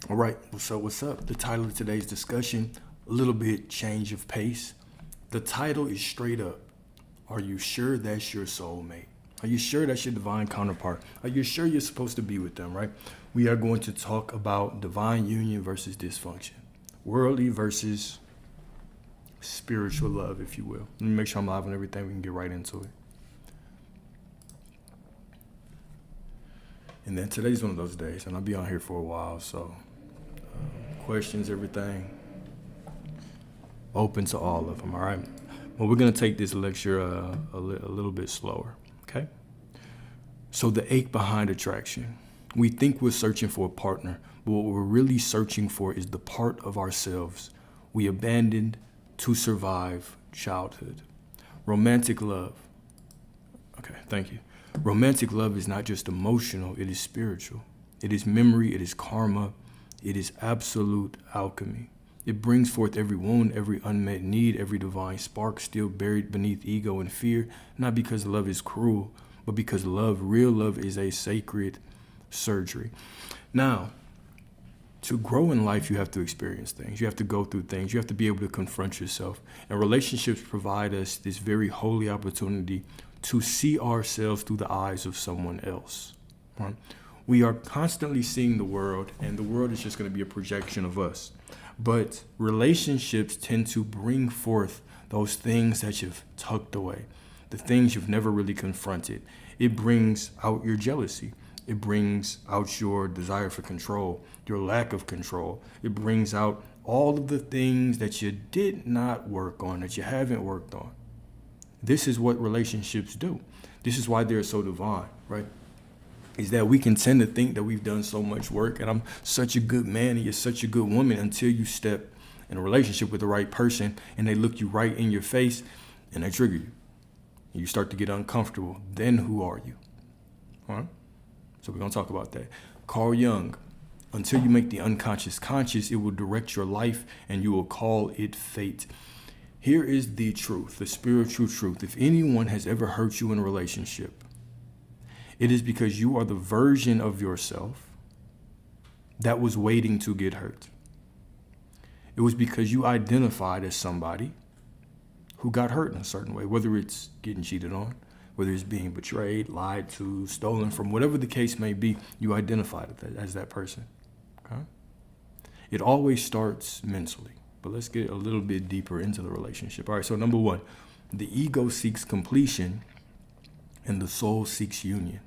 All right, so what's up? The title of today's discussion, a little bit change of pace. The title is straight up, are you sure that's your soulmate? Are you sure that's your divine counterpart? Are you sure you're supposed to be with them, right? We are going to talk about divine union versus dysfunction, worldly versus spiritual love, if you will. Let me make sure I'm live on everything. We can get right into it. And then today's one of those days, and I'll be on here for a while, so questions, everything, open to all of them, all right? Well, we're going to take this lecture a little bit slower, okay? So the ache behind attraction. We think we're searching for a partner, but what we're really searching for is the part of ourselves we abandoned to survive childhood. Romantic love. Okay, thank you. Romantic love is not just emotional, it is spiritual. It is memory, it is karma, it is absolute alchemy. It brings forth every wound, every unmet need, every divine spark still buried beneath ego and fear, not because love is cruel, but because love, real love, is a sacred surgery. Now, to grow in life, you have to experience things. You have to go through things. You have to be able to confront yourself. And relationships provide us this very holy opportunity to see ourselves through the eyes of someone else. Right? We are constantly seeing the world, and the world is just going to be a projection of us. But relationships tend to bring forth those things that you've tucked away, the things you've never really confronted. It brings out your jealousy. It brings out your desire for control, your lack of control. It brings out all of the things that you did not work on, that you haven't worked on. This is what relationships do. This is why they're so divine, right? Is that we can tend to think that we've done so much work and I'm such a good man and you're such a good woman until you step in a relationship with the right person and they look you right in your face and they trigger you. And you start to get uncomfortable. Then who are you? All right? So we're going to talk about that. Carl Jung, until you make the unconscious conscious, it will direct your life and you will call it fate. Here is the truth, the spiritual truth. If anyone has ever hurt you in a relationship, it is because you are the version of yourself that was waiting to get hurt. It was because you identified as somebody who got hurt in a certain way, whether it's getting cheated on, whether it's being betrayed, lied to, stolen from, whatever the case may be, you identified as that person. Okay? It always starts mentally. But let's get a little bit deeper into the relationship. All right, so number one, the ego seeks completion and the soul seeks union.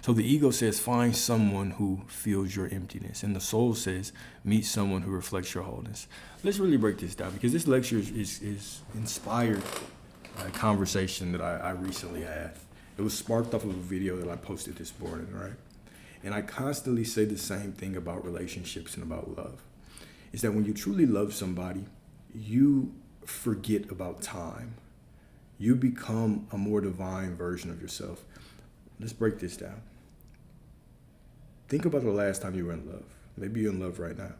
So the ego says, find someone who fills your emptiness. And the soul says, meet someone who reflects your wholeness. Let's really break this down because this lecture is inspired by a conversation that I recently had. It was sparked off of a video that I posted this morning, right? And I constantly say the same thing about relationships and about love. Is that when you truly love somebody, you forget about time. You become a more divine version of yourself. Let's break this down. Think about the last time you were in love. Maybe you're in love right now.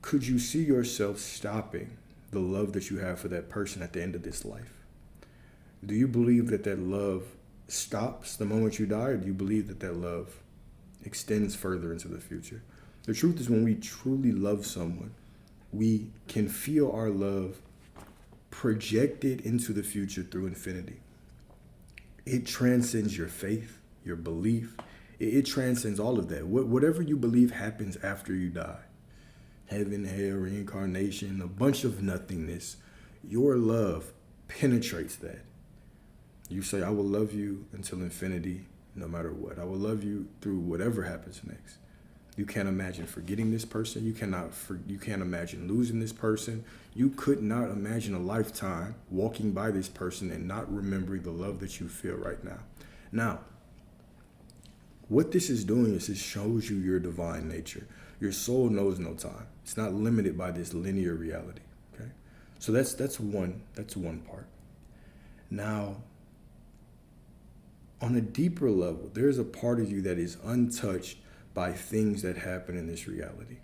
Could you see yourself stopping the love that you have for that person at the end of this life? Do you believe that that love stops the moment you die, or do you believe that that love extends further into the future? The truth is, when we truly love someone, we can feel our love projected into the future through infinity. It transcends your faith, your belief. It transcends all of that. Whatever you believe happens after you die. Heaven, hell, reincarnation, a bunch of nothingness. Your love penetrates that. You say, I will love you until infinity, no matter what. I will love you through whatever happens next. You can't imagine forgetting this person. You can't imagine losing this person. You could not imagine a lifetime walking by this person and not remembering the love that you feel right now. Now, what this is doing is it shows you your divine nature. Your soul knows no time. It's not limited by this linear reality. Okay, so that's one part. Now, on a deeper level, there's a part of you that is untouched by things that happen in this reality.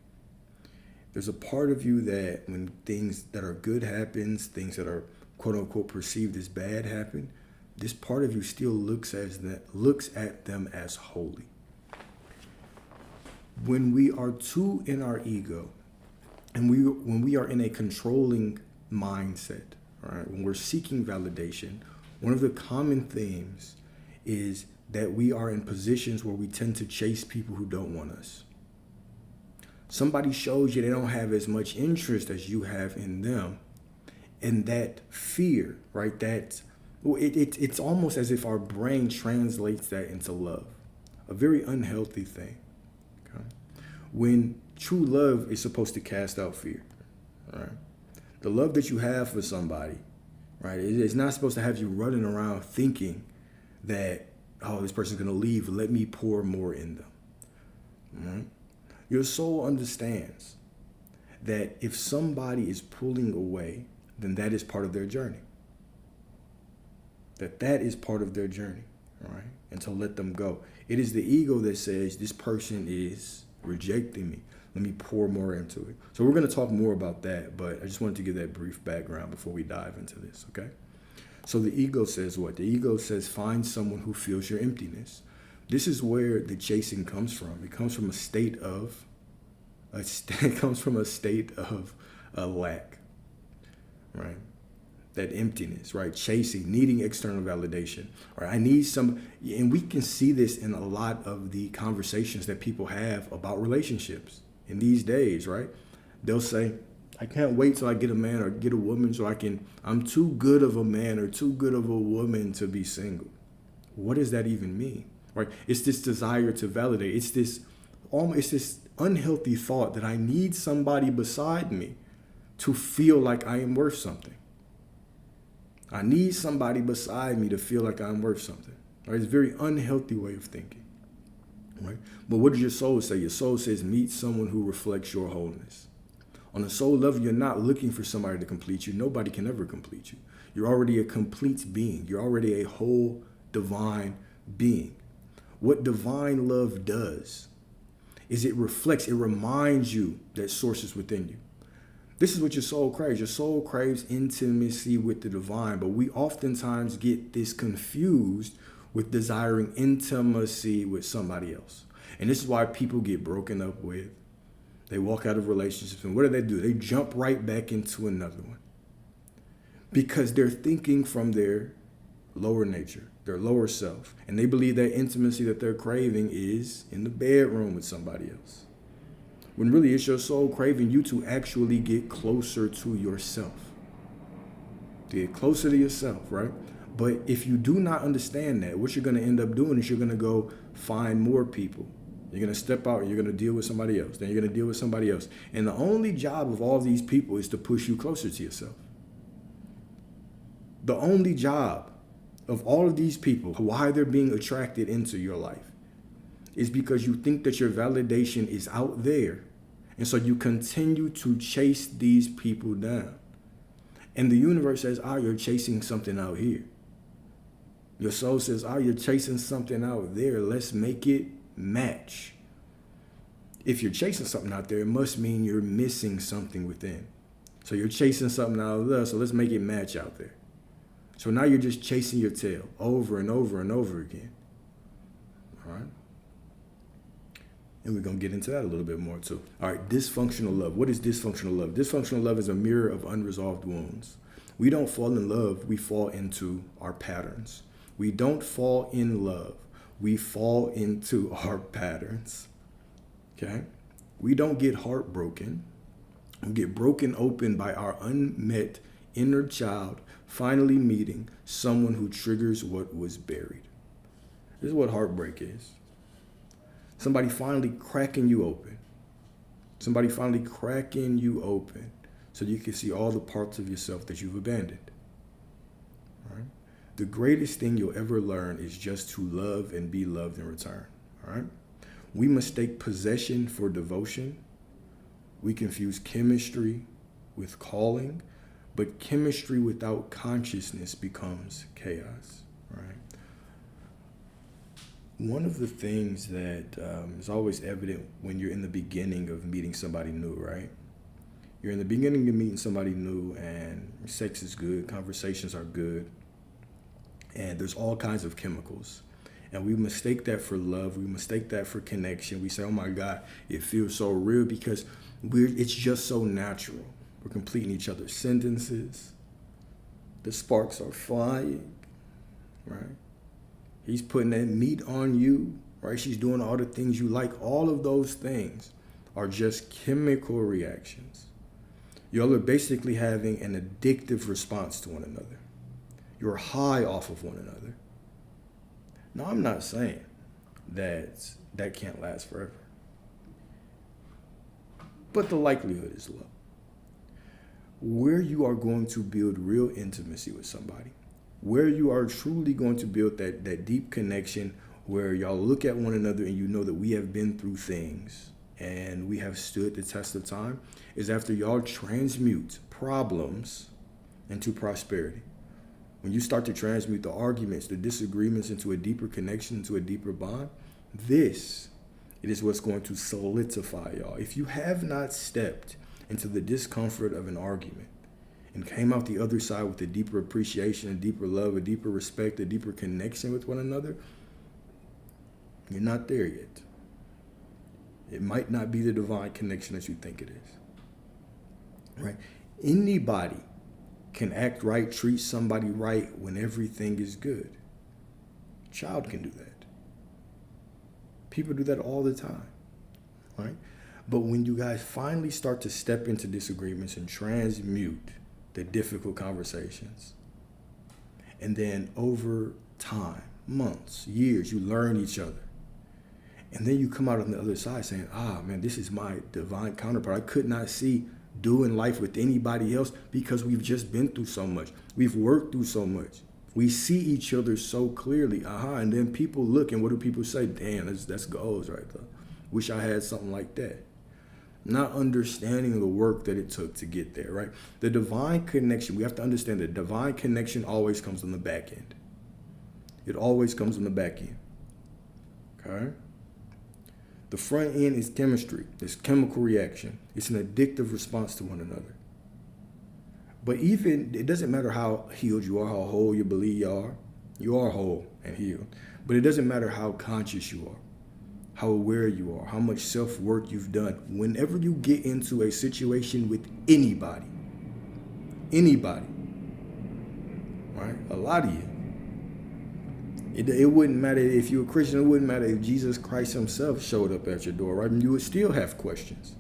There's a part of you that when things that are good happens, things that are quote unquote perceived as bad happen, this part of you still looks at them as holy. when we are too in our ego, and when we are in a controlling mindset, all right, when we're seeking validation, one of the common themes is that we are in positions where we tend to chase people who don't want us. Somebody shows you they don't have as much interest as you have in them, and that fear, right? It's almost as if our brain translates that into love, a very unhealthy thing. Okay? When true love is supposed to cast out fear, all right? The love that you have for somebody, right? It's not supposed to have you running around thinking that, oh, this person's gonna leave, let me pour more in them. All right? Your soul understands that if somebody is pulling away, then that is part of their journey. That is part of their journey, all right? And to let them go. It is the ego that says, this person is rejecting me. Let me pour more into it. So we're going to talk more about that, but I just wanted to give that brief background before we dive into this, okay? So the ego says what? The ego says, find someone who feels your emptiness. This is where the chasing comes from. It comes from a state of lack, right? That emptiness, right? Chasing, needing external validation, right? I need some, and we can see this in a lot of the conversations that people have about relationships in these days, right? They'll say, I can't wait till I get a man or get a woman so I'm too good of a man or too good of a woman to be single. What does that even mean, right? It's this desire to validate. It's this unhealthy thought that I need somebody beside me to feel like I am worth something. I need somebody beside me to feel like I'm worth something. Right? It's a very unhealthy way of thinking. Right? But what does your soul say? Your soul says, meet someone who reflects your wholeness. On a soul level, you're not looking for somebody to complete you. Nobody can ever complete you. You're already a complete being. You're already a whole divine being. What divine love does is it reminds you that source is within you. This is what your soul craves. Your soul craves intimacy with the divine, but we oftentimes get this confused with desiring intimacy with somebody else. And this is why people get broken up with. They walk out of relationships, and what do? They jump right back into another one. Because they're thinking from their lower nature, their lower self. And they believe that intimacy that they're craving is in the bedroom with somebody else. When really it's your soul craving you to actually get closer to yourself. To get closer to yourself, right? But if you do not understand that, what you're going to end up doing is you're going to go find more people. You're going to step out and you're going to deal with somebody else. Then you're going to deal with somebody else. And the only job of all these people is to push you closer to yourself. The only job of all of these people, why they're being attracted into your life, is because you think that your validation is out there. And so you continue to chase these people down. And the universe says, you're chasing something out here. Your soul says, you're chasing something out there. Let's make it match. If you're chasing something out there, it must mean you're missing something within. So you're chasing something out there, so let's make it match out there. So now you're just chasing your tail over and over and over again. All right? And we're going to get into that a little bit more too. All right, dysfunctional love. What is dysfunctional love? Dysfunctional love is a mirror of unresolved wounds. We don't fall in love, we fall into our patterns. We don't fall in love, we fall into our patterns. Okay? We don't get heartbroken. We get broken open by our unmet inner child finally meeting someone who triggers what was buried. This is what heartbreak is. Somebody finally cracking you open. Somebody finally cracking you open so you can see all the parts of yourself that you've abandoned. All right? The greatest thing you'll ever learn is just to love and be loved in return. All right? We mistake possession for devotion. We confuse chemistry with calling, but chemistry without consciousness becomes chaos. Right? One of the things that is always evident when you're in the beginning of meeting somebody new, right? You're in the beginning of meeting somebody new and sex is good, conversations are good, and there's all kinds of chemicals. And we mistake that for love. We mistake that for connection. We say, oh my God, it feels so real because it's just so natural. We're completing each other's sentences. The sparks are flying, right? He's putting that meat on you, right? She's doing all the things you like. All of those things are just chemical reactions. Y'all are basically having an addictive response to one another. You're high off of one another. Now, I'm not saying that that can't last forever, but the likelihood is low. Where you are going to build real intimacy with somebody, where you are truly going to build that deep connection where y'all look at one another and you know that we have been through things and we have stood the test of time, is after y'all transmute problems into prosperity. When you start to transmute the arguments, the disagreements into a deeper connection, into a deeper bond, it is what's going to solidify y'all. If you have not stepped into the discomfort of an argument and came out the other side with a deeper appreciation, a deeper love, a deeper respect, a deeper connection with one another, you're not there yet. It might not be the divine connection that you think it is, right? Anybody can act right, treat somebody right when everything is good. A child can do that. People do that all the time, right? But when you guys finally start to step into disagreements and transmute the difficult conversations, and then over time, months, years, you learn each other. And then you come out on the other side saying, man, this is my divine counterpart. I could not see doing life with anybody else because we've just been through so much. We've worked through so much. We see each other so clearly. And then people look, and what do people say? Damn, that's goals right there. Wish I had something like that. Not understanding the work that it took to get there, right? The divine connection, we have to understand that divine connection always comes on the back end. It always comes on the back end, okay? The front end is chemistry. It's chemical reaction. It's an addictive response to one another. But even, it doesn't matter how healed you are, how whole you believe you are whole and healed. But it doesn't matter how conscious you are, how aware you are, how much self-work you've done. Whenever you get into a situation with anybody, right? A lot of you. It wouldn't matter if you were a Christian. It wouldn't matter if Jesus Christ himself showed up at your door, right? And you would still have questions.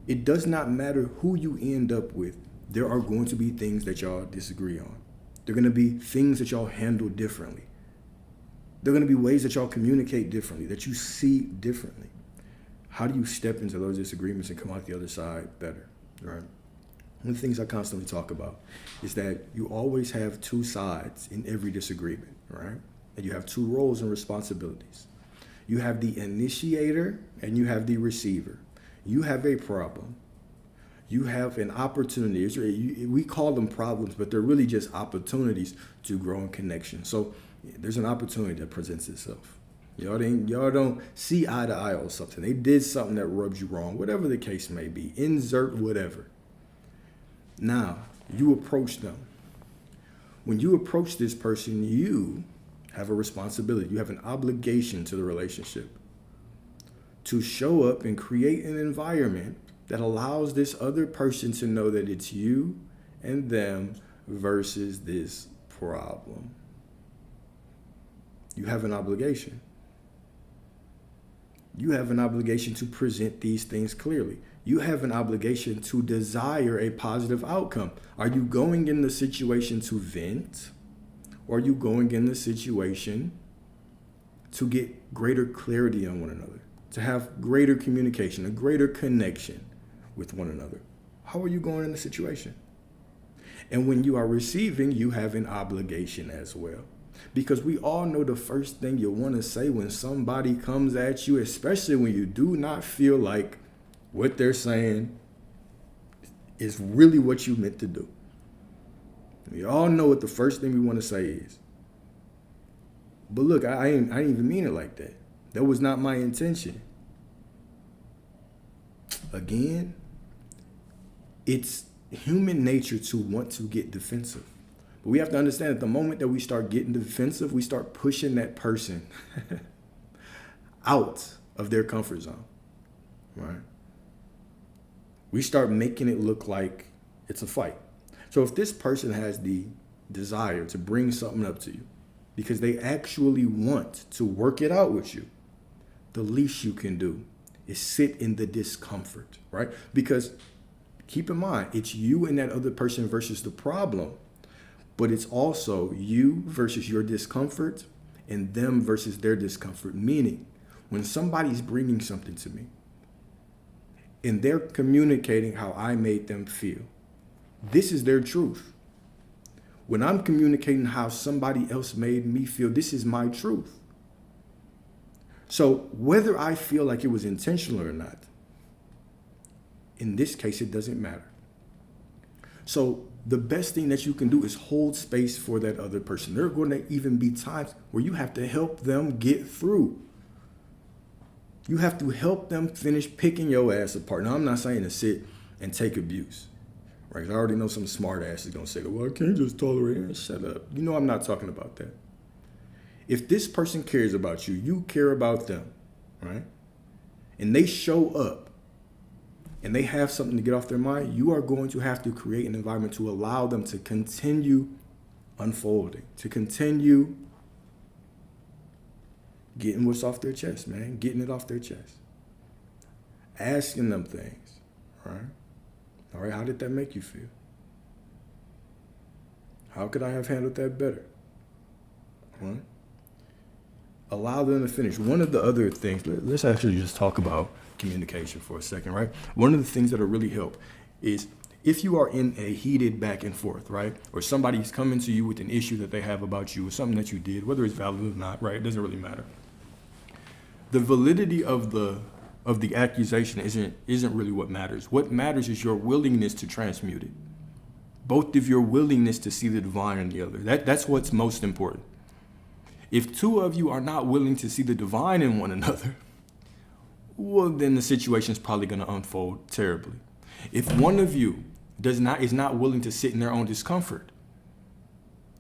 It does not matter who you end up with. There are going to be things that y'all disagree on. There are going to be things that y'all handle differently. There are going to be ways that y'all communicate differently, that you see differently. How do you step into those disagreements and come out the other side better, right? One of the things I constantly talk about is that you always have two sides in every disagreement, right? And you have two roles and responsibilities. You have the initiator and you have the receiver. You have a problem. You have an opportunity. We call them problems, but they're really just opportunities to grow in connection. So there's an opportunity that presents itself. Y'all don't see eye to eye on something. They did something that rubs you wrong, whatever the case may be. Insert whatever. Now, you approach them. When you approach this person, you have a responsibility. You have an obligation to the relationship to show up and create an environment that allows this other person to know that it's you and them versus this problem. You have an obligation. You have an obligation to present these things clearly. You have an obligation to desire a positive outcome. Are you going in the situation to vent? Or are you going in the situation to get greater clarity on one another? To have greater communication, a greater connection with one another? How are you going in the situation? And when you are receiving, you have an obligation as well. Because we all know the first thing you want to say when somebody comes at you, especially when you do not feel like what they're saying is really what you meant to do. We all know what the first thing we want to say is. But look, I didn't even mean it like that. That was not my intention. Again, it's human nature to want to get defensive. But we have to understand that the moment that we start getting defensive, we start pushing that person out of their comfort zone, right? We start making it look like it's a fight. So if this person has the desire to bring something up to you because they actually want to work it out with you, the least you can do is sit in the discomfort, right? Because keep in mind, it's you and that other person versus the problem, but it's also you versus your discomfort and them versus their discomfort. Meaning, when somebody's bringing something to me and they're communicating how I made them feel, this is their truth. When I'm communicating how somebody else made me feel, this is my truth. So whether I feel like it was intentional or not, in this case, it doesn't matter. So the best thing that you can do is hold space for that other person. There are going to even be times where you have to help them get through. You have to help them finish picking your ass apart. Now, I'm not saying to sit and take abuse, right? I already know some smart ass is going to say, well, I can't just tolerate it. Shut up. You know I'm not talking about that. If this person cares about you, you care about them, right? And they show up and they have something to get off their mind, you are going to have to create an environment to allow them to continue unfolding, to continue getting what's off their chest, man, getting it off their chest. Asking them things, right? All right, how did that make you feel? How could I have handled that better? Right? Allow them to finish. One of the other things, let's actually just talk about communication for a second, right? One of the things that'll really help is if you are in a heated back and forth, right? Or somebody's coming to you with an issue that they have about you or something that you did, whether it's valid or not, right? It doesn't really matter. The validity of the accusation isn't really what matters. What matters is your willingness to transmute it. Both of your willingness to see the divine in the other. That's what's most important. If two of you are not willing to see the divine in one another, well, then the situation is probably going to unfold terribly. If one of you is not willing to sit in their own discomfort,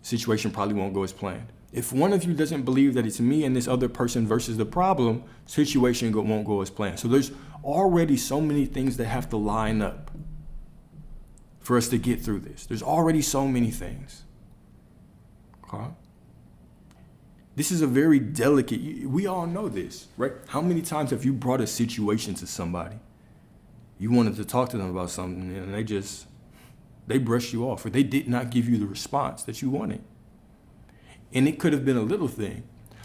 the situation probably won't go as planned. If one of you doesn't believe that it's me and this other person versus the problem, situation won't go as planned. So there's already so many things that have to line up for us to get through this. There's already so many things. Okay? This is a very delicate, we all know this, right? How many times have you brought a situation to somebody? You wanted to talk to them about something and they brushed you off, or they did not give you the response that you wanted. And it could have been a little thing.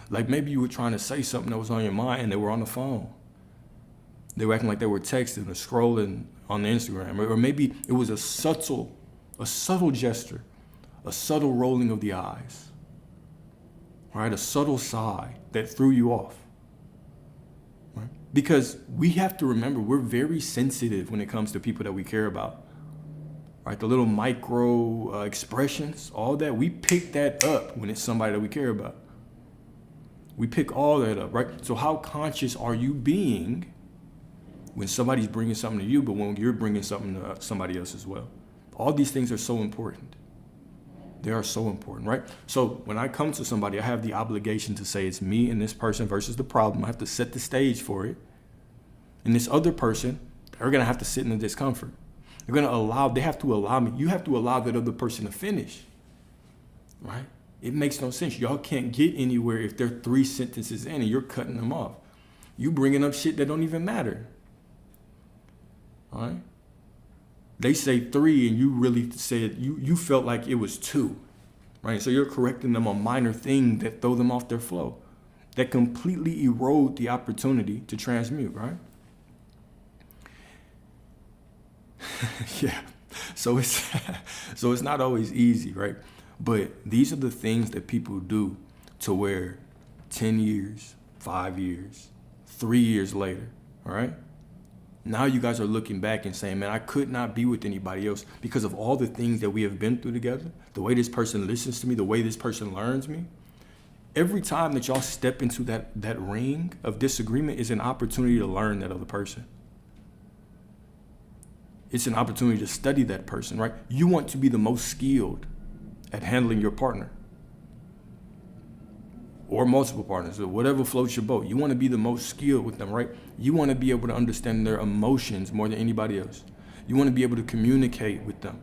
Like maybe you were trying to say something that was on your mind and they were on the phone. They were acting like they were texting or scrolling on the Instagram. Or maybe it was a subtle gesture, a subtle rolling of the eyes. Right, a subtle sigh that threw you off. Right? Because we have to remember we're very sensitive when it comes to people that we care about. Right, the little micro expressions, all that, we pick that up when it's somebody that we care about. We pick all that up, right? So how conscious are you being when somebody's bringing something to you, but when you're bringing something to somebody else as well? All these things are so important. They are so important, right? So when I come to somebody, I have the obligation to say it's me and this person versus the problem. I have to set the stage for it. And this other person, they're going to have to sit in the discomfort. They have to allow me. You have to allow that other person to finish, right? It makes no sense. Y'all can't get anywhere if they're 3 sentences in and you're cutting them off. You bringing up shit that don't even matter, all right? They say 3 and you really said, you felt like it was 2, right? So you're correcting them on minor things that throw them off their flow, that completely erode the opportunity to transmute, right? Yeah, so it's not always easy, right? But these are the things that people do to where 10 years, 5 years, 3 years later, all right? Now you guys are looking back and saying, man, I could not be with anybody else because of all the things that we have been through together, the way this person listens to me, the way this person learns me. Every time that y'all step into that ring of disagreement is an opportunity to learn that other person. It's an opportunity to study that person, right? You want to be the most skilled at handling your partner or multiple partners or whatever floats your boat. You want to be the most skilled with them, right? You want to be able to understand their emotions more than anybody else. You want to be able to communicate with them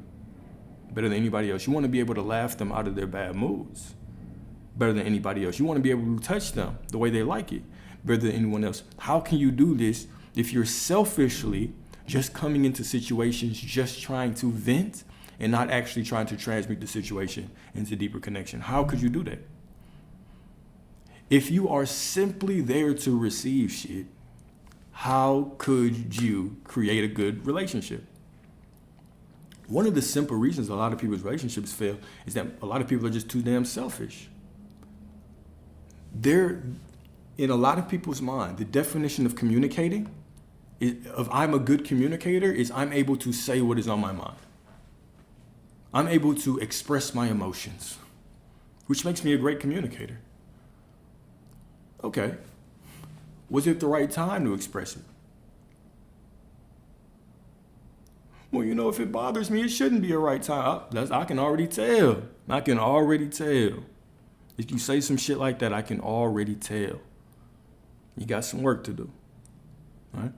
better than anybody else. You want to be able to laugh them out of their bad moods better than anybody else. You want to be able to touch them the way they like it better than anyone else. How can you do this if you're selfishly just coming into situations just trying to vent and not actually trying to transmute the situation into deeper connection? How could you do that? If you are simply there to receive shit, how could you create a good relationship? One of the simple reasons a lot of people's relationships fail is that a lot of people are just too damn selfish. In a lot of people's mind, the definition of communicating, of I'm a good communicator, is I'm able to say what is on my mind. I'm able to express my emotions, which makes me a great communicator. Okay, was it the right time to express it? Well, if it bothers me, it shouldn't be a right time. I can already tell. If you say some shit like that, I can already tell. You got some work to do, right?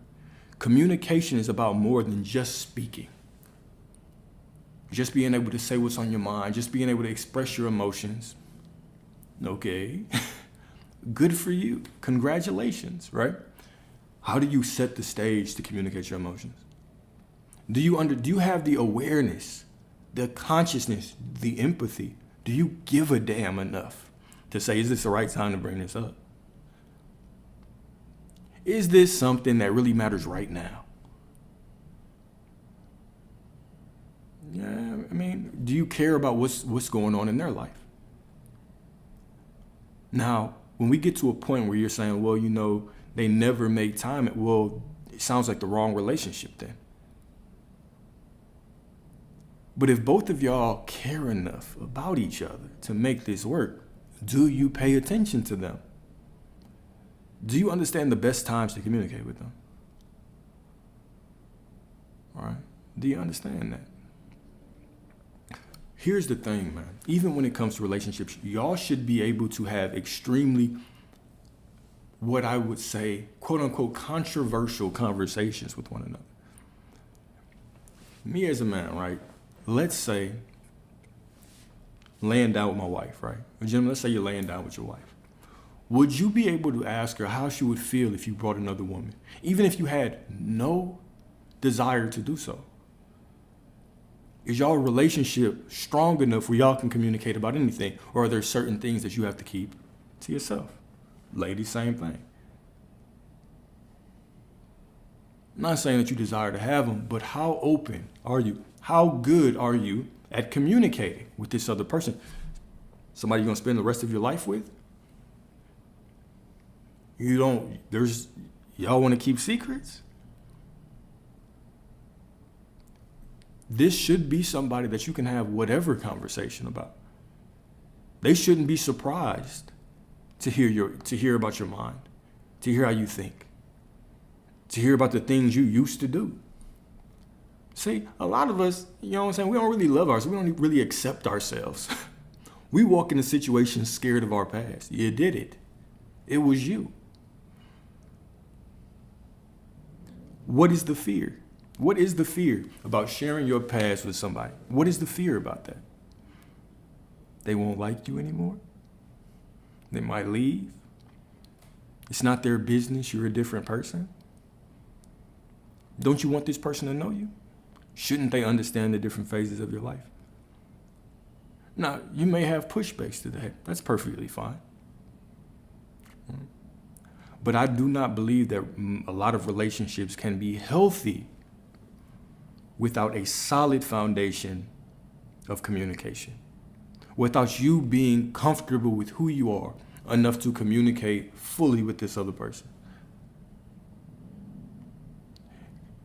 Communication is about more than just speaking. Just being able to say what's on your mind, just being able to express your emotions. Okay. Good for you. Congratulations, right? How do you set the stage to communicate your emotions? Do you have the awareness, the consciousness, the empathy? Do you give a damn enough to say, is this the right time to bring this up? Is this something that really matters right now? Yeah, do you care about what's going on in their life? Now, when we get to a point where you're saying, well, they never make time, it sounds like the wrong relationship then. But if both of y'all care enough about each other to make this work, do you pay attention to them? Do you understand the best times to communicate with them? All right? Do you understand that? Here's the thing, man. Even when it comes to relationships, y'all should be able to have extremely, what I would say, quote unquote, controversial conversations with one another. Me as a man, right? Let's say laying down with my wife, right? Gentlemen, let's say you're laying down with your wife. Would you be able to ask her how she would feel if you brought another woman, even if you had no desire to do so? Is y'all relationship strong enough where y'all can communicate about anything? Or are there certain things that you have to keep to yourself? Ladies, same thing. I'm not saying that you desire to have them, but how open are you? How good are you at communicating with this other person? Somebody you're gonna spend the rest of your life with? Y'all wanna keep secrets? This should be somebody that you can have whatever conversation about. They shouldn't be surprised to hear about your mind, to hear how you think, to hear about the things you used to do. See, a lot of us, we don't really love ourselves. We don't really accept ourselves. We walk into situations scared of our past. You did it. It was you. What is the fear? What is the fear about sharing your past with somebody? What is the fear about that? They won't like you anymore. They might leave. It's not their business. You're a different person. Don't you want this person to know you? Shouldn't they understand the different phases of your life? Now, you may have pushbacks to that. That's perfectly fine. But I do not believe that a lot of relationships can be healthy without a solid foundation of communication. Without you being comfortable with who you are enough to communicate fully with this other person.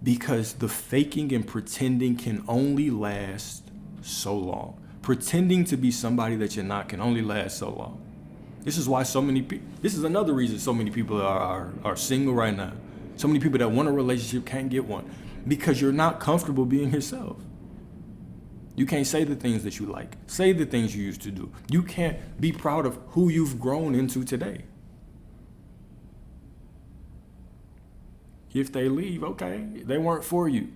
Because the faking and pretending can only last so long. Pretending to be somebody that you're not can only last so long. This is why this is another reason so many people are single right now. So many people that want a relationship can't get one. Because you're not comfortable being yourself. You can't say the things that you like. Say the things you used to do. You can't be proud of who you've grown into today. If they leave, okay, they weren't for you.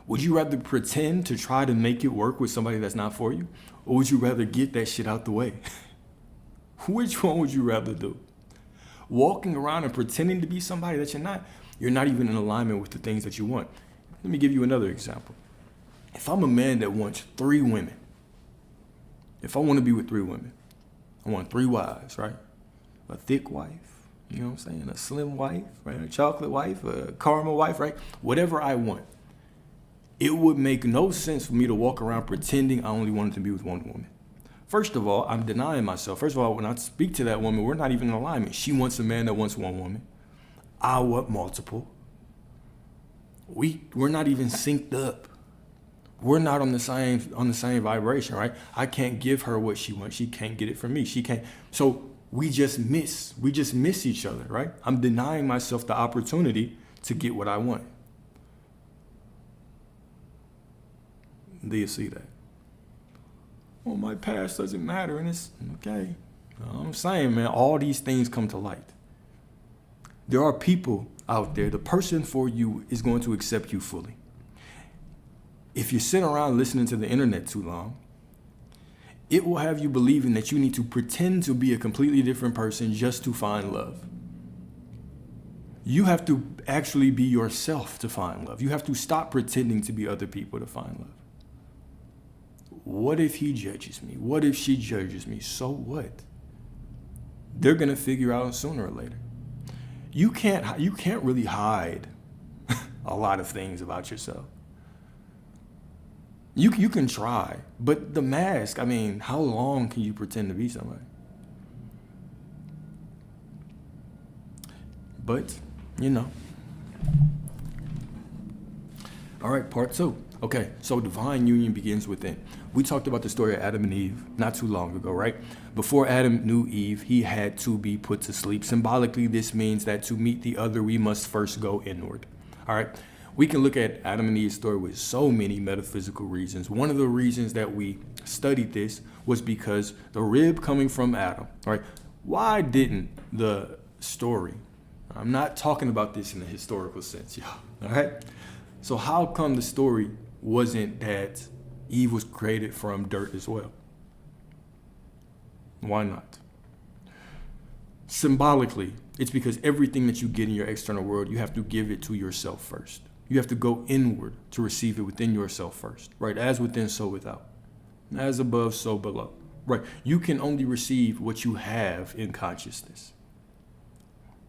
Would you rather pretend to try to make it work with somebody that's not for you? Or would you rather get that shit out the way? Which one would you rather do? Walking around and pretending to be somebody that you're not even in alignment with the things that you want. Let me give you another example. If I'm a man that wants 3 women, if I want to be with 3 women, I want 3 wives, right? A thick wife, you know what I'm saying? A slim wife, right? A chocolate wife, a caramel wife, right? Whatever I want. It would make no sense for me to walk around pretending I only wanted to be with 1 woman. First of all, I'm denying myself. First of all, when I speak to that woman, we're not even in alignment. She wants a man that wants 1 woman. I want multiple. We're not even synced up. We're not on the same vibration, right? I can't give her what she wants. She can't get it from me. She can't. So we just miss each other, right? I'm denying myself the opportunity to get what I want. Do you see that? Well, my past doesn't matter, and it's okay. I'm saying, man, all these things come to light. There are people out there, the person for you is going to accept you fully. If you sit around listening to the internet too long, it will have you believing that you need to pretend to be a completely different person just to find love. You have to actually be yourself to find love. You have to stop pretending to be other people to find love. What if he judges me? What if she judges me? So what? They're going to figure out sooner or later. You can't really hide a lot of things about yourself. You can try, but the mask, I mean, how long can you pretend to be somebody? But, All right, part 2. Okay, so divine union begins within. We talked about the story of Adam and Eve not too long ago, right? Before Adam knew Eve, he had to be put to sleep. Symbolically, this means that to meet the other, we must first go inward. All right, we can look at Adam and Eve's story with so many metaphysical reasons. One of the reasons that we studied this was because the rib coming from Adam, all right? Why didn't the story, I'm not talking about this in a historical sense, y'all, all right? So how come the story wasn't that Eve was created from dirt as well? Why not? Symbolically, it's because everything that you get in your external world, you have to give it to yourself first. You have to go inward to receive it within yourself first, right? As within, so without. As above, so below, right? You can only receive what you have in consciousness,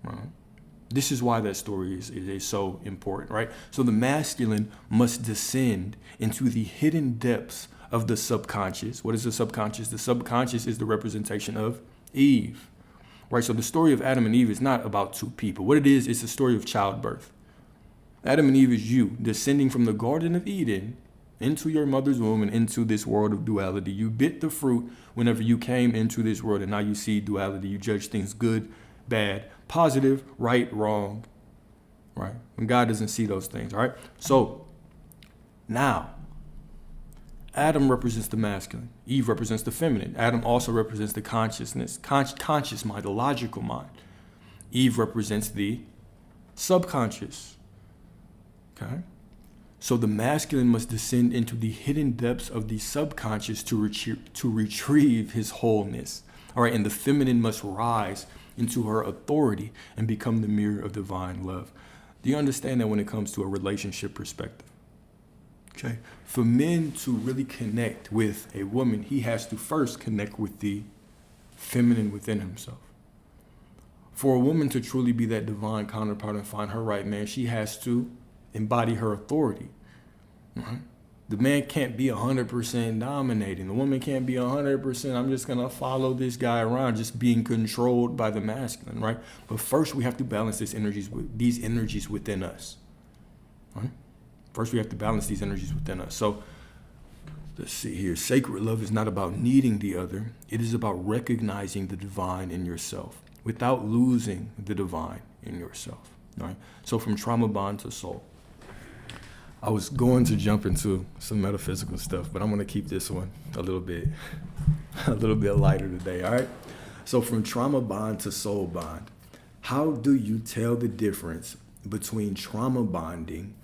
right? This is why that story is so important, right? So the masculine must descend into the hidden depths of the subconscious. What is the subconscious? The subconscious is the representation of Eve, right? So the story of Adam and Eve is not about 2 people. What it is, it's a story of childbirth. Adam and Eve is you descending from the Garden of Eden into your mother's womb and into this world of duality. You bit the fruit whenever you came into this world, and now you see duality. You judge things good, bad, positive, right, wrong, right? When God doesn't see those things, all right? So now, Adam represents the masculine. Eve represents the feminine. Adam also represents the consciousness, conscious mind, the logical mind. Eve represents the subconscious, okay? So the masculine must descend into the hidden depths of the subconscious to retrieve his wholeness, all right? And the feminine must rise into her authority and become the mirror of divine love. Do you understand that when it comes to a relationship perspective? Okay. For men to really connect with a woman, he has to first connect with the feminine within himself. For a woman to truly be that divine counterpart and find her right man, she has to embody her authority. Right? The man can't be 100% dominating. The woman can't be 100%, I'm just going to follow this guy around, just being controlled by the masculine, right? But first we have to balance these energies within us, right? First we have to balance these energies within us. So let's see here. Sacred love is not about needing the other. It is about recognizing the divine in yourself without losing the divine in yourself, right? So from trauma bond to soul. I was going to jump into some metaphysical stuff, but I'm going to keep this one a little bit lighter today, all right? So from trauma bond to soul bond, how do you tell the difference between trauma bonding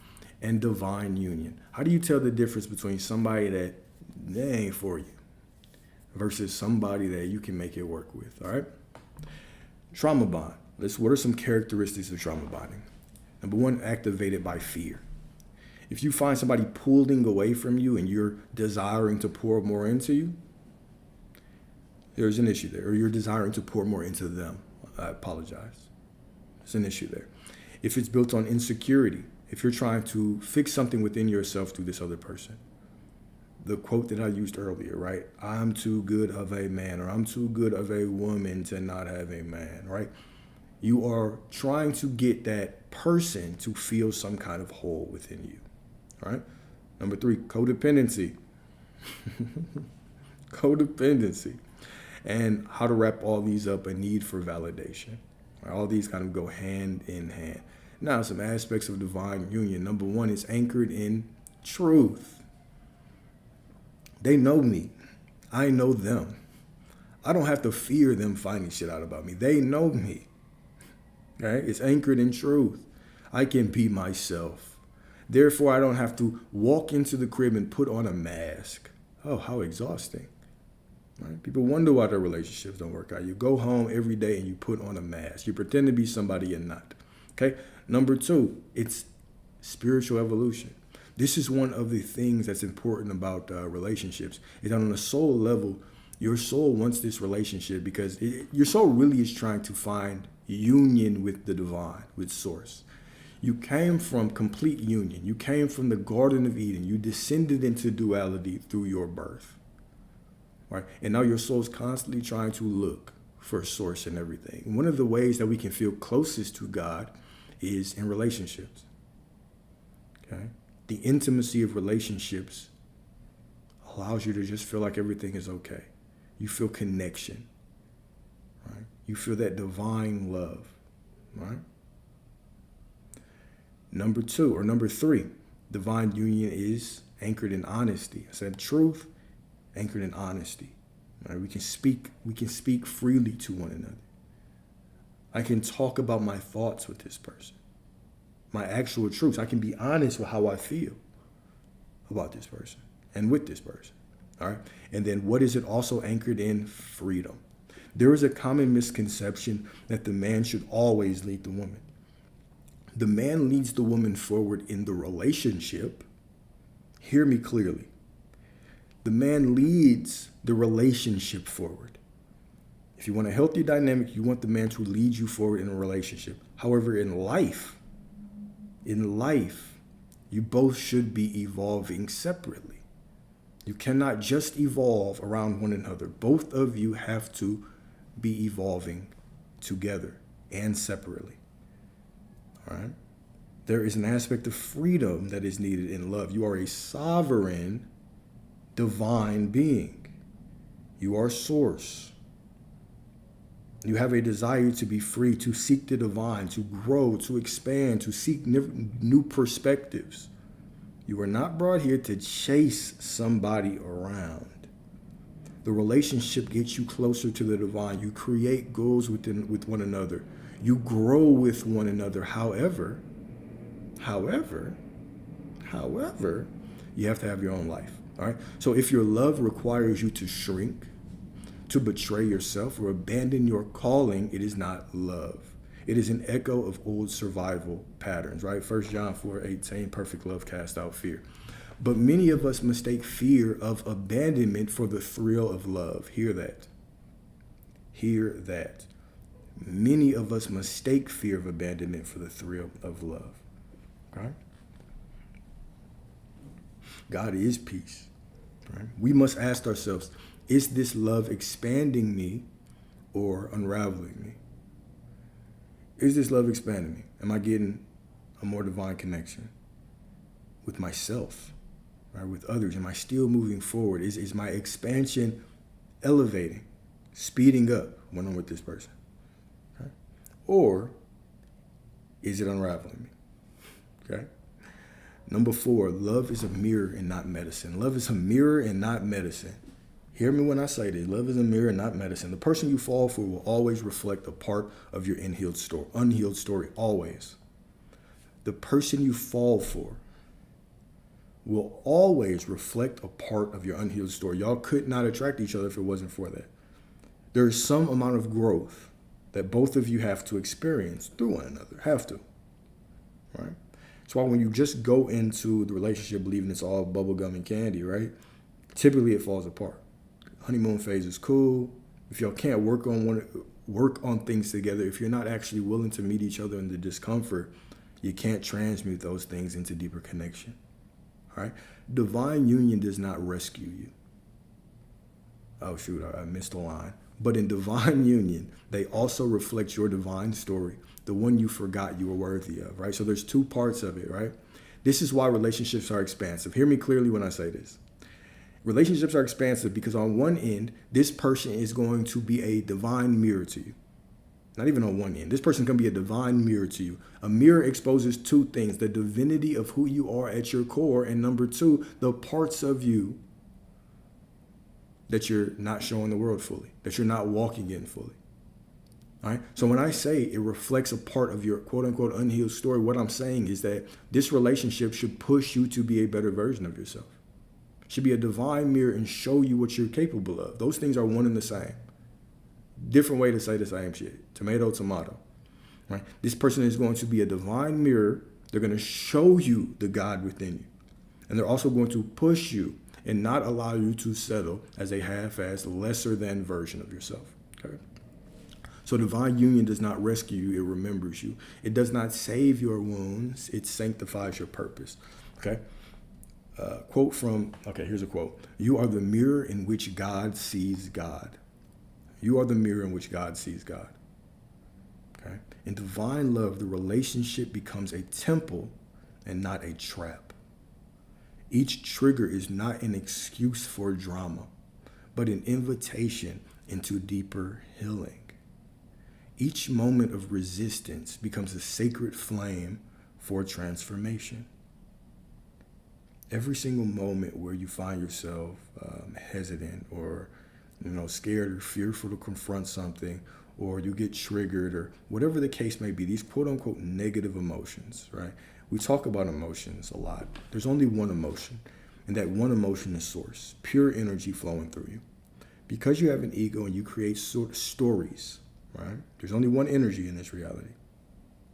and divine union? How do you tell the difference between somebody that they ain't for you versus somebody that you can make it work with, all right? Trauma bond. What are some characteristics of trauma bonding? Number one, activated by fear. If you find somebody pulling away from you and you're desiring to pour more into you, there's an issue there. Or you're desiring to pour more into them. I apologize. There's an issue there. If it's built on insecurity, if you're trying to fix something within yourself through this other person, the quote that I used earlier, right? I'm too good of a man, or I'm too good of a woman to not have a man, right? You are trying to get that person to feel some kind of hole within you, all right? Number three, codependency. Codependency. And how to wrap all these up, a need for validation. Right? All these kind of go hand in hand. Now, some aspects of divine union. Number one is anchored in truth. They know me. I know them. I don't have to fear them finding shit out about me. They know me. Right? It's anchored in truth. I can be myself. Therefore, I don't have to walk into the crib and put on a mask. Oh, how exhausting. Right? People wonder why their relationships don't work out. You go home every day and you put on a mask. You pretend to be somebody you're not. Okay? Number two, it's spiritual evolution. This is one of the things that's important about relationships. Is that on a soul level, your soul wants this relationship because your soul really is trying to find union with the divine, with source. You came from complete union. You came from the Garden of Eden. You descended into duality through your birth. Right? And now your soul's constantly trying to look for source in everything. And one of the ways that we can feel closest to God is in relationships. Okay? The intimacy of relationships allows you to just feel like everything is okay. You feel connection. Right? You feel that divine love. Right? Number three, divine union is anchored in honesty. I said truth, anchored in honesty. Right? We can speak freely to one another. I can talk about my thoughts with this person, my actual truths. I can be honest with how I feel about this person and with this person. All right. And then what is it also anchored in? Freedom. There is a common misconception that the man should always lead the woman. The man leads the woman forward in the relationship. Hear me clearly. The man leads the relationship forward. If you want a healthy dynamic, you want the man to lead you forward in a relationship. However, in life, you both should be evolving separately. You cannot just evolve around one another. Both of you have to be evolving together and separately. All right? There is an aspect of freedom that is needed in love. You are a sovereign, divine being. You are source. You have a desire to be free, to seek the divine, to grow, to expand, to seek new perspectives. You are not brought here to chase somebody around. The relationship gets you closer to the divine. You create goals with one another. You grow with one another. However, you have to have your own life. All right. So if your love requires you to shrink, to betray yourself, or abandon your calling, it is not love. It is an echo of old survival patterns, right? 1 John 4:18, perfect love casts out fear. But many of us mistake fear of abandonment for the thrill of love. Hear that. Hear that. Many of us mistake fear of abandonment for the thrill of love. Okay? God is peace. Right? We must ask ourselves, is this love expanding me or unraveling me? Is this love expanding me? Am I getting a more divine connection with myself, right? With others? Am I still moving forward? Is my expansion elevating, speeding up when I'm with this person? Okay? Or is it unraveling me? Okay? Number 4, love is a mirror and not medicine. Love is a mirror and not medicine. Hear me when I say this. Love is a mirror and not medicine. The person you fall for will always reflect a part of your unhealed story, always. The person you fall for will always reflect a part of your unhealed story. Y'all could not attract each other if it wasn't for that. There is some amount of growth that both of you have to experience through one another. Have to. Right? That's why when you just go into the relationship believing it's all bubblegum and candy, right? Typically it falls apart. Honeymoon phase is cool. If y'all can't work on things together, if you're not actually willing to meet each other in the discomfort, you can't transmute those things into deeper connection. All right? Divine union does not rescue you. Oh shoot, I missed a line. But in divine union, they also reflect your divine story, the one you forgot you were worthy of, right? So there's 2 parts of it, right? This is why relationships are expansive. Hear me clearly when I say this. Relationships are expansive because on one end, this person is going to be a divine mirror to you. Not even on one end. This person can be a divine mirror to you. A mirror exposes 2 things: the divinity of who you are at your core, and number 2, the parts of you that you're not showing the world fully, that you're not walking in fully. All right? So when I say it reflects a part of your quote unquote unhealed story, what I'm saying is that this relationship should push you to be a better version of yourself. Should be a divine mirror and show you what you're capable of. Those things are one and the same. Different way to say the same shit. Tomato, tomato. Right? This person is going to be a divine mirror. They're going to show you the God within you. And they're also going to push you and not allow you to settle as a half-assed, lesser than version of yourself. Okay? So divine union does not rescue you, it remembers you. It does not save your wounds, it sanctifies your purpose. Okay? Here's a quote. You are the mirror in which God sees God. You are the mirror in which God sees God. Okay? In divine love, the relationship becomes a temple and not a trap. Each trigger is not an excuse for drama, but an invitation into deeper healing. Each moment of resistance becomes a sacred flame for transformation. Every single moment where you find yourself hesitant or scared or fearful to confront something, or you get triggered, or whatever the case may be, these quote unquote negative emotions, right? We talk about emotions a lot. There's only one emotion, and that one emotion is source, pure energy flowing through you. Because you have an ego and you create stories, right? There's only one energy in this reality.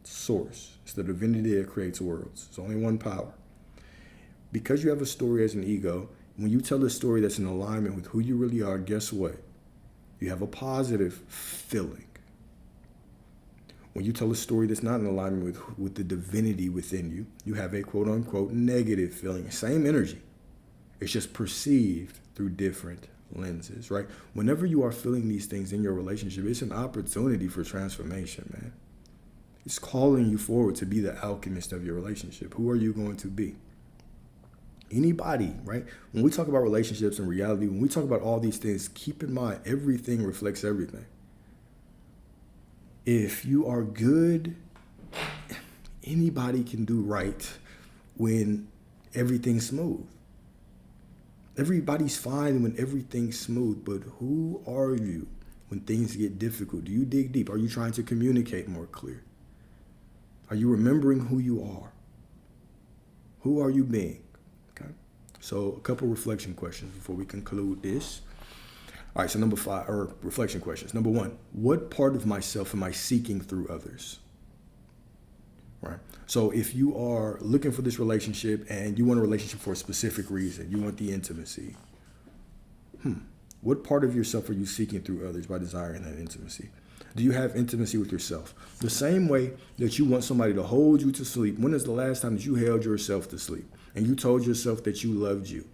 It's source. It's the divinity that creates worlds. There's only one power. Because you have a story as an ego, when you tell a story that's in alignment with who you really are, guess what? You have a positive feeling. When you tell a story that's not in alignment with the divinity within you, you have a quote unquote negative feeling. Same energy. It's just perceived through different lenses, right? Whenever you are feeling these things in your relationship, it's an opportunity for transformation, man. It's calling you forward to be the alchemist of your relationship. Who are you going to be? Anybody, right? When we talk about relationships and reality, when we talk about all these things, keep in mind, everything reflects everything. If you are good, anybody can do right when everything's smooth. Everybody's fine when everything's smooth, but who are you when things get difficult? Do you dig deep? Are you trying to communicate more clear? Are you remembering who you are? Who are you being? Okay. So a couple reflection questions before we conclude this. All right, so number 5, or reflection questions. Number 1, what part of myself am I seeking through others? Right. So if you are looking for this relationship and you want a relationship for a specific reason, you want the intimacy. What part of yourself are you seeking through others by desiring that intimacy? Do you have intimacy with yourself? The same way that you want somebody to hold you to sleep. When is the last time that you held yourself to sleep and you told yourself that you loved you?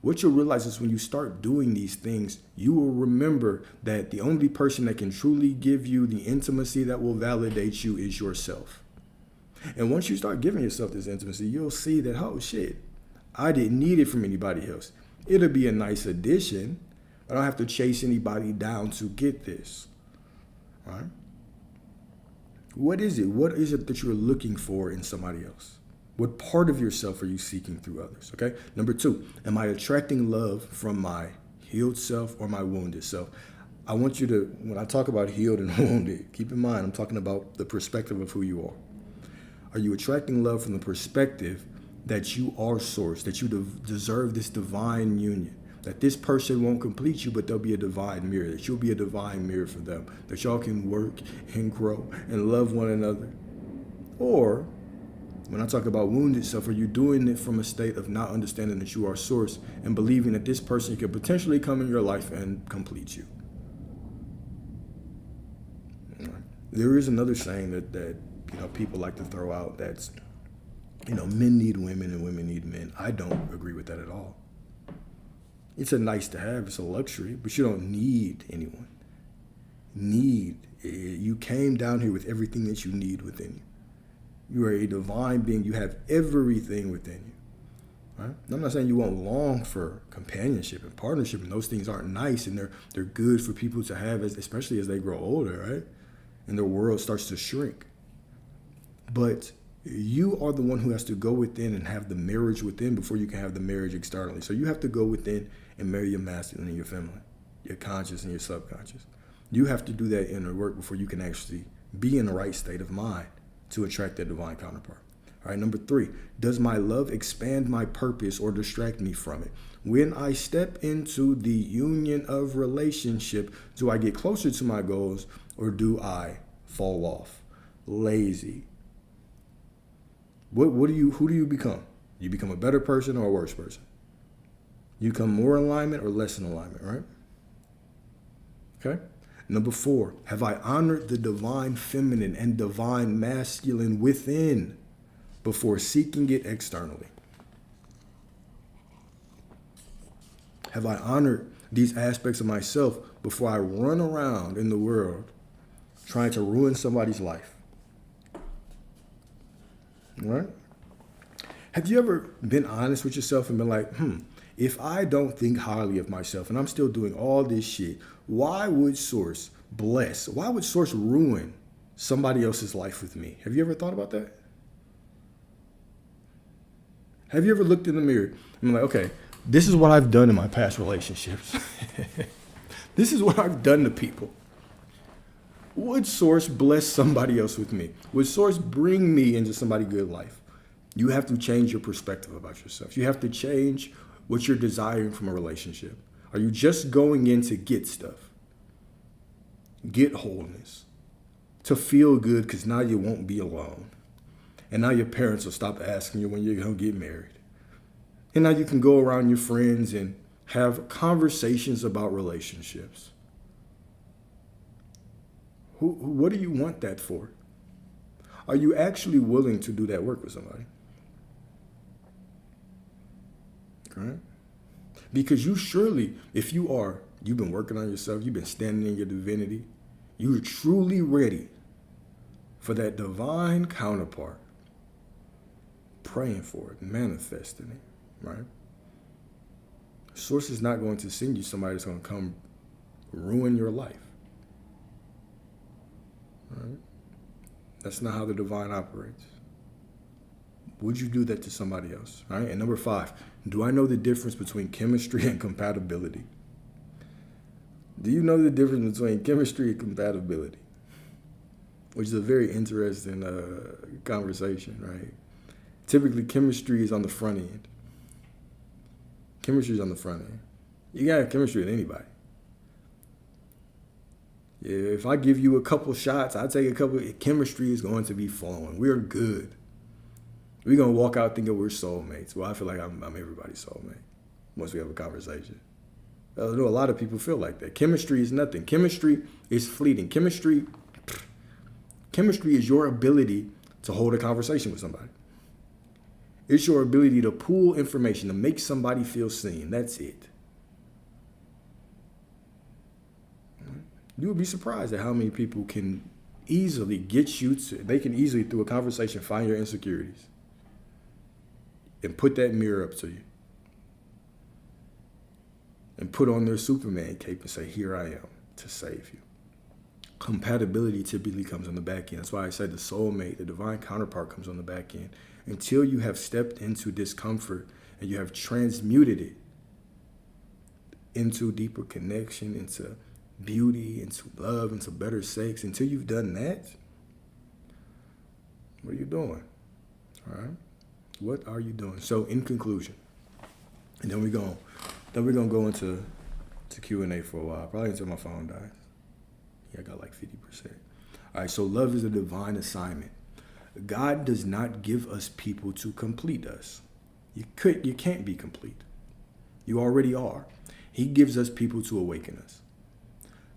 What you'll realize is when you start doing these things, you will remember that the only person that can truly give you the intimacy that will validate you is yourself. And once you start giving yourself this intimacy, you'll see that, oh shit, I didn't need it from anybody else. It'll be a nice addition, but I don't have to chase anybody down to get this. All right? What is it? What is it that you're looking for in somebody else? What part of yourself are you seeking through others? Okay. Number 2, am I attracting love from my healed self or my wounded self? I want you to, when I talk about healed and wounded, keep in mind, I'm talking about the perspective of who you are. Are you attracting love from the perspective that you are source, that you deserve this divine union, that this person won't complete you, but they'll be a divine mirror, that you'll be a divine mirror for them, that y'all can work and grow and love one another? Or when I talk about wounded self, are you doing it from a state of not understanding that you are source and believing that this person could potentially come in your life and complete you? There is another saying that people like to throw out that's, men need women and women need men. I don't agree with that at all. It's a nice to have, it's a luxury, but you don't need anyone. You came down here with everything that you need within you. You are a divine being. You have everything within you. Right? I'm not saying you won't long for companionship and partnership, and those things aren't nice, and they're good for people to have, especially as they grow older, right? And their world starts to shrink. But you are the one who has to go within and have the marriage within before you can have the marriage externally. So you have to go within and marry your masculine and your feminine, your conscious and your subconscious. You have to do that inner work before you can actually be in the right state of mind to attract that divine counterpart. All right, number 3, does my love expand my purpose or distract me from it? When I step into the union of relationship, do I get closer to my goals or do I fall off? Lazy. Who do you become? You become a better person or a worse person? You become more in alignment or less in alignment, right? Okay. Number 4, have I honored the divine feminine and divine masculine within before seeking it externally? Have I honored these aspects of myself before I run around in the world trying to ruin somebody's life? All right? Have you ever been honest with yourself and been like, if I don't think highly of myself and I'm still doing all this shit, why would Source ruin somebody else's life with me? Have you ever thought about that? Have you ever looked in the mirror and been like, okay, this is what I've done in my past relationships. This is what I've done to people. Would Source bless somebody else with me? Would Source bring me into somebody's good life? You have to change your perspective about yourself. You have to change what you're desiring from a relationship. Are you just going in to get stuff? Get wholeness. To feel good because now you won't be alone. And now your parents will stop asking you when you're going to get married. And now you can go around your friends and have conversations about relationships. What do you want that for? Are you actually willing to do that work with somebody? Okay? Because you surely, if you've been working on yourself, you've been standing in your divinity, you're truly ready for that divine counterpart, praying for it, manifesting it, right? Source is not going to send you somebody that's going to come ruin your life. Right? That's not how the divine operates. Would you do that to somebody else? All right. And number 5, do I know the difference between chemistry and compatibility? Do you know the difference between chemistry and compatibility? Which is a very interesting conversation, right? Typically, chemistry is on the front end. Chemistry is on the front end. You got to have chemistry with anybody. If I give you a couple shots, I take a couple, chemistry is going to be flowing. We're good. We're going to walk out thinking we're soulmates. Well, I feel like I'm everybody's soulmate once we have a conversation. I know a lot of people feel like that. Chemistry is nothing. Chemistry is fleeting. Chemistry is your ability to hold a conversation with somebody. It's your ability to pull information, to make somebody feel seen. That's it. You would be surprised at how many people can easily they can easily, through a conversation, find your insecurities and put that mirror up to you and put on their Superman cape and say, here I am to save you. Compatibility typically comes on the back end. That's why I said the soulmate, the divine counterpart, comes on the back end. Until you have stepped into discomfort and you have transmuted it into deeper connection, into beauty, into love, into better sex, until you've done that, what are you doing? All right? What are you doing? So in conclusion, and then we're gonna go into Q&A for a while, probably until my phone dies. Yeah, I got like 50%. All right, so love is a divine assignment. God does not give us people to complete us. You can't be complete. You already are. He gives us people to awaken us.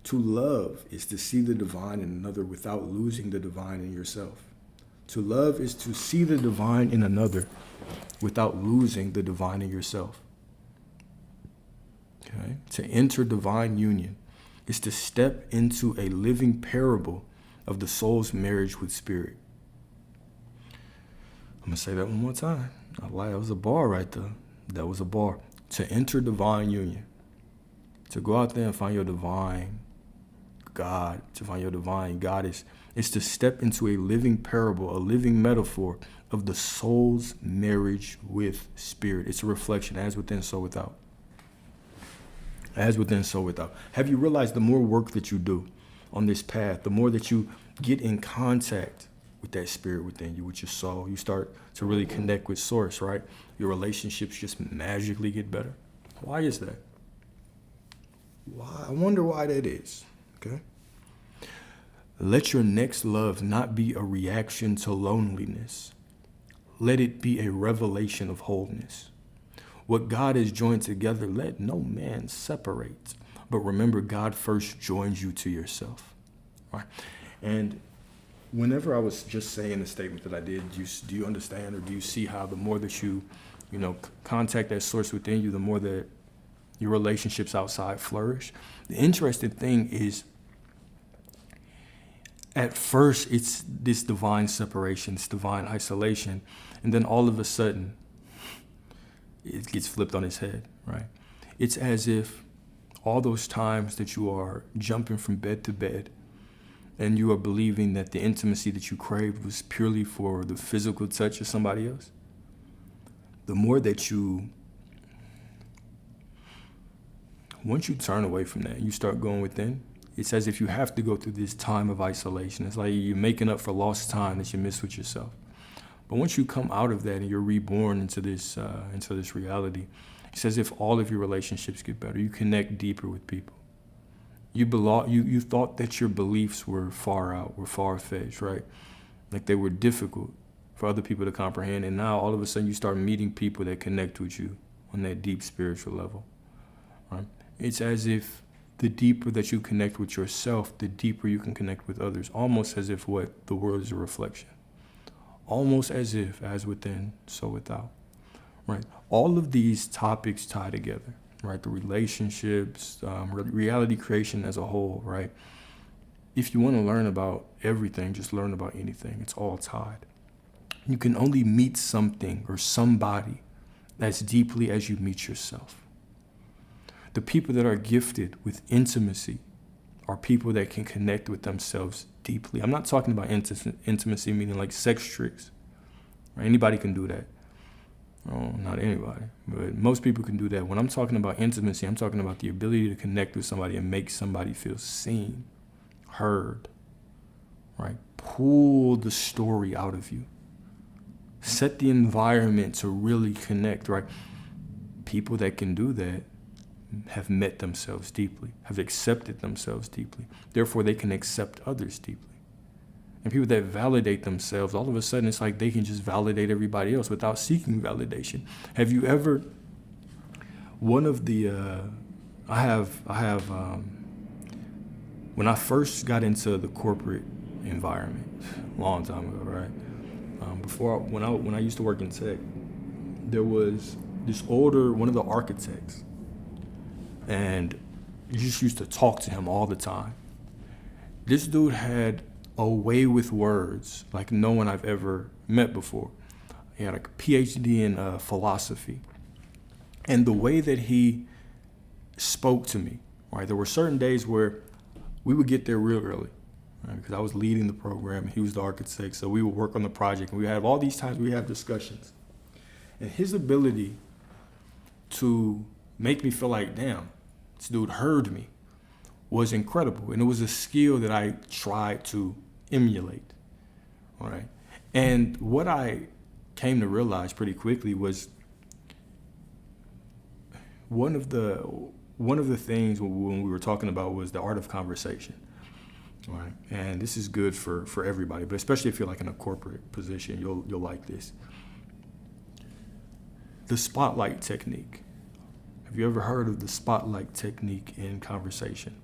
To love is to see the divine in another without losing the divine in yourself. To love is to see the divine in another without losing the divine in yourself. Okay? To enter divine union is to step into a living parable of the soul's marriage with spirit. I'm going to say that one more time. I lied. That was a bar right there. That was a bar. To enter divine union. To go out there and find your divine God. To find your divine goddess. Is to step into a living parable, a living metaphor of the soul's marriage with spirit. It's a reflection, as within, so without. As within, so without. Have you realized the more work that you do on this path, the more that you get in contact with that spirit within you, with your soul, you start to really connect with source, right? Your relationships just magically get better. Why is that? Why? I wonder why that is, okay? Let your next love not be a reaction to loneliness. Let it be a revelation of wholeness. What God has joined together, let no man separate. But remember, God first joins you to yourself, right? And whenever I was just saying the statement that I did, do you understand, or do you see how the more that you contact that source within you, the more that your relationships outside flourish? The interesting thing is, at first, it's this divine separation, this divine isolation, and then all of a sudden, it gets flipped on its head, right? It's as if all those times that you are jumping from bed to bed and you are believing that the intimacy that you craved was purely for the physical touch of somebody else, the more that once you turn away from that, you start going within, it's as if you have to go through this time of isolation. It's like you're making up for lost time that you missed with yourself. But once you come out of that and you're reborn into this reality, it's as if all of your relationships get better. You connect deeper with people. You thought that your beliefs were far out, were far-fetched, right? Like they were difficult for other people to comprehend. And now all of a sudden you start meeting people that connect with you on that deep spiritual level, right? It's as if the deeper that you connect with yourself, the deeper you can connect with others, almost as if what the world is a reflection. Almost as if, as within, so without, right? All of these topics tie together, right? The relationships, reality creation as a whole, right? If you want to learn about everything, just learn about anything. It's all tied. You can only meet something or somebody as deeply as you meet yourself. The people that are gifted with intimacy are people that can connect with themselves deeply. I'm not talking about intimacy meaning like sex tricks. Right? Anybody can do that. Oh, not anybody, but most people can do that. When I'm talking about intimacy, I'm talking about the ability to connect with somebody and make somebody feel seen, heard, right? Pull the story out of you. Set the environment to really connect, right? People that can do that have met themselves deeply, have accepted themselves deeply. Therefore, they can accept others deeply. And people that validate themselves, all of a sudden, it's like they can just validate everybody else without seeking validation. Have you ever, one of the, when I first got into the corporate environment, a long time ago, right? When I used to work in tech, there was this one of the architects, and you just used to talk to him all the time. This dude had a way with words like no one I've ever met before. He had a PhD in philosophy. And the way that he spoke to me, right, there were certain days where we would get there real early. right? Because I was leading the program and he was the architect. So we would work on the project and we have all these times we have discussions. And his ability to make me feel like, damn, this dude heard me was incredible. And it was a skill that I tried to emulate, all right? And what I came to realize pretty quickly was one of the things when we were talking about was the art of conversation, all right? And this is good for everybody, but especially if you're like in a corporate position, you'll like this. The spotlight technique. Have you ever heard of the spotlight technique in conversation?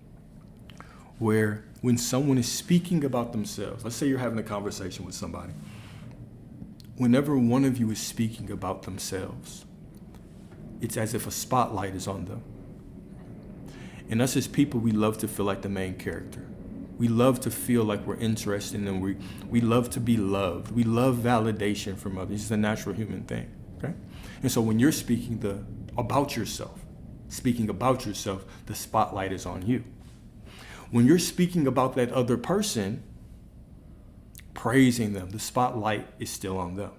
Where when someone is speaking about themselves, let's say you're having a conversation with somebody, whenever one of you is speaking about themselves, it's as if a spotlight is on them. And us as people, we love to feel like the main character. We love to feel like we're interested in them. We love to be loved. We love validation from others. It's a natural human thing, okay? And so when you're speaking about yourself, the spotlight is on you. When you're speaking about that other person, praising them, the spotlight is still on them.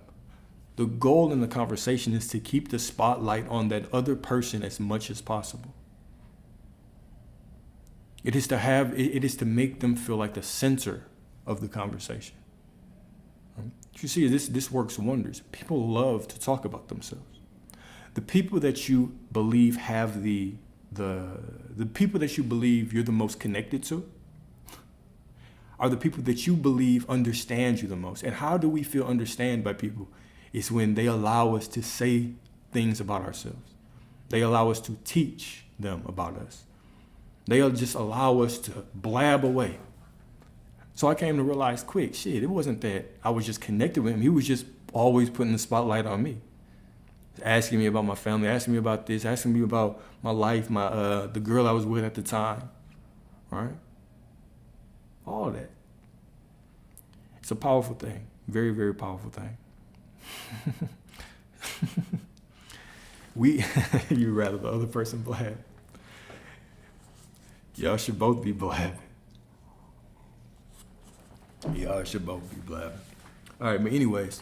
The goal in the conversation is to keep the spotlight on that other person as much as possible. It is to make them feel like the center of the conversation. You see, this works wonders. People love to talk about themselves. The people that you believe have the people that you believe you're the most connected to are the people that you believe understand you the most. And how do we feel understood by people? It's when they allow us to say things about ourselves. They allow us to teach them about us. They'll just allow us to blab away. So I came to realize quick, shit, it wasn't that I was just connected with him. He was just always putting the spotlight on me. Asking me about my family, asking me about this, asking me about my life, the girl I was with at the time, right? All of that. It's a powerful thing. Very, very powerful thing. You rather the other person blab. Y'all should both be blabbing. Y'all should both be blabbing. All right, but anyways,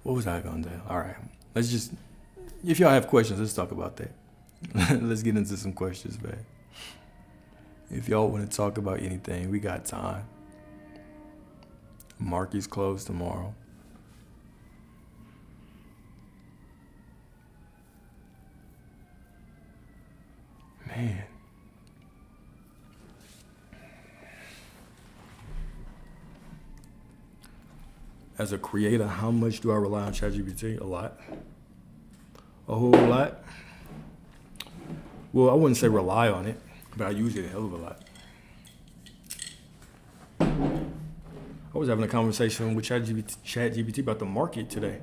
what was I gonna do? All right, if y'all have questions, let's talk about that. Let's get into some questions, man. If y'all want to talk about anything, we got time. Market's closed tomorrow. Man. As a creator, how much do I rely on ChatGPT? A lot. A whole lot. Well, I wouldn't say rely on it, but I use it a hell of a lot. I was having a conversation with ChatGPT about the market today.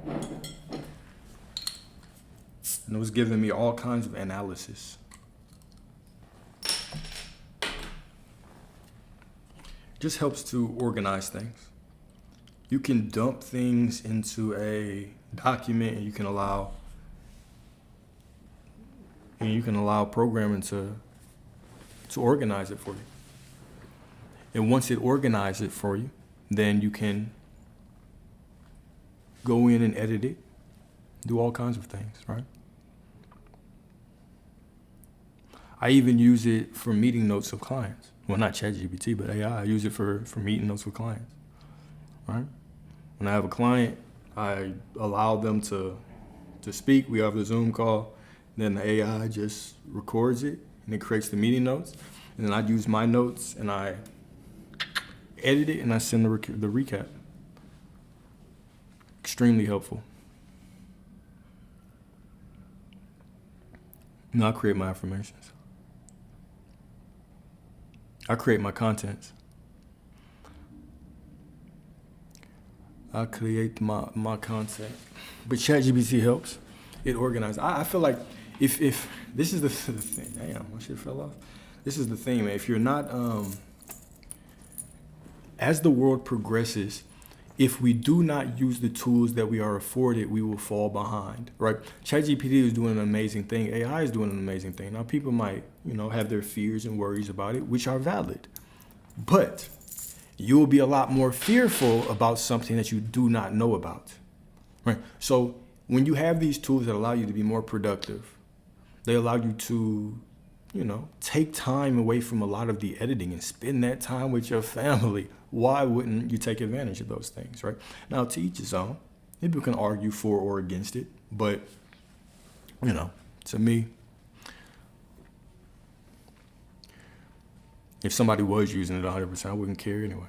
And it was giving me all kinds of analysis. Just helps to organize things. You can dump things into a document and you can allow programming to organize it for you. And once it organizes it for you, then you can go in and edit it, do all kinds of things, right? I even use it for meeting notes of clients. Well, not ChatGPT, but AI. I use it for meeting notes with clients, right? When I have a client, I allow them to speak. We have the Zoom call. Then the AI just records it, and it creates the meeting notes. And then I use my notes, and I edit it, and I send the recap. Extremely helpful. No, I create my affirmations. I create my contents. I create my content. But ChatGPT helps. It organizes. I feel like if this is the thing. Damn, my shit fell off. This is the thing, man. If you're not, as the world progresses, if we do not use the tools that we are afforded, we will fall behind, right? ChatGPT is doing an amazing thing. AI is doing an amazing thing. Now, people might, have their fears and worries about it, which are valid. But you will be a lot more fearful about something that you do not know about, right? So when you have these tools that allow you to be more productive, they allow you to, take time away from a lot of the editing and spend that time with your family. Why wouldn't you take advantage of those things, right? Now, to each his own. People can argue for or against it, but, to me, if somebody was using it 100%, I wouldn't care anyway.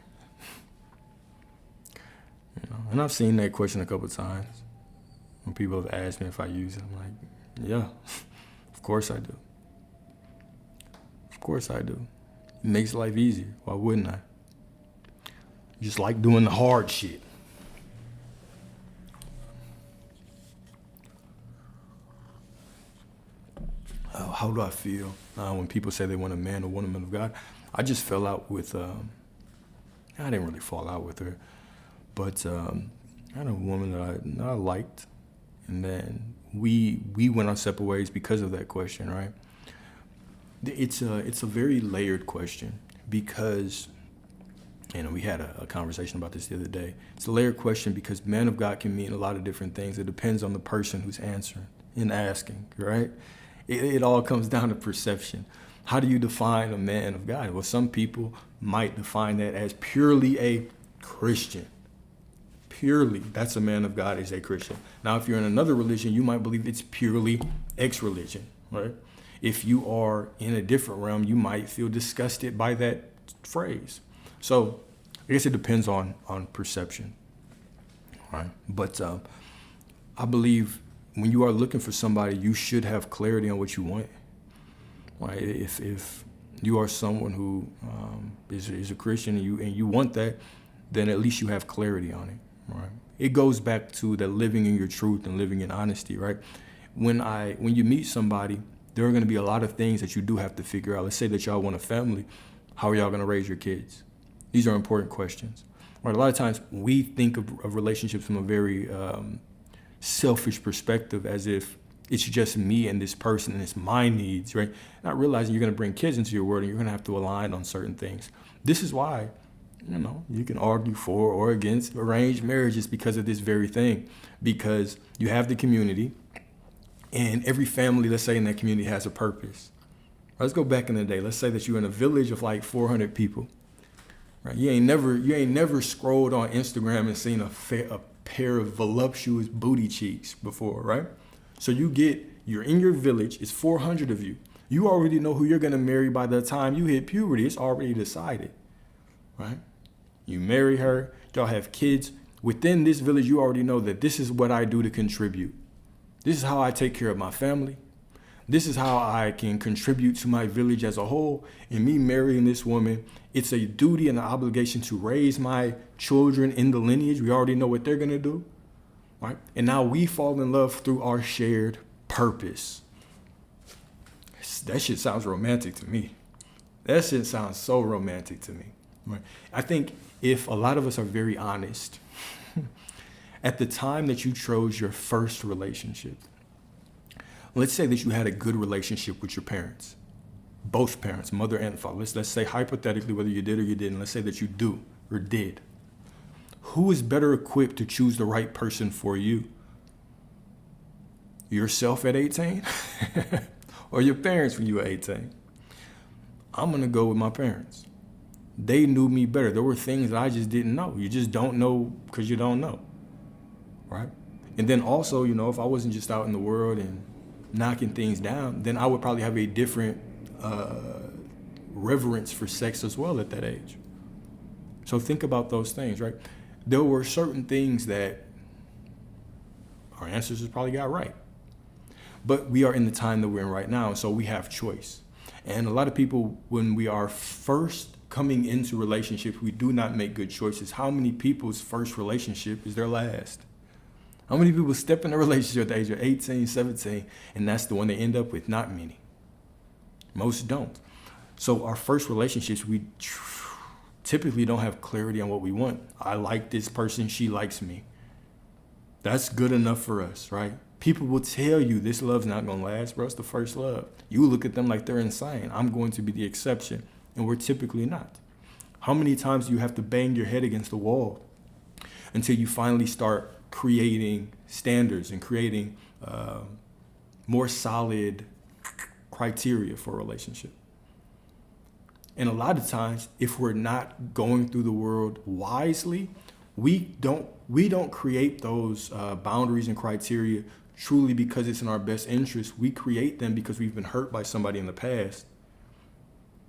And I've seen that question a couple of times when people have asked me if I use it. I'm like, yeah, of course I do. Of course I do. It makes life easier. Why wouldn't I? Just like doing the hard shit. How do I feel when people say they want a man or woman of God? I just fell out with, I didn't really fall out with her, but I had a woman that I liked, and then we went our separate ways because of that question, right? It's a very layered question because, we had a conversation about this the other day. It's a layered question because man of God can mean a lot of different things. It depends on the person who's answering and asking, right? It all comes down to perception. How do you define a man of God? Well, some people might define that as purely a Christian. Purely, that's a man of God, is a Christian. Now, if you're in another religion, you might believe it's purely ex-religion, right? If you are in a different realm, you might feel disgusted by that phrase. So I guess it depends on perception, right? But I believe when you are looking for somebody, you should have clarity on what you want, right? If you are someone who is a Christian and you want that, then at least you have clarity on it, right? It goes back to the living in your truth and living in honesty, right? When you meet somebody, there are going to be a lot of things that you do have to figure out. Let's say that y'all want a family. How are y'all going to raise your kids? These are important questions, right? A lot of times we think of relationships from a very selfish perspective, as if it's just me and this person and it's my needs, right? Not realizing you're going to bring kids into your world and you're going to have to align on certain things. This is why, you can argue for or against arranged marriages because of this very thing, because you have the community and every family, let's say in that community, has a purpose. Let's go back in the day. Let's say that you're in a village of like 400 people, right? You ain't never scrolled on Instagram and seen a pair of voluptuous booty cheeks before, right? So you're in your village, it's 400 of you. You already know who you're gonna marry by the time you hit puberty. It's already decided, right? You marry her, y'all have kids. Within this village, you already know that this is what I do to contribute. This is how I take care of my family. This is how I can contribute to my village as a whole. And me marrying this woman, it's a duty and an obligation to raise my children in the lineage. We already know what they're going to do, right? And now we fall in love through our shared purpose. That shit sounds romantic to me. That shit sounds so romantic to me, right? I think if a lot of us are very honest, at the time that you chose your first relationship, let's say that you had a good relationship with your parents, both parents, mother and father. Let's say hypothetically, whether you did or you didn't, let's say that you do or did. Who is better equipped to choose the right person for you? Yourself at 18 or your parents when you were 18? I'm going to go with my parents. They knew me better. There were things that I just didn't know. You just don't know because you don't know, right? And then also, if I wasn't just out in the world and knocking things down, then I would probably have a different reverence for sex as well at that age. So think about those things, right? There were certain things that our ancestors probably got right. But we are in the time that we're in right now, so we have choice. And a lot of people, when we are first coming into relationships, we do not make good choices. How many people's first relationship is their last? How many people step in a relationship at the age of 18, 17, and that's the one they end up with? Not many. Most don't. So our first relationships, we typically don't have clarity on what we want. I like this person, she likes me. That's good enough for us, right? People will tell you this love's not gonna last, bro. It's the first love. You look at them like they're insane. I'm going to be the exception, and we're typically not. How many times do you have to bang your head against the wall until you finally start creating standards and creating more solid criteria for a relationship? And a lot of times, if we're not going through the world wisely, we don't create those boundaries and criteria truly because it's in our best interest. We create them because we've been hurt by somebody in the past,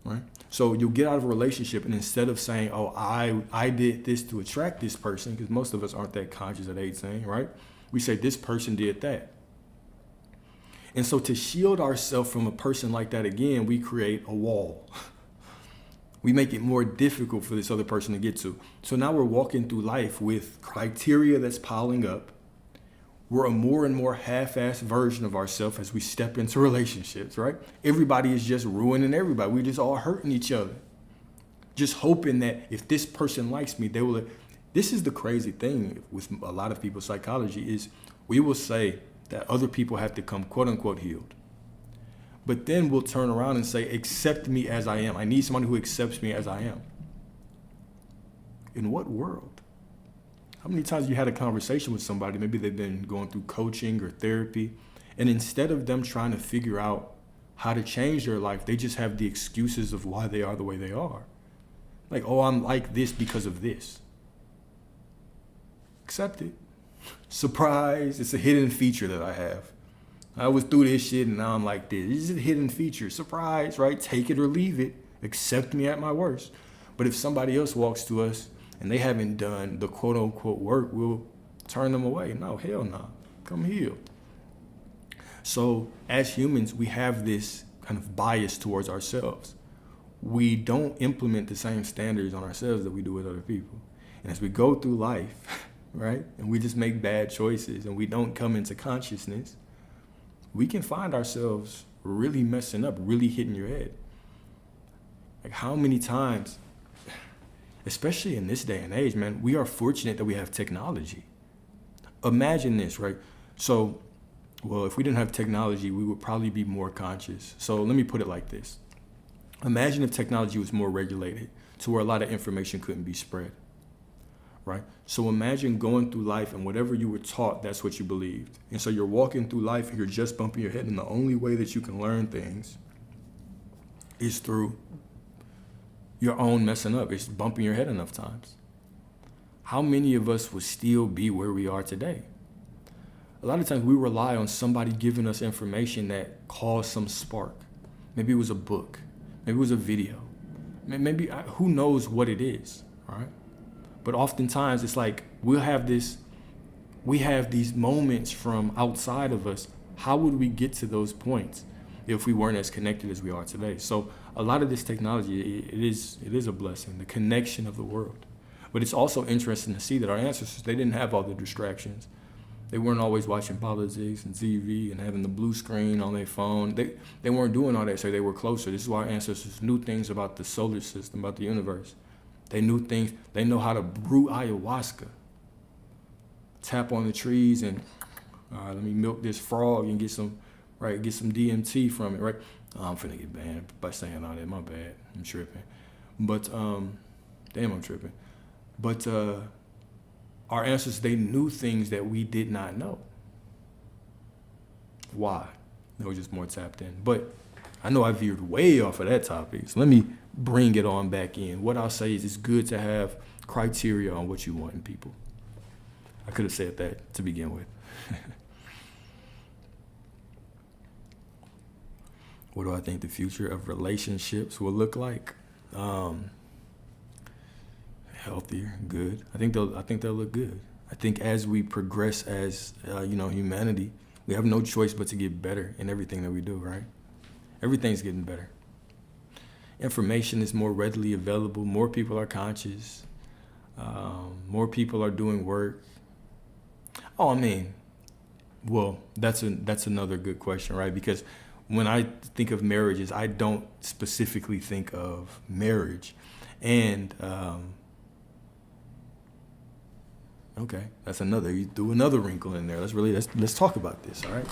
right? So you'll get out of a relationship, and instead of saying, oh, I did this to attract this person, because most of us aren't that conscious at 18, right? We say this person did that. And so to shield ourselves from a person like that again, we create a wall. We make it more difficult for this other person to get to. So now we're walking through life with criteria that's piling up. We're a more and more half-assed version of ourselves as we step into relationships, right? Everybody is just ruining everybody. We're just all hurting each other. Just hoping that if this person likes me, they will. This is the crazy thing with a lot of people's psychology is we will say that other people have to come quote unquote healed. But then we'll turn around and say, accept me as I am. I need someone who accepts me as I am. In what world? How many times have you had a conversation with somebody, maybe they've been going through coaching or therapy, and instead of them trying to figure out how to change their life, they just have the excuses of why they are the way they are. Like, oh, I'm like this because of this. Accept it. Surprise, it's a hidden feature that I have. I was through this shit and now I'm like this. This is a hidden feature. Surprise, right? Take it or leave it. Accept me at my worst. But if somebody else walks to us and they haven't done the quote unquote work, we'll turn them away. No, hell no. Come heal. So as humans, we have this kind of bias towards ourselves. We don't implement the same standards on ourselves that we do with other people. And as we go through life, right, and we just make bad choices and we don't come into consciousness, we can find ourselves really messing up, really hitting your head. Like how many times, especially in this day and age, man, we are fortunate that we have technology. Imagine this, right? So, well, if we didn't have technology, we would probably be more conscious. So let me put it like this. Imagine if technology was more regulated to where a lot of information couldn't be spread, right? So imagine going through life and whatever you were taught, that's what you believed. And so you're walking through life and you're just bumping your head, and the only way that you can learn things is through your own messing up. It's bumping your head enough times. How many of us would still be where we are today? A lot of times we rely on somebody giving us information that caused some spark. Maybe it was a book. Maybe it was a video. Maybe, who knows what it is, all right? But oftentimes it's like we have these moments from outside of us. How would we get to those points if we weren't as connected as we are today? So a lot of this technology, it is a blessing, the connection of the world. But it's also interesting to see that our ancestors, they didn't have all the distractions. They weren't always watching politics and TV and having the blue screen on their phone. They weren't doing all that, so they were closer. This is why our ancestors knew things about the solar system, about the universe. They knew things. They know how to brew ayahuasca. Tap on the trees and, let me milk this frog and get some DMT from it, right? Oh, I'm finna get banned by saying all that. My bad. I'm tripping. But, I'm tripping. But our ancestors, they knew things that we did not know. Why? They were just more tapped in. But I know I veered way off of that topic, so let me bring it on back in. What I'll say is it's good to have criteria on what you want in people. I could have said that to begin with. What do I think the future of relationships will look like? Healthier, good. I think they'll look good. I think as we progress as humanity, we have no choice but to get better in everything that we do, right? Everything's getting better. Information is more readily available. More people are conscious. More people are doing work. That's another good question, right? Because when I think of marriages, I don't specifically think of marriage. And okay, you threw another wrinkle in there. Let's talk about this, all right?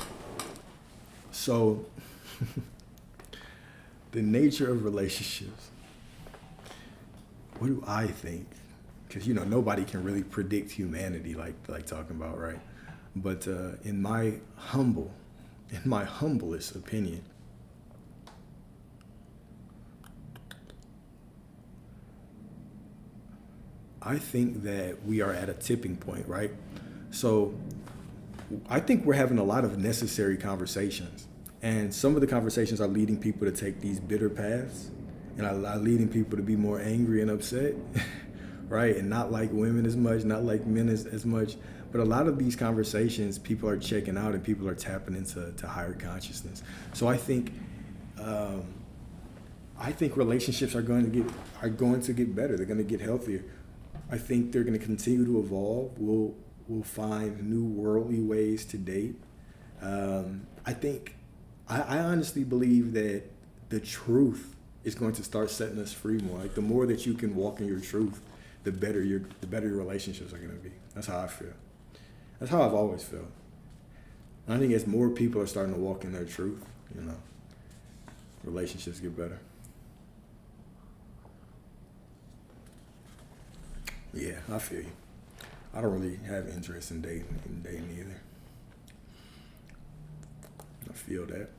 So the nature of relationships. what do I think? Because nobody can really predict humanity like talking about, right? But in my humblest opinion, I think that we are at a tipping point, right? So I think we're having a lot of necessary conversations. And some of the conversations are leading people to take these bitter paths and are leading people to be more angry and upset, right? And not like women as much, not like men as much. But a lot of these conversations, people are checking out and people are tapping into higher consciousness. So I think relationships are going to get better. They're going to get healthier. I think they're going to continue to evolve. We'll find new worldly ways to date. I honestly believe that the truth is going to start setting us free more. Like the more that you can walk in your truth, the better your relationships are going to be. That's how I feel. That's how I've always felt. And I think as more people are starting to walk in their truth, relationships get better. Yeah, I feel you. I don't really have interest in dating either. I feel that.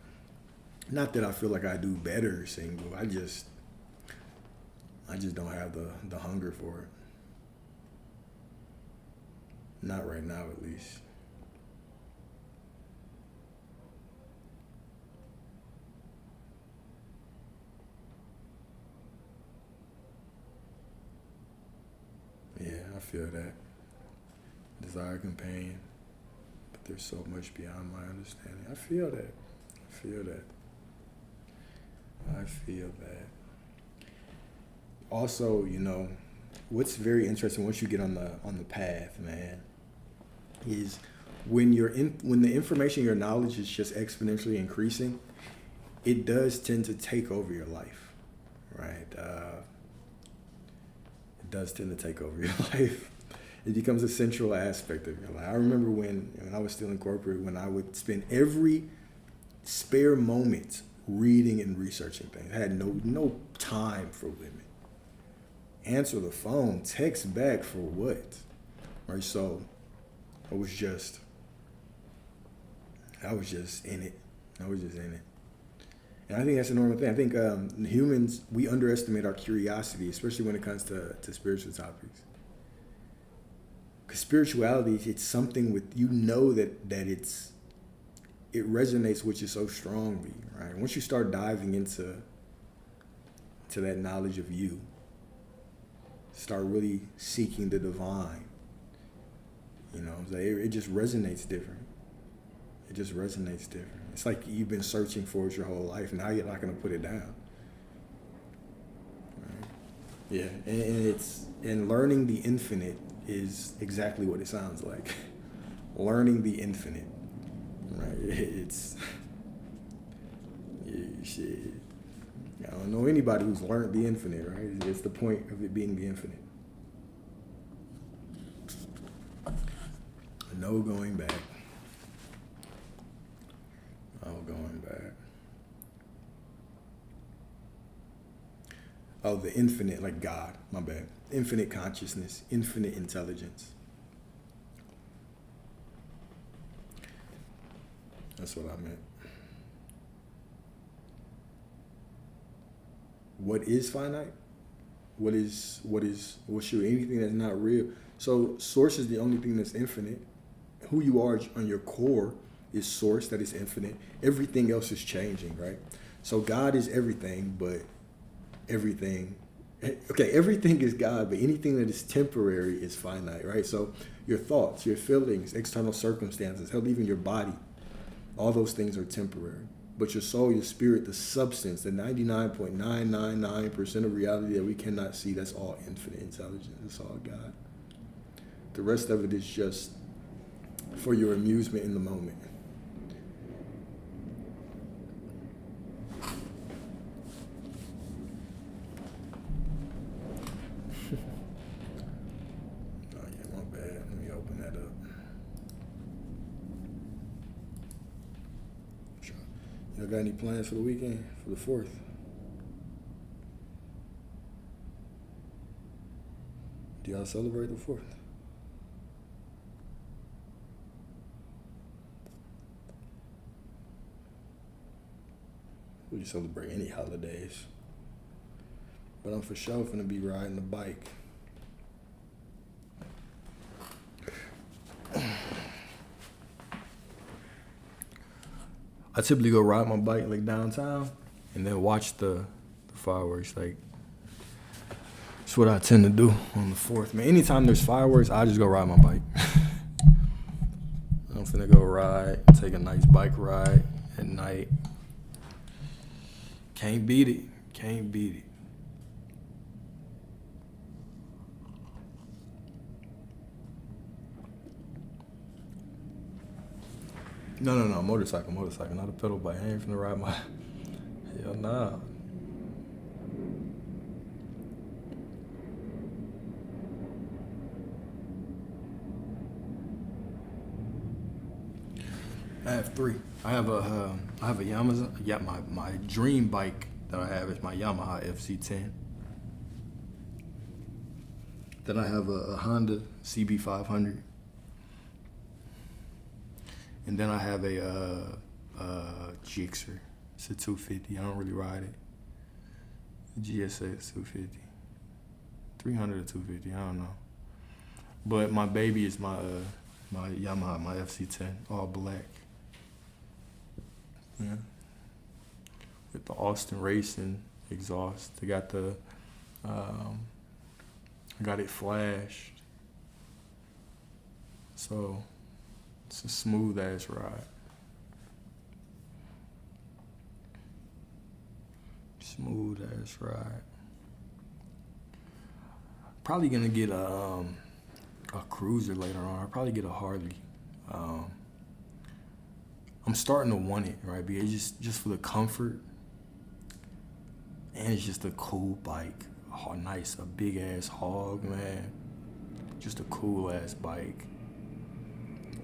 Not that I feel like I do better single. I just don't have the hunger for it. Not right now, at least. Yeah, I feel that. Desire a companion, but there's so much beyond my understanding. I feel that. Also, what's very interesting once you get on the path, man, is when the information, your knowledge is just exponentially increasing, it does tend to take over your life, right? It does tend to take over your life. It becomes a central aspect of your life. I remember when I was still in corporate, when I would spend every spare moment reading and researching things. I had no time for women. Answer the phone, text back for what? Right, so I was just in it. And I think that's a normal thing. I think humans, we underestimate our curiosity, especially when it comes to spiritual topics. Because spirituality, it's something with, that it resonates with you so strongly, right? Once you start diving into that knowledge of you, start really seeking the divine, it just resonates different. It's like you've been searching for it your whole life. Now you're not going to put it down. Right? Yeah, and learning the infinite is exactly what it sounds like. Learning the infinite, right? It's shit. I don't know anybody who's learned the infinite, right? It's the point of it being the infinite. No going back. Oh, the infinite, like God, my bad. Infinite consciousness, infinite intelligence. That's what I meant. What is finite? What's anything that's not real? So source is the only thing that's infinite. Who you are on your core is source, that is infinite. Everything else is changing, right? So God is everything, but everything is God, but anything that is temporary is finite, right? So your thoughts, your feelings, external circumstances, hell, even your body, all those things are temporary. But your soul, your spirit, the substance, the 99.999% of reality that we cannot see, that's all infinite intelligence. It's all God. The rest of it is just for your amusement in the moment. Oh yeah, my bad. Let me open that up. Y'all got any plans for the weekend, for the 4th? Do y'all celebrate the 4th? We celebrate any holidays. But I'm for sure finna be riding the bike. I typically go ride my bike like downtown and then watch the fireworks. Like, that's what I tend to do on the 4th. Man, anytime there's fireworks, I just go ride my bike. I'm finna go ride, take a nice bike ride at night. Can't beat it. Can't beat it. No, motorcycle, not a pedal bike. I ain't finna ride my, hell nah. I have 3. I have a Yamaha. Yeah, my dream bike that I have is my Yamaha FC10. Then I have a Honda CB500. And then I have a Gixxer. It's a 250. I don't really ride it. GSX 250. 300 or 250. I don't know. But my baby is my Yamaha, my FC10, all black. Yeah. With the Austin Racing exhaust. I got I got it flashed. So it's a smooth ass ride. Smooth ass ride. Probably gonna get a cruiser later on. I'll probably get a Harley. I'm starting to want it, right? Because just for the comfort, and it's just a cool bike. Oh, nice, a big ass hog, man. Just a cool ass bike.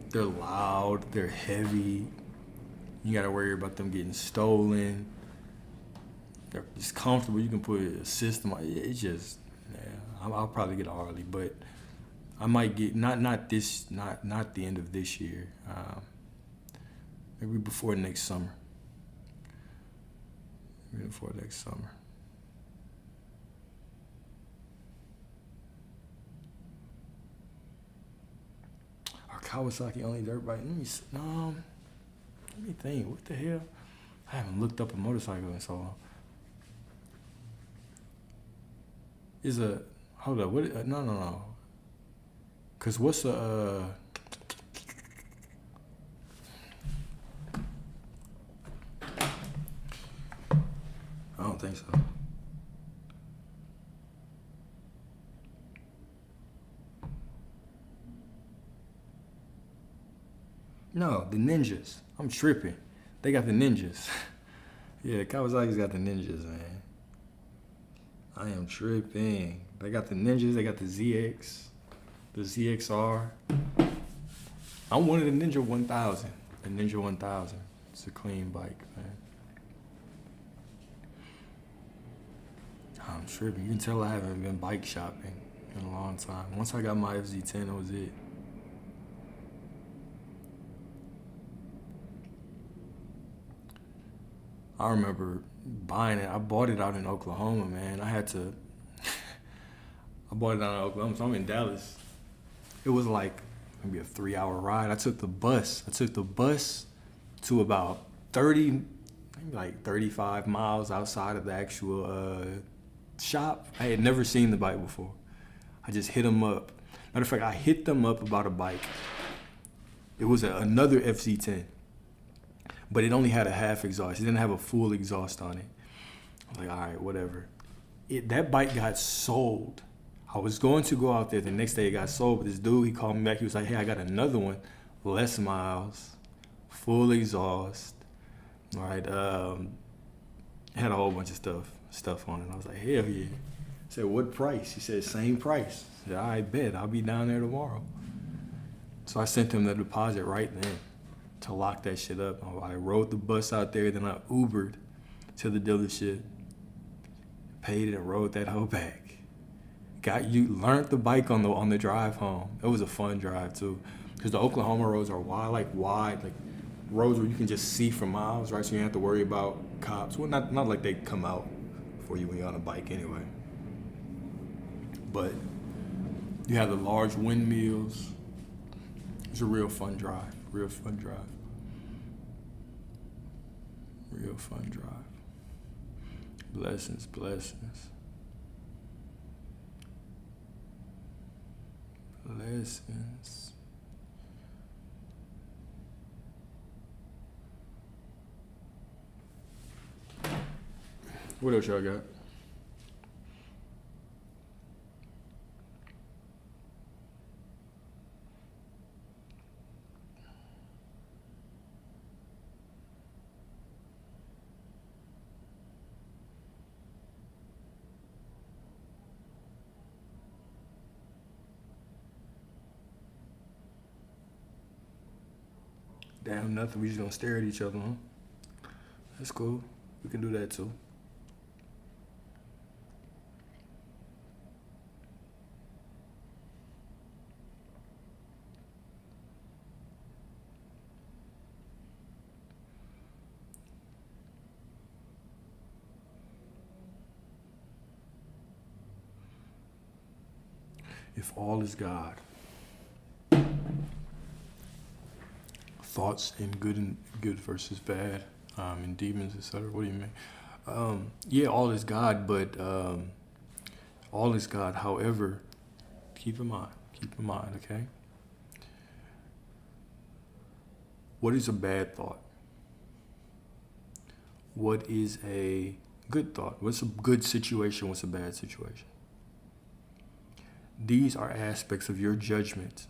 They're loud, they're heavy. You gotta worry about them getting stolen. They're just comfortable. You can put a system on it. It's just, yeah. I'll probably get a Harley, but I might get not the end of this year. Maybe before next summer. Maybe before next summer. Are Kawasaki only dirt bike? Let me think. What the hell? I haven't looked up a motorcycle in so long. Hold up. What? No. Cause what's a? I don't think so. No, the Ninjas. I'm tripping. They got the Ninjas. Yeah, Kawasaki's got the Ninjas, man. I am tripping. They got the Ninjas. They got the ZX, the ZXR. I wanted a Ninja 1000. A Ninja 1000. It's a clean bike, man. I'm tripping. You can tell I haven't been bike shopping in a long time. Once I got my FZ10, that was it. I remember buying it. I bought it out in Oklahoma, man. I bought it out in Oklahoma, so I'm in Dallas. It was like maybe a 3-hour ride. I took the bus to about 30, maybe like 35 miles outside of the actual shop. I had never seen the bike before. I just hit them up. Matter of fact, I hit them up about a bike. It was another FC10, but it only had a half exhaust. It didn't have a full exhaust on it. I was like, all right, whatever. That bike got sold. I was going to go out there the next day. It got sold, but this dude, he called me back. He was like, hey, I got another one, less miles, full exhaust. All right, had a whole bunch of stuff on it. I was like, hell yeah. I said, what price? He said, same price. I said, I bet. I'll be down there tomorrow. So I sent him the deposit right then to lock that shit up. I rode the bus out there, then I Ubered to the dealership, paid it, and rode that hoe back. you learned the bike on the drive home. It was a fun drive too, because the Oklahoma roads are wide, like roads where you can just see for miles, right? So you don't have to worry about cops. Well, not like they come out for you when you're on a bike anyway. But you have the large windmills. It's a real fun drive. Real fun drive. Real fun drive. Blessings, blessings. Blessings. What else y'all got? Damn, nothing. We just gonna stare at each other, huh? That's cool. We can do that too. If all is God, thoughts in good versus bad, and demons, etc. What do you mean? Yeah, all is God, but all is God. However, keep in mind, okay? What is a bad thought? What is a good thought? What's a good situation? What's a bad situation? These are aspects of your judgment.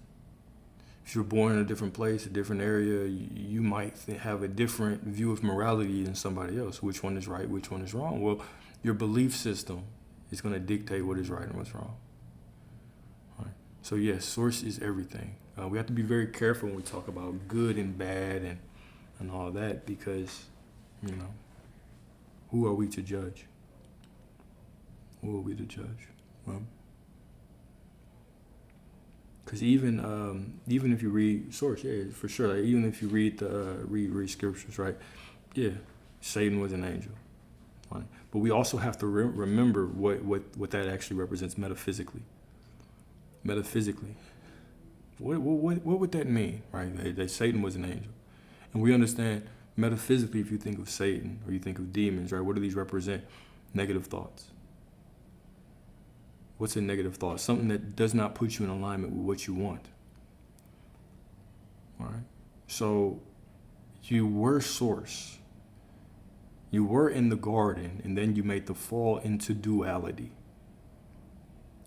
If you're born in a different place, a different area, you might have a different view of morality than somebody else. Which one is right, which one is wrong? Well, your belief system is going to dictate what is right and what's wrong. All right. So yes, source is everything. We have to be very careful when we talk about good and bad and all that, because, who are we to judge? Who are we to judge? Well, because even if you read source, yeah, for sure. Like, even if you read the read scriptures, right? Yeah, Satan was an angel, right? But we also have to remember what that actually represents metaphysically. Metaphysically, what would that mean, right? That Satan was an angel, and we understand metaphysically. If you think of Satan or you think of demons, right? What do these represent? Negative thoughts. What's a negative thought? Something that does not put you in alignment with what you want. All right. So you were source. You were in the garden, and then you made the fall into duality.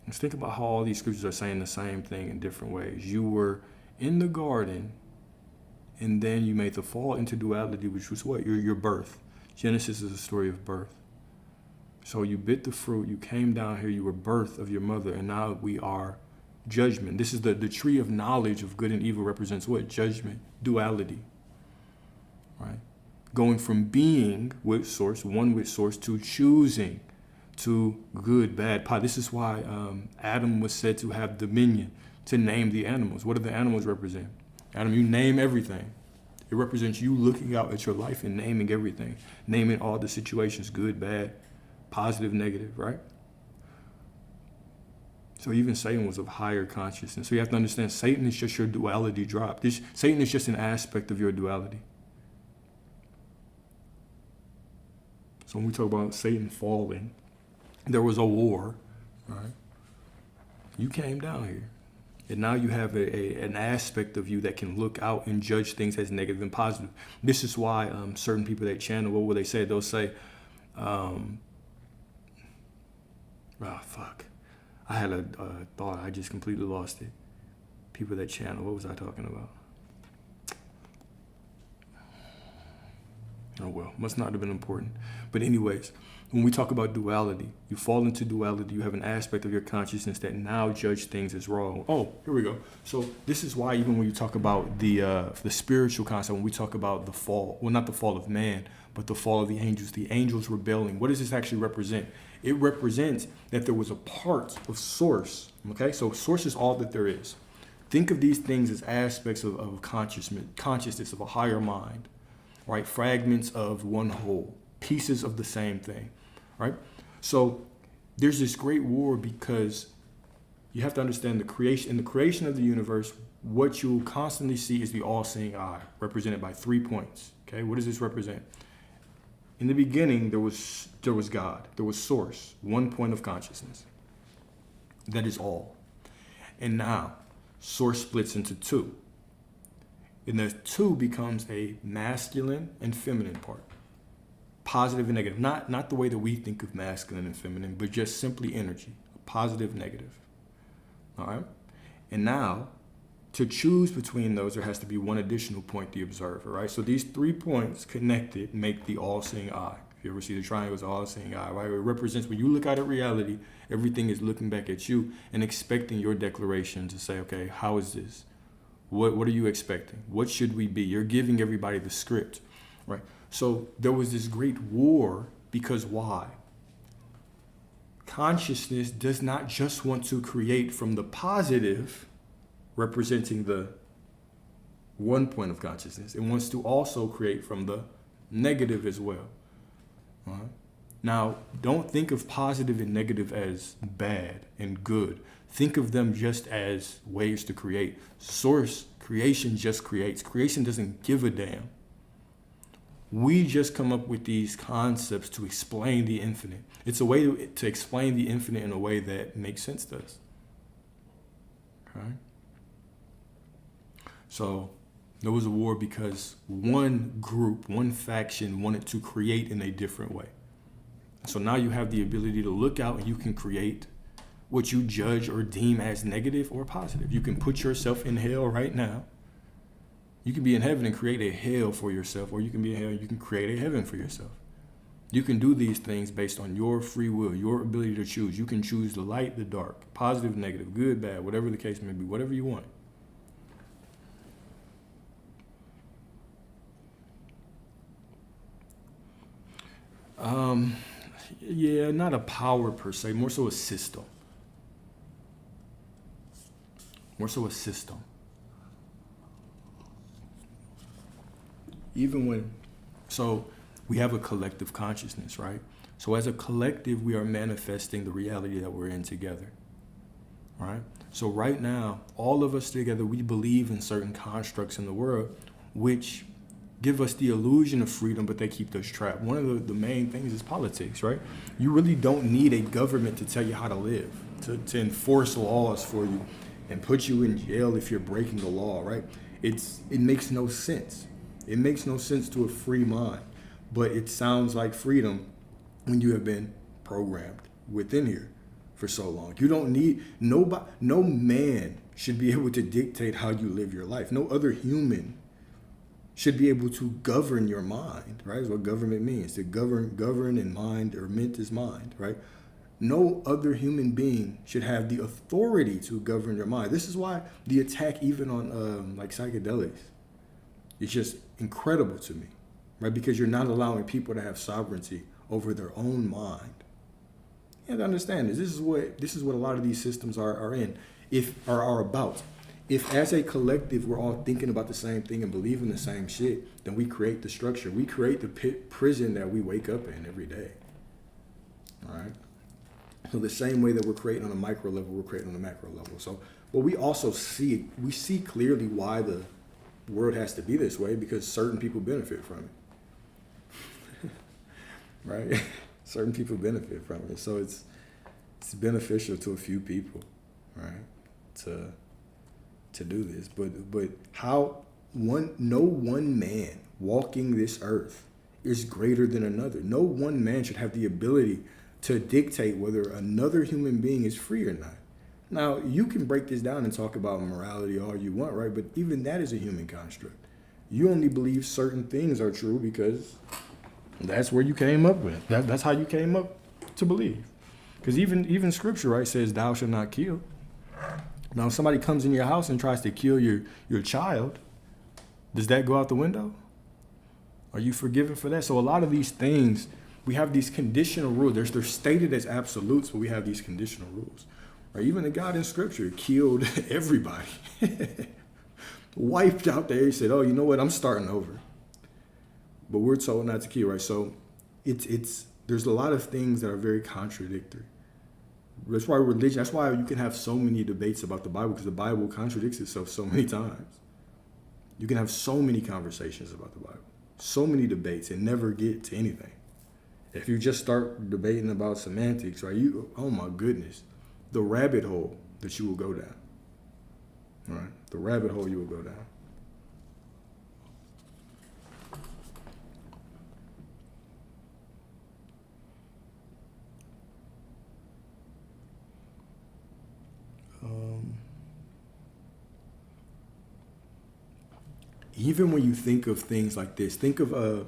Let's think about how all these scriptures are saying the same thing in different ways. You were in the garden, and then you made the fall into duality, which was what? Your birth. Genesis is a story of birth. So you bit the fruit, you came down here, you were birth of your mother, and now we are judgment. This is the tree of knowledge of good and evil represents what? Judgment, duality, right? Going from being with source, one with source, to choosing, to good, bad, pot. This is why Adam was said to have dominion, to name the animals. What do the animals represent? Adam, you name everything. It represents you looking out at your life and naming everything, naming all the situations, good, bad, positive, negative, right? So even Satan was of higher consciousness. So you have to understand, Satan is just your duality drop. Satan is just an aspect of your duality. So when we talk about Satan falling, there was a war, right? You came down here. And now you have an aspect of you that can look out and judge things as negative and positive. This is why certain people that channel, what will they say? They'll say, fuck. I had a thought. I just completely lost it. People that channel. What was I talking about? Oh, well, must not have been important. But anyways, when we talk about duality, you fall into duality. You have an aspect of your consciousness that now judge things as wrong. Oh, here we go. So this is why even when you talk about the spiritual concept, when we talk about the fall, well, not the fall of man, but the fall of the angels rebelling, what does this actually represent? It represents that there was a part of source. Okay, so source is all that there is. Think of these things as aspects of consciousness of a higher mind, right? Fragments of one whole, pieces of the same thing, right? So there's this great war because you have to understand the creation. In the creation of the universe, what you'll constantly see is the all-seeing eye, represented by 3 points. Okay, what does this represent? In the beginning, there was God, there was source, 1 point of consciousness. That is all. And now, source splits into 2. And the 2 becomes a masculine and feminine part. Positive and negative. Not the way that we think of masculine and feminine, but just simply energy. Positive, negative. All right? And now, to choose between those, there has to be one additional point, the observer, right? So these 3 points connected make the all-seeing eye. If you ever see the triangle, it's all-seeing eye, right? It represents, when you look out at reality, everything is looking back at you and expecting your declaration to say, okay, how is this? What are you expecting? What should we be? You're giving everybody the script, right? So there was this great war because why? Consciousness does not just want to create from the positive, representing the 1 point of consciousness. It wants to also create from the negative as well. All right? Now, don't think of positive and negative as bad and good. Think of them just as ways to create. Source, creation just creates. Creation doesn't give a damn. We just come up with these concepts to explain the infinite. It's a way to explain the infinite in a way that makes sense to us. Okay? So there was a war because one group, one faction wanted to create in a different way. So now you have the ability to look out and you can create what you judge or deem as negative or positive. You can put yourself in hell right now. You can be in heaven and create a hell for yourself, or you can be in hell and you can create a heaven for yourself. You can do these things based on your free will, your ability to choose. You can choose the light, the dark, positive, negative, good, bad, whatever the case may be, whatever you want. Yeah, not a power per se, more so a system. More so a system. So we have a collective consciousness, right? So as a collective, we are manifesting the reality that we're in together, right? So right now, all of us together, we believe in certain constructs in the world, which give us the illusion of freedom, but they keep us trapped. One of the main things is politics, right? You really don't need a government to tell you how to live, to enforce laws for you and put you in jail if you're breaking the law, right? It makes no sense. It makes no sense to a free mind, but it sounds like freedom when you have been programmed within here for so long. You don't need, no man should be able to dictate how you live your life. No other human should be able to govern your mind, right? That's what government means, to govern in mind, or ment is mind, right? No other human being should have the authority to govern your mind. This is why the attack even on like psychedelics is just incredible to me, right? Because you're not allowing people to have sovereignty over their own mind. You have to understand this. This is what a lot of these systems are about. If as a collective we're all thinking about the same thing and believing the same shit, then we create the structure. We create the prison that we wake up in every day. All right? So the same way that we're creating on a micro level, we're creating on a macro level. So, but we also see clearly why the world has to be this way, because certain people benefit from it. Right? Certain people benefit from it. So it's beneficial to a few people, right? To do this, but how no one man walking this earth is greater than another. No one man should have the ability to dictate whether another human being is free or not. Now, you can break this down and talk about morality all you want, right? But even that is a human construct. You only believe certain things are true because That's where you came up with. That's how you came up to believe. Because even scripture, right, says thou shalt not kill. Now, if somebody comes in your house and tries to kill your child, does that go out the window? Are you forgiven for that? So a lot of these things, we have these conditional rules. They're stated as absolutes, but we have these conditional rules. Right? Even the God in scripture killed everybody. Wiped out there. He said, oh, you know what? I'm starting over. But we're told not to kill, right? So there's a lot of things that are very contradictory. That's why religion, that's why you can have so many debates about the Bible, because the Bible contradicts itself so many times. You can have so many conversations about the Bible, so many debates, and never get to anything. If you just start debating about semantics, right, oh my goodness, the rabbit hole that you will go down, right? The rabbit hole you will go down. Even when you think of things like this, think of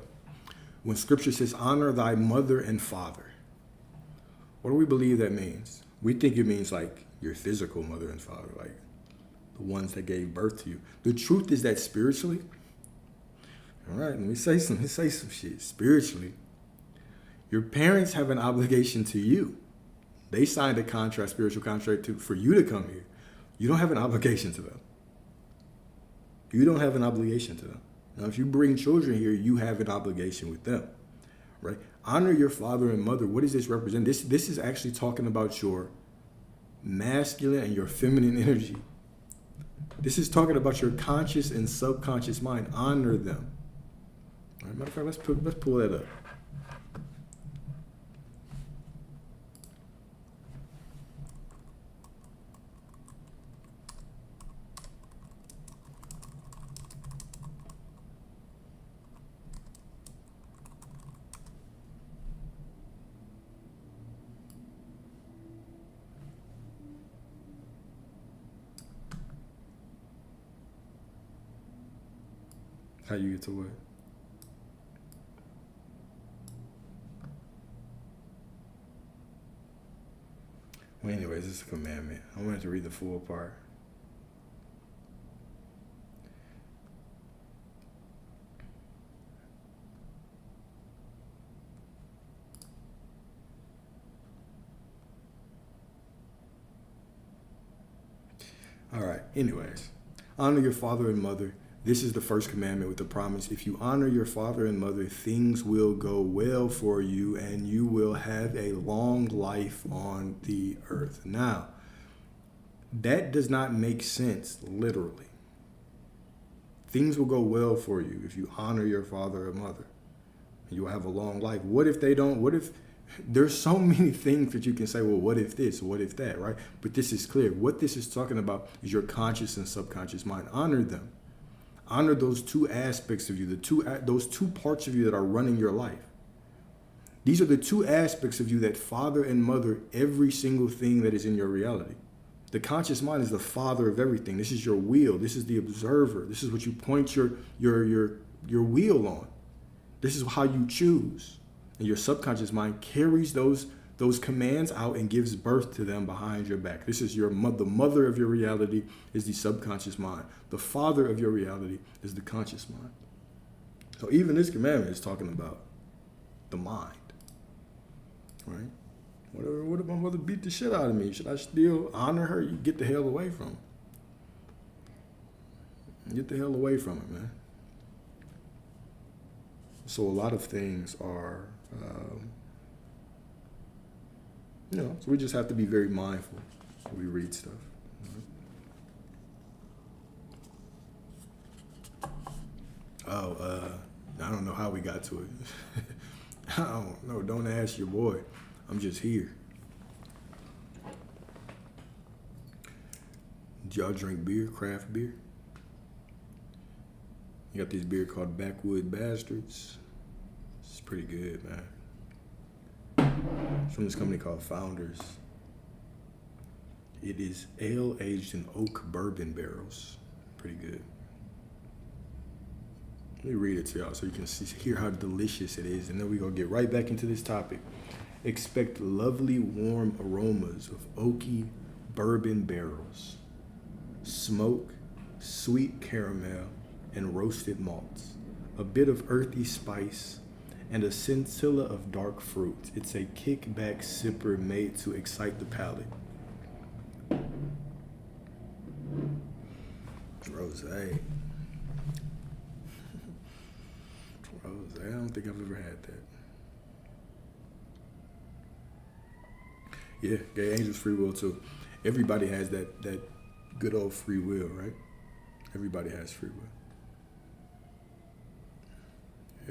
when scripture says, honor thy mother and father. What do we believe that means? We think it means like your physical mother and father, like the ones that gave birth to you. The truth is that spiritually, all right, let me say some shit. Spiritually, your parents have an obligation to you. They signed a contract, spiritual contract for you to come here. You don't have an obligation to them. You don't have an obligation to them. Now, if you bring children here, you have an obligation with them, right? Honor your father and mother. What does this represent? This is actually talking about your masculine and your feminine energy. This is talking about your conscious and subconscious mind. Honor them. All right, matter of fact, let's pull that up. How you get to what? Well, anyways, this is a commandment. I wanted to read the full part. All right, anyways. Honor your father and mother. This is the first commandment with the promise. If you honor your father and mother, things will go well for you and you will have a long life on the earth. Now, that does not make sense literally. Things will go well for you if you honor your father or mother. You will have a long life. What if they don't? What if there's so many things that you can say, well, what if this? What if that, right? But this is clear. What this is talking about is your conscious and subconscious mind. Honor them. Honor those two aspects of you, those two parts of you that are running your life. These are the two aspects of you that father and mother every single thing that is in your reality. The conscious mind is the father of everything. This is your wheel. This is the observer. This is what you point your wheel on. This is how you choose. And your subconscious mind carries those commands out and gives birth to them behind your back. This is the mother of your reality is the subconscious mind. The father of your reality is the conscious mind. So even this commandment is talking about the mind, right? What if my mother beat the shit out of me? Should I still honor her? You get the hell away from her. Get the hell away from it, man. So a lot of things are, so we just have to be very mindful when we read stuff. I don't know how we got to it. I don't know. Don't ask your boy. I'm just here. Do y'all drink beer, craft beer? You got this beer called Backwood Bastards. It's pretty good, man. It's from this company called Founders. It is ale aged in oak bourbon barrels. Pretty good. Let me read it to y'all so you can hear how delicious it is, and then we're going to get right back into this topic. Expect lovely warm aromas of oaky bourbon barrels, smoke, sweet caramel, and roasted malts, a bit of earthy spice, and a scintilla of dark fruit. It's a kickback sipper made to excite the palate. Rosé. Rosé. I don't think I've ever had that. Yeah, Gay Angel's free will too. Everybody has that good old free will, right? Everybody has free will.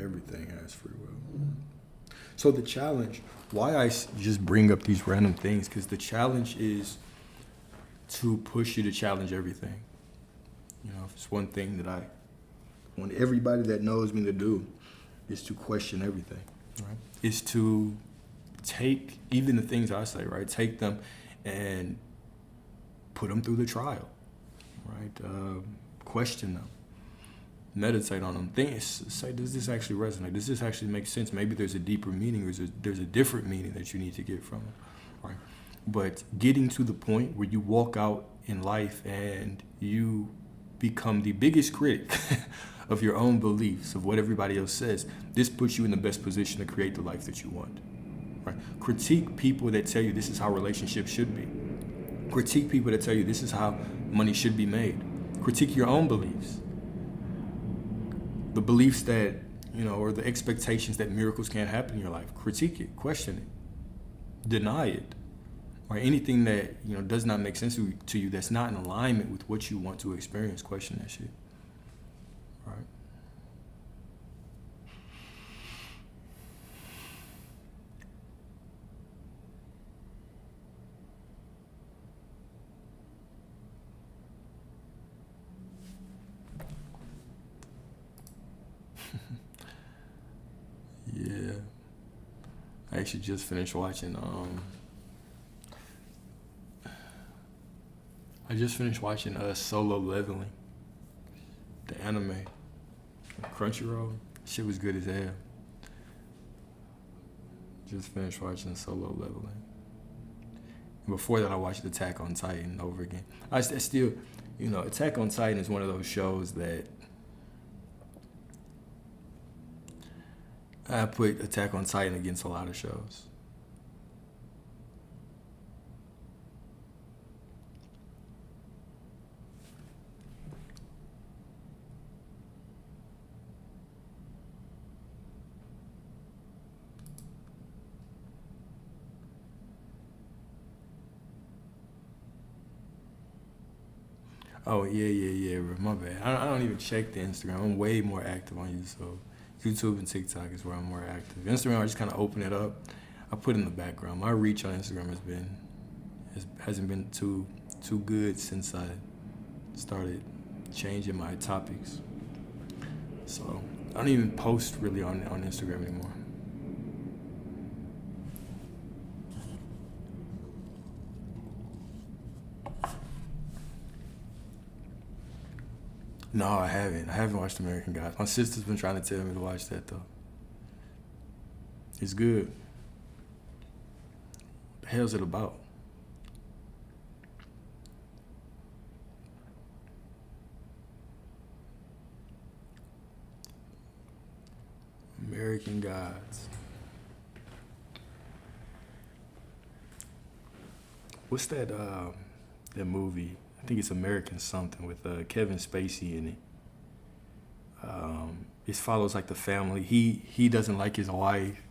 Everything has free will. So the challenge, why I just bring up these random things, because the challenge is to push you to challenge everything. You know, if it's one thing that I want everybody that knows me to do, is to question everything, right? Is to take even the things I say, right? Take them and put them through the trial, right? Question them, meditate on them. Say, does this actually resonate? Does this actually make sense? Maybe there's a deeper meaning, or there's a different meaning that you need to get from it, right? But getting to the point where you walk out in life and you become the biggest critic of your own beliefs, of what everybody else says, this puts you in the best position to create the life that you want. Right? Critique people that tell you this is how relationships should be. Critique people that tell you this is how money should be made. Critique your own beliefs. The beliefs that, you know, or the expectations that miracles can't happen in your life. Critique it, question it, deny it. Or anything that, you know, does not make sense to you, that's not in alignment with what you want to experience, question that shit. Right? Yeah. I actually just finished watching Solo Leveling, the anime, Crunchyroll. Shit was good as hell. Just finished watching Solo Leveling. And before that, I watched Attack on Titan over again. I still, you know, Attack on Titan is one of those shows that I put Attack on Titan against a lot of shows. Oh, yeah, bro. My bad. I don't even check the Instagram. I'm way more active on YouTube. YouTube and TikTok is where I'm more active. Instagram, I just kind of open it up. I put it in the background. My reach on Instagram hasn't been too good since I started changing my topics. So I don't even post really on Instagram anymore. No, I haven't. I haven't watched American Gods. My sister's been trying to tell me to watch that, though. It's good. What the hell's it about? American Gods. What's that movie? I think it's American something with Kevin Spacey in it. It follows like the family. He doesn't like his wife.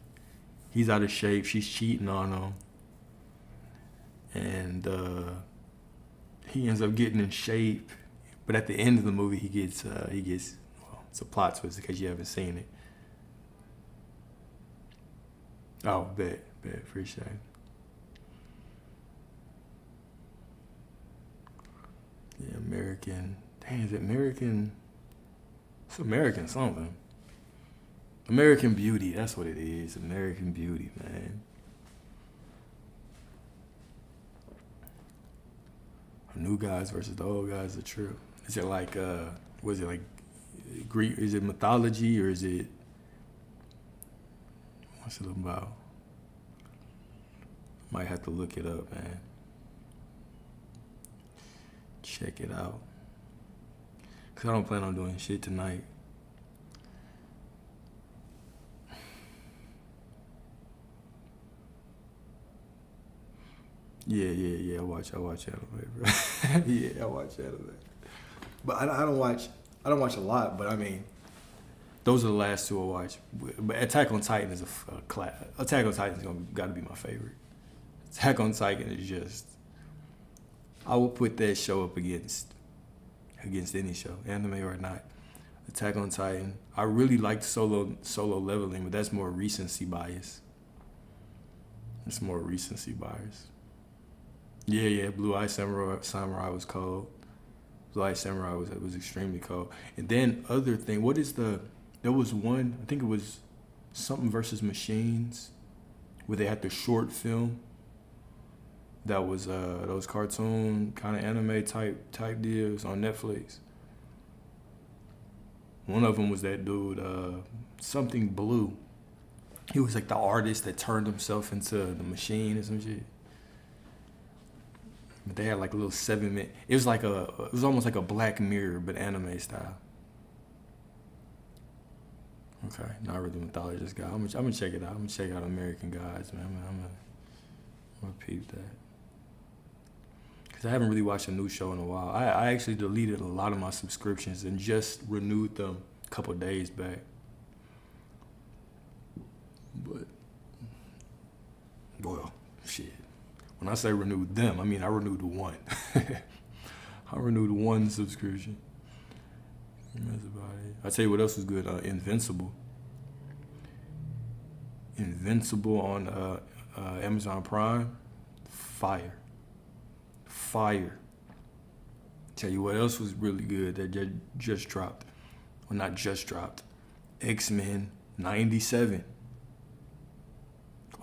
He's out of shape. She's cheating on him, and he ends up getting in shape. But at the end of the movie, he gets well, it's a plot twist in case you haven't seen it. Oh, bet, appreciate it. Yeah, American. Dang, is it American? It's American something. American Beauty, that's what it is. American Beauty, man. New guys versus the old guys are true. Is it like, was it like Greek? Is it mythology or is it what's it about? Might have to look it up, man. Check it out. Cause I don't plan on doing shit tonight. Yeah. I watch anime, bro. Yeah, I watch anime. But I don't watch a lot. But I mean, those are the last two I watch. But Attack on Titan is a class. Attack on Titan is got to be my favorite. Attack on Titan is just. I would put that show up against any show, anime or not. Attack on Titan. I really liked Solo Leveling, but that's more recency bias. It's more recency bias. Yeah. Blue Eye Samurai was cold. Blue Eye Samurai was extremely cold. And then other thing, there was one, I think it was something versus machines, where they had the short film. That was those cartoon kind of anime type deals on Netflix. One of them was that dude, something blue. He was like the artist that turned himself into the machine or some shit. But they had like a little 7-minute. It was almost like a Black Mirror, but anime style. Okay, not really mythologist guy. I'm gonna check it out. I'm gonna check out American Gods, man. I'm gonna peep that. Cause I haven't really watched a new show in a while. I actually deleted a lot of my subscriptions and just renewed them a couple days back. But, well, shit. When I say renewed them, I mean I renewed one. I renewed one subscription. That's about it. I tell you what else was good. Invincible. Invincible on Amazon Prime. Fire. Tell you what else was really good that just dropped. Well, not just dropped. X-Men 97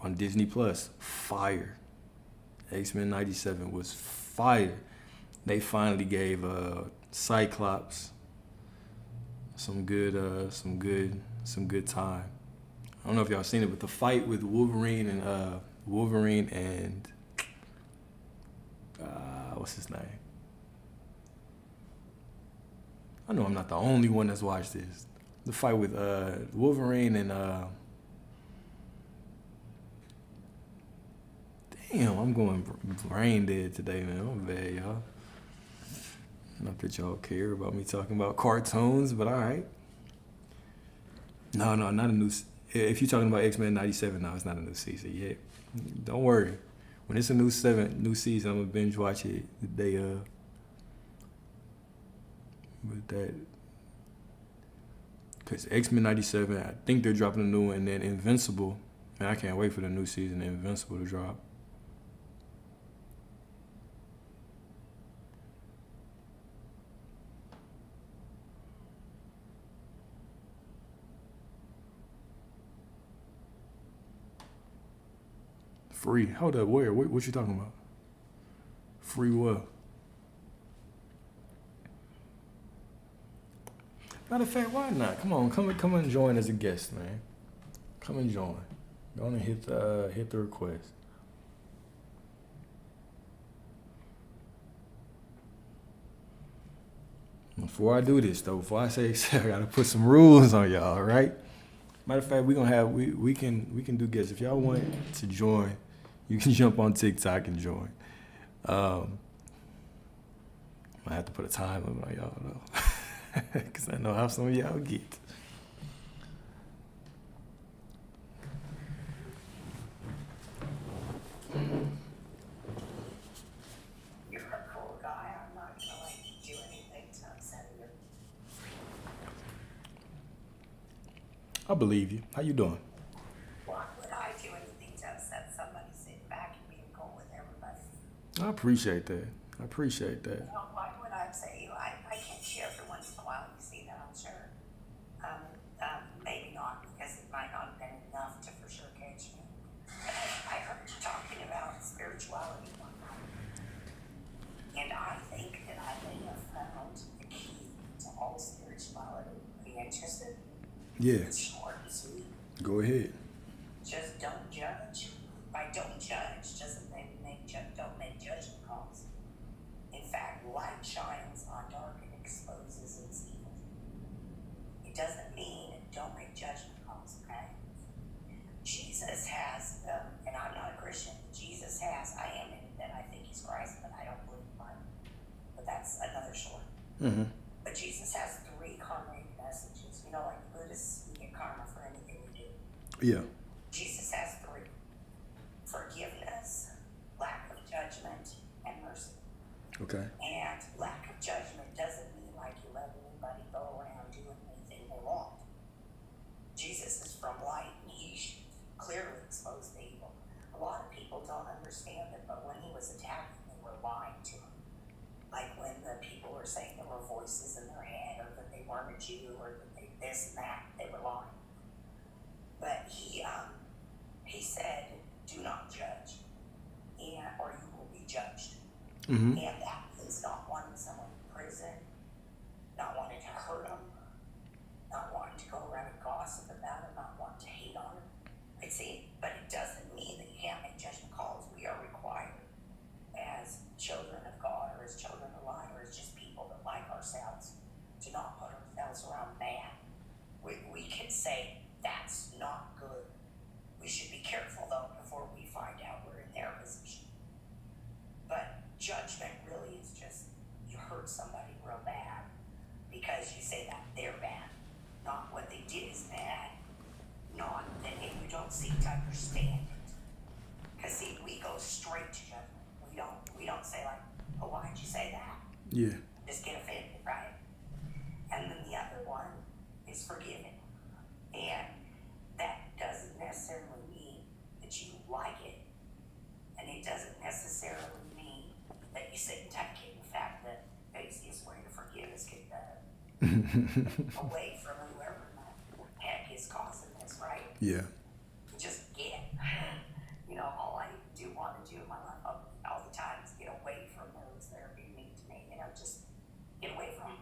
on Disney Plus. Fire. X-Men 97 was fire. They finally gave Cyclops some good time. I don't know if y'all seen it, but the fight with Wolverine and what's his name? I know I'm not the only one that's watched this. The fight with Wolverine and damn, I'm going brain dead today, man. I'm bad, y'all. Not that y'all care about me talking about cartoons, but all right. No, not a new. If you're talking about X-Men 97, no, it's not a new season yet. Don't worry. When it's a new season, I'm gonna binge watch it the day of. With that, cause X-Men 97, I think they're dropping a new one, and then Invincible. Man, I can't wait for the new season of Invincible to drop. Free? Hold up, where? What you talking about? Free what? Matter of fact, why not? Come on, come and join as a guest, man. Come and join. Go on and hit the request. Before I do this though, before I say I gotta put some rules on y'all, right? Matter of fact, we can do guests. If y'all want to join, you can jump on TikTok and join. I have to put a time limit on y'all though, because I know how some of y'all get. You're a cool guy. I'm not gonna do anything to upset you. I believe you. How you doing? Why would I do anything to upset somebody sitting back and being cool with everybody? I appreciate that. Why would I upset you? I can't share every once in a while. You see that, I'm sure. Maybe not, because it might not have been enough to for sure catch me. I heard you talking about spirituality one night, and I think that I may have found the key to all spirituality. Yeah. It's short and sweet. Go ahead. Just don't judge. By don't judge doesn't don't make judgment calls. In fact, light shines on dark and exposes its evil. It doesn't mean don't make judgment calls, okay? Jesus has, and I'm not a Christian, Jesus has, I am in it that I think he's Christ, but I don't believe in the Bible. But that's another story. Mm-hmm. But Jesus has 3 karmic messages. You know, like Buddhists, we get karma for anything we do. Yeah. Jesus has 3: forgiveness, lack of judgment, and mercy. Okay. And lack of judgment doesn't mean like you let anybody go around doing anything they want. Jesus is from light, and he clearly exposed the evil. A lot of people don't understand it, but when he was attacking, they were lying to him. Like when the people were saying there were voices in their head, or that they weren't a Jew, or that they this and that, they were lying. But he said, "Do not judge, or you will be judged." Mm-hmm. And that means not wanting someone in prison, not wanting to hurt them, not wanting to go around and gossip about them, not wanting to hate on them. I see, but it doesn't mean that you can't make judgment calls. We are required as children of God, or as children of light, or as just people that like ourselves, to not put ourselves around man. We can say that's not good. We should be careful though before we find out we're in their position. But judgment really is just you hurt somebody real bad because you say that they're bad, not what they did is bad, not that if you don't seek to understand it. Because see, we go straight to judgment. We don't say like, oh, why'd you say that? Yeah. Just get offended, right? And then the other one is forgiving. And that doesn't necessarily mean that you like it. And it doesn't necessarily mean that you sit and take it. In fact, the easiest way to forgive is get away from whoever the heck is causing this, right? Yeah. Just get. You know, all I want to do in my life all the time is get away from those that are being mean to me. You know, just get away from them.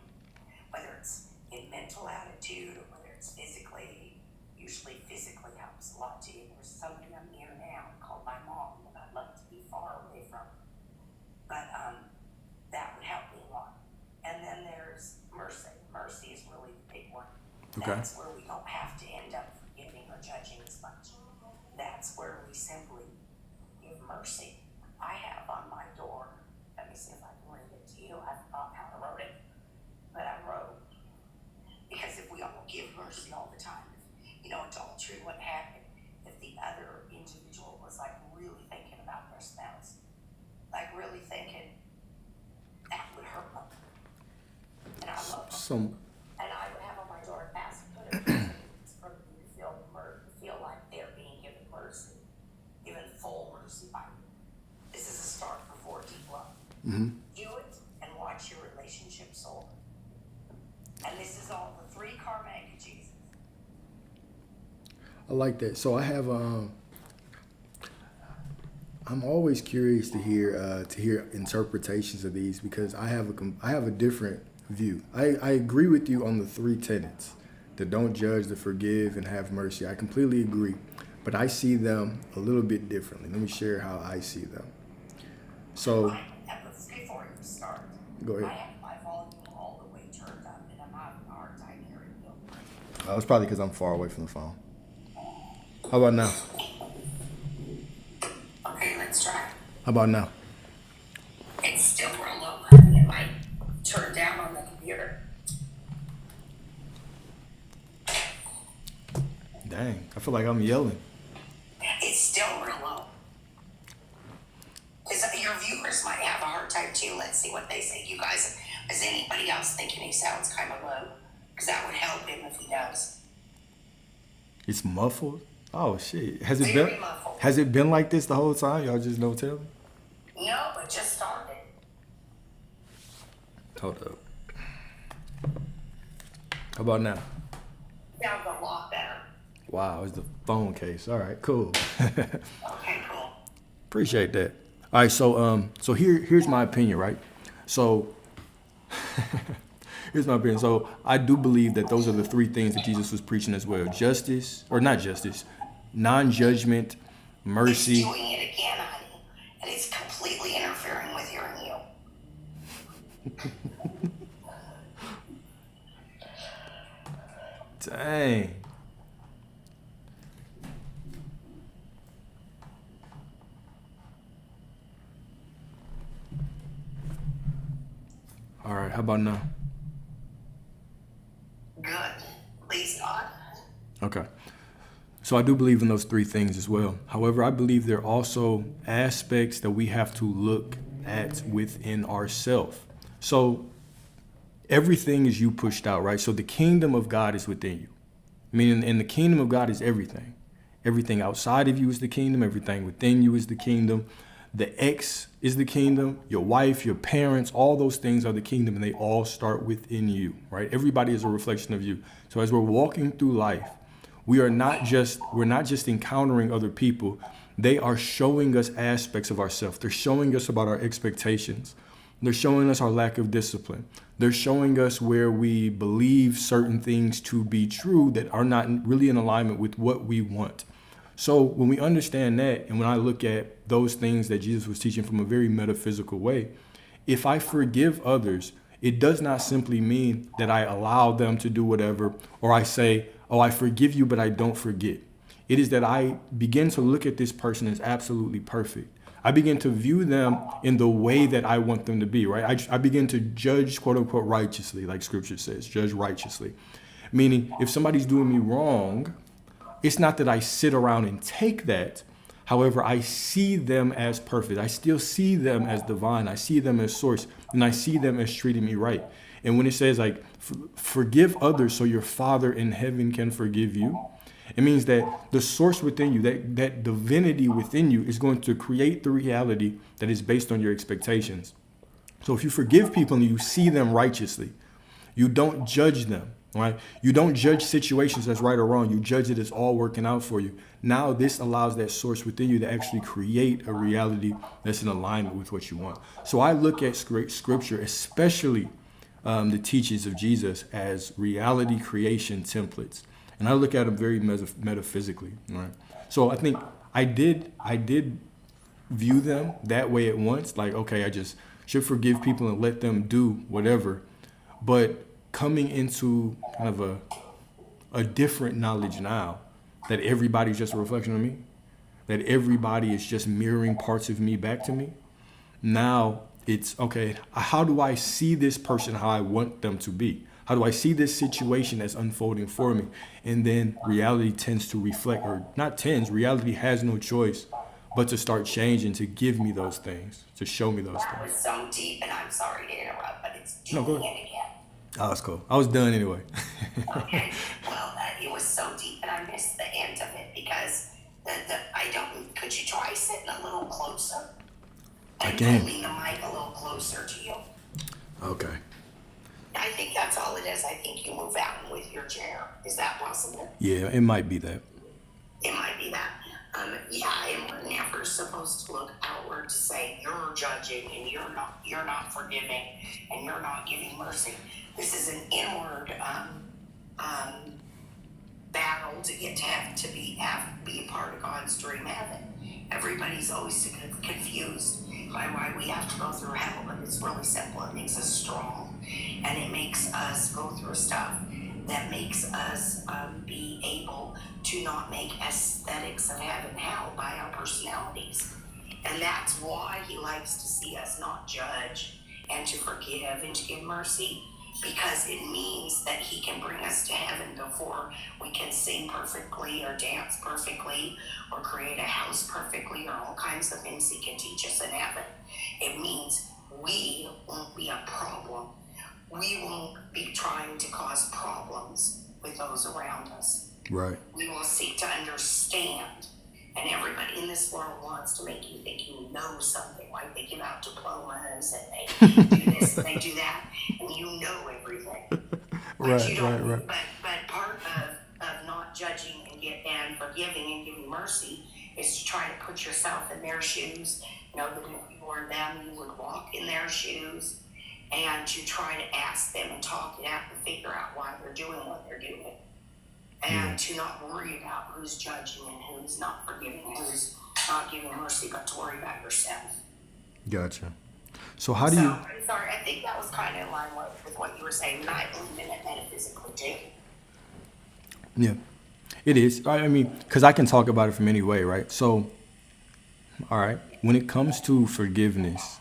Whether it's in mental attitude or whether it's physically, usually physically helps a lot too. There's somebody I'm near now called my mom that I'd love to be far away from. But that would help me a lot. And then there's mercy. Mercy is really the big one. Okay. That's where we don't have to end up forgiving or judging as much. That's where we simply give mercy. I have on my door, let me see if I can read it to you. I forgot how I wrote it, but I wrote, because if we all give mercy all the time, you know, it's all true what happened if the other individual was like really thinking about their spouse, like really thinking that would hurt them. And I love them. And I would have on my door, ask for me to feel like they're being given mercy, given full mercy by you. This is a start before deep love. Mm-hmm. Do it and watch your relationship soar. And this is all the 3 karmic of Jesus. I like that. So I have I'm always curious to hear interpretations of these because I have a different view. I agree with you on the 3 tenets: the don't judge, the forgive, and have mercy. I completely agree, but I see them a little bit differently. Let me share how I see them. So Before you start, go ahead. I have my volume all the way turned up and I'm having a hard time hearing you. It's probably because I'm far away from the phone. How about now? Okay, let's try. How about now? It's still real low, honey. It might turn down on the computer. Dang, I feel like I'm yelling. It's still real low. Because your viewers might have a hard time too. Let's see what they say. You guys, is anybody else thinking he sounds kind of low? Because that would help him if he does. It's muffled? Oh shit. Has it Very been muffled. Has it been like this the whole time? Y'all just don't tell me? No, it just started. Hold up. How about now? Sounds a lot better. Wow, it's the phone case. All right, cool. Okay, cool. Appreciate that. All right, so here's my opinion, right? So Here's my opinion. So I do believe that those are the three things that Jesus was preaching as well: justice, or not justice, non-judgment, It's mercy. doing it again, honey, and it's completely interfering with hearing you. Dang. All right, how about now? Good. Please God. Okay. So I do believe in those three things as well. However, I believe there are also aspects that we have to look at within ourselves. So everything is you pushed out, right? So the kingdom of God is within you. Meaning, and the kingdom of God is everything. Everything outside of you is the kingdom. Everything within you is the kingdom. The ex is the kingdom. Your wife, your parents, all those things are the kingdom, and they all start within you, right? Everybody is a reflection of you. So as we're walking through life, we're not just encountering other people. They are showing us aspects of ourselves. They're showing us about our expectations. They're showing us our lack of discipline. They're showing us where we believe certain things to be true that are not really in alignment with what we want. So when we understand that, and when I look at those things that Jesus was teaching from a very metaphysical way, if I forgive others, it does not simply mean that I allow them to do whatever, or I say, oh, I forgive you, but I don't forget. It is that I begin to look at this person as absolutely perfect. I begin to view them in the way that I want them to be, right? I begin to judge, quote unquote, righteously, like scripture says, judge righteously. Meaning, if somebody's doing me wrong, it's not that I sit around and take that. However, I see them as perfect. I still see them as divine. I see them as source, and I see them as treating me right. And when it says like, forgive others so your Father in heaven can forgive you, it means that the source within you, that divinity within you is going to create the reality that is based on your expectations. So if you forgive people and you see them righteously, you don't judge them, right? You don't judge situations as right or wrong. You judge it as all working out for you. Now this allows that source within you to actually create a reality that's in alignment with what you want. So I look at scripture, especially the teachings of Jesus, as reality creation templates. And I look at them very metaphysically, right? So I think I did view them that way at once. Like, okay, I just should forgive people and let them do whatever. But coming into kind of a different knowledge now, that everybody's just a reflection of me, that everybody is just mirroring parts of me back to me. Now it's, okay, how do I see this person how I want them to be? How do I see this situation as unfolding for me? And then reality tends to reflect, or not tends, reality has no choice but to start changing, to give me those things, to show me those That was things. so deep, and I'm sorry to interrupt, but it's No, doing go ahead. it again. Oh, that's cool. I was done anyway. Okay. Well, it was so deep, and I missed the end of it because I don't. Could you try sitting a little closer? I And can. lean the mic a little closer to you. Okay. I think that's all it is. I think you move out with your chair. Is that possible? Yeah, it might be that. It might be that. Yeah, and we're never supposed to look outward to say you're judging and you're not forgiving and you're not giving mercy. This is an inward battle to get to be a part of God's dream heaven. Everybody's always confused by why we have to go through hell, but it's really simple. It makes us strong, and it makes us go through stuff that makes us be able to not make aesthetics of heaven hell by our personalities. And that's why he likes to see us not judge and to forgive and to give mercy, because it means that he can bring us to heaven before we can sing perfectly or dance perfectly or create a house perfectly or all kinds of things he can teach us in heaven. It means we won't be a problem. We won't be trying to cause problems with those around us. Right. We will seek to understand. And everybody in this world wants to make you think you know something. Like they give out diplomas and they do this and they do that, and you know everything. But you don't. Right. But part of not judging and forgiving and giving mercy is to try to put yourself in their shoes. Know that if you were them, you would walk in their shoes, and to try to ask them and talk it out and figure out why they're doing what they're doing. And to not worry about who's judging and who's not forgiving, who's not giving mercy, but to worry about yourself. Gotcha. So how do you? I'm sorry, I think that was kind of in line with what you were saying, and I believe in it metaphysically too. Yeah, it is. I mean, because I can talk about it from any way, right? So, all right, when it comes to forgiveness,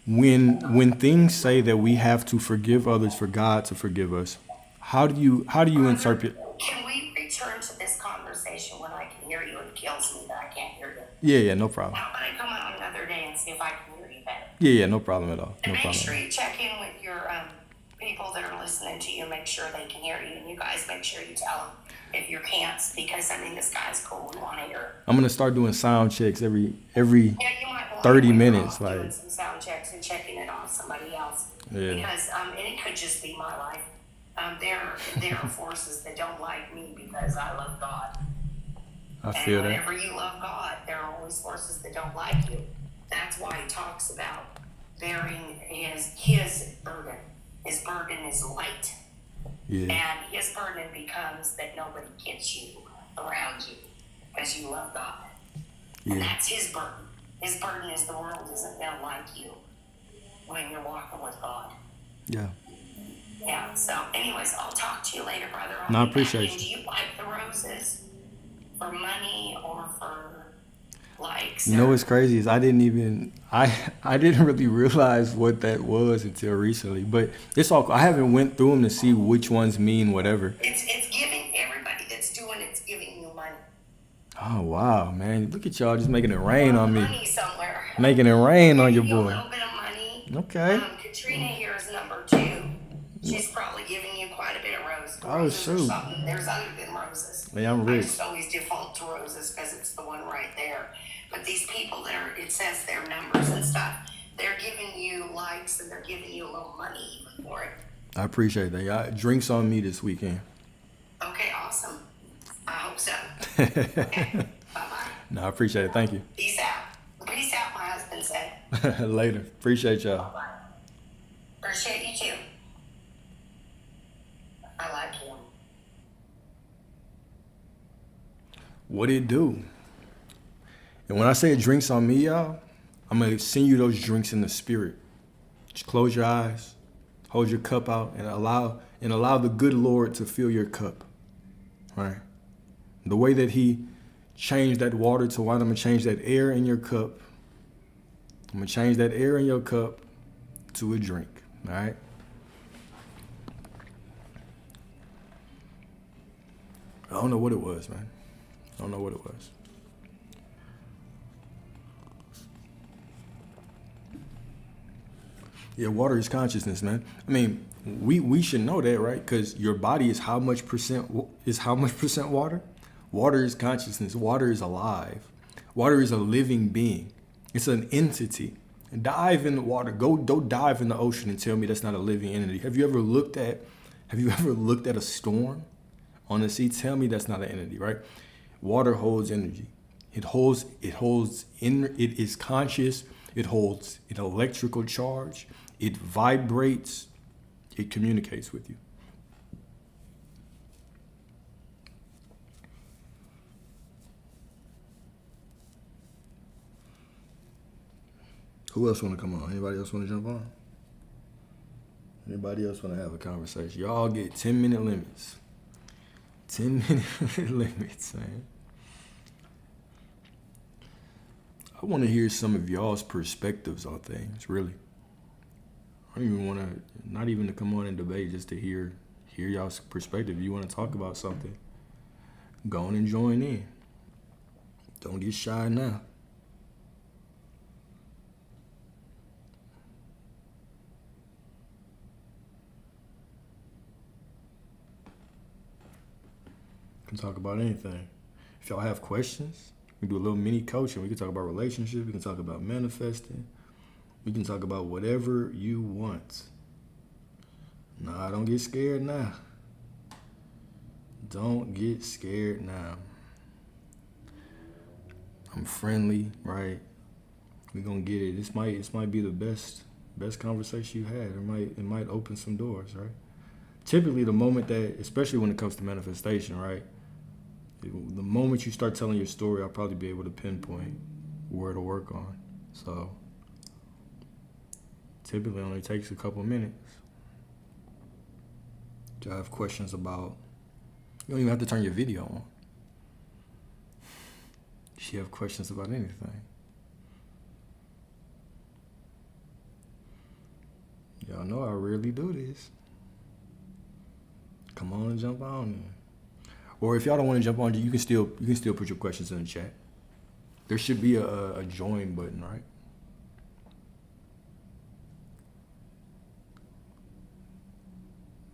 when things say that we have to forgive others for God to forgive us, how do you interpret? Can we return to this conversation when I can hear you? It kills me that I can't hear you. Yeah, no problem. How about I come on another day and see if I can hear you better? Yeah, no problem at all. And No make problem. sure you check in with your people that are listening to you. Make sure they can hear you, and you guys make sure you tell them if you can't, because I mean this guy's cool. We want to hear. I'm gonna start doing sound checks every Yeah, you might want 30 to minutes, doing like some sound checks and checking it off somebody else. Yeah. Because and it could just be my life. There are forces that don't like me because I love God. I feel And that. whenever you love God, there are always forces that don't like you. That's why he talks about bearing his burden. His burden is light. Yeah, And his burden becomes that nobody gets you around you because you love God. And yeah, that's his burden. His burden is the world isn't going to like you when you're walking with God. yeah. Yeah, so anyways, I'll talk to you later, brother. No, I I'll be back. appreciate And you. do you like the roses for money or for likes? You know or- what's crazy is I didn't really realize what that was until recently. But it's all I haven't went through them to see which ones mean whatever. It's giving everybody that's doing it's giving you money. Oh wow, man! Look at y'all just making it rain on me, Money somewhere. making it rain on your Giving you a boy. little bit of money. Okay. Katrina here is number 2. She's probably giving you quite a bit of roses. Oh, Roses or shoot. something. There's other than roses. Man, I'm I rich. just always default to roses because it's the one right there. But these people that are, it says their numbers and stuff, they're giving you likes and they're giving you a little money even for it. I appreciate that. Y'all, drinks on me this weekend. Okay, awesome. I hope so. Okay, bye-bye. No, I appreciate it. Thank you. Peace out. Peace out, my husband said. Later. Appreciate y'all. Bye. Appreciate you too. I like him. What it do? And when I say drinks on me, y'all, I'm gonna send you those drinks in the spirit. Just close your eyes, hold your cup out, and allow the good Lord to fill your cup. Right? The way that He changed that water to wine, I'm gonna change that air in your cup. I'm gonna change that air in your cup to a drink. All right? I don't know what it was, man. I don't know what it was. Yeah, water is consciousness, man. I mean, we should know that, right? Because your body is how much percent water? Water is consciousness. Water is alive. Water is a living being. It's an entity. Dive in the water. Go dive in the ocean and tell me that's not a living entity. Have you ever looked at a storm on the sea? Tell me that's not an entity, right? Water holds energy. It is conscious. It holds an electrical charge. It vibrates. It communicates with you. Who else want to come on? Anybody else want to jump on? Anybody else want to have a conversation? Y'all get 10-minute limits. 10-minute limits, man. I want to hear some of y'all's perspectives on things, really. I don't even want to, not even to come on and debate, just to hear y'all's perspective. If you want to talk about something, go on and join in. Don't get shy now. Can talk about anything. If y'all have questions, we do a little mini coaching. We can talk about relationships. We can talk about manifesting. We can talk about whatever you want. Nah, don't get scared now. Don't get scared now. I'm friendly, right? We're gonna get it. This might be the best conversation you had. It might open some doors, right? Typically, the moment that, especially when it comes to manifestation, right? The moment you start telling your story, I'll probably be able to pinpoint where to work on. So typically, it only takes a couple minutes. Do I have questions about? You don't even have to turn your video on. If you have questions about anything. Y'all know I rarely do this. Come on and jump on in. Or if y'all don't want to jump on, you can still put your questions in the chat. There should be a join button, right?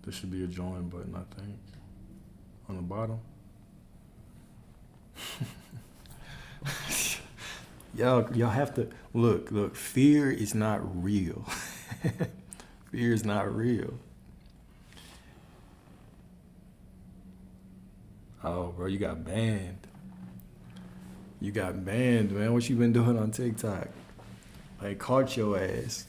There should be a join button, I think, on the bottom. Y'all have to look. Fear is not real. Fear is not real. Oh, bro, you got banned. You got banned, man. What you been doing on TikTok? I caught your ass.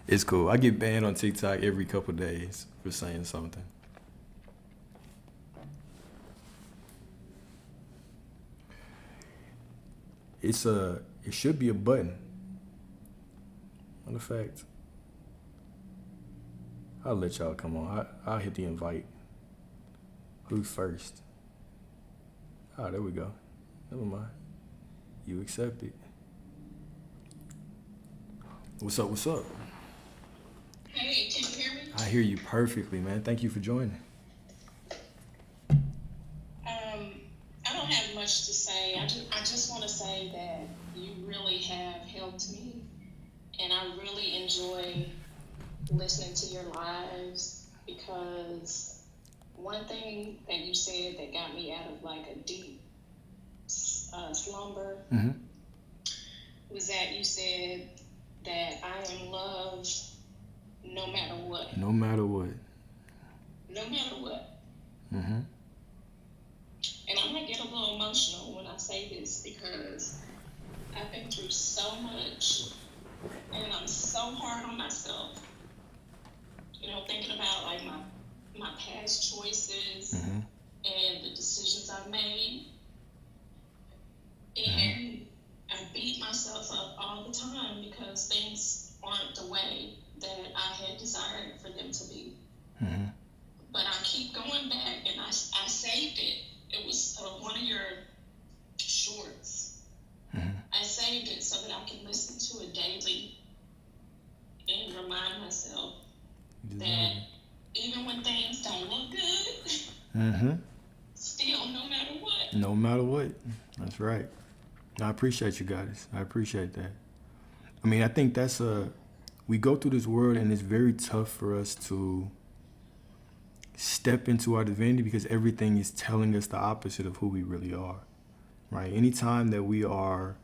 It's cool. I get banned on TikTok every couple days for saying something. It should be a button. Matter of fact, I'll let y'all come on. I'll hit the invite. Who's first? Oh, there we go. Never mind. You accepted. What's up? Hey, can you hear me? I hear you perfectly, man. Thank you for joining. I don't have much to say. I just want to say that you really have helped me, and I really enjoy listening to your lives, because one thing that you said that got me out of like a deep slumber was that you said that I am loved no matter what. No matter what. No matter what. Mm-hmm. And I'm gonna get a little emotional when I say this, because I've been through so much, and I'm so hard on myself. You know, thinking about like my past choices and the decisions I've made, and I beat myself up all the time because things aren't the way that I had desired for them to be. But I keep going back, and I saved it. It was one of your shorts. I saved it so that I can listen to it daily and remind myself that even when things don't look good, still, no matter what. No matter what. That's right. I appreciate you guys. I appreciate that. I mean, I think that's we go through this world, and it's very tough for us to step into our divinity, because everything is telling us the opposite of who we really are, right? Anytime that we are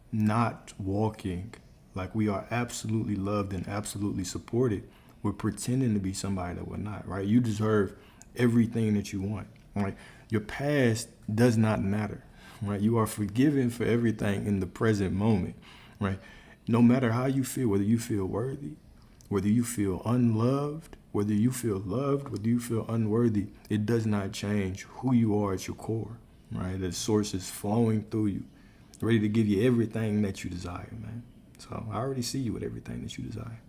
not walking like we are absolutely loved and absolutely supported, we're pretending to be somebody that we're not, right? You deserve everything that you want, right? Your past does not matter, right? You are forgiven for everything in the present moment, right? No matter how you feel, whether you feel worthy, whether you feel unloved, whether you feel loved, whether you feel unworthy, it does not change who you are at your core, right? The source is flowing through you, ready to give you everything that you desire, man. So I already see you with everything that you desire.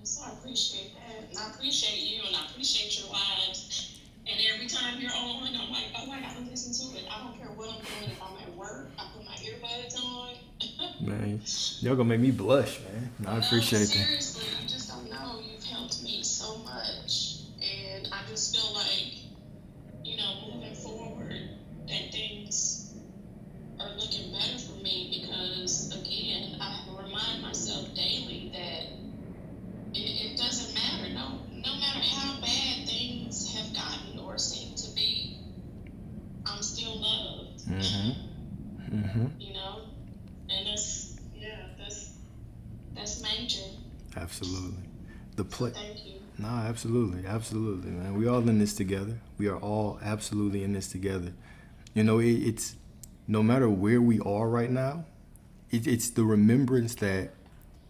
So I appreciate that. And I appreciate you, and I appreciate your lives. And every time you're on, I'm like, oh, I gotta listen to it. I don't care what I'm doing. If I'm at work, I put my earbuds on. Man, y'all gonna make me blush, man. I appreciate that. Seriously, you just don't know. You've helped me so much. And I just feel like, you know, moving forward, that things are looking better for me, because, again, I have to remind myself daily that it doesn't matter. No matter how bad things have gotten or seem to be, I'm still loved. You know? And that's major. Absolutely. So thank you. Nah, absolutely, man. We all in this together. We are all absolutely in this together. You know, no matter where we are right now, it's the remembrance that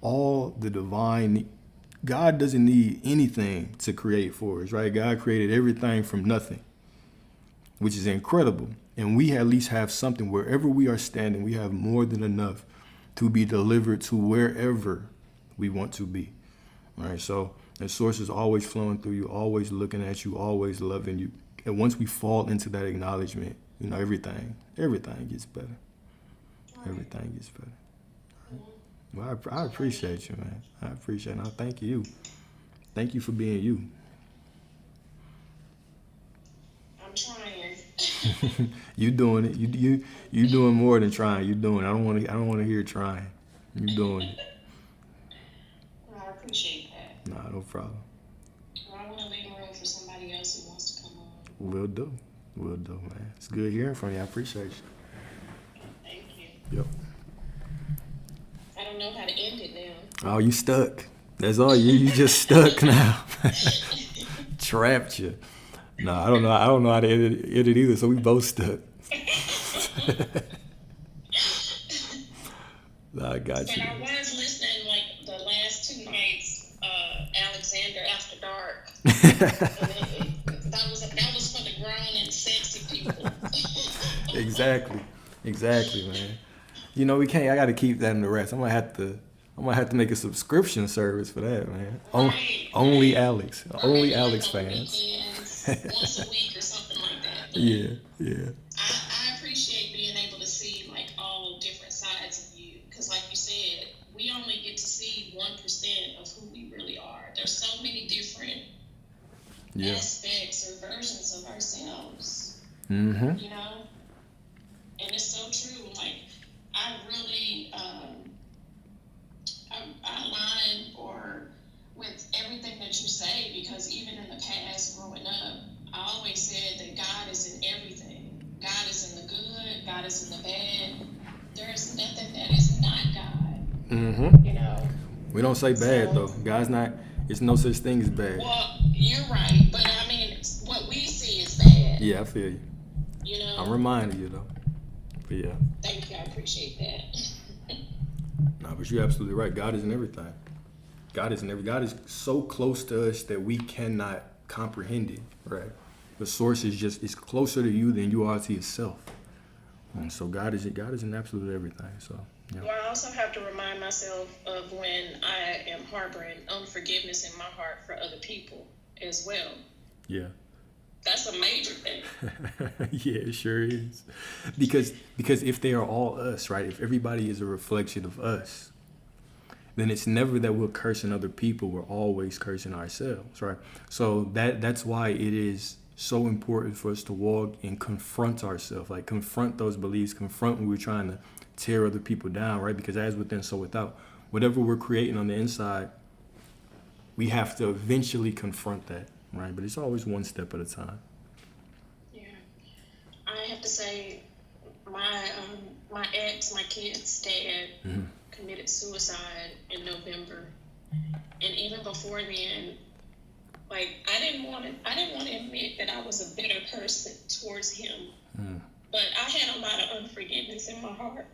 all the divine, God doesn't need anything to create for us, right? God created everything from nothing, which is incredible. And we at least have something. Wherever we are standing, we have more than enough to be delivered to wherever we want to be. All right, so the source is always flowing through you, always looking at you, always loving you. And once we fall into that acknowledgement, everything gets better. Everything gets better. Well, I appreciate you, man. I appreciate it. I thank you. Thank you for being you. I'm trying. You doing it. You doing more than trying. You doing it. I don't want to hear trying. You doing it. I appreciate that. Nah, no problem. I want to leave room for somebody else who wants to come on. Will do, man. It's good hearing from you. I appreciate you. Thank you. Yep. I don't know how to end it now. Oh, you stuck. That's all. You just stuck now. Trapped you. No, I don't know how to edit either. So we both stuck. I got But you. I was listening like the last 2 nights, Alexander After Dark. that was for the grown and sexy people. Exactly, man. We can't. I got to keep that in the rest. I'm gonna have to make a subscription service for that, man. Only Alex fans. Weekends, once a week or something like that. But Yeah. I appreciate being able to see like all different sides of you, because like you said, we only get to see 1% of who we really are. There's so many different aspects or versions of ourselves. Mm-hmm. And it's so true. Like I really I align with everything that you say, because even in the past growing up, I always said that God is in everything. God is in the good, God is in the bad. There's nothing that is not God. Mm-hmm. We don't say bad though. God's not. It's no such thing as bad. Well, you're right, but I mean, what we see is bad. Yeah, I feel you. I'm reminding you though. But yeah. Thank you. I appreciate that. No, but you're absolutely right. God is in everything. God is in everything. God is so close to us that we cannot comprehend it. Right. The source is closer to you than you are to yourself. And so God is in absolutely everything. So. Yeah. Well, I also have to remind myself of when I am harboring unforgiveness in my heart for other people as well. Yeah. That's a major thing. Yeah, it sure is. Because if they are all us, right? If everybody is a reflection of us, then it's never that we're cursing other people. We're always cursing ourselves, right? So that's why it is so important for us to walk and confront ourselves, like confront those beliefs, confront when we're trying to tear other people down, right? Because as within, so without. Whatever we're creating on the inside, we have to eventually confront that, right? But it's always one step at a time. Yeah. I have to say, my ex, my kid's dad, committed suicide in November. And even before then, like I didn't want to admit that I was a bitter person towards him. But I had a lot of unforgiveness in my heart.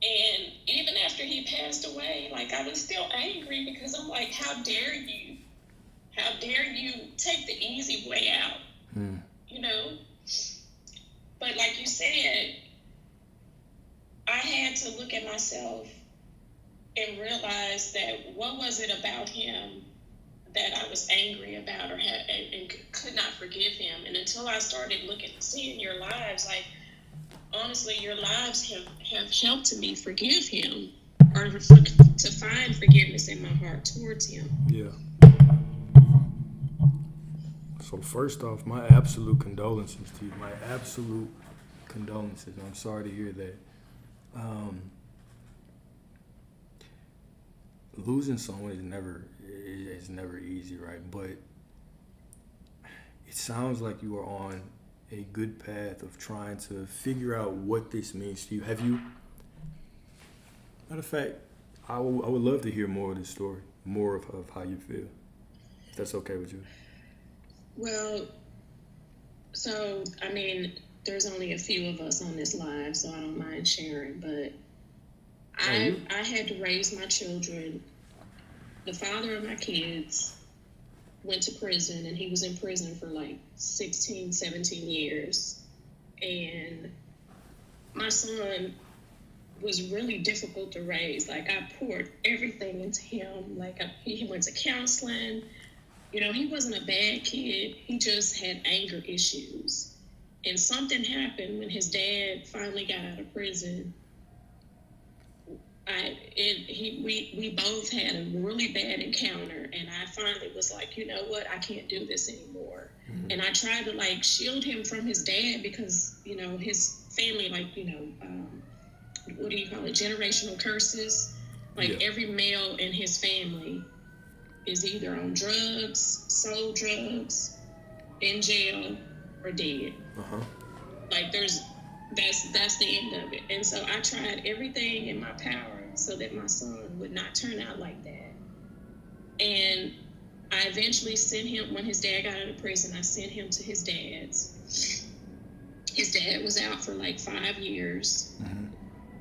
And even after he passed away, like I was still angry, because I'm like, how dare you take the easy way out, But like you said, I had to look at myself and realize that what was it about him that I was angry about and could not forgive him. And until I started seeing your lives, like, honestly, your lives have helped me forgive him, or to find forgiveness in my heart towards him. Yeah. So first off, my absolute condolences to you. My absolute condolences. I'm sorry to hear that. Losing someone is never easy, right? But it sounds like you are on a good path of trying to figure out what this means to you. Have you? Matter of fact, I would love to hear more of this story, more of how you feel. If that's okay with you. Well, so I mean, there's only a few of us on this live, so I don't mind sharing, but I had to raise my children. The father of my kids went to prison, and he was in prison for like 16, 17 years. And my son was really difficult to raise. Like, I poured everything into him. Like, he went to counseling. You know, he wasn't a bad kid. He just had anger issues. And something happened when his dad finally got out of prison. We both had a really bad encounter, and I finally was like, you know what, I can't do this anymore. Mm-hmm. And I tried to like shield him from his dad because, you know, his family, like, you know, what do you call it, generational curses. Like, every male in his family is either on drugs, sold drugs, in jail, or dead. Like, that's the end of it. And so I tried everything in my power so that my son would not turn out like that. And I eventually sent him, when his dad got out of prison, I sent him to his dad's. His dad was out for like 5 years. Mm-hmm.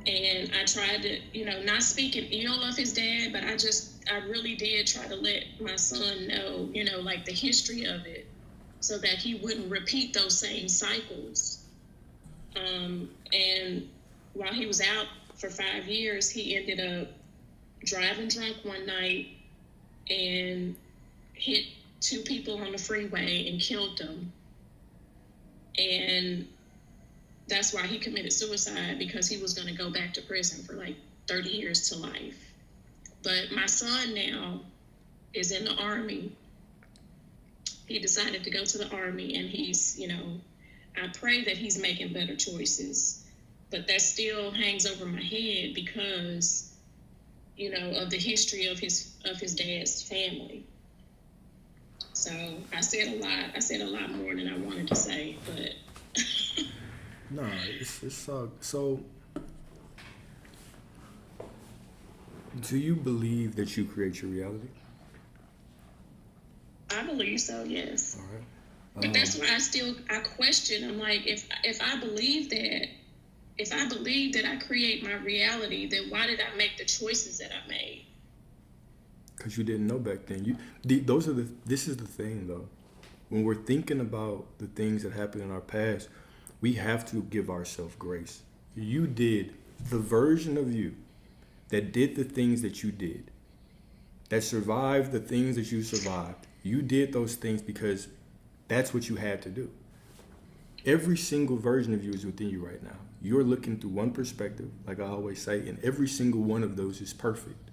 And I tried to, you know, not speaking ill of his dad, but I really did try to let my son know, you know, like the history of it so that he wouldn't repeat those same cycles. And while he was out for 5 years, he ended up driving drunk one night and hit 2 people on the freeway and killed them. And that's why he committed suicide, because he was going to go back to prison for like 30 years to life. But my son now is in the Army. He decided to go to the Army, and he's, you know, I pray that he's making better choices, but that still hangs over my head because, you know, of the history of his dad's family. So I said a lot more than I wanted to say, but no, it's so. Do you believe that you create your reality? I believe so, yes. All right. But that's why I question. I'm like, if I believe that I create my reality, then why did I make the choices that I made? Because you didn't know back then. This is the thing though. When we're thinking about the things that happened in our past, we have to give ourselves grace. You did, the version of you that did the things that you did, that survived the things that you survived. You did those things because that's what you had to do. Every single version of you is within you right now. You're looking through one perspective, like I always say, and every single one of those is perfect.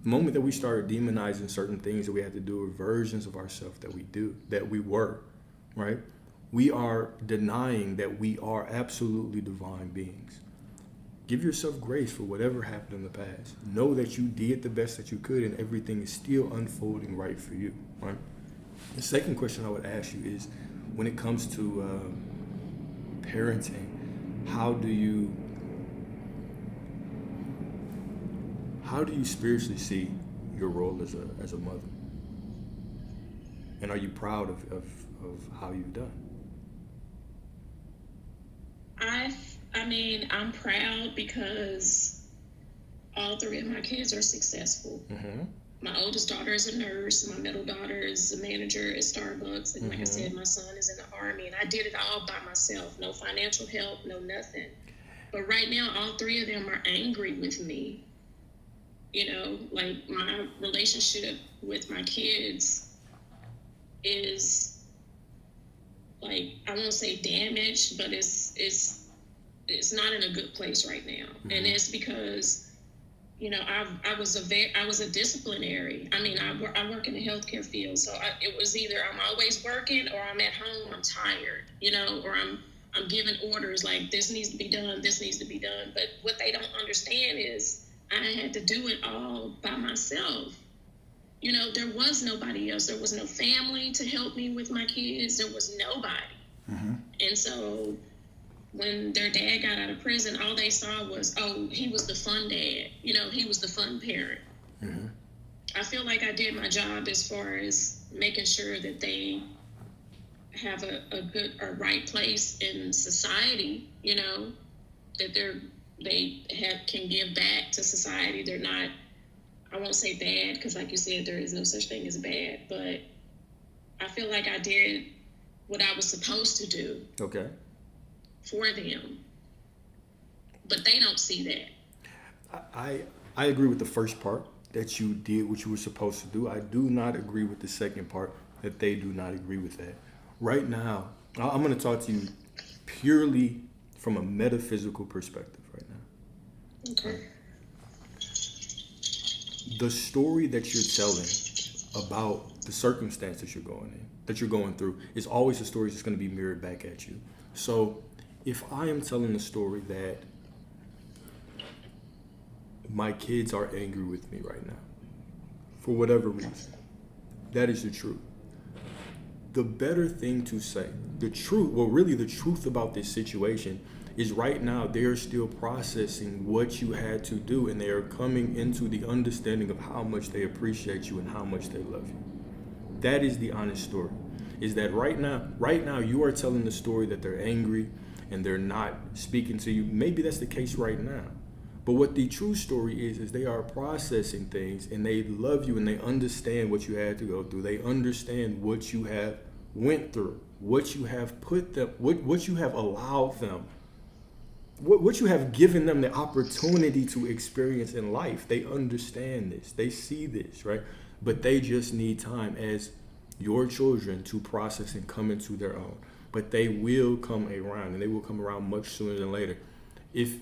The moment that we started demonizing certain things that we had to do, or versions of ourselves that we were, right? We are denying that we are absolutely divine beings. Give yourself grace for whatever happened in the past. Know that you did the best that you could, and everything is still unfolding right for you, right? The second question I would ask you is, when it comes to parenting, how do you spiritually see your role as a mother? And are you proud of how you've done? I mean, I'm proud because all 3 of my kids are successful. Mm-hmm. My oldest daughter is a nurse. My middle daughter is a manager at Starbucks. And like I said, my son is in the Army. And I did it all by myself. No financial help, no nothing. But right now, all 3 of them are angry with me. You know, like, my relationship with my kids is, like, I won't say damaged, but it's not in a good place right now. Mm-hmm. And it's because, you know, I was a disciplinary. I mean, I work in the healthcare field, so it was either I'm always working or I'm at home, I'm tired, you know, or I'm giving orders like this needs to be done, this needs to be done. But what they don't understand is I had to do it all by myself. You know, there was nobody else. There was no family to help me with my kids. There was nobody. Mm-hmm. And so when their dad got out of prison, all they saw was, oh, he was the fun dad. You know, he was the fun parent. Mm-hmm. I feel like I did my job as far as making sure that they have a good or right place in society, you know, that can give back to society. They're not, I won't say bad, because like you said, there is no such thing as bad, but I feel like I did what I was supposed to do. Okay. For them. But they don't see that. I agree with the first part, that you did what you were supposed to do. I do not agree with the second part, that they do not agree with that. Right now, I'm going to talk to you purely from a metaphysical perspective right now. Okay. The story that you're telling about the circumstances you're going through, is always a story that's going to be mirrored back at you. So if I am telling the story that my kids are angry with me right now, for whatever reason, that is the truth. The better thing to say, the truth about this situation is right now they're still processing what you had to do, and they are coming into the understanding of how much they appreciate you and how much they love you. That is the honest story. Is that right now you are telling the story that they're angry and they're not speaking to you. Maybe that's the case right now. But what the true story is they are processing things, and they love you, and they understand what you had to go through. They understand what you have went through, what you have put them, what you have allowed them, what you have given them the opportunity to experience in life. They understand this. They see this, right? But they just need time as your children to process and come into their own. But they will come around, and they will come around much sooner than later. If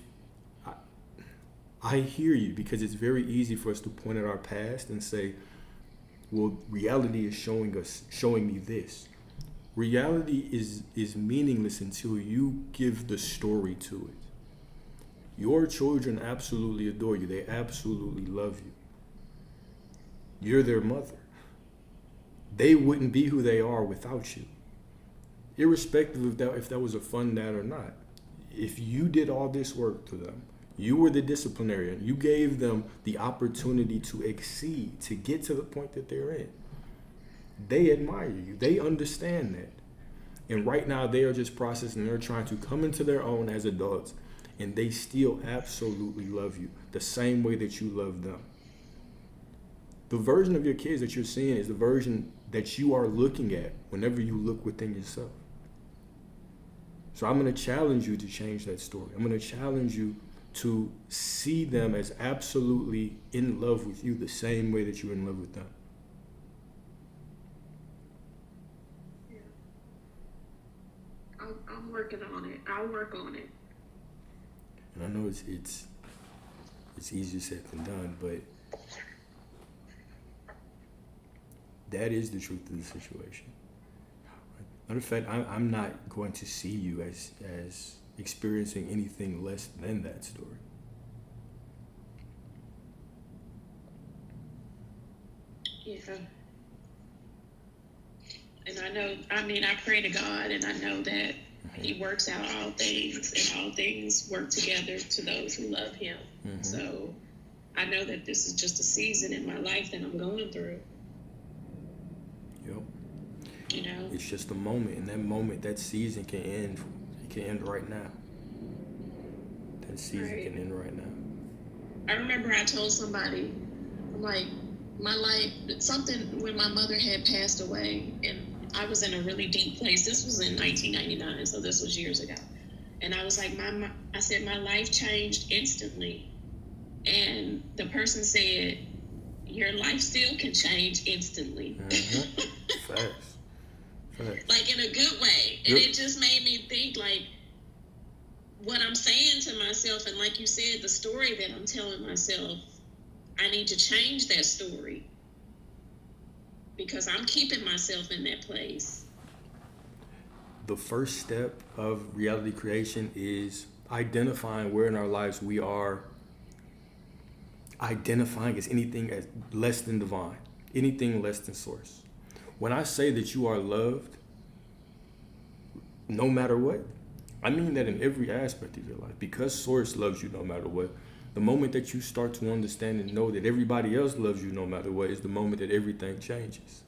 I hear you, because it's very easy for us to point at our past and say, well, reality is showing me this. Reality is meaningless until you give the story to it. Your children absolutely adore you. They absolutely love you. You're their mother. They wouldn't be who they are without you. Irrespective of that, if that was a fun dad or not. If you did all this work to them, you were the disciplinarian. You gave them the opportunity to exceed, to get to the point that they're in. They admire you. They understand that. And right now they are just processing. They're trying to come into their own as adults. And they still absolutely love you the same way that you love them. The version of your kids that you're seeing is the version that you are looking at whenever you look within yourself. So I'm going to challenge you to change that story. I'm going to challenge you to see them as absolutely in love with you the same way that you're in love with them. Yeah. I'm working on it. I'll work on it. And I know it's easier said than done, but that is the truth of the situation. Matter of fact, I'm not going to see you as experiencing anything less than that story. Yeah. And I pray to God, and I know that He works out all things, and all things work together to those who love Him. Mm-hmm. So I know that this is just a season in my life that I'm going through. Yep. You know? It's just a moment. In that moment, that season can end. It can end right now. That season can end right now. I remember I told somebody, like, my life, something when my mother had passed away, and I was in a really deep place. This was in 1999, so this was years ago. And I was like, I said, my life changed instantly. And the person said, your life still can change instantly. Mm-hmm. Facts. Like, in a good way. And it just made me think, like, what I'm saying to myself, and like you said, the story that I'm telling myself, I need to change that story. Because I'm keeping myself in that place. The first step of reality creation is identifying where in our lives we are identifying as anything as less than divine, anything less than source. When I say that you are loved, no matter what, I mean that in every aspect of your life. Because source loves you no matter what, the moment that you start to understand and know that everybody else loves you no matter what is the moment that everything changes.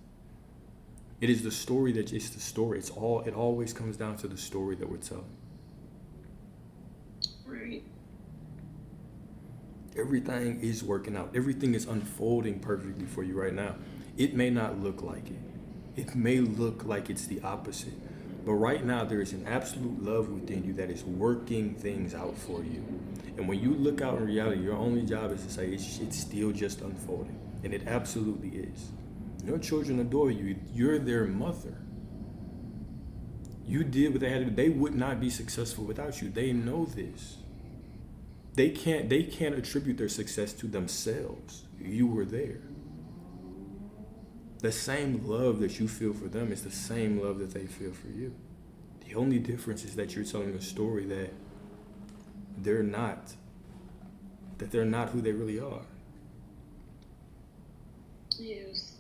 It is the story that it's the story. It always comes down to the story that we're telling. Right. Everything is working out. Everything is unfolding perfectly for you right now. It may not look like it. It may look like it's the opposite. But right now, there is an absolute love within you that is working things out for you. And when you look out in reality, your only job is to say it's still just unfolding. And it absolutely is. Your children adore you. You're their mother. You did what they had to do. They would not be successful without you. They know this. They can't attribute their success to themselves. You were there. The same love that you feel for them is the same love that they feel for you. The only difference is that you're telling a story that they're not who they really are. Yes.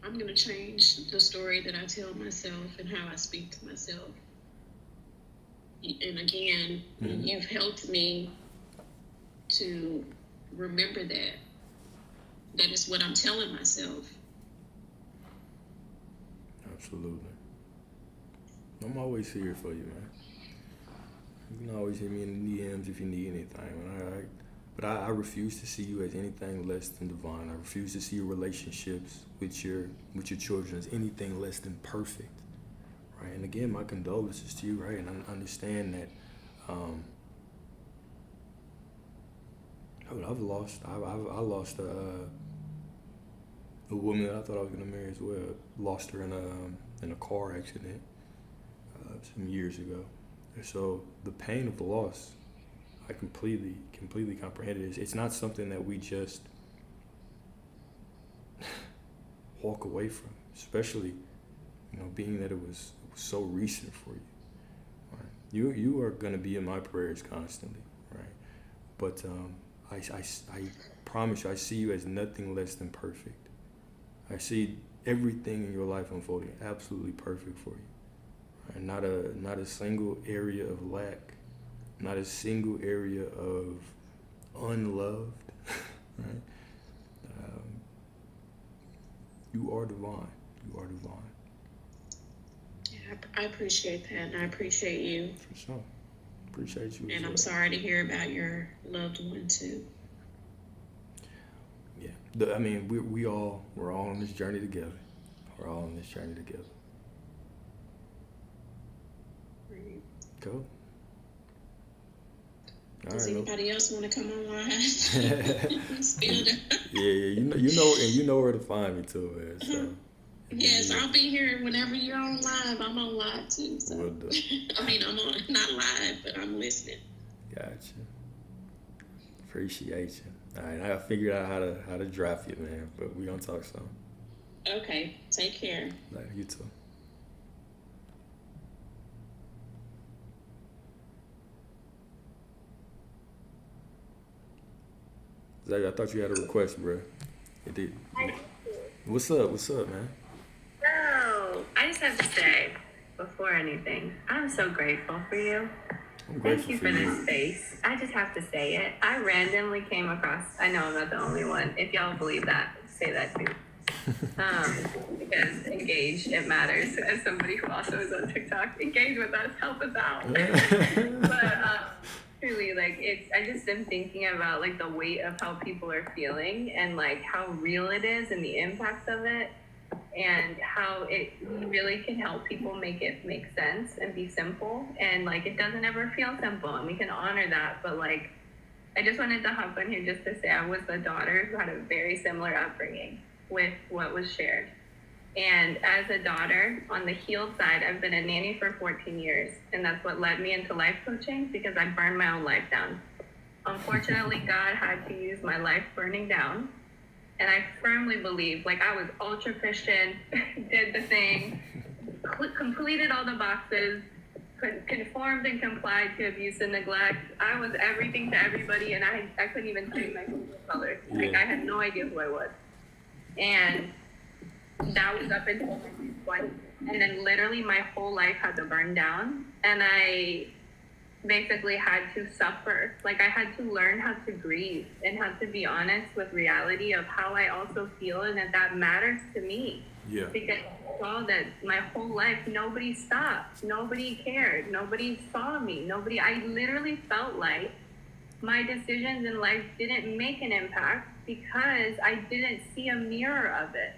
I'm going to change the story that I tell myself and how I speak to myself. And again, you've helped me to remember that is what I'm telling myself. Absolutely. I'm always here for you, man. You can always hit me in the DMs if you need anything. But I refuse to see you as anything less than divine. I refuse to see your relationships with your children as anything less than perfect. Right? And again, my condolences to you, right? And I understand that I lost a woman that I thought I was gonna marry as well. Lost her in a car accident some years ago. And so the pain of the loss, I completely comprehend it. It's not something that we just walk away from, especially, being that it was so recent for you. Right? You are gonna be in my prayers constantly, right? But I promise you, I see you as nothing less than perfect. I see everything in your life unfolding absolutely perfect for you. Right? Not a single area of lack, not a single area of unloved. Right? You are divine. You are divine. Yeah, I appreciate that, and I appreciate you. For sure. Appreciate you. And I'm sorry to hear about your loved one too. Yeah. We're all on this journey together. We're all on this journey together. Right. Cool. Does anybody else want to come online? You know where to find me too, man. So. Yes, I'll be here whenever you're on live. I'm on live too. So. Will do. I mean, I'm on not live, but I'm listening. Gotcha. Appreciate you. All right, I figured out how to draft you, man. But we gonna talk some. Okay, take care. Later, you too. Zach, I thought you had a request, bro. You did. What's up, man? So, I just have to say, before anything, I'm so grateful for you. Thank you for this space. I just have to say it. I randomly came across, I know I'm not the only one. If y'all believe that, say that too. Because engage, it matters. As somebody who also is on TikTok, engage with us, help us out. But truly, I just am thinking about the weight of how people are feeling and how real it is and the impacts of it. And how it really can help people make it make sense and be simple. And it doesn't ever feel simple, and we can honor that. But I just wanted to hop on here just to say I was a daughter who had a very similar upbringing with what was shared. And as a daughter, on the healed side, I've been a nanny for 14 years. And that's what led me into life coaching, because I burned my own life down. Unfortunately, God had to use my life burning down. And I firmly believe, I was ultra Christian, did the thing, completed all the boxes, conformed and complied to abuse and neglect. I was everything to everybody, and I couldn't even change my colors. I had no idea who I was. And that was up until my 20s. And then literally my whole life had to burn down. And I basically had to suffer. Like, I had to learn how to grieve and how to be honest with reality of how I also feel, and that matters to me. Yeah. Because I saw that my whole life, nobody stopped, nobody cared, nobody saw me, I literally felt like my decisions in life didn't make an impact because I didn't see a mirror of it.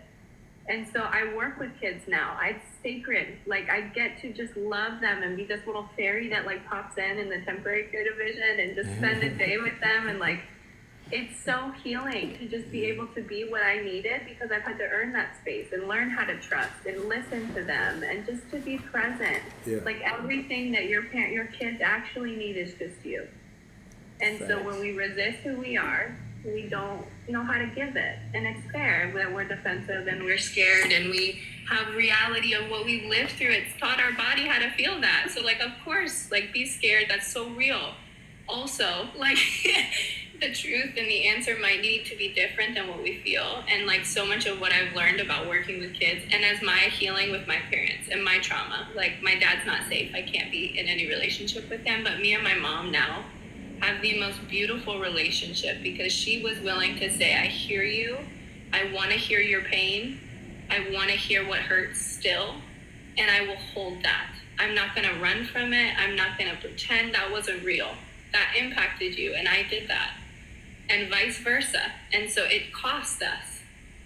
And so I work with kids now. It's sacred. Like, I get to just love them and be this little fairy that like pops in the temporary care division and just spend a day with them. And like, it's so healing to just be able to be what I needed, because I've had to earn that space and learn how to trust and listen to them and just to be present. Yeah. Like, everything that your kids actually need is just you. And so when we resist who we are, we don't know how to give it. And it's fair that we're defensive and we're scared and we have reality of what we've lived through. It's taught our body how to feel that. So like, of course, like, be scared. That's so real. Also, like, the truth and the answer might need to be different than what we feel. And like, so much of what I've learned about working with kids, and as my healing with my parents and my trauma, like, my dad's not safe. I can't be in any relationship with him, but me and my mom now have the most beautiful relationship, because she was willing to say, I hear you. I want to hear your pain. I want to hear what hurts still. And I will hold that. I'm not going to run from it. I'm not going to pretend that wasn't real. That impacted you, and I did that. And vice versa. And so it cost us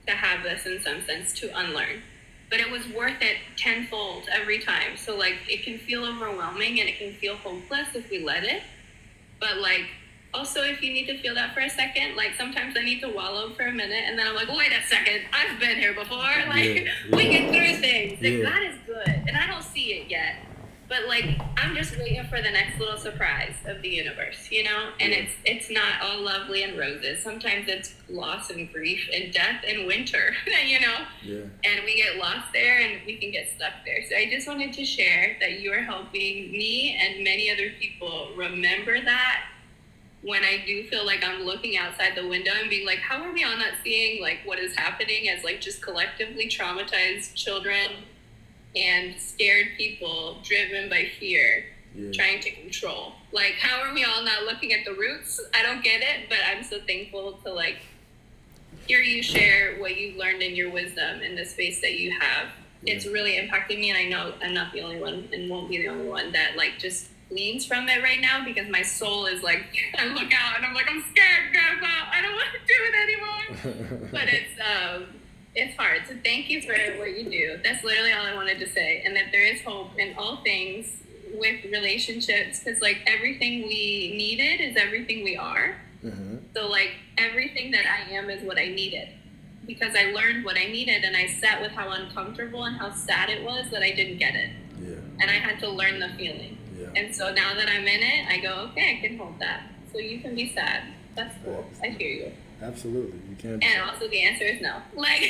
to have this, in some sense, to unlearn. But it was worth it tenfold every time. So like, it can feel overwhelming and it can feel hopeless if we let it. But like, also, if you need to feel that for a second, like, sometimes I need to wallow for a minute, and then I'm like, wait a second, I've been here before. Like, we get through things. Like, God is good, and I don't see it yet. But like, I'm just waiting for the next little surprise of the universe, you know? And it's not all lovely and roses. Sometimes it's loss and grief and death and winter, you know? Yeah. And we get lost there and we can get stuck there. So I just wanted to share that you are helping me and many other people remember that when I do feel like I'm looking outside the window and being like, how are we all not seeing like what is happening as like just collectively traumatized children and scared people driven by fear, trying to control. Like, how are we all not looking at the roots? I don't get it, but I'm so thankful to like hear you share what you learned in your wisdom in the space that you have. It's really impacting me, and I know I'm not the only one and won't be the only one that like just gleans from it right now, because my soul is like, I look out and I'm like, I'm scared, Grandpa. I don't want to do it anymore. But it's hard. So thank you for what you do. That's literally all I wanted to say. And that there is hope in all things with relationships, because like, everything we needed is everything we are. Mm-hmm. So like, everything that I am is what I needed, because I learned what I needed, and I sat with how uncomfortable and how sad it was that I didn't get it. Yeah. And I had to learn the feeling. Yeah. And so now that I'm in it, I go, okay, I can hold that. So you can be sad. That's cool. I hear you. Absolutely. You can't. And also the answer is no. Like,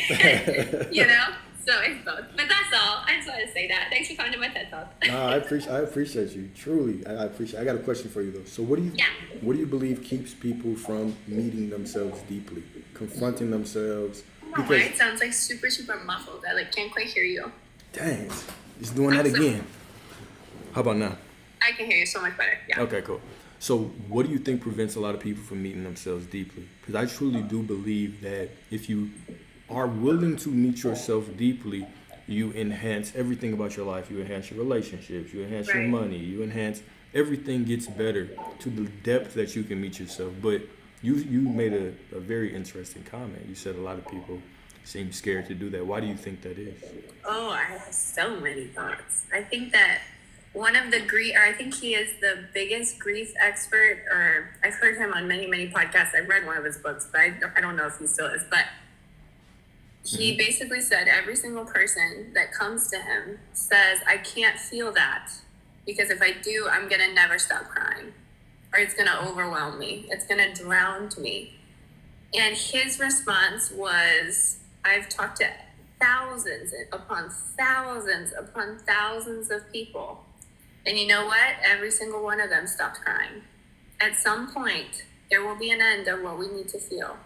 you know? So it's both. But that's all. I just wanted to say that. Thanks for coming to my TED Talk. No, I appreciate you. Truly. I appreciate. I got a question for you though. So what do you believe keeps people from meeting themselves deeply, confronting themselves? Because it sounds like super, super muffled. I like can't quite hear you. Dang. It's doing that again. How about now? I can hear you so much better. Yeah. Okay, cool. So what do you think prevents a lot of people from meeting themselves deeply? Because I truly do believe that if you are willing to meet yourself deeply, you enhance everything about your life. You enhance your relationships, you enhance your money, you enhance, everything gets better to the depth that you can meet yourself. But you made a very interesting comment. You said a lot of people seem scared to do that. Why do you think that is? Oh, I have so many thoughts. I think that one of the I think he is the biggest grief expert, or I've heard him on many, many podcasts. I've read one of his books, but I don't know if he still is. But he basically said every single person that comes to him says, I can't feel that, because if I do, I'm going to never stop crying, or it's going to overwhelm me. It's going to drown me. And his response was, I've talked to thousands upon thousands upon thousands of people. And you know what? Every single one of them stopped crying. At some point, there will be an end of what we need to feel.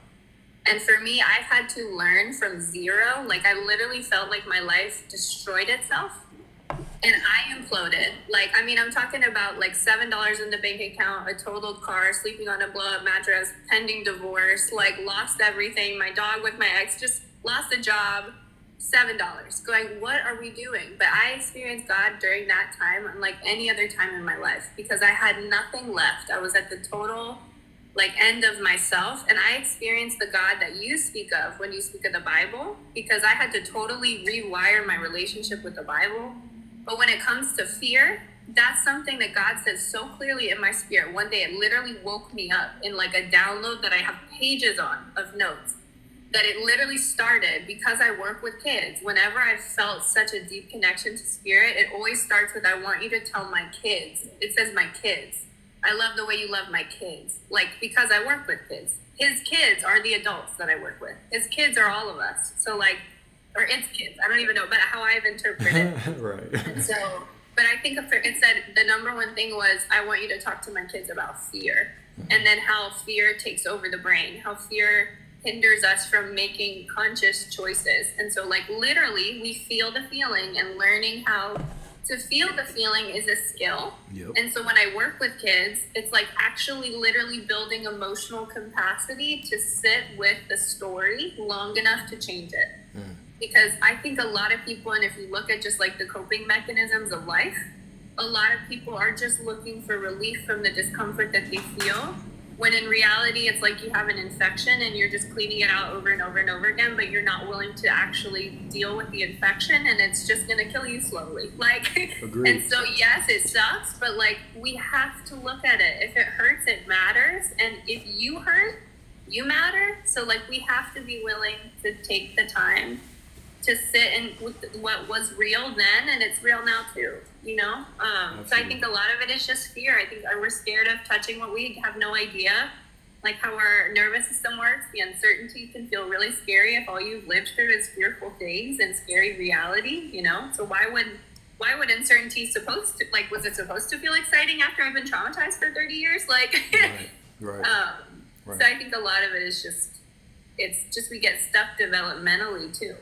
And for me, I've had to learn from zero. Like, I literally felt like my life destroyed itself. And I imploded. Like, I mean, I'm talking about like $7 in the bank account, a totaled car, sleeping on a blow up mattress, pending divorce, like lost everything. My dog with my ex just lost a job, $7. Going, what are we doing? But I experienced God during that time unlike any other time in my life because I had nothing left. I was at the total like end of myself, and I experienced the God that you speak of when you speak of the Bible because I had to totally rewire my relationship with the Bible. But when it comes to fear, that's something that God says so clearly in my spirit. One day it literally woke me up in like a download that I have pages on of notes, that it literally started because I work with kids. Whenever I felt such a deep connection to spirit, it always starts with, I want you to tell my kids. It says my kids. I love the way you love my kids. Like, because I work with kids. His kids are the adults that I work with. His kids are all of us. So like, or its kids. I don't even know, but how I've interpreted it. Right. And so, but I think it said the number one thing was, I want you to talk to my kids about fear. And then how fear takes over the brain, how fear hinders us from making conscious choices. And so like literally we feel the feeling, and learning how to feel the feeling is a skill. Yep. And so when I work with kids, it's like actually literally building emotional capacity to sit with the story long enough to change it. Because I think a lot of people, and if you look at just like the coping mechanisms of life, a lot of people are just looking for relief from the discomfort that they feel, when in reality it's like you have an infection and you're just cleaning it out over and over and over again, but you're not willing to actually deal with the infection, and it's just going to kill you slowly. Like, Agreed. And so yes, it sucks, but like we have to look at it. If it hurts, it matters. And if you hurt, you matter. So like we have to be willing to take the time to sit in with what was real then, and it's real now too, you know? So I think a lot of it is just fear. I think we're scared of touching what we have no idea, like how our nervous system works. The uncertainty can feel really scary if all you've lived through is fearful things and scary reality, you know? So why would uncertainty supposed to, like, was it supposed to feel exciting after I've been traumatized for 30 years? Like, Right. So I think a lot of it is it's just we get stuck developmentally too.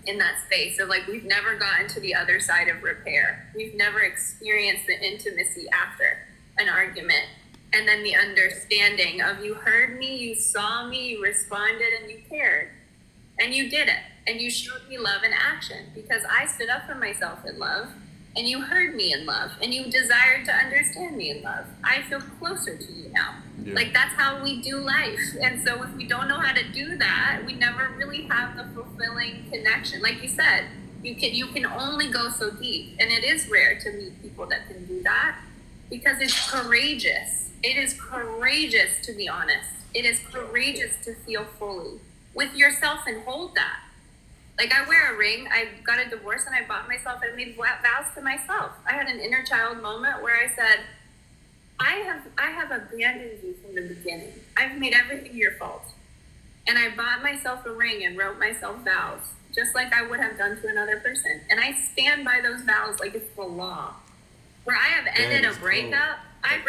In that space of like, we've never gotten to the other side of repair. We've never experienced the intimacy after an argument, and then the understanding of, you heard me, you saw me, you responded, and you cared, and you did it, and you showed me love in action because I stood up for myself in love, and you heard me in love, and you desired to understand me in love. I feel closer to you now. Yeah. Like, that's how we do life. And so if we don't know how to do that, we never really have the fulfilling connection. Like you said, you can only go so deep, and it is rare to meet people that can do that because it's courageous. It is courageous to be honest. It is courageous to feel fully with yourself and hold that. Like, I wear a ring. I got a divorce and I bought myself, I made vows to myself. I had an inner child moment where I said, I have abandoned you from the beginning. I've made everything your fault. And I bought myself a ring and wrote myself vows, just like I would have done to another person. And I stand by those vows like it's the law. Where I have ended a breakup, I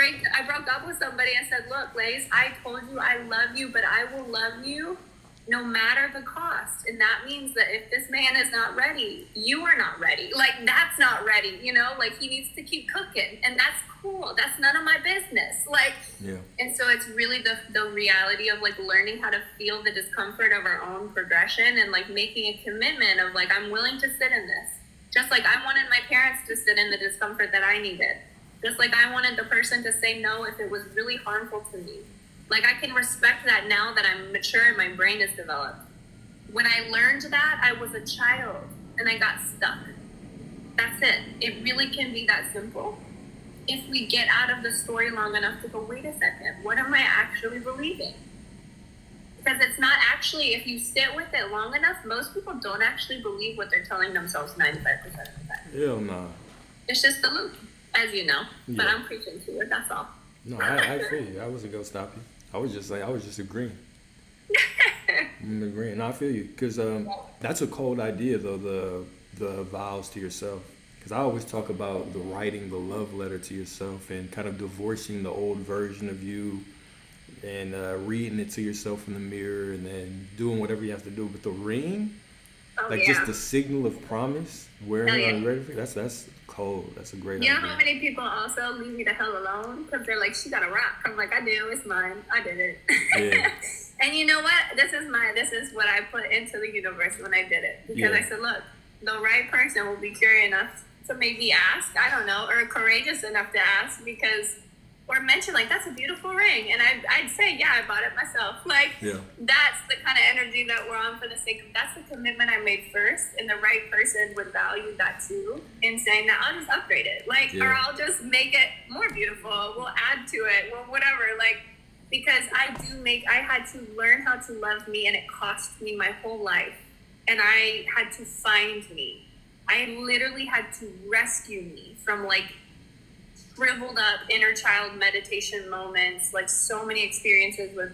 broke up with somebody and said, look, Lace, I told you I love you, but I will love you no matter the cost. And that means that if this man is not ready, you are not ready. Like, that's not ready, you know? Like, he needs to keep cooking. And that's cool. That's none of my business. Like, yeah. And so it's really the reality of, like, learning how to feel the discomfort of our own progression and, like, making a commitment of, like, I'm willing to sit in this. Just like I wanted my parents to sit in the discomfort that I needed. Just like I wanted the person to say no if it was really harmful to me. Like, I can respect that now that I'm mature and my brain is developed. When I learned that, I was a child and I got stuck. That's it. It really can be that simple. If we get out of the story long enough to go, wait a second, what am I actually believing? Because it's not actually, if you sit with it long enough, most people don't actually believe what they're telling themselves 95% of the time. Hell no. It's just the loop, as you know. Yeah. But I'm preaching to it, that's all. No, I feel you. I wasn't going to stop you. I was just agreeing. I'm agreeing. No, I feel you. Because that's a cold idea, though, the vows to yourself. Because I always talk about the writing the love letter to yourself and kind of divorcing the old version of you and reading it to yourself in the mirror and then doing whatever you have to do. But the ring, Oh, Like yeah. just the signal of promise, wearing Hell it yeah. on your red finger, that's cold. That's a great You know idea. how many people also leave me the hell alone because they're like, she got a rock. I'm like, I do. It's mine. I did it. Yeah. And you know what? This is what I put into the universe when I did it. Because Yeah. I said, look, the right person will be curious enough to maybe ask, I don't know, or courageous enough to ask because, or mention, like, that's a beautiful ring. And I'd say, yeah, I bought it myself. Like, Yeah. that's the kind of energy that we're on for the sake of, that's the commitment I made first. And the right person would value that too in saying that I'll just upgrade it. Like, or Yeah. I'll just make it more beautiful. We'll add to it. Well, whatever. Like, because I had to learn how to love me and it cost me my whole life. And I had to find me. I literally had to rescue me from like shriveled up inner child meditation moments, like so many experiences with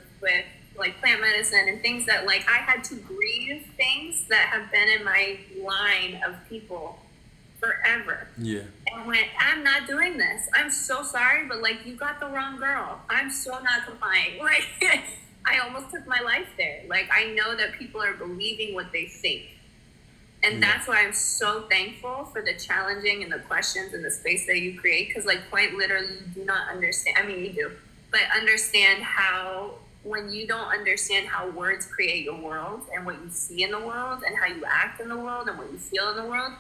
like plant medicine and things that like I had to grieve things that have been in my line of people forever. Yeah. And I went, I'm not doing this. I'm so sorry, but like you got the wrong girl. I'm so not complying. Like I almost took my life there. Like I know that people are believing what they think. And that's why I'm so thankful for the challenging and the questions and the space that you create. Because, like, quite literally, you do not understand. I mean, you do. But understand how, when you don't understand how words create your world and what you see in the world and how you act in the world and what you feel in the world,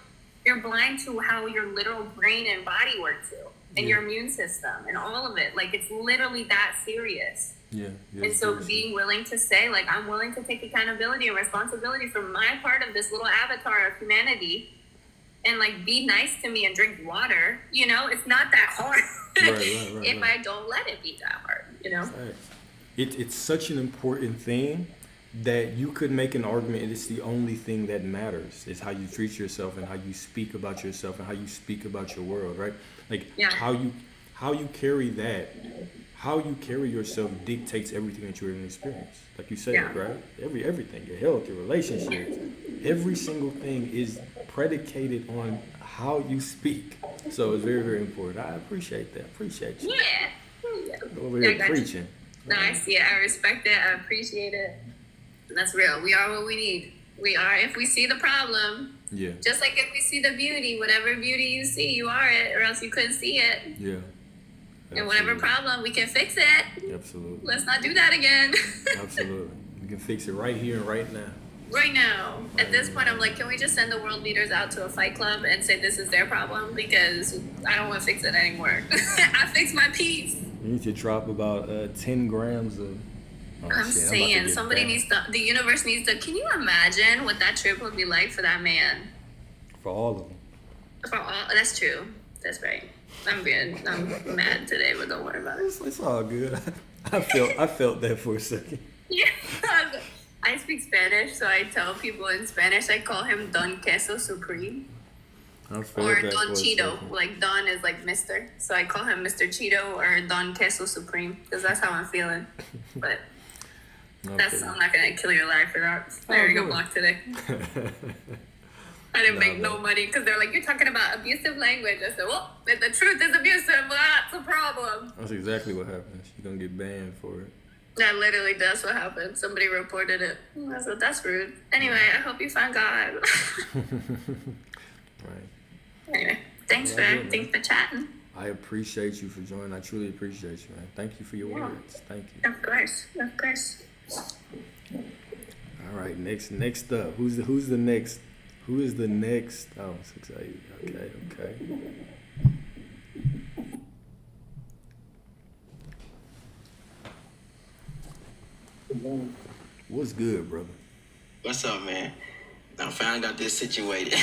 you're blind to how your literal brain and body work too. And your immune system and all of it. Like, it's literally that serious. Yeah. And so being willing to say, like, I'm willing to take accountability and responsibility for my part of this little avatar of humanity and, like, be nice to me and drink water, you know, it's not that hard if I don't let it be that hard, you know? It's such an important thing that you could make an argument it's the only thing that matters is how you treat yourself and how you speak about yourself and how you speak about your world, right? Like, how you carry that. How you carry yourself dictates everything that you're going to experience. Like you said, right? Everything, your health, your relationships, every single thing is predicated on how you speak. So it's very, very important. I appreciate that. Appreciate you. Yeah. Over here preaching. No, I see it. I respect it. I appreciate it. And that's real. We are what we need. We are, if we see the problem, just like if we see the beauty, whatever beauty you see, you are it, or else you couldn't see it. Yeah. And whatever problem, we can fix it. Absolutely. Let's not do that again. Absolutely. We can fix it right here and right now. Right now. At this point, I'm like, can we just send the world leaders out to a fight club and say this is their problem? Because I don't want to fix it anymore. I fixed my piece. You need to drop about 10 grams of... I'm saying, somebody needs to... The universe needs to... Can you imagine what that trip would be like for that man? For all of them. For all... That's true. That's right. I'm good. I'm mad today, but don't worry about it. It's all good. I felt that for a second. Yeah. I speak Spanish, so I tell people in Spanish, I call him Don Queso Supreme. Or Don Cheeto. Like, Don is like Mr. So I call him Mr. Cheeto or Don Queso Supreme, because that's how I'm feeling. But I'm not going to kill your life for that. I got blocked today. I didn't make no money because they're like, you're talking about abusive language. I said, well, if the truth is abusive, well, that's a problem. That's exactly what happens. You're going to get banned for it. That literally does what happened. Somebody reported it. I said, that's rude. Anyway, I hope you find God. Right. Anyway, thanks for chatting. I appreciate you for joining. I truly appreciate you, man. Thank you for your words. Thank you. Of course. All right, next up. Who's the next? Who is the next? Oh, 6'8". Okay. What's good, brother? What's up, man? I finally got this situated.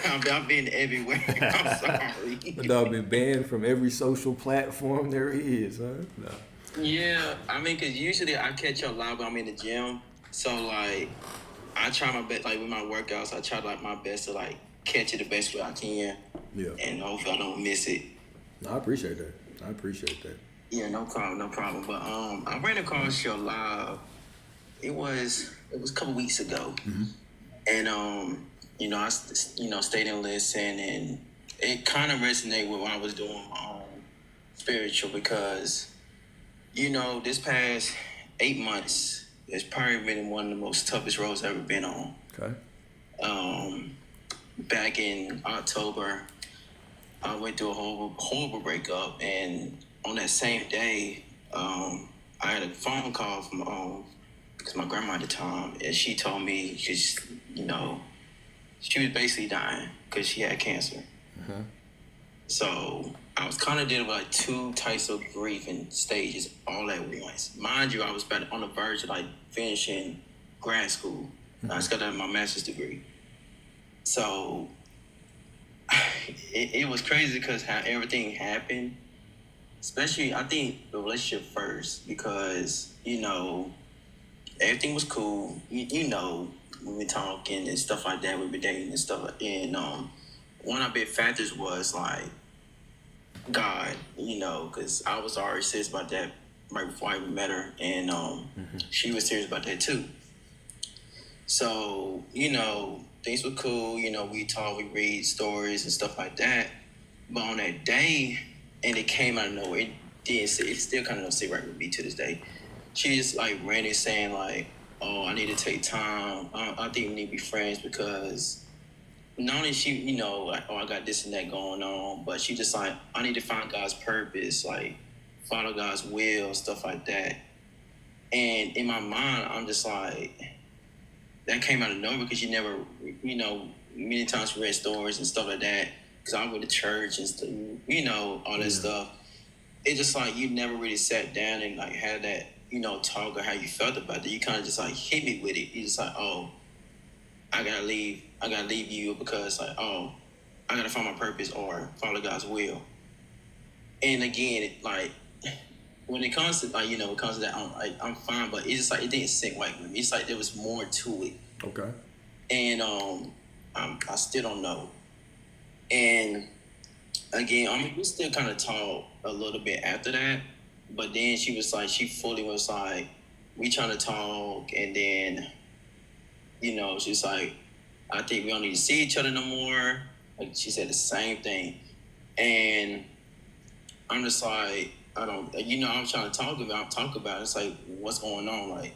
I've been everywhere. I'm sorry. The dog been banned from every social platform there is, huh? No. Yeah, I mean, because usually I catch up live when I'm in the gym. So, like, I try my best, like, with my workouts, I try, like, my best to, like, catch it the best way I can. Yeah. And hopefully I don't miss it. No, I appreciate that. Yeah, no problem. But I ran across your live. It was a couple weeks ago. Mm-hmm. And, I stayed and listened, and it kind of resonated with what I was doing spiritual because, this past 8 months, it's probably been one of the most toughest roads I've ever been on. Okay. Back in October, I went through a horrible breakup, and on that same day, I had a phone call from because my grandma at the time, and she told me because she was basically dying because she had cancer. So I was kind of dealing with like two types of grief and stages all at once. Mind you, I was on the verge of like finishing grad school. I just got my master's degree. So it was crazy because how everything happened, especially I think the relationship first, because everything was cool. We were talking and stuff like that. We were dating and stuff. And one of the big factors was like God, because I was already serious about that right before I even met her, and she was serious about that too. So things were cool. We talk, we read stories and stuff like that. But on that day, and it came out of nowhere. It still kind of don't sit right with me to this day. She just like ran it saying like, "Oh, I need to take time. I think we need to be friends because." Not only she, like, oh, I got this and that going on, but she just like, I need to find God's purpose, like, follow God's will, stuff like that. And in my mind, I'm just like, that came out of nowhere because you never, many times we read stories and stuff like that, because I went to church and stuff, all that stuff. It's just like, you never really sat down and like had that, talk or how you felt about it. You kind of just like hit me with it. You just like, oh, I gotta leave you because like, oh, I gotta find my purpose or follow God's will. And again, when it comes to like, it comes to that, I'm fine, but it's just like it didn't sink right with me. It's like there was more to it. Okay. And I still don't know. And again, we still kind of talked a little bit after that, but then she fully was like, we trying to talk, and then. She's like, I think we don't need to see each other no more. Like she said the same thing. And I'm just like, I'm trying to talk about it. It's like, what's going on? Like,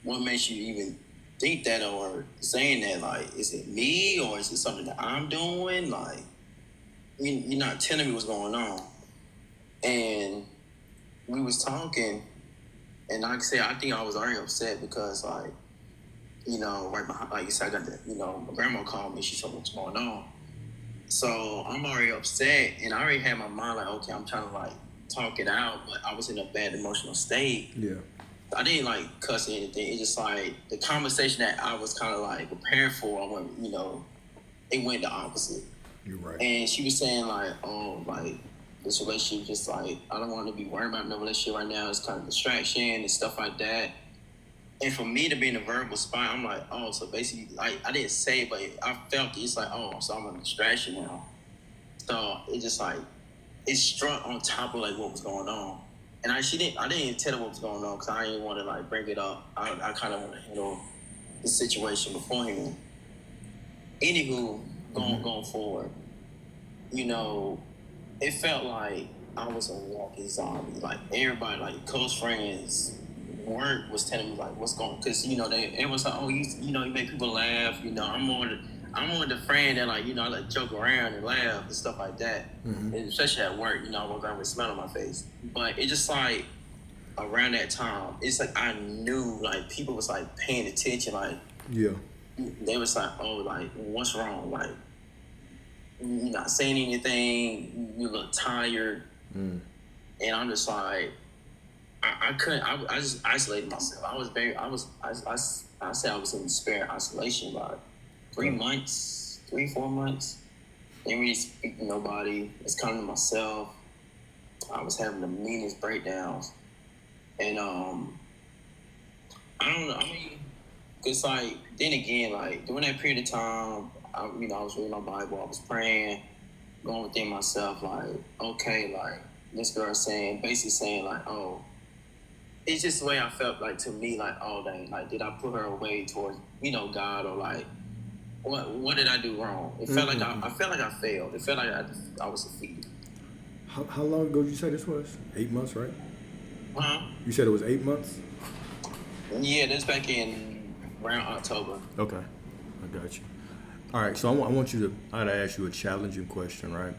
what makes you even think that or saying that? Like, is it me or is it something that I'm doing? Like, you're not telling me what's going on. And we was talking, and like I said, I think I was already upset because like, right behind, like you said, I got that, my grandma called me, she told me what's going on. So I'm already upset, and I already had my mind like, okay, I'm trying to like talk it out, but I was in a bad emotional state. Yeah. I didn't like cuss or anything. It's just like the conversation that I was kind of like prepared for, it went the opposite. You're right. And she was saying like, oh, like this relationship, just like, I don't want to be worried about no relationship right now. It's kind of distraction and stuff like that. And for me to be in a verbal spot, I'm like, oh, so basically, like, I didn't say it, but I felt it. It's like, oh, so I'm a distraction now. So it just like, it struck on top of like what was going on. And I didn't tell her what was going on because I didn't want to like bring it up. I kind of want to handle the situation beforehand. Anywho, going forward, it felt like I was a walking zombie. Like everybody, like close friends, work was telling me like what's going, because it was like, oh, you make people laugh. I'm more the friend that like I like joke around and laugh and stuff like that. And especially at work, I walk around with a smile on my face. But it just like around that time, it's like I knew like people was like paying attention. Like they was like, oh, like what's wrong? Like you're not saying anything. You look tired. And I'm just like. I couldn't. I just isolated myself. I said I was in despair, isolation about 3 months, 4 months. Didn't really speak to nobody. Was coming to myself. I was having the meanest breakdowns, and I don't know. I mean, cause like then again, like during that period of time, I was reading my Bible. I was praying, going within myself, like okay, like this girl basically saying like, oh. It's just the way I felt like to me, like, oh dang, like did I put her away towards, God, or like what did I do wrong? It felt like I felt like I failed. It felt like I was defeated. How long ago did you say this was? 8 months, right? You said it was 8 months? Yeah, that's back in around October. Okay, I got you. All right, so I want you to, I gotta ask you a challenging question, right?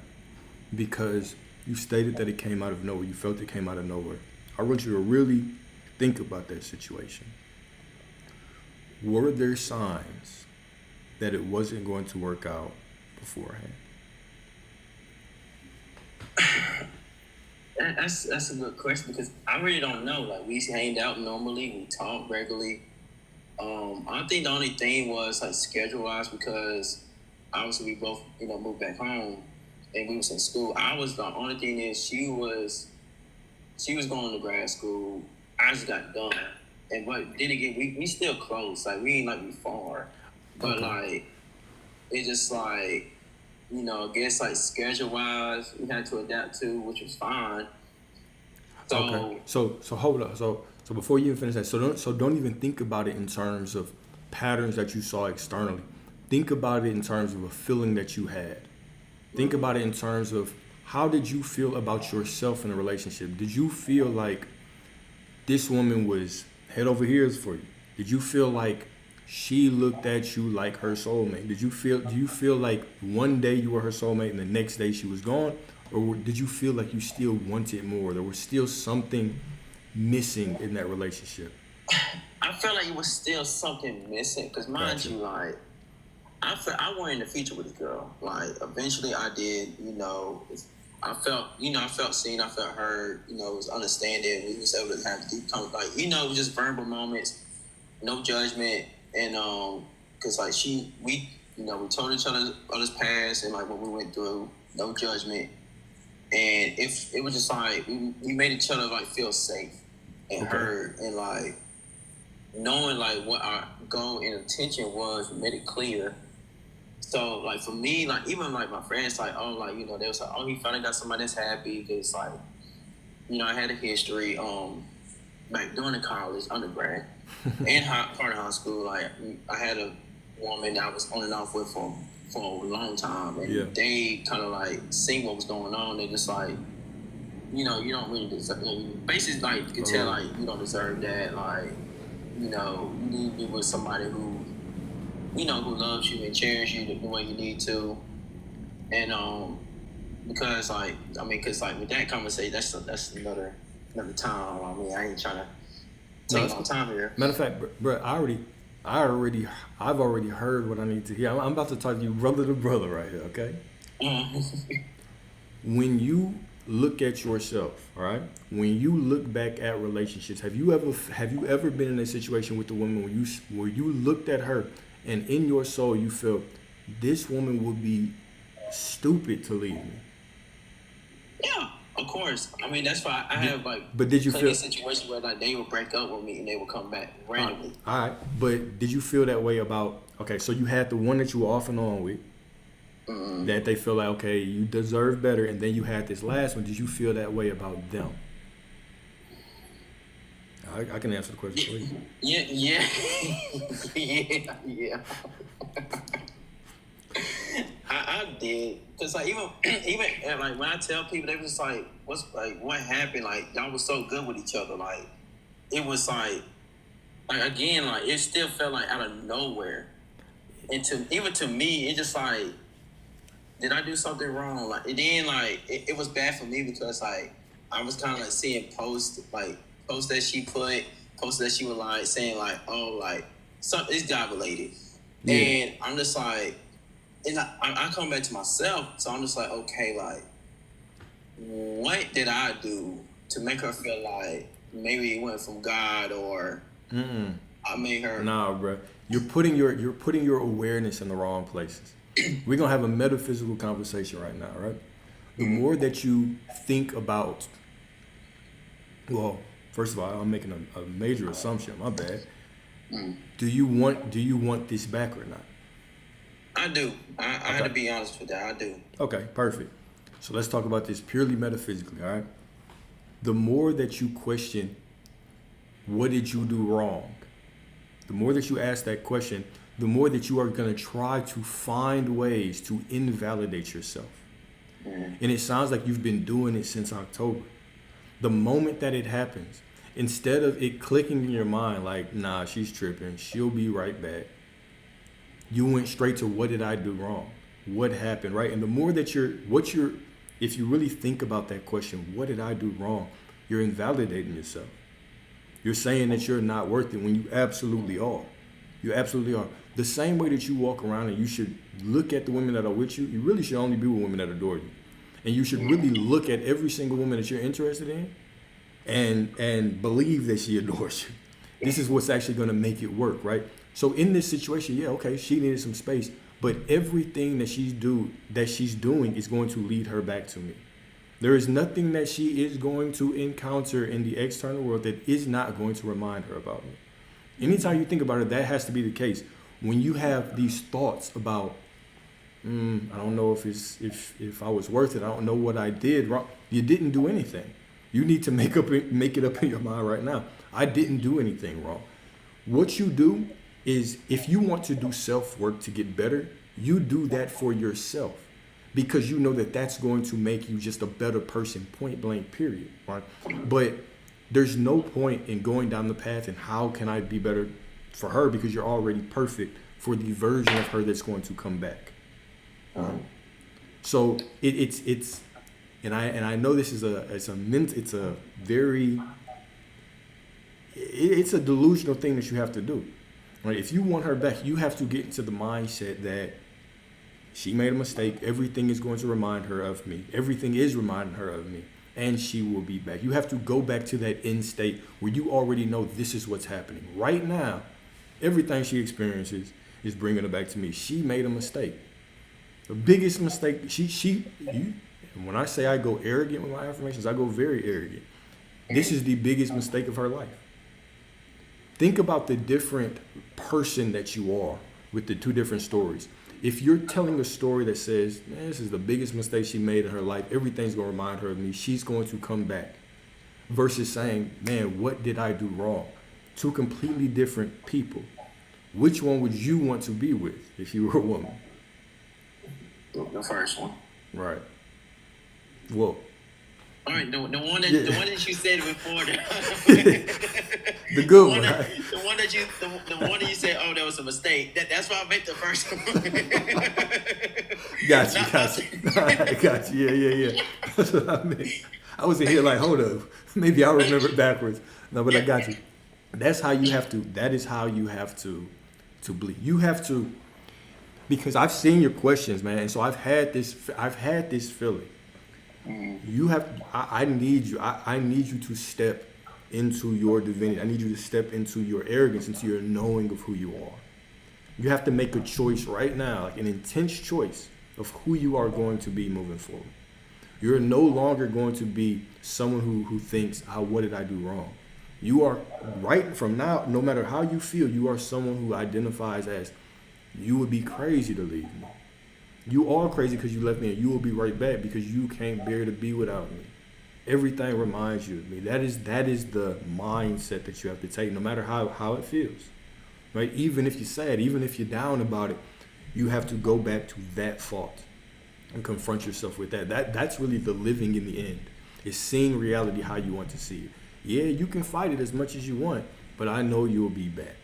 Because you stated that it came out of nowhere. You felt it came out of nowhere. I want you to really think about that situation. Were there signs that it wasn't going to work out beforehand? That's a good question because I really don't know. Like we hanged out normally, we talked regularly. I think the only thing was like schedule wise because obviously we both moved back home and we was in school. I was the only thing is she was going to grad school. I just got done, and but then again we still close. Like we ain't like we far, but Okay. like it's just like I guess like schedule wise we had to adapt to, which was fine. So Okay. So hold up. So before you even finish that, don't even think about it in terms of patterns that you saw externally. Think about it in terms of a feeling that you had. Think about it in terms of how did you feel about yourself in a relationship? Did you feel like this woman was head over heels for you? Did you feel like she looked at you like her soulmate? Do you feel like one day you were her soulmate and the next day she was gone? Or did you feel like you still wanted more? There was still something missing in that relationship? I felt like it was still something missing because mind Gotcha. you, like I wanted in the future with this girl. Like eventually I did, I felt seen, I felt heard, it was understanding. We was able to have deep just verbal moments, no judgment, and because like we told each other's past and like what we went through, no judgment, and if it was just like we made each other like feel safe and Okay. heard and like knowing like what our goal and intention was, we made it clear. So like for me, like even like my friends, like they was like, oh, he finally got somebody that's happy because like I had a history like during the college undergrad and part of high school. Like I had a woman that I was on and off with for a long time, and Yeah. they kind of like seen what was going on. They just like you don't really deserve. Basically, like you can tell like you don't deserve that. Like you need to be with somebody who who loves you and cherishes you the way you need to. And because with that conversation, that's another time. I mean, I ain't trying to No, take that's my cool. time here. Matter of fact, bro, I've already heard what I need to hear. I'm about to talk to you brother to brother right here, okay? When you look at yourself, all right? When you look back at relationships, have you ever been in a situation with a woman where you looked at her and in your soul you felt this woman would be stupid to leave me? Yeah, of course. I mean, that's why I have like But did you plenty feel of situations where like they would break up with me and they would come back randomly. all right, but did you feel that way about, okay, so you had the one that you were off and on with, that they feel like, okay, you deserve better, and then you had this last one. Did you feel that way about them? I can answer the question for you. Yeah, yeah. I did because like even like when I tell people, they was like, what happened? Like y'all was so good with each other. Like it was like again, like it still felt like out of nowhere. And even to me, it just like, did I do something wrong? Like it then like it was bad for me because like I was kind of like seeing posts that she put, posts that she was like saying like, oh, like something is job related, Yeah. and I'm just like, and I come back to myself, so I'm just like, okay, like what did I do to make her feel like maybe it went from God or I made her. Nah, bro. You're putting your awareness in the wrong places. We're gonna have a metaphysical conversation right now, right? The more that you think about, well, first of all, I'm making a major assumption. My bad. Do you want this back or not? I do. I had to be honest with that. I do. Okay, perfect. So let's talk about this purely metaphysically, all right? The more that you question, what did you do wrong? The more that you ask that question, the more that you are going to try to find ways to invalidate yourself. And it sounds like you've been doing it since October. The moment that it happens, instead of it clicking in your mind like, nah, she's tripping, she'll be right back, You went straight to what did I do wrong? What happened, right? And the more that if you really think about that question, what did I do wrong? You're invalidating yourself. You're saying that you're not worth it when you absolutely are. You absolutely are. The same way that you walk around and you should look at the women that are with you, you really should only be with women that adore you. And you should really look at every single woman that you're interested in and believe that she adores you. This is what's actually going to make it work, right? So in this situation, yeah, okay, she needed some space, but everything that she's doing is going to lead her back to me. There is nothing that she is going to encounter in the external world that is not going to remind her about me. Anytime you think about it, that has to be the case. When you have these thoughts about, I don't know if I was worth it. I don't know what I did wrong. You didn't do anything. You need to make it up in your mind right now. I didn't do anything wrong. What you do is, if you want to do self-work to get better, you do that for yourself, because you know that that's going to make you just a better person, point blank, period, right? But there's no point in going down the path and how can I be better for her, because you're already perfect for the version of her that's going to come back. So it's and I know this is it's a delusional thing that you have to do. Right? If you want her back, you have to get into the mindset that she made a mistake. Everything is going to remind her of me. Everything is reminding her of me, and she will be back. You have to go back to that end state where you already know this is what's happening right now. Everything she experiences is bringing her back to me. She made a mistake. The biggest mistake, and when I say I go arrogant with my affirmations, I go very arrogant. This is the biggest mistake of her life. Think about the different person that you are with the two different stories. If you're telling a story that says, man, this is the biggest mistake she made in her life, everything's going to remind her of me, she's going to come back, versus saying, man, what did I do wrong? Two completely different people. Which one would you want to be with if you were a woman? The first one. Right. Whoa. All right, the one that you said before. The good one. The one that you said, oh, that was a mistake. That's why I made the first one. Got you. Yeah. That's what I meant. I was in here like, hold up. Maybe I remember it backwards. No, but I got you. That's how you have to. That is how you have to believe. You have to, because I've seen your questions, man. And so I've had this feeling. You have. I need you. I need you to step into your divinity. I need you to step into your arrogance, into your knowing of who you are. You have to make a choice right now, like an intense choice of who you are going to be moving forward. You're no longer going to be someone who thinks, what did I do wrong? You are, right from now, no matter how you feel, you are someone who identifies as, you would be crazy to leave me. You are crazy because you left me, and you will be right back because you can't bear to be without me. Everything reminds you of me. That is the mindset that you have to take, no matter how it feels. Right? Even if you're sad, even if you're down about it, you have to go back to that thought and confront yourself with that. That's really the living in the end. It's seeing reality how you want to see it. Yeah, you can fight it as much as you want, but I know you'll be back.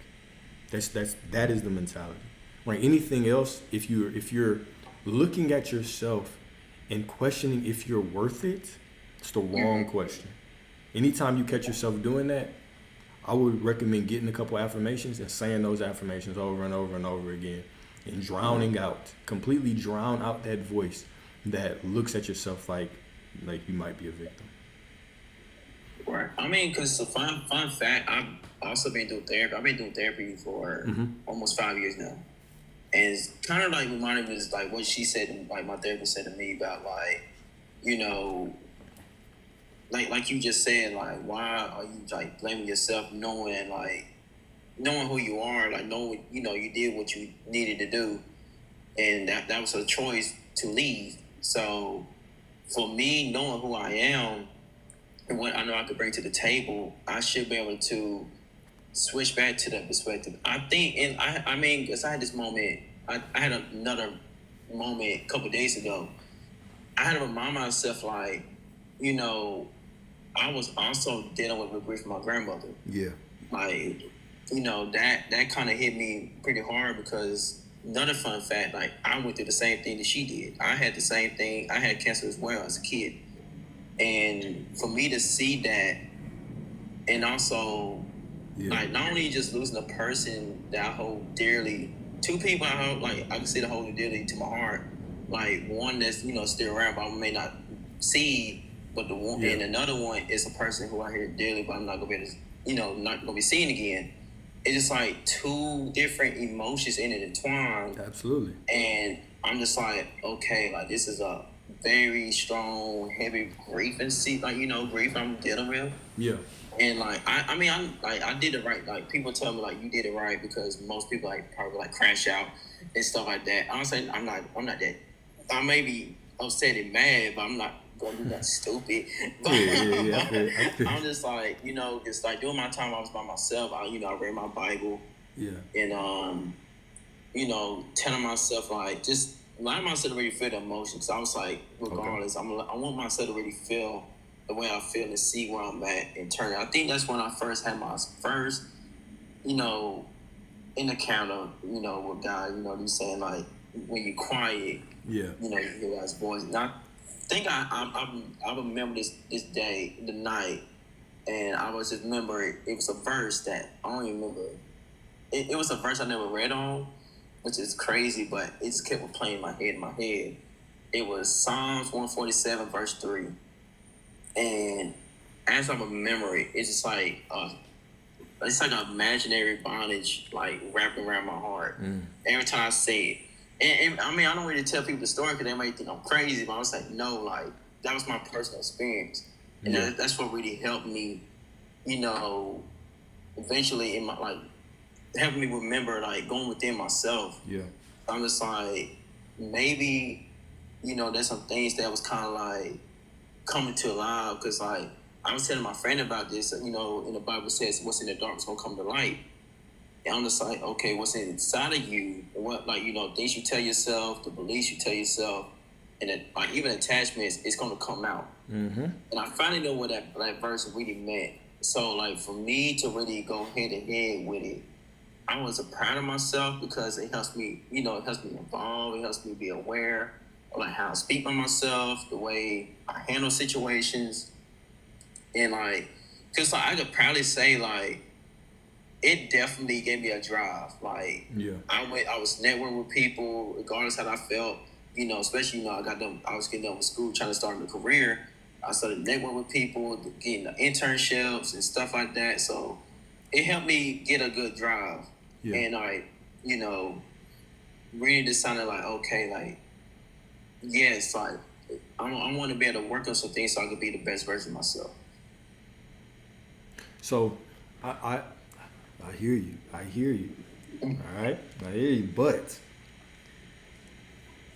That is the mentality. Right? Anything else, if you're looking at yourself and questioning if you're worth it, it's the wrong question. Anytime you catch yourself doing that, I would recommend getting a couple affirmations and saying those affirmations over and over and over again, and completely drown out that voice that looks at yourself like you might be a victim. Right. I mean, because the fun fact, I've also been doing therapy. I've been doing therapy for almost 5 years now. And it's kind of like reminded me of like what she said, like my therapist said to me about like, you know, like you just said, like, why are you like blaming yourself knowing who you are, like knowing, you know, you did what you needed to do, and that was a choice to leave. So for me, knowing who I am and what I know I could bring to the table, I should be able to switch back to that perspective. I think, and I mean, because I had this moment, I had another moment a couple of days ago. I had to remind myself, like, you know, I was also dealing with the grief of my grandmother. Yeah. Like, you know, that kind of hit me pretty hard because another fun fact, like I went through the same thing that she did. I had the same thing. I had cancer as well as a kid. And for me to see that, and also, like, not only just losing a person that I hold dearly, two people I hold, like, I consider holding dearly to my heart, like, one that's, still around, but I may not see, but the one, and another one is a person who I hear dearly, but I'm not going to be able to, not going to be seen again. It's just, like, two different emotions intertwined. Absolutely. And I'm just like, okay, like, this is a very strong, heavy grief and grief I'm dealing with. Yeah. And like, I did it right. Like, people tell me like you did it right because most people probably crash out and stuff like that. Honestly, I'm not that. I may be upset and mad, but I'm not gonna do that stupid. But I'm just like, just like during my time I was by myself. I read my Bible. Yeah. And telling myself just allowing myself to really feel the emotions. I was like, regardless, I want myself to really feel the way I feel and see where I'm at and turn it. I think that's when I first had my first, encounter, with God. He's saying like when you're quiet, you hear God's voice. And I think I remember this day, the night, and I was just remember it was a verse that I don't even remember. It was a verse I never read on, which is crazy, but it just kept playing in my head. It was Psalms 147, verse 3. And as I remember it, it's just like it's like an imaginary bondage wrapping around my heart every time I say it. And I mean, I don't really tell people the story because they might think I'm crazy, but I was like, no, that was my personal experience, and that's what really helped me, eventually in my helping me remember going within myself. Yeah, I'm just like, maybe there's some things that was kind of coming to life because I was telling my friend about this. In the Bible says, "What's in the dark is gonna come to light." And I'm just like, okay, what's inside of you? What things you tell yourself, the beliefs you tell yourself, and then, even attachments, it's gonna come out. Mm-hmm. And I finally know what that verse really meant. So for me to really go head to head with it, I was proud of myself because it helps me, it helps me evolve. It helps me be aware of how I speak by myself, the way I handle situations, and because I could proudly say it definitely gave me a drive. I was networking with people regardless how I felt. Especially I was getting done with school, trying to start a career. I started networking with people, getting the internships and stuff like that. So it helped me get a good drive. Yeah. And really decided okay, yes, I want to be able to work on some things so I could be the best version of myself. So I hear you. All right, I hear you. But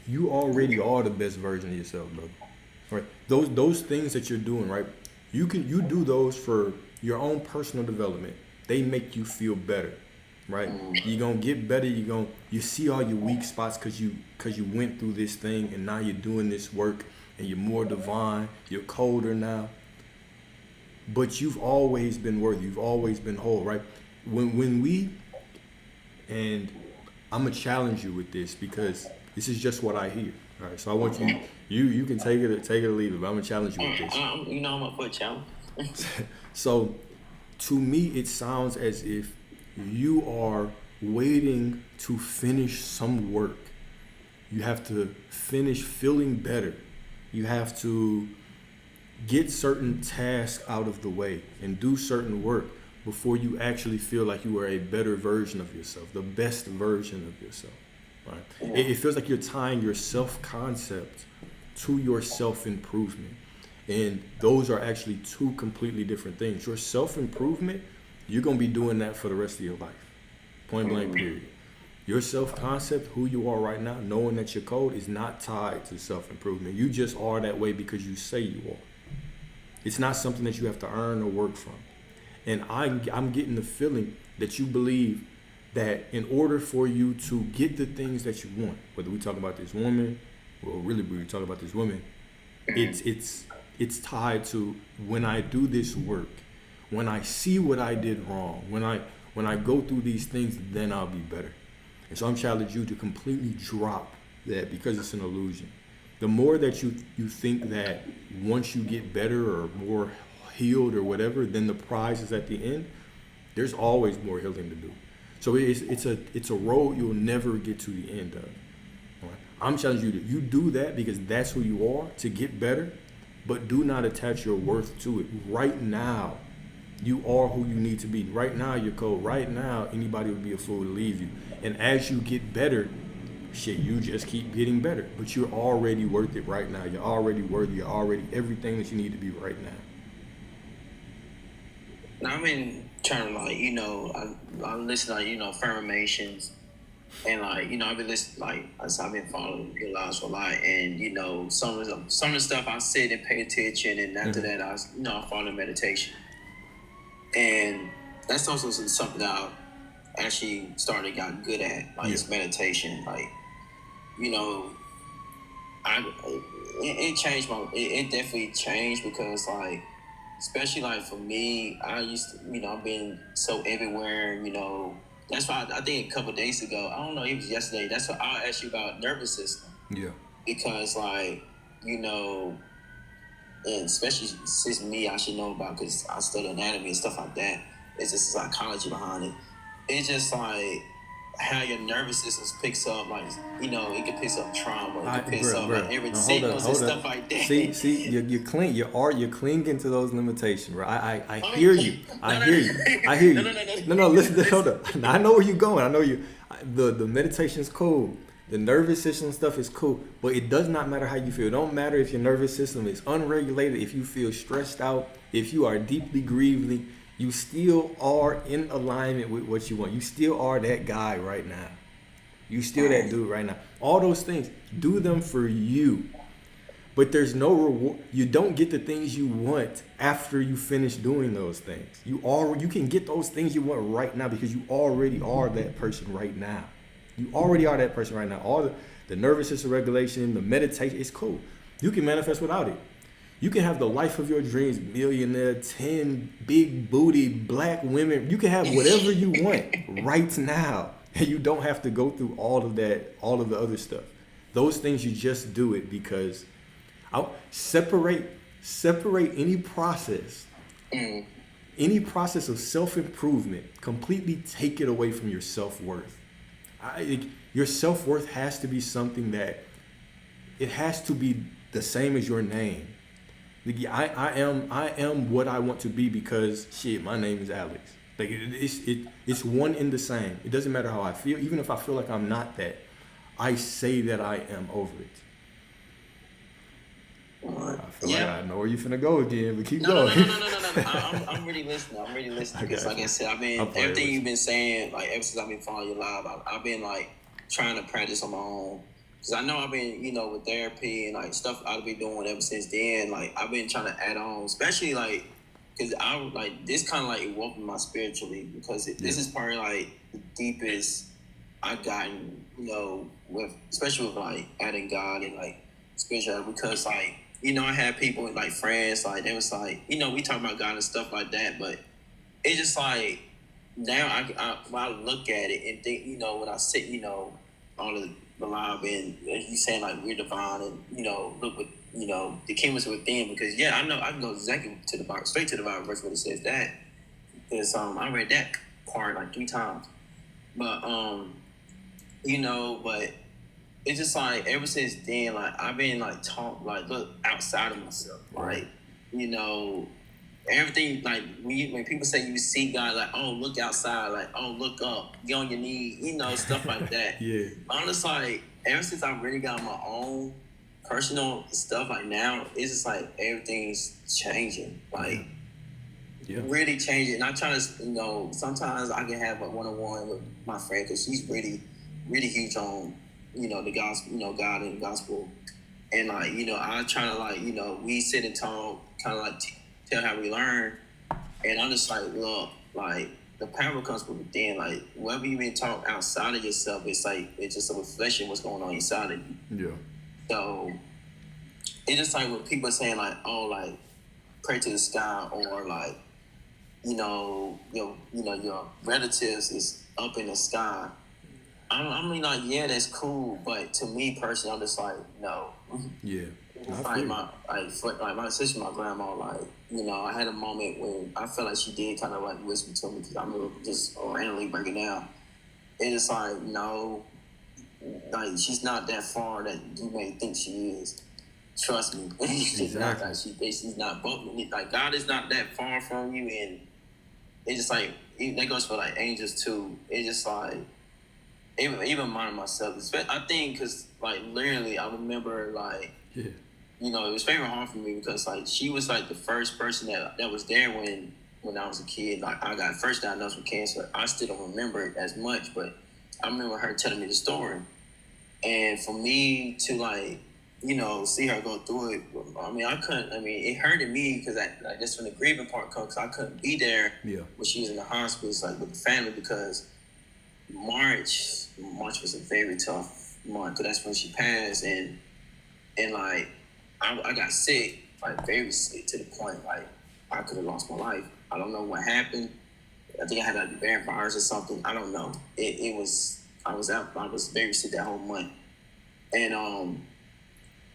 you already are the best version of yourself, brother. Right? Those things that you're doing, right? You do those for your own personal development. They make you feel better, right? You're gonna get better. You see all your weak spots because you went through this thing, and now you're doing this work, and you're more divine. You're colder now. But you've always been worthy. You've always been whole, right? When we, and I'm gonna challenge you with this because this is just what I hear. All right, so I want you can take it or leave it, but I'm gonna challenge you with this. I'm up for a challenge. So, to me, it sounds as if you are waiting to finish some work. You have to finish feeling better. You have to get certain tasks out of the way and do certain work before you actually feel like you are a better version of yourself, the best version of yourself. Right? Yeah. It feels like you're tying your self-concept to your self-improvement. And those are actually two completely different things. Your self-improvement, you're going to be doing that for the rest of your life. Point blank, period. Your self-concept, who you are right now, knowing that you're cold, is not tied to self-improvement. You just are that way because you say you are. It's not something that you have to earn or work from. And I'm getting the feeling that you believe that in order for you to get the things that you want, whether we talk about this woman, well, really we talk about this woman, it's tied to when I do this work, when I see what I did wrong, when I go through these things, then I'll be better. And so I'm challenging you to completely drop that because it's an illusion. The more that you think that once you get better or more healed or whatever, then the prize is at the end, there's always more healing to do. So it's a road you'll never get to the end of. All right? I'm challenging you to you do that because that's who you are to get better, but do not attach your worth to it. Right now, you are who you need to be. Right now, you're cold. Right now, anybody would be a fool to leave you. And as you get better, shit, you just keep getting better. But you're already worth it right now. You're already worthy. You're already everything that you need to be right now. Now I've been trying to I listen to affirmations, and I've been listening I've been following your lives for a lot, and some of the stuff I sit and pay attention, and after that I follow meditation, and that's also something that I actually got good at, it's meditation, it changed it definitely changed because especially for me, I used to, I've been so everywhere, that's why I think a couple of days ago, I don't know, it was yesterday, that's why I asked you about nervous system. Yeah. Because and especially since me, I should know about, because I study anatomy and stuff like that. It's just psychology behind it. It's just how your nervous system picks up, it can pick up trauma, it can pick up every signals and stuff like that. See, you're clinging to those limitations, bro. I hear you. I hear you. No, listen, hold up. I know where you're going. I know you. The meditation's cool. The nervous system stuff is cool, but it does not matter how you feel. It don't matter if your nervous system is unregulated, if you feel stressed out, if you are deeply grieving. You still are in alignment with what you want. You still are that guy right now. You still that dude right now. All those things, do them for you. But there's no reward. You don't get the things you want after you finish doing those things. You can get those things you want right now because you already are that person right now. You already are that person right now. All the nervous system regulation, the meditation, it's cool. You can manifest without it. You can have the life of your dreams, millionaire, 10 big booty black women. You can have whatever you want right now. And you don't have to go through all of that, all of the other stuff. Those things, you just do it because I'll separate any process. Any process of self-improvement, completely take it away from your self-worth. Your self-worth has to be something that it has to be the same as your name. I am what I want to be because shit, my name is Alex. It's one in the same. It doesn't matter how I feel. Even if I feel like I'm not that, I say that I am over it. I feel like I know where you're finna go again, but keep going. No. I'm really listening. Because like I said, I've been everything you've been saying, ever since I've been following you live, I've been trying to practice on my own. Because I know I've been, with therapy and stuff I've been doing ever since then. I've been trying to add on, especially because I this kind of evolved my spiritually, because this is probably the deepest I've gotten, with especially with adding God and spiritual, because I had people friends they was we talk about God and stuff like that, but it's just now I when I look at it and think, when I sit, all of the live and you saying we're divine and look what the kingdom is within, because I know I can go exactly to the Bible, straight to the Bible verse where it says that, because I read that part 3 times, but but it's just ever since then I've been taught look outside of myself, everything when people say you see God, oh, look outside, oh, look up, get on your knee, stuff like that. Yeah. Honestly, ever since I really got my own personal stuff, now it's just everything's changing, really changing. And I try to, sometimes I can have a one-on-one with my friend because she's really, really huge on, the gospel, God and the gospel, and I try to we sit and talk, kind of tell how we learn, and I'm just look, the power comes from within. Whatever you been taught outside of yourself, it's it's just a reflection of what's going on inside of you. Yeah. So it's just when people are saying oh, pray to the sky, or your relatives is up in the sky. I mean, like, yeah, that's cool, but to me personally, I'm just like, no. Yeah. It's like my sister, my grandma, like, you know, I had a moment when I felt like she did kind of like whisper to me because I remember just randomly breaking down. And it's like, no, like she's not that far that you may think she is. Trust me, she's not Exactly. that. She's not. Like God is not that far from you, and it's just like that goes for like angels too. It's just like even mine myself. I think because like literally, I remember like Yeah. you know it was very hard for me because like she was like the first person that was there when I was a kid. Like I got first diagnosed with cancer. I still don't remember it as much, but I remember her telling me the story. And for me to like, you know, see her go through it, I mean, I couldn't. I mean, it hurted me because like that's when the grieving part comes. I couldn't be there Yeah. when she was in the hospital, like with the family, because March was a very tough month. Cause that's when she passed, and like I got sick, like very sick to the point like I could have lost my life. I don't know what happened. I think I had like a bad virus or something. I don't know. It was I was out. I was very sick that whole month. And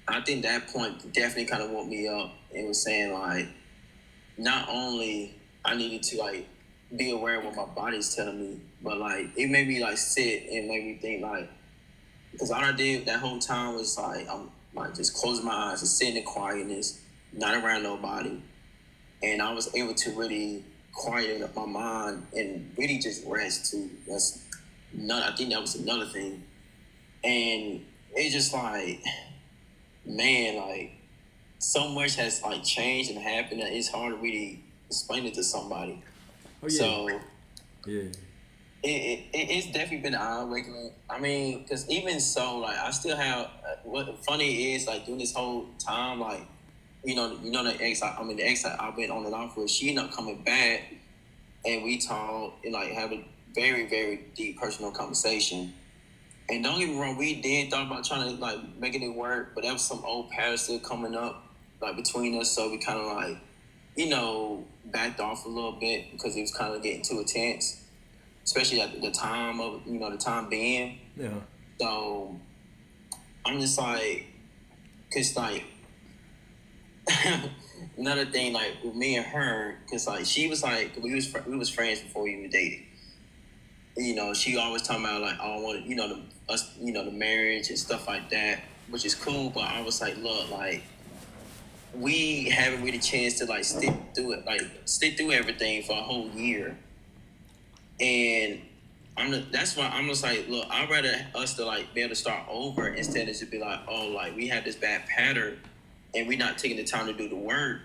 I think that point definitely kind of woke me up and was saying like, not only I needed to like be aware of what my body's telling me, but like it made me like sit and made me think like, because all I did that whole time was like I'm like just closing my eyes and sitting in quietness, not around nobody, and I was able to really quiet up my mind and really just rest too. I think that was another thing, and it's just like, man, like so much has like changed and happened that it's hard to really explain it to somebody. Oh yeah. So Yeah. it's definitely been eye-awakening. I mean, because even so, like I still have. What funny is like during this whole time, like you know the the ex I've been on and off with. She ended up coming back, and we talked and like have a very very deep personal conversation. And don't get me wrong, we did thought about trying to like making it work, but that was some old patterns still coming up like between us. So we kind of like, you know, backed off a little bit because it was kind of getting too intense, especially at the time of the time being. Yeah. So I'm just like, cause like another thing like with me and her, cause like she was like we was friends before we even dated. You know, she always talking about like, oh, I want the marriage and stuff like that, which is cool. But I was like, look, like we haven't really chance to like stick through everything for a whole year, and that's why I'm just like, look, I'd rather us to like be able to start over instead of to be like, oh, like we have this bad pattern, and we're not taking the time to do the work.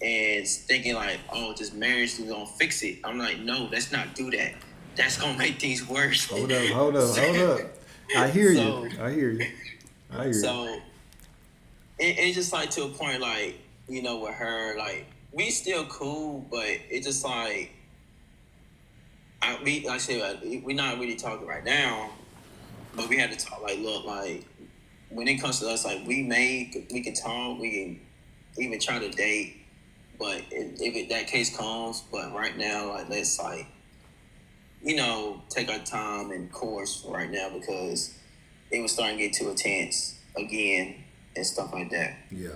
And thinking like, oh, just marriage is gonna fix it. I'm like, no, let's not do that. That's gonna make things worse. Hold up. I hear you. So it's just like to a point like, with her, like we still cool, but it's just like like I said, we're not really talking right now, but we had to talk like, look, like when it comes to us, like we can talk, we can even try to date, but if that case comes, but right now, like let's like, take our time and course for right now because it was starting to get too intense again and stuff like that. Yeah.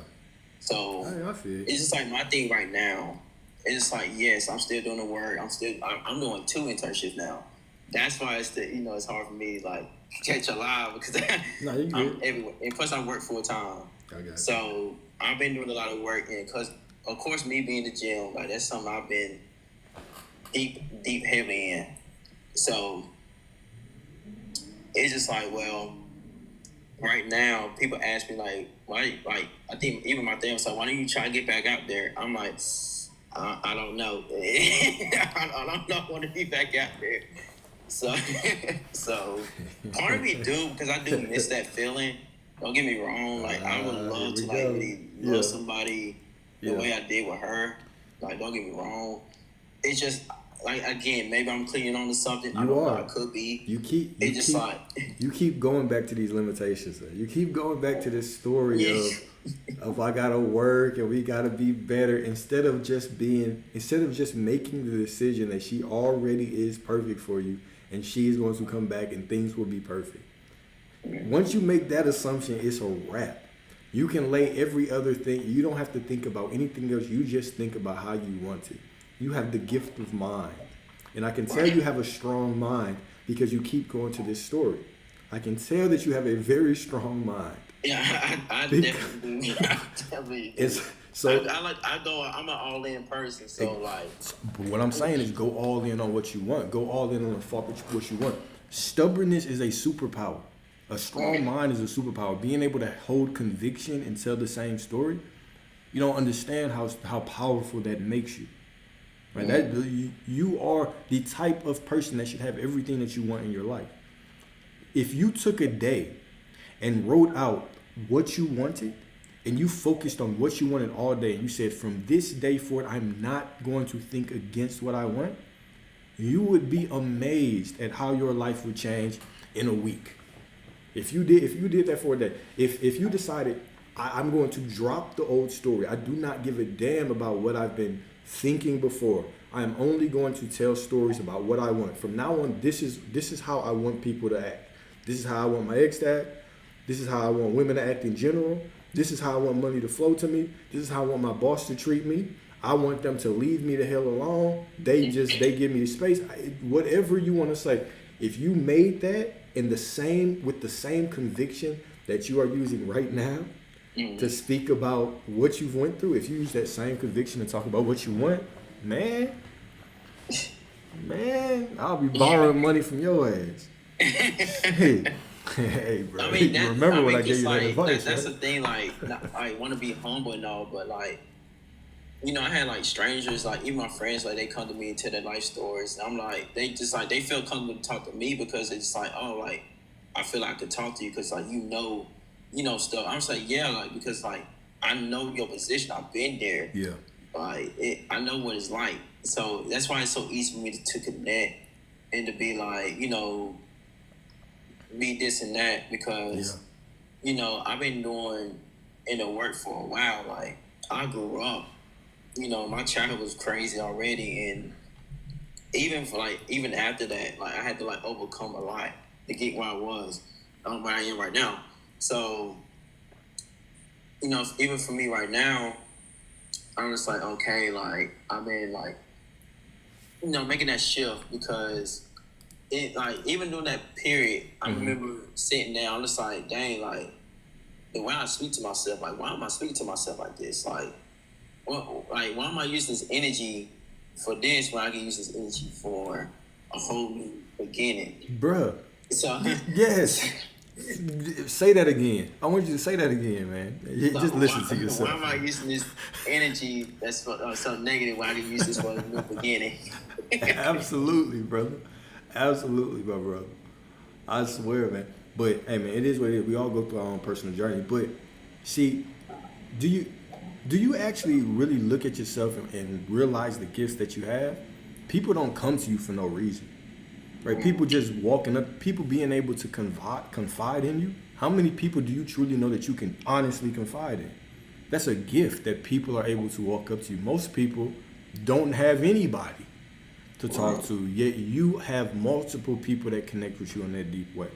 So I feel it. it's just like my thing right now. It's just like, yes, I'm still doing the work. I'm doing 2 internships now. That's why it's hard for me to like catch a live because No, you I'm good. everywhere. And plus I work full time. I got you. So I've been doing a lot of work, and because of course me being in the gym, like that's something I've been deep heavy in. So it's just like, well, right now people ask me like, why? Like I think even my dad was like, why don't you try to get back out there? I'm like, I don't know. I don't want to be back out there. So part of me do because I do miss that feeling. Don't get me wrong. Like I would love to like really love somebody the way I did with her. Like don't get me wrong. It's just like again, maybe I'm clinging on to something. I don't know. I could be. You keep going back to these limitations. You keep going back to this story of I gotta work and we gotta be better instead of just making the decision that she already is perfect for you and she is going to come back and things will be perfect. Once you make that assumption, it's a wrap. You can lay every other thing. You don't have to think about anything else. You just think about how you want it. You have the gift of mind. And I can tell you have a strong mind because you keep going to this story. I can tell that you have a very strong mind. Yeah, I definitely do. I definitely do. So I'm an all-in person. So like, but what I'm saying is go all in on what you want. Go all in on what you want. Stubbornness is a superpower. A strong mind is a superpower. Being able to hold conviction and tell the same story, you don't understand how powerful that makes you. Right? You are the type of person that should have everything that you want in your life. If you took a day and wrote out what you wanted and you focused on what you wanted all day and you said, from this day forward, I'm not going to think against what I want, you would be amazed at how your life would change in a week. If you did that for a day, if you decided, I'm going to drop the old story, I do not give a damn about what I've been thinking before. I am only going to tell stories about what I want. From now on, this is how I want people to act. This is how I want my ex to act. This is how I want women to act in general. This is how I want money to flow to me. This is how I want my boss to treat me. I want them to leave me the hell alone. They give me the space. Whatever you want to say. If you made that with the same conviction that you are using right now to speak about what you've went through, if you use that same conviction to talk about what you want, man, I'll be borrowing money from your ass. Hey, bro. I mean, Remember when I gave you that advice? That's the thing. Like, I want to be humble and all, but like, you know, I had like strangers, like even my friends, like they come to me and tell their life stories. And I'm like, they feel comfortable to talk to me because it's like, oh, like I feel like I could talk to you because like you know stuff. I'm just like, yeah, like because like I know your position. I've been there. Yeah. Like I know what it's like. So that's why it's so easy for me to connect and to be like, you know, be this and that because, you know, I've been doing inner work for a while. Like I grew up, you know, my childhood was crazy already, and even after that, like I had to like overcome a lot to get where I was, where I am right now. So, you know, even for me right now, I'm just like, okay, like I've been like, you know, making that shift because it like even during that period, I remember sitting down, I'm just like, dang, like the way I speak to myself, like why am I speaking to myself like this? Like, why am I using this energy for this when I can use this energy for a whole new beginning? Bruh. So yes. Say that again. I want you to say that again, man. Just listen to yourself. Why am I using this energy that's for something negative when I can use this for a new beginning? Absolutely, brother. Absolutely, my brother. I swear, man. But hey, man, it is what it is. We all go through our own personal journey. But see, do you actually really look at yourself and realize the gifts that you have? People don't come to you for no reason, right? People just walking up, people being able to confide in you. How many people do you truly know that you can honestly confide in? That's a gift that people are able to walk up to you. Most people don't have anybody to talk to, yet you have multiple people that connect with you in that deep way.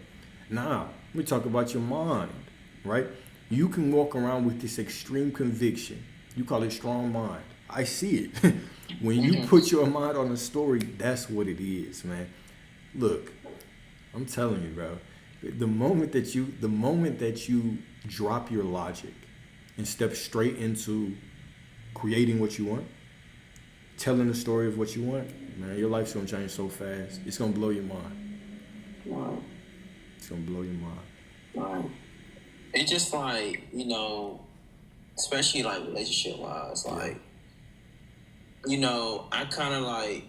Now, we talk about your mind, right? You can walk around with this extreme conviction. You call it strong mind. I see it. When you put your mind on a story, that's what it is, man. Look, I'm telling you, bro. The moment that you drop your logic and step straight into creating what you want, telling the story of what you want, man, your life's gonna change so fast. It's gonna blow your mind. Wow. It's gonna blow your mind. Wow. It's just like, you know, especially like relationship wise, like, you know, I kind of like,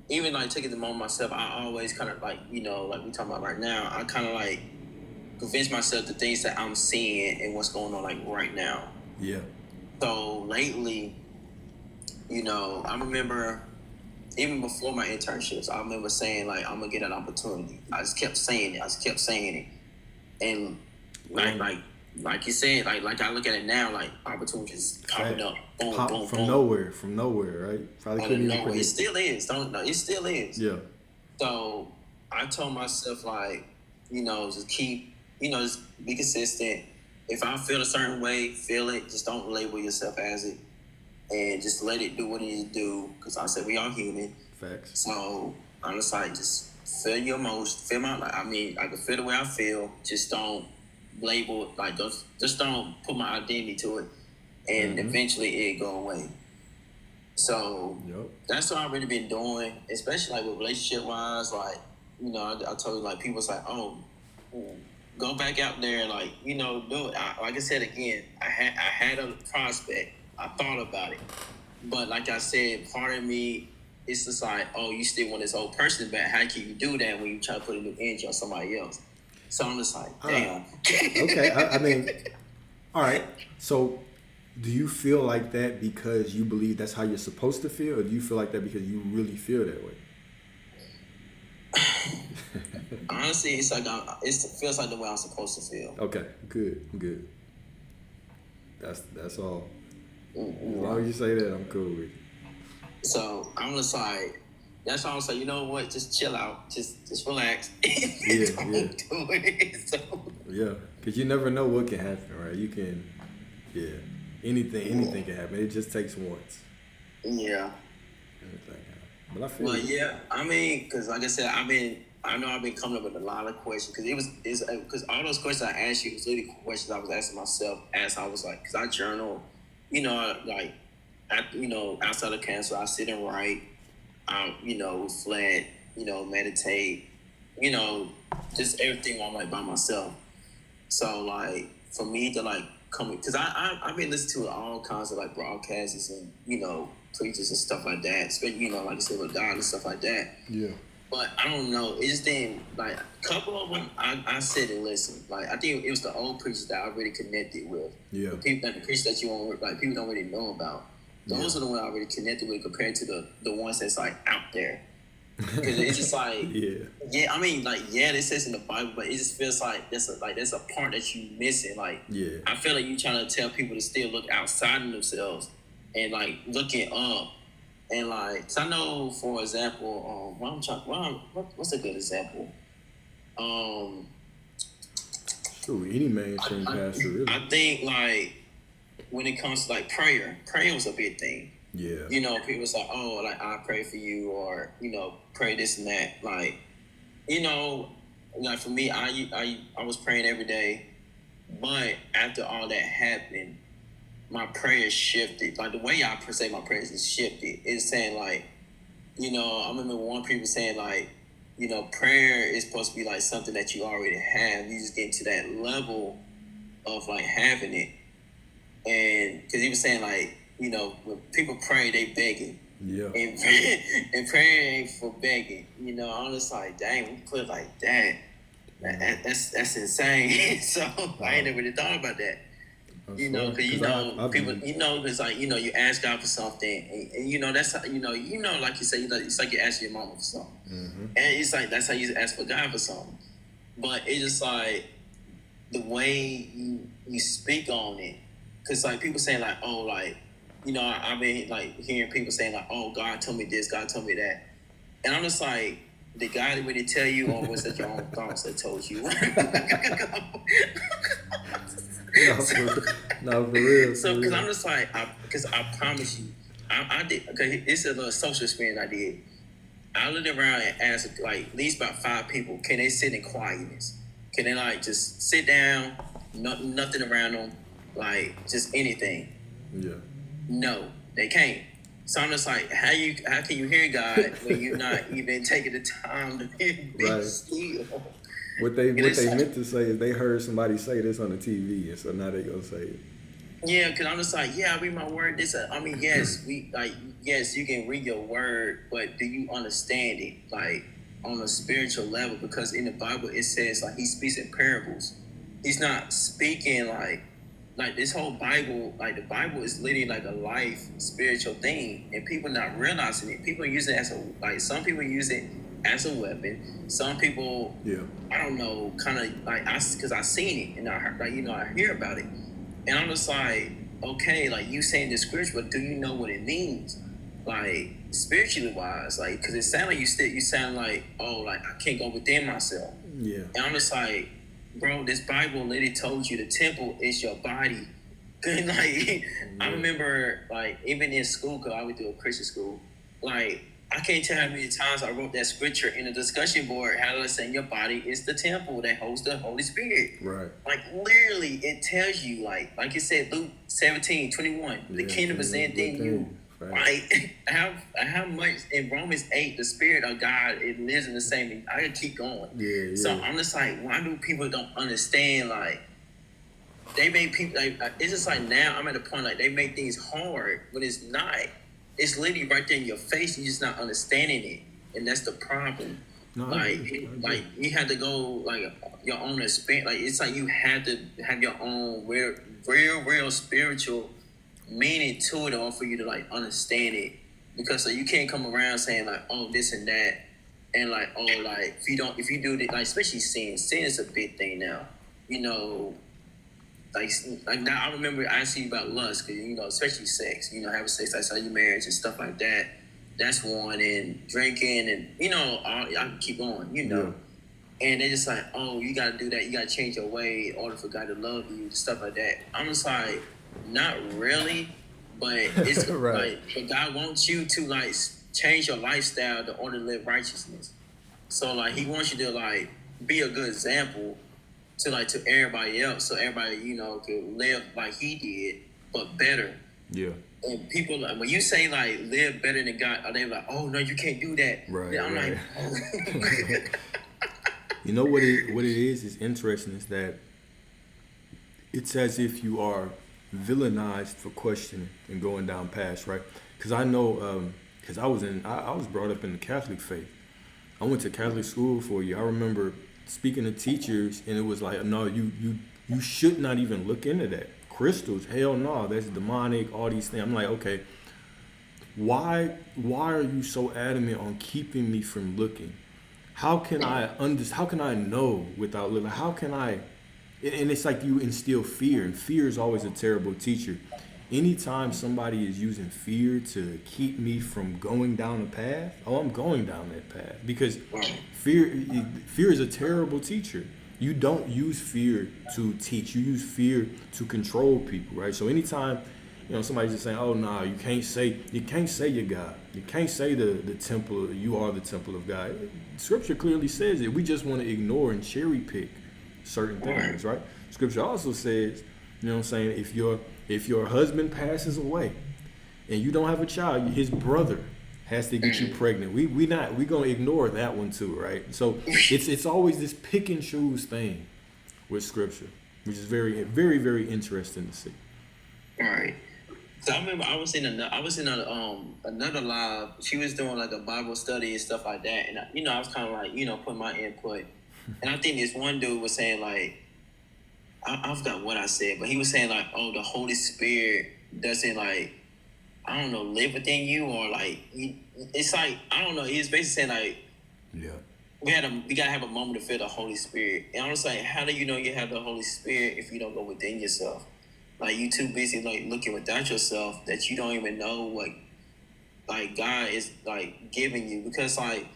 even like taking the moment myself, I always kind of like, you know, like we talking about right now, I kind of like convince myself the things that I'm seeing and what's going on like right now. Yeah. So lately, you know, I remember even before my internships, I remember saying like, I'm gonna get an opportunity. I just kept saying it. And like you said, like I look at it now, like opportunities popping up, boom, from nowhere, right? Probably couldn't even it still is. It still is. Yeah. So I told myself like, just keep, just be consistent. If I feel a certain way, feel it. Just don't label yourself as it, and just let it do what it needs to do. Because I said we are human. Facts. So I'm just like, just feel your emotions, feel my. I mean, I can feel the way I feel. Just don't label it. Like, just don't put my identity to it, and eventually it go away. So that's what I've really been doing, especially like with relationship wise. Like, I told you, like, people's like, oh, go back out there, like, do it. Like I said again, I had a prospect. I thought about it, but like I said, part of me, it's just like, oh, you still want this old person back. How can you do that when you try to put a new energy on somebody else? So I'm just like, damn. Okay, I mean, all right. So, do you feel like that because you believe that's how you're supposed to feel, or do you feel like that because you really feel that way? Honestly, it's like it feels like the way I'm supposed to feel. Okay, good. That's all. As long as you say that, I'm cool with it. So I'm just like, that's why I'm saying, you know what? Just chill out, just relax. Yeah. Do it. So. Yeah, because you never know what can happen, right? You can, anything can happen. It just takes once. Yeah. Anything happen. But I feel. Well, yeah. I mean, because like I said, I know I've been coming up with a lot of questions because all those questions I asked you was literally questions I was asking myself as I was like, because I journal, like, outside of cancer, I sit and write, reflect, meditate, just everything while I'm like by myself. So like for me to like come, because I've been listening to all kinds of like broadcasts and preachers and stuff like that, especially like I said with God and stuff like that. Yeah. But I don't know. It just didn't, like, a couple of them, I sit and listen. Like, I think it was the old preachers that I really connected with. Yeah. The preachers that people don't really know about. Those are the ones I really connected with compared to the ones that's, like, out there. Because it's just like, I mean, like, this says in the Bible, but it just feels like that's a part that you missing. Like, I feel like you trying to tell people to still look outside of themselves and, like, looking up. And like, so I know, for example, what's a good example? Sure, any mainstream pastor, really. I think like when it comes to like prayer was a big thing. Yeah. People say, oh, like I pray for you, or pray this and that. Like, like for me, I was praying every day, but after all that happened, my prayers shifted. Like the way I say my prayers is shifted. It's saying like, I remember one people saying like, prayer is supposed to be like something that you already have. You just get to that level of like having it. And because he was saying like, when people pray, they begging. Yeah. And prayer ain't for begging. I'm just like, dang, we put it like that. That's insane. So I ain't never really thought about that. Because people, because like you ask God for something, and that's how like you say, it's like you ask your mama for something, and it's like that's how you ask for God for something. But it's just like the way you speak on it, because like people saying like, oh, like I've been like hearing people saying like, oh, God told me this, God told me that, and I'm just like, did God really tell you, or was that your own thoughts that told you? No, for real. So, because I'm just like, because I promise you, I did, okay, it's a little social experience I did. I looked around and asked, like, at least about 5 people, can they sit in quietness? Can they, like, just sit down, nothing around them, like, just anything? Yeah. No, they can't. So I'm just like, how can you hear God when you're not even taking the time to be still? What they meant to say is they heard somebody say this on the TV, and so now they gonna say it. Yeah, because I'm just like, I read my word. Yes, you can read your word, but do you understand it, like, on a spiritual level? Because in the Bible it says like He speaks in parables. He's not speaking like this whole Bible. Like the Bible is literally like a life spiritual thing, and people not realizing it. People use it as some people use it as a weapon. Some people, I don't know, kind of like because I seen it and I heard, I hear about it, and I'm just like, okay, like you saying the scripture, but do you know what it means? Like spiritually wise, like, because it sound like you sound like, oh, like I can't go within myself. Yeah. And I'm just like, bro, this Bible literally told you the temple is your body. Like, I remember, like, even in school, because I went to a Christian school, like, I can't tell how many times I wrote that scripture in the discussion board, how to say your body is the temple that holds the Holy Spirit. Right. Like, literally, it tells you, like you said, Luke 17:21, the kingdom is in you. Right. Like, how much in Romans 8, the Spirit of God, it lives in the same. I can keep going. Yeah. So I'm just like, why do people don't understand? Like, they make people like it's just like now I'm at a point like they make things hard when it's not. It's literally right there in your face. You're just not understanding it, and that's the problem. No, like you had to go like your own experience. Like it's like you had to have your own real spiritual meaning to it, or for you to like understand it. Because so you can't come around saying like, oh, this and that, and like, oh, like if you do this, like especially sin is a big thing now. You know. Like now, I remember asking you about lust, because you know, especially sex. You know, having sex outside your marriage and stuff like that. That's one, and drinking, and you know, I can keep going. You know, and they're just like, oh, you gotta do that. You gotta change your way in order for God to love you, stuff like that. I'm just like, not really, but it's right. like, but God wants you to like change your lifestyle in order to live righteousness. So like, He wants you to like be a good example to everybody else, so everybody, you know, could live like He did, but better. Yeah. And people, like, when you say like live better than God, they like, oh no, you can't do that. Right. And I'm right. like, oh. You know what it is interesting is that it's as if you are villainized for questioning and going down paths, right? Because I know, because I was brought up in the Catholic faith. I went to Catholic school for a year. I remember speaking to teachers, and it was like, no, you should not even look into that. Crystals, hell no, that's demonic, all these things. I'm like, okay, why are you so adamant on keeping me from looking? How can I know without looking? How can I? And it's like you instill fear, and fear is always a terrible teacher. Anytime somebody is using fear to keep me from going down a path, I'm going down that path, because fear is a terrible teacher. You don't use fear to teach. You use fear to control people, right? So anytime, you know, somebody's just saying, oh, no, you can't say you're God. You can't say the temple, you are the temple of God. Scripture clearly says it. We just want to ignore and cherry pick certain things, right? Scripture also says, you know what I'm saying, if your husband passes away and you don't have a child, his brother has to get you pregnant. We gonna ignore that one too, right? So it's always this pick and choose thing with Scripture, which is very, very, very interesting to see. All right. So I remember I was in another live. She was doing like a Bible study and stuff like that, and you know, I was kind of like, you know, putting my input. And I think this one dude was saying like, I forgot what I said, but he was saying like, oh, the Holy Spirit doesn't like, I don't know, live within you, or like, it's like, I don't know. He was basically saying like, yeah, we gotta have a moment to feel the Holy Spirit. And I was like, how do you know you have the Holy Spirit if you don't go within yourself? Like, you too busy like looking without yourself that you don't even know what like God is like giving you. Because like,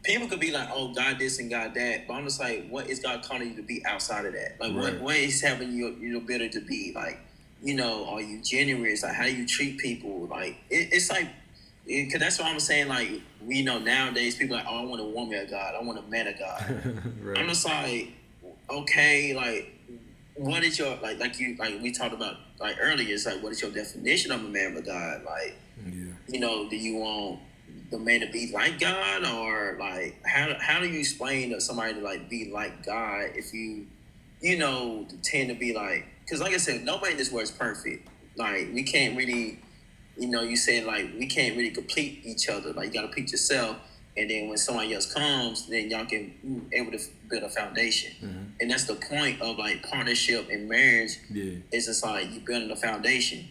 people could be like, oh, God this and God that, but I'm just like, what is God calling you to be outside of that? Like, right. what is having you better to be? Like, you know, are you generous? Like, how do you treat people? Like, it's like, because that's what I'm saying. Like, we know nowadays people are like, oh, I want a woman of God, I want a man of God. Right. I'm just like, okay, like, what is your like we talked about like earlier? It's like, what is your definition of a man of God? Like, you know, do you want the man to be like God, or like how do you explain to somebody to like be like God if you know tend to be like, because like I said, nobody in this world is perfect. Like, we can't really, you know, you say like we can't really complete each other. Like, you got to complete yourself, and then when somebody else comes, then y'all can be able to build a foundation. And that's the point of like partnership and marriage. It's just like you building a foundation.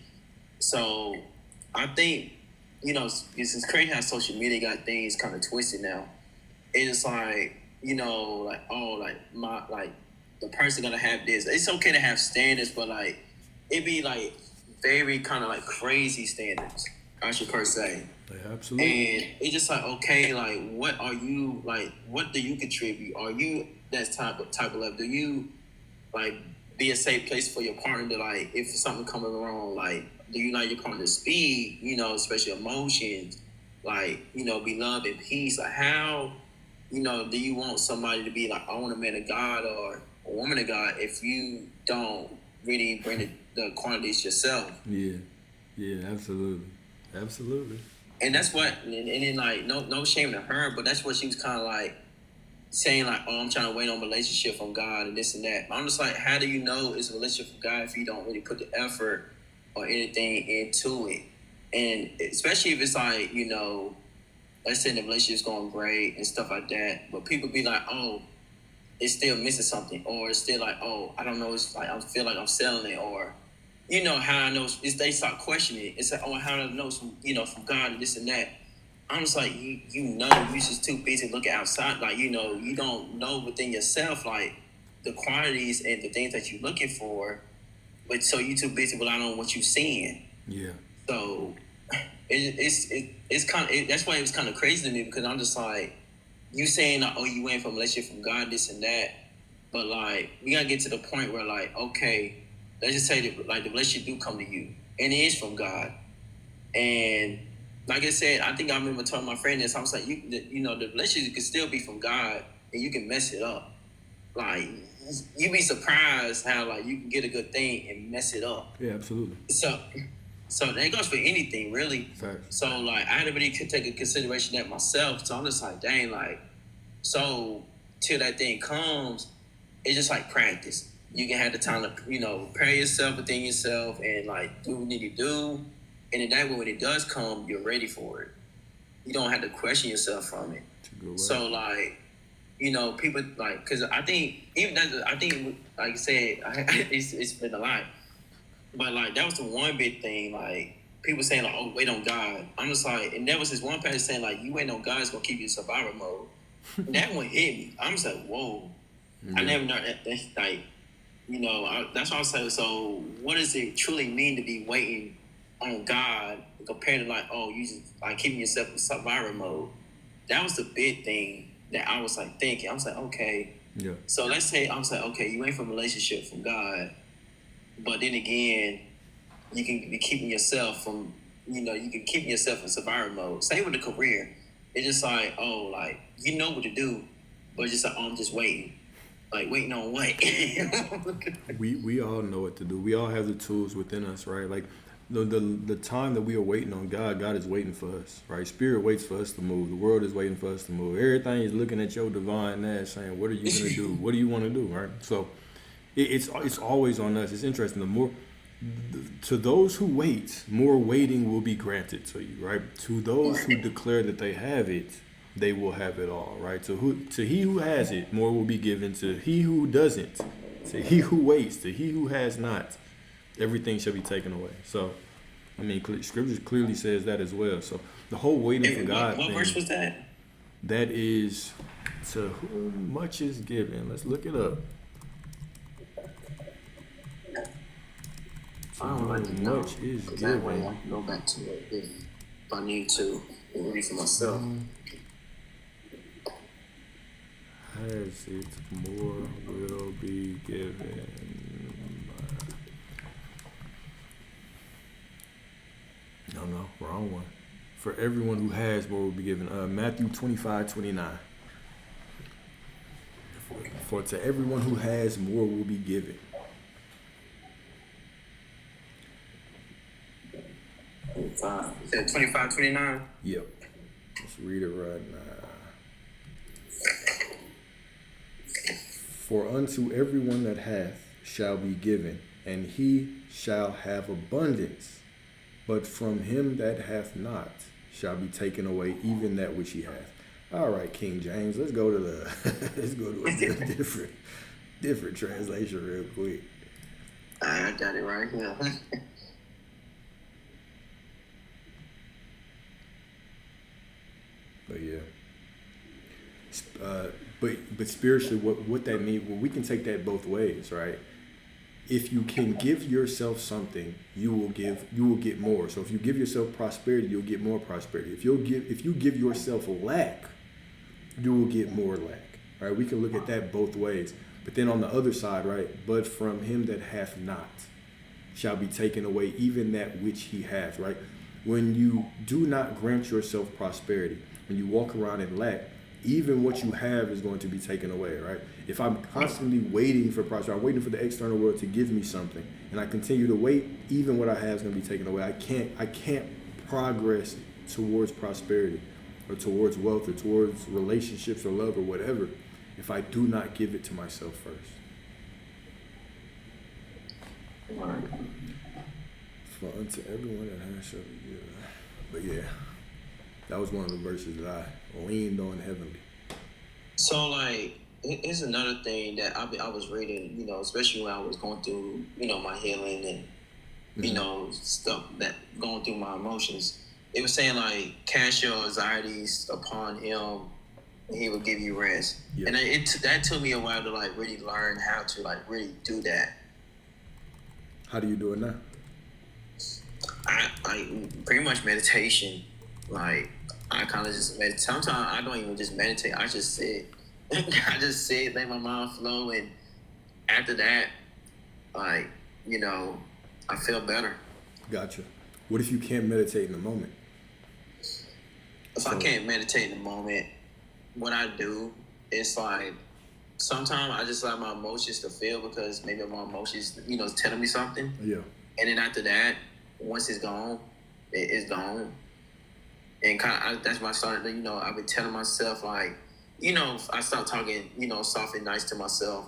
So I think, you know, it's crazy how social media got things kind of twisted now. It's like, you know, like, oh, like the person gonna have this. It's okay to have standards, but like it be like very kind of like crazy standards. I should first say. Yeah, absolutely. And it's just like, okay, like, what are you, like, what do you contribute? Are you that type of level? Do you, like, be a safe place for your partner to, like, if something coming wrong, like, do you like your partner to speak, you know, especially emotions, like, you know, be love and peace? Like, how, you know, do you want somebody to be like, I want a man of God or a woman of God if you don't really bring the qualities yourself? Yeah. Yeah, absolutely. Absolutely. And that's what, and then like, no shame to her, but that's what she was kind of like saying, like, oh, I'm trying to wait on a relationship from God and this and that. But I'm just like, how do you know it's a relationship from God if you don't really put the effort or anything into it? And especially if it's like, you know, let's say the relationship's going great and stuff like that, but people be like, oh, it's still missing something, or it's still like, oh, I don't know, it's like I feel like I'm selling it, or you know how I know is they start questioning it. It's like, oh, how do I know it's from, you know, from God and this and that. I'm just like, you know, you just too busy looking outside, like, you know, you don't know within yourself like the qualities and the things that you're looking for, but so you too busy relying on what you're seeing. Yeah. So it's kind of that's why it was kind of crazy to me, because I'm just like, you saying like, oh, you went from a relationship from God, this and that, but like we gotta get to the point where like, okay, let's just say that like the relationship do come to you and it is from God, and like I said, I think I remember telling my friend this. I was like, you know, the relationship can still be from God and you can mess it up. Like you be surprised how like you can get a good thing and mess it up. Yeah, absolutely. So that goes for anything, really. Facts. So, like, I had to really take a consideration that myself. So I'm just like, dang, like, so till that thing comes, it's just like practice. You can have the time to, you know, prepare yourself within yourself and, like, do what you need to do. And in that way, when it does come, you're ready for it. You don't have to question yourself from it. So, like, you know, people, like, because I think, even that, I think, like I said, it's been a lot. But like that was the one big thing. Like people saying like, "Oh, wait on God." I'm just like, and there was this one person saying like, "You wait on God is gonna keep you in survival mode." That one hit me. I'm just like, "Whoa!" Yeah. I never know that. That's like, you know, that's what I was saying. So, what does it truly mean to be waiting on God compared to like, oh, you just like keeping yourself in survival mode? That was the big thing that I was like thinking. I was like, okay, yeah. So let's say I was like, okay, you wait for a relationship from God. But then again, you can be keeping yourself from, you know, you can keep yourself in survival mode. Same with a career. It's just like, oh, like, you know what to do, but it's just like, oh, I'm just waiting. Like, waiting on what? we all know what to do. We all have the tools within us, right? Like, the time that we are waiting on God, God is waiting for us, right? Spirit waits for us to move. The world is waiting for us to move. Everything is looking at your divine ass saying, what are you going to do? What do you want to do, right? So, it's always on us. It's interesting. The more to those who wait, more waiting will be granted to you, right? To those who declare that they have it, they will have it all, right? To he who has it, more will be given. To he who doesn't, to he who waits, to he who has not, everything shall be taken away. So, I mean, Scripture clearly says that as well. So the whole waiting for God what thing, verse was that? That is, to whom much is given. Let's look it up. I don't like to know. Much is That given. way I can go back to it if I need to and read for myself. Has it, more will be given. No, wrong one. For everyone who has, more will be given. Matthew 25:29. For to everyone who has, more will be given. 25. You said 25:29? Yep. Let's read it right now. For unto everyone that hath shall be given, and he shall have abundance. But from him that hath not shall be taken away even that which he hath. All right, King James. Let's go to a different translation real quick. I got it right here. But yeah. But spiritually, what that means, well, we can take that both ways, right? if you can give yourself something, you will get more. So if you give yourself prosperity, you'll get more prosperity. If you give yourself lack, you will get more lack. Right? We can look at that both ways. But then on the other side, right? But from him that hath not shall be taken away even that which he hath, right? When you do not grant yourself prosperity, when you walk around in lack, even what you have is going to be taken away, right? If I'm constantly waiting for prosperity, I'm waiting for the external world to give me something, and I continue to wait, even what I have is going to be taken away. I can't progress towards prosperity or towards wealth or towards relationships or love or whatever if I do not give it to myself first. For unto everyone that has shall be given. But yeah, that was one of the verses that I leaned on heavily. So like, here's another thing that I was reading, you know, especially when I was going through, you know, my healing and, you know, stuff that going through my emotions. It was saying like, cast your anxieties upon him and he will give you rest. Yeah. And that took me a while to like really learn how to like really do that. How do you do it now? I pretty much meditation. Like, I kind of just meditate. Sometimes I don't even just meditate. I just sit. I just sit, let my mind flow, and after that, like, you know, I feel better. Gotcha. What if you can't meditate in the moment? If I can't meditate in the moment, what I do is like, sometimes I just allow my emotions to feel because maybe my emotions, you know, is telling me something. Yeah. And then after that, once it's gone, it's gone. And that's when I started, you know, I've been telling myself, like, you know, I started talking, you know, soft and nice to myself.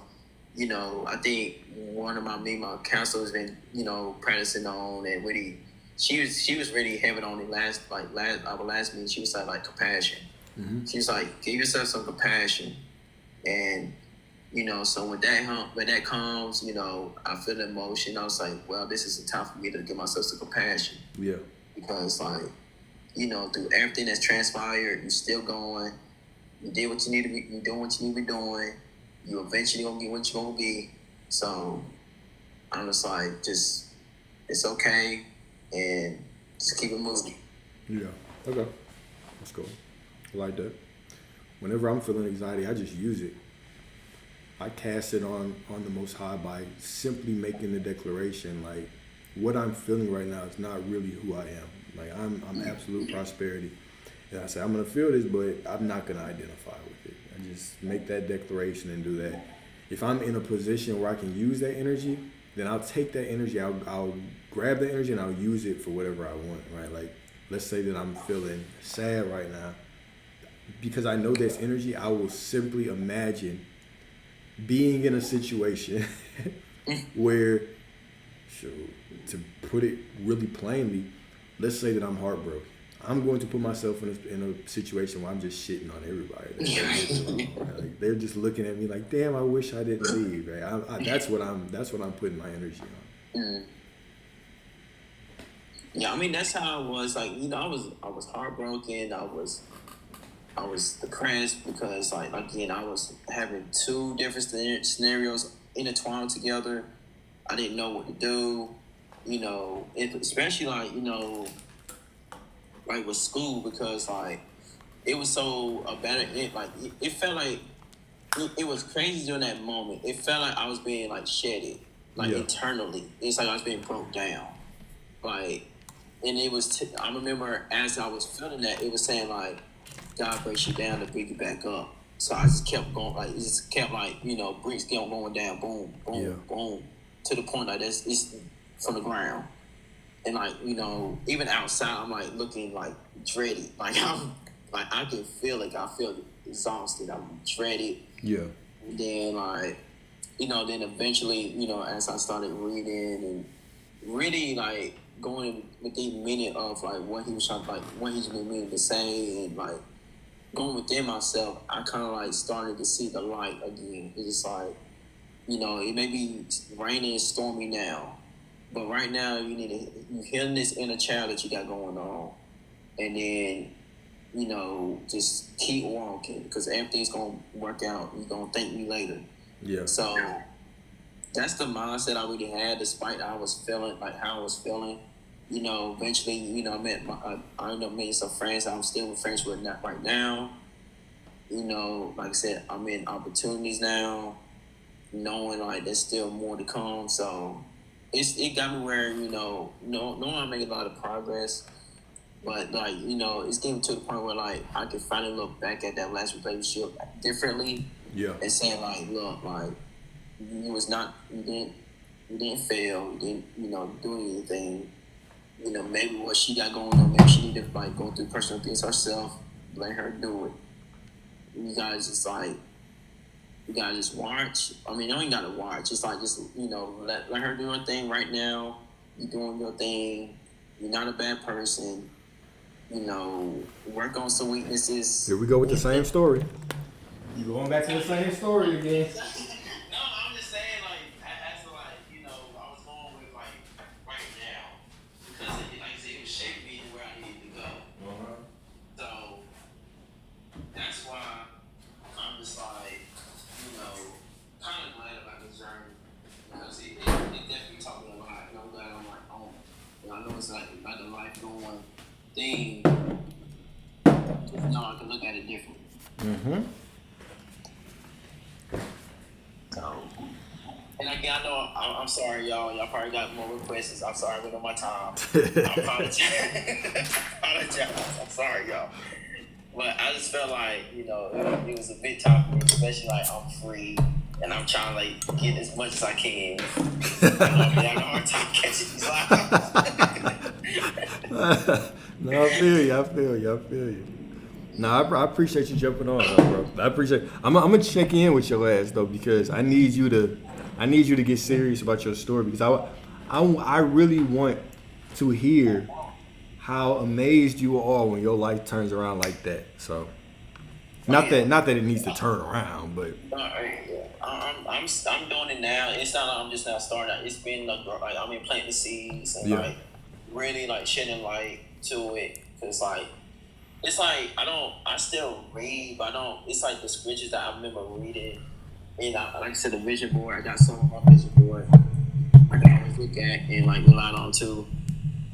You know, I think one of my counselor has been, you know, practicing on and really, she was really heavy on it our last meeting. She was like compassion. Mm-hmm. She was like, give yourself some compassion. And, you know, so when that comes, you know, I feel the emotion. I was like, well, this is the time for me to give myself some compassion. Yeah. Because, like, you know, through everything that's transpired, you're still going. You did what you need to be. You're doing what you need to be doing. You eventually gonna get what you're gonna be. So I'm just like, it's okay, and just keep it moving. Yeah. Okay. That's cool. I like that. Whenever I'm feeling anxiety, I just use it. I cast it on the Most High by simply making the declaration, like, what I'm feeling right now is not really who I am. Like, I'm absolute prosperity. And I say, I'm going to feel this, but I'm not going to identify with it. I just make that declaration and do that. If I'm in a position where I can use that energy, then I'll take that energy, I'll grab the energy and I'll use it for whatever I want, right? Like, let's say that I'm feeling sad right now. Because I know there's energy, I will simply imagine being in a situation where, to put it really plainly, let's say that I'm heartbroken. I'm going to put myself in a situation where I'm just shitting on everybody. Like, they're just looking at me like, damn, I wish I didn't leave. Right? That's what I'm putting my energy on. Mm. Yeah, I mean, that's how I was. Like, you know, I was heartbroken. I was depressed because, like, again, I was having two different scenarios intertwined together. I didn't know what to do. You know, especially like, you know, like with school, because like it was so abandoned. Like it felt like it was crazy during that moment. It felt like I was being like shedded, like internally. It's like I was being broke down, like, and it was. I remember as I was feeling that, it was saying like, God breaks you down to bring you back up. So I just kept going, like it just kept like, you know, bricks kept going down, boom, boom, boom, to the point like it's from the ground. And like, you know, even outside, I'm like looking like dreaded. Like I can feel it. I feel exhausted. I'm dreaded. Yeah. And then like, you know, then eventually, you know, as I started reading and really like going with the meaning of like what he was trying, like what he's been meaning to say, and like going within myself, I kind of like started to see the light again. It's just like, you know, it may be raining and stormy now, but right now you healing this inner child that you got going on, and then, you know, just keep walking because everything's gonna work out. You're gonna thank me later. Yeah. So that's the mindset I really had, despite how I was feeling, like how I was feeling. You know, eventually, you know, I ended up making some friends I'm still friends with not right now. You know, like I said, I'm in opportunities now, knowing like there's still more to come. So it got me where, you know, knowing I'm making a lot of progress, but like, you know, it's getting to the point where like I can finally look back at that last relationship differently. Yeah. And saying like, look, like you didn't fail, you didn't, you know, do anything. You know, maybe what she got going on, maybe she need to like go through personal things herself. Let her do it. You guys just watch. I mean, you ain't gotta watch. It's like just, you know, let her do her thing right now. You're doing your thing. You're not a bad person. You know, work on some weaknesses. Here we go with the same story. You going back to the same story again. No, I'm just saying, like, as like, you know, I was going with like right now because like I said, it was shaping me to where I needed to go. So that's why I'm just like, you know, kind of glad about this journey because it definitely taught me a lot. And I'm glad I'm like, oh, you know, I know it's like about the life going thing. You know, I can look at it differently. Mm-hmm. So, and again, I know I'm sorry, y'all. Y'all probably got more requests. I'm sorry, I went on my time. I apologize. I'm sorry, y'all. But I just felt like, you know, it was a big time for me, especially like I'm free and I'm trying to like get as much as I can. I'm having a hard time catching these lives. No, I feel you. No, I appreciate you jumping on, though, bro. I appreciate. I'm gonna check in with your ass though because I need you to get serious about your story because I really want to hear how amazed you are when your life turns around like that. So, not that it needs to turn around, but I'm doing it now. It's not like I'm just now starting out. It's been like I mean planting the seeds and like really like shedding light to it because like. It's like I still read, but it's like the scriptures that I remember reading. And like I said, the vision board, I got some on my vision board I can always look at and like rely on too.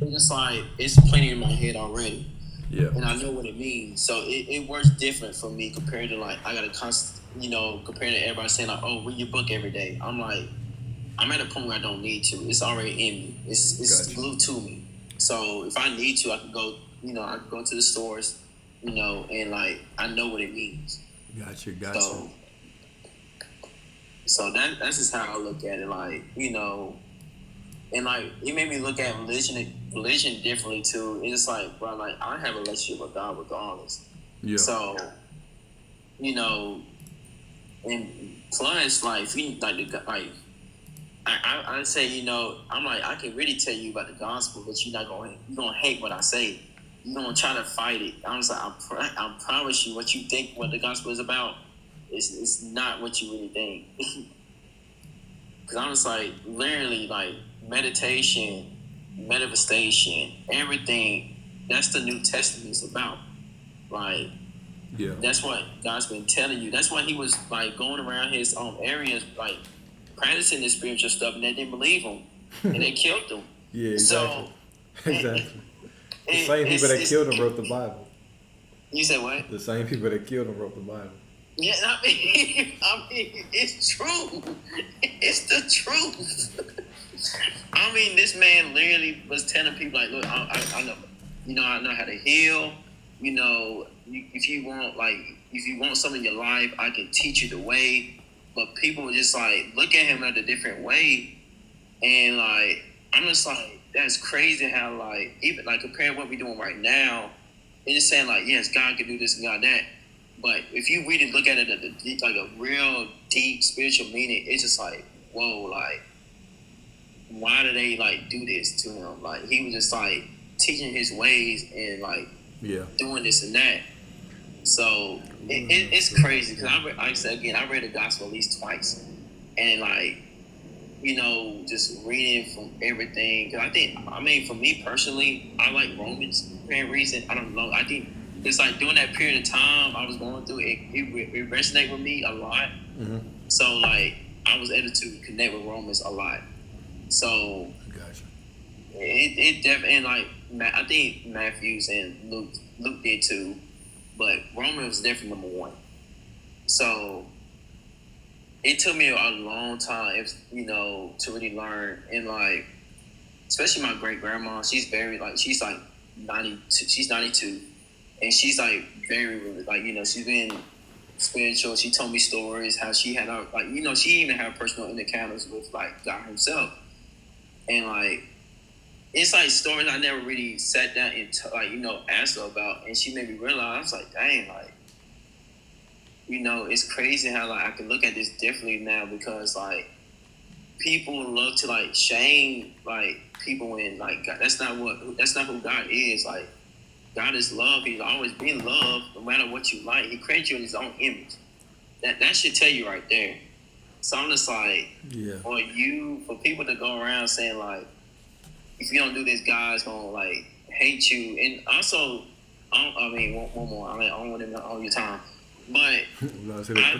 It's just like, it's plenty in my head already. Yeah. And I know what it means. So it works different for me compared to like, I got to compared to everybody saying like, oh, read your book every day. I'm like, I'm at a point where I don't need to. It's already in me. It's glued to me. So if I need to, I can go, I can go to the stores, and like I know what it means. Gotcha. So that's just how I look at it, like, and like it made me look at religion differently too. It's just like, bro, like I have a relationship with God regardless. Yeah. So, and plus, like, I say, I'm like, I can really tell you about the gospel, but you're gonna hate what I say. You're gonna try to fight it. I'm just like, I promise you, what you think what the gospel is about, it's not what you really think. Because I'm just like, literally, like meditation, manifestation, everything. That's the New Testament is about. Like, yeah, that's what God's been telling you. That's why He was like going around His areas, like practicing this spiritual stuff, and they didn't believe Him, and they killed Him. Yeah, exactly. So, exactly. The same people that killed him wrote the Bible. You said what? The same people that killed him wrote the Bible. Yeah, I mean, it's true. It's the truth. I mean, this man literally was telling people like, look, I know, I know how to heal. If you want something in your life, I can teach you the way. But people just like look at him in a different way, and like I'm just like, that's crazy how like even like comparing what we're doing right now, it's just saying like, yes, God can do this and God that. But if you really look at it like a real deep spiritual meaning, it's just like, whoa, like why do they like do this to him? Like he was just like teaching his ways and like doing this and that. So it's crazy because I read the gospel at least twice, and like just reading from everything. Cause for me personally, I like Romans for any reason. I don't know. I think it's like during that period of time I was going through it resonated with me a lot. Mm-hmm. So like I was able to connect with Romans a lot. So Gotcha. it definitely, and like I think Matthews and Luke did too, but Romans was definitely number one. So it took me a long time, to really learn, and like, especially my great grandma, she's like 92, she's 92, and she's like very like, she's been spiritual. She told me stories how she had she even had personal encounters with like God Himself, and like it's like stories I never really sat down and asked her about, and she made me realize. I was like, dang, like, it's crazy how like I can look at this differently now, because like people love to like shame like people when like God, that's not who God is. Like, God is love. He's always been love, no matter what you like. He created you in His own image. That should tell you right there. So I'm just like, for people to go around saying like, if you don't do this, God's gonna like hate you. And also, one more. I don't want to all your time, but I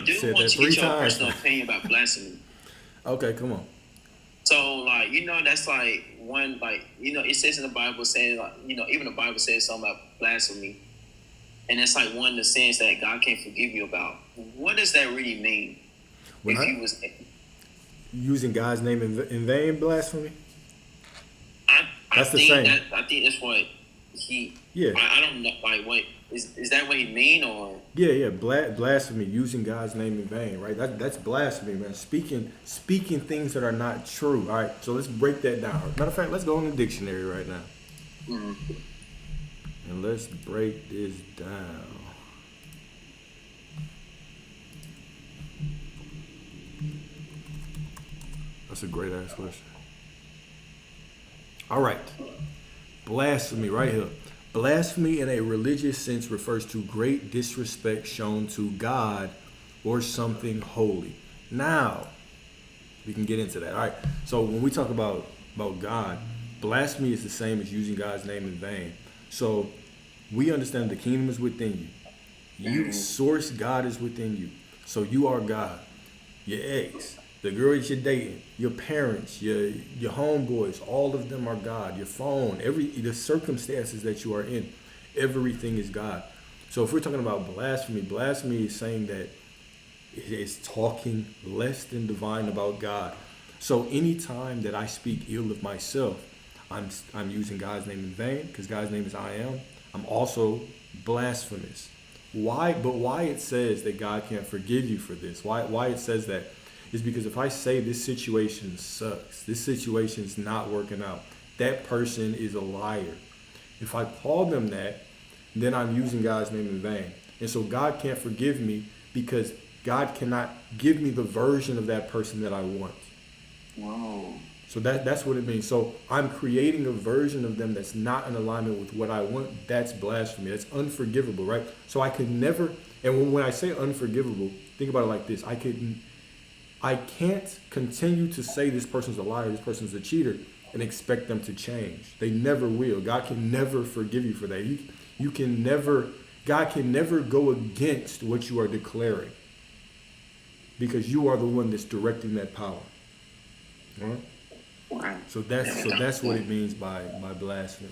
do want to get your personal opinion about blasphemy. Okay, come on. So like, that's like one, like, it says in the Bible saying like, even the Bible says something about blasphemy, and it's like one of the sins that God can't forgive you about. What does that really mean? If He was using God's name in vain, blasphemy. I think that's what he. Yeah. I don't know. Like, what is that what he mean, or? Yeah. Blasphemy, using God's name in vain, right? That's blasphemy, man. Speaking things that are not true. All right. So let's break that down. Matter of fact, let's go in the dictionary right now, and let's break this down. That's a great ass question. All right. Blasphemy right here. Blasphemy in a religious sense refers to great disrespect shown to God or something holy. Now, we can get into that. All right. So when we talk about God, blasphemy is the same as using God's name in vain. So we understand the kingdom is within you. Source God is within you. So you are God. Your ex, the girl that you're dating, your parents, your homeboys, all of them are God. Your phone, the circumstances that you are in, everything is God. So if we're talking about blasphemy is saying that it is talking less than divine about God. So anytime that I speak ill of myself, I'm using God's name in vain, because God's name is I am. I'm also blasphemous. Why? But why it says that God can't forgive you for this? Why it says that is because if I say this situation sucks, this situation's not working out, that person is a liar. If I call them that, then I'm using God's name in vain. And so God can't forgive me because God cannot give me the version of that person that I want. Whoa. So that's what it means. So I'm creating a version of them that's not in alignment with what I want. That's blasphemy. That's unforgivable, right? So I could never, and when I say unforgivable, think about it like this. I can't continue to say this person's a liar, this person's a cheater, and expect them to change. They never will. God can never forgive you for that. God can never go against what you are declaring, because you are the one that's directing that power. All right? Wow. So that's what it means by blasphemy,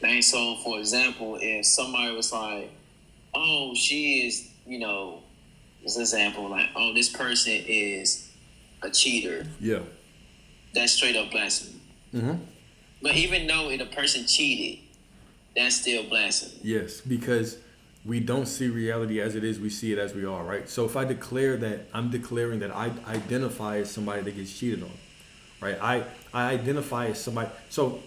man. And so, for example, if somebody was like, "Oh, she is," as an example, like, "Oh, this person is a cheater." Yeah. That's straight up blasphemy. Mm-hmm. But even though if a person cheated, that's still blasphemy. Yes, because we don't see reality as it is, we see it as we are, right? So if I declare that, I'm declaring that I identify as somebody that gets cheated on, right? I identify as somebody. So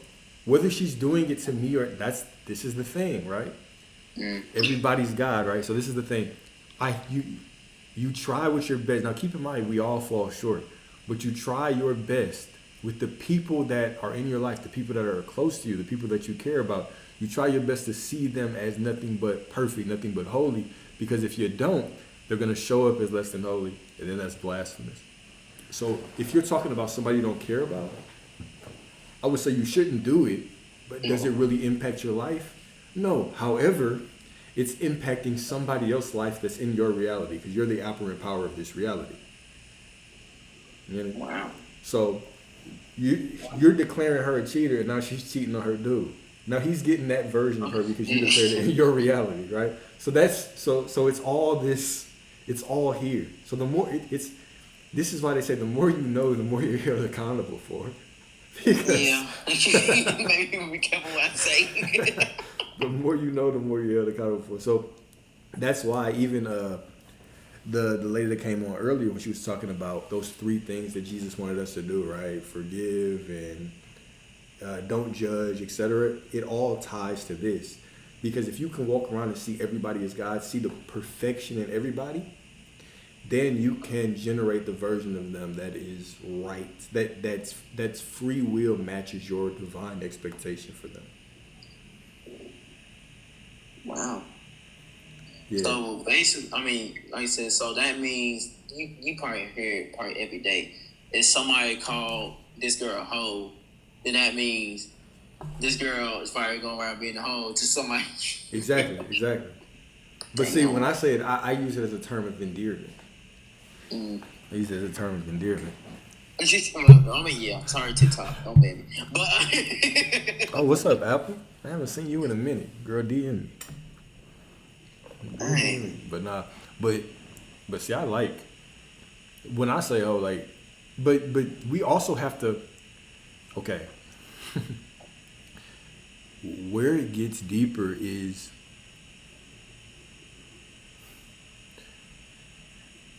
whether she's doing it to me or this is the thing, right? Everybody's God, right? So this is the thing. You try with your best. Now keep in mind, we all fall short, but you try your best with the people that are in your life, the people that are close to you, the people that you care about. You try your best to see them as nothing but perfect, nothing but holy, because if you don't, they're going to show up as less than holy, and then that's blasphemous. So if you're talking about somebody you don't care about, I would say you shouldn't do it, but does it really impact your life? No. However, it's impacting somebody else's life that's in your reality because you're the operant power of this reality. You know? Wow. So you're declaring her a cheater, and now she's cheating on her dude. Now he's getting that version of her because you declared it in your reality, right? So that's so it's all this. It's all here. So the more it's this is why they say the more you know, the more you're held accountable for. Because Yeah. Maybe be careful what I say. the more you know, the more you're held accountable for. So that's why even the lady that came on earlier when she was talking about those 3 things that Jesus wanted us to do, right? Forgive and don't judge, etc. It all ties to this. Because if you can walk around and see everybody as God, see the perfection in everybody, then you can generate the version of them that is right. That's free will matches your divine expectation for them. Wow. Yeah. So basically, I mean, like I said, so that means you probably hear it probably every day. If somebody called this girl a hoe, then that means this girl is probably going around being a hoe to somebody. Exactly. But see, when I say it, I use it as a term of endearment. I use it as a term of endearment. I mean, yeah, sorry, TikTok, don't ban me. But Oh, what's up, Apple? I haven't seen you in a minute. Girl, DM me. Dang. But nah, but see, I like when I say like, but we also have to, okay. Where it gets deeper is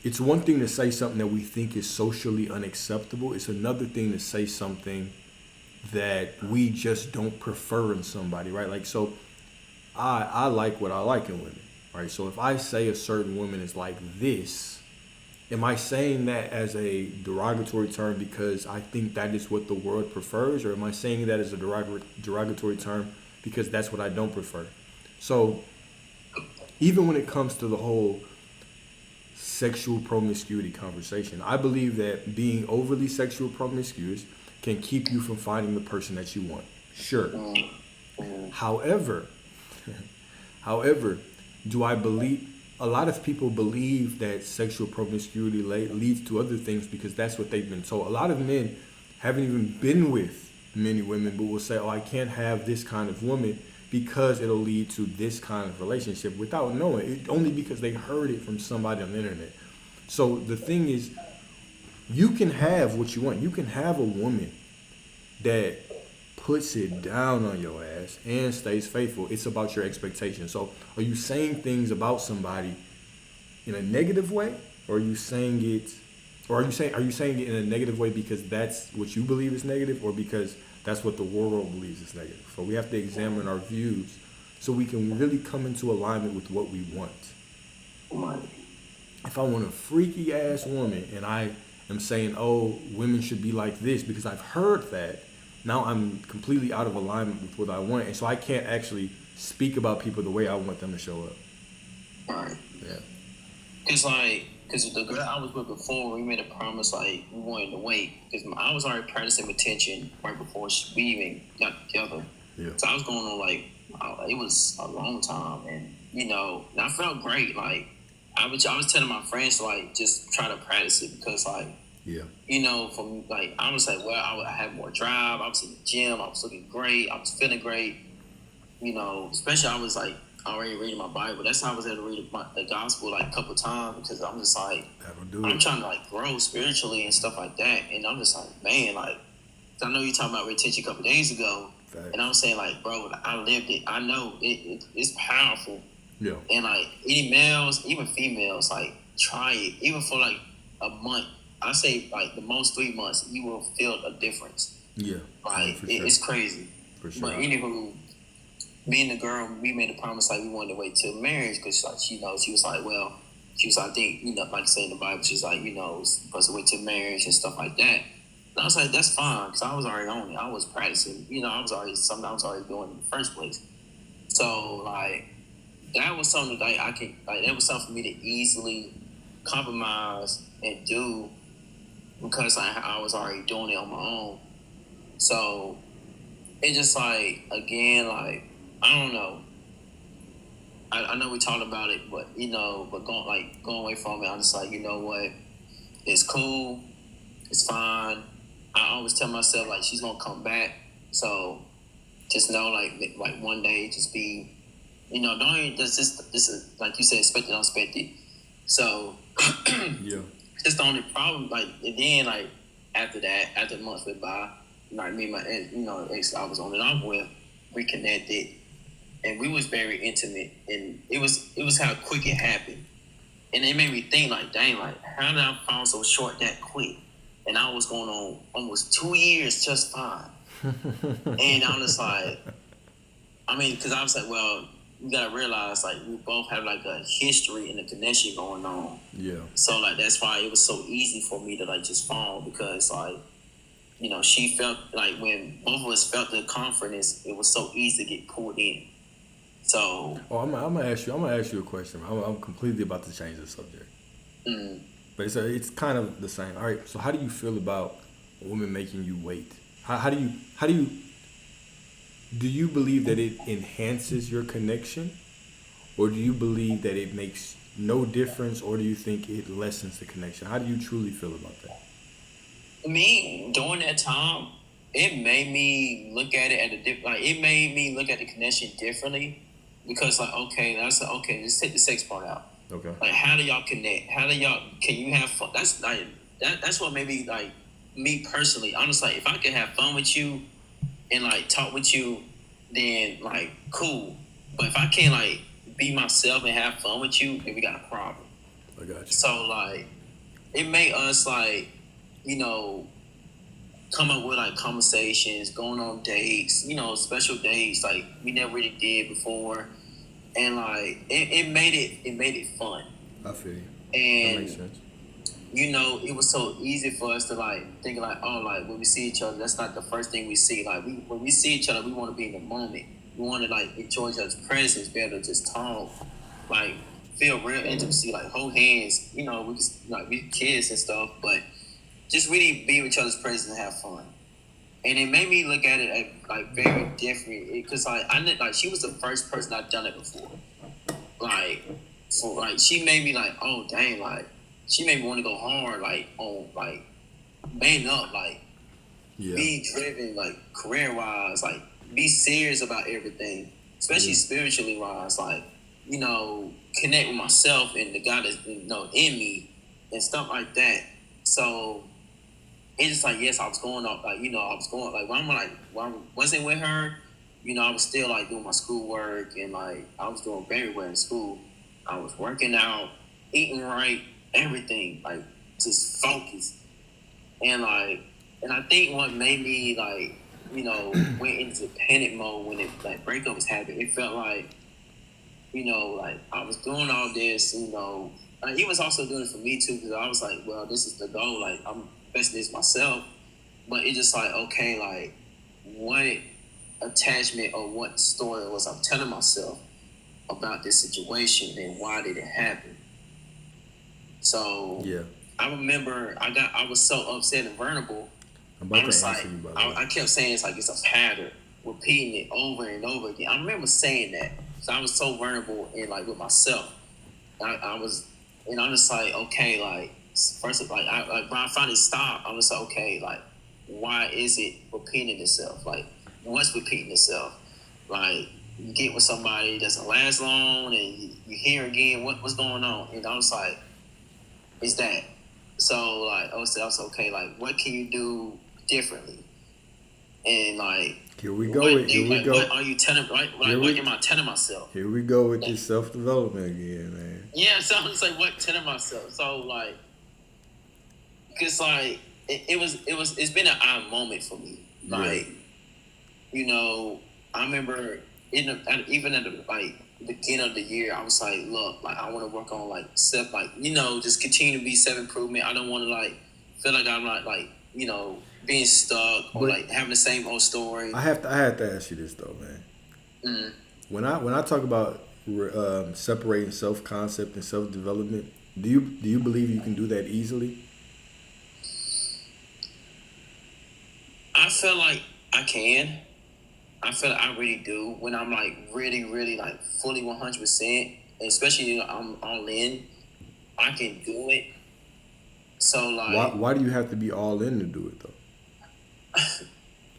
it's one thing to say something that we think is socially unacceptable. It's another thing to say something that we just don't prefer in somebody, right? Like, so I like what I like in women, right? So if I say a certain woman is like this, am I saying that as a derogatory term because I think that is what the world prefers? Or am I saying that as a derogatory term because that's what I don't prefer? So even when it comes to the whole sexual promiscuity conversation, I believe that being overly sexual promiscuous can keep you from finding the person that you want. Sure. However, do I believe a lot of people believe that sexual promiscuity leads to other things because that's what they've been told. A lot of men haven't even been with many women, but will say, "Oh, I can't have this kind of woman because it'll lead to this kind of relationship," without knowing it, only because they heard it from somebody on the internet. So the thing is, you can have what you want. You can have a woman that puts it down on your ass and stays faithful. It's about your expectations. So are you saying things about somebody in a negative way, or are you saying it in a negative way because that's what you believe is negative, or because that's what the world believes is negative? So we have to examine our views so we can really come into alignment with what we want. If I want a freaky ass woman and I am saying, "Oh, women should be like this," because I've heard that, now I'm completely out of alignment with what I want, and so I can't actually speak about people the way I want them to show up. Right. Yeah. Because the girl I was with before, we made a promise, like, we wanted to wait. Because I was already practicing retention right before we even got together. Yeah. So I was going on, like, it was a long time. And, and I felt great. Like, I was telling my friends to, like, just try to practice it. Because, like, Yeah. For me, like, I was like, well, I had more drive. I was in the gym. I was looking great. I was feeling great. Especially I was, like, already reading my Bible. That's how I was able to read the gospel, like, a couple times, because I'm just like, I'm trying to, like, grow spiritually and stuff like that. And I'm just like, man, like, I know you talking about retention a couple days ago. Right. And I'm saying, like, bro, I lived it. I know it's powerful. Yeah. And, like, any males, even females, like, try it. Even for, like, a month. I say, like, the most 3 months, you will feel a difference. Yeah. Like, sure. It's crazy. For sure. But anywho, me and the girl, we made a promise, like, we wanted to wait till marriage, because, like, she was like, I think, like I say in the Bible, she's like, supposed to wait till marriage and stuff like that. And I was like, that's fine, because I was already on it. I was practicing. I was already doing in the first place. So, like, that was something that that was something for me to easily compromise and do, because I was already doing it on my own. So, it just, like, again, like, I don't know. I know we talked about it, but but going away from it, I'm just like, you know what, it's cool, it's fine. I always tell myself like she's gonna come back, so just know like one day just be, don't even, this is like you said, expected unexpected. So Yeah. that's the only problem. Like, and then like after that, after months went by, like me and my ex I was on and off with reconnected, and we was very intimate, and it was how quick it happened, and it made me think like, dang, like how did I fall so short that quick? And I was going on almost 2 years just fine, and I'm just like, I mean, because I was like, well, you gotta realize like we both have like a history and a connection going on. Yeah. So like that's why it was so easy for me to like just fall, because like, she felt like when both of us felt the confidence, it was so easy to get pulled in. So Oh, I'm gonna ask you a question. I'm completely about to change the subject, but it's kind of the same. All right. So how do you feel about a woman making you wait? How do you believe that it enhances your connection, or do you believe that it makes no difference, or do you think it lessens the connection? How do you truly feel about that? me during that time, it made me look at it at it made me look at the connection differently, because like, okay, that's like, okay, let's take the sex part out. Okay. Like, how do y'all connect? Can you have fun? That's like that's what made me like, me personally. I'm just like, if I can have fun with you and like talk with you, then like cool. But if I can't like be myself and have fun with you, then we got a problem. I got you. So like, it made us like, come up with like conversations, going on dates, special dates like we never really did before, and like it made it fun. I feel you. And That makes sense. it was so easy for us to like think like, oh, like when we see each other, that's not the first thing we see. Like when we see each other, we want to be in the moment. We want to like enjoy each other's presence, be able to just talk, like feel real intimacy, like hold hands. We just like we kids and stuff, but just really be with each other's presence and have fun. And it made me look at it like very different, because like she was the first person I'd done it before. Like, so like she made me like, oh dang, like she made me want to go hard, like on like man up, like Yeah. be driven, like career wise, like be serious about everything, especially spiritually wise, like connect with myself and the God that's in me and stuff like that. So it's just like, yes, I was going up, like, I was going, like, when I wasn't with her, I was still, like, doing my schoolwork, and, like, I was doing very well in school. I was working out, eating right, everything, like, just focused. And, like, and I think what made me, like, went into panic mode when it, like, breakup was happening, it felt like, like, I was doing all this, like, he was also doing it for me, too, because I was like, well, this is the goal, like, I'm best this myself, but it just like, okay, like what attachment or what story was I telling myself about this situation, and why did it happen? So Yeah. I remember I was so upset and vulnerable. I'm about to was answer like, you, by the way. I kept saying it's like it's a pattern, repeating it over and over again. I remember saying that. So I was so vulnerable and like with myself. I was, and I'm just like, okay, like first of all, like when I finally stopped, I'm just like, okay, like why is it repeating itself? Like what's repeating itself? Like you get with somebody, doesn't last long, and you hear again what's going on, and I was like, it's that. So like I was okay, like what can you do differently? And like Here we go. What are you telling? Like what am I telling myself? Here we go with this self-development again, man. Yeah, so I was like, what telling myself? So like, cause like it's been an odd moment for me. Like, I remember even at the like beginning of the year, I was like, look, like I want to work on like self, like just continue to be self-improvement. I don't want to like feel like I'm not like being stuck or like having the same old story. I have to ask you this though, man. Mm-hmm. When I talk about separating self-concept and self-development, do you believe you can do that easily? I feel like I can. I feel like I really do when I'm like really, really like fully 100%, especially I'm all in. I can do it. So like, Why do you have to be all in to do it though?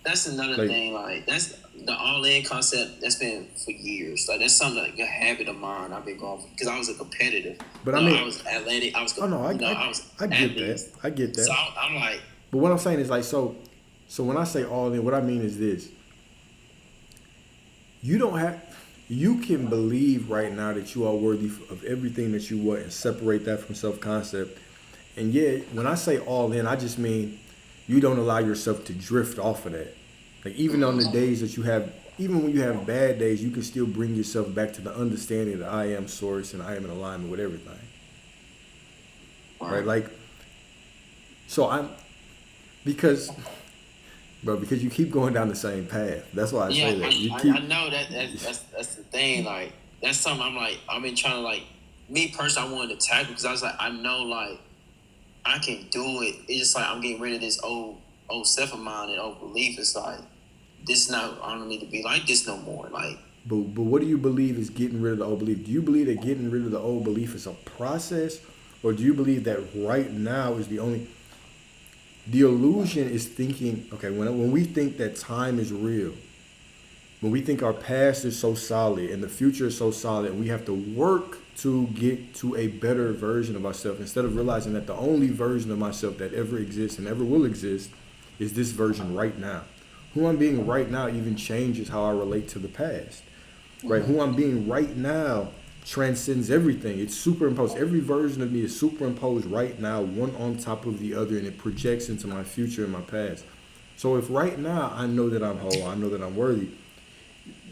that's another Like- thing. Like that's the all in concept. That's been for years. Like that's something like a habit of mine. I've been going for because I was a competitive. But I You know, mean- I was athletic. I was. Oh no, I was. I get that. I get that. So I'm like, But what I'm saying is like so when I say all in, what I mean is this. You can believe right now that you are worthy of everything that you want and separate that from self-concept. And yet, when I say all in, I just mean you don't allow yourself to drift off of that. Like even on the days that you have, even when you have bad days, you can still bring yourself back to the understanding that I am source and I am in alignment with everything. Right? Like, so because you keep going down the same path. That's why I say that. I know that's the thing. Like that's something I'm like I've been trying to like me personally. I wanted to tackle because I was like I know like I can do it. It's just like I'm getting rid of this old self of mine and old belief. It's like this is not. I don't need to be like this no more. Like. But what do you believe is getting rid of the old belief? Do you believe that getting rid of the old belief is a process, or do you believe that right now is the only? The illusion is thinking, okay, when we think that time is real, when we think our past is so solid and the future is so solid and we have to work to get to a better version of ourselves instead of realizing that the only version of myself that ever exists and ever will exist is this version right now. Who I'm being right now even changes how I relate to the past, right? Who I'm being right now transcends everything. It's superimposed. Every version of me is superimposed right now, one on top of the other, and it projects into my future and my past. So if right now I know that I'm whole, I know that I'm worthy,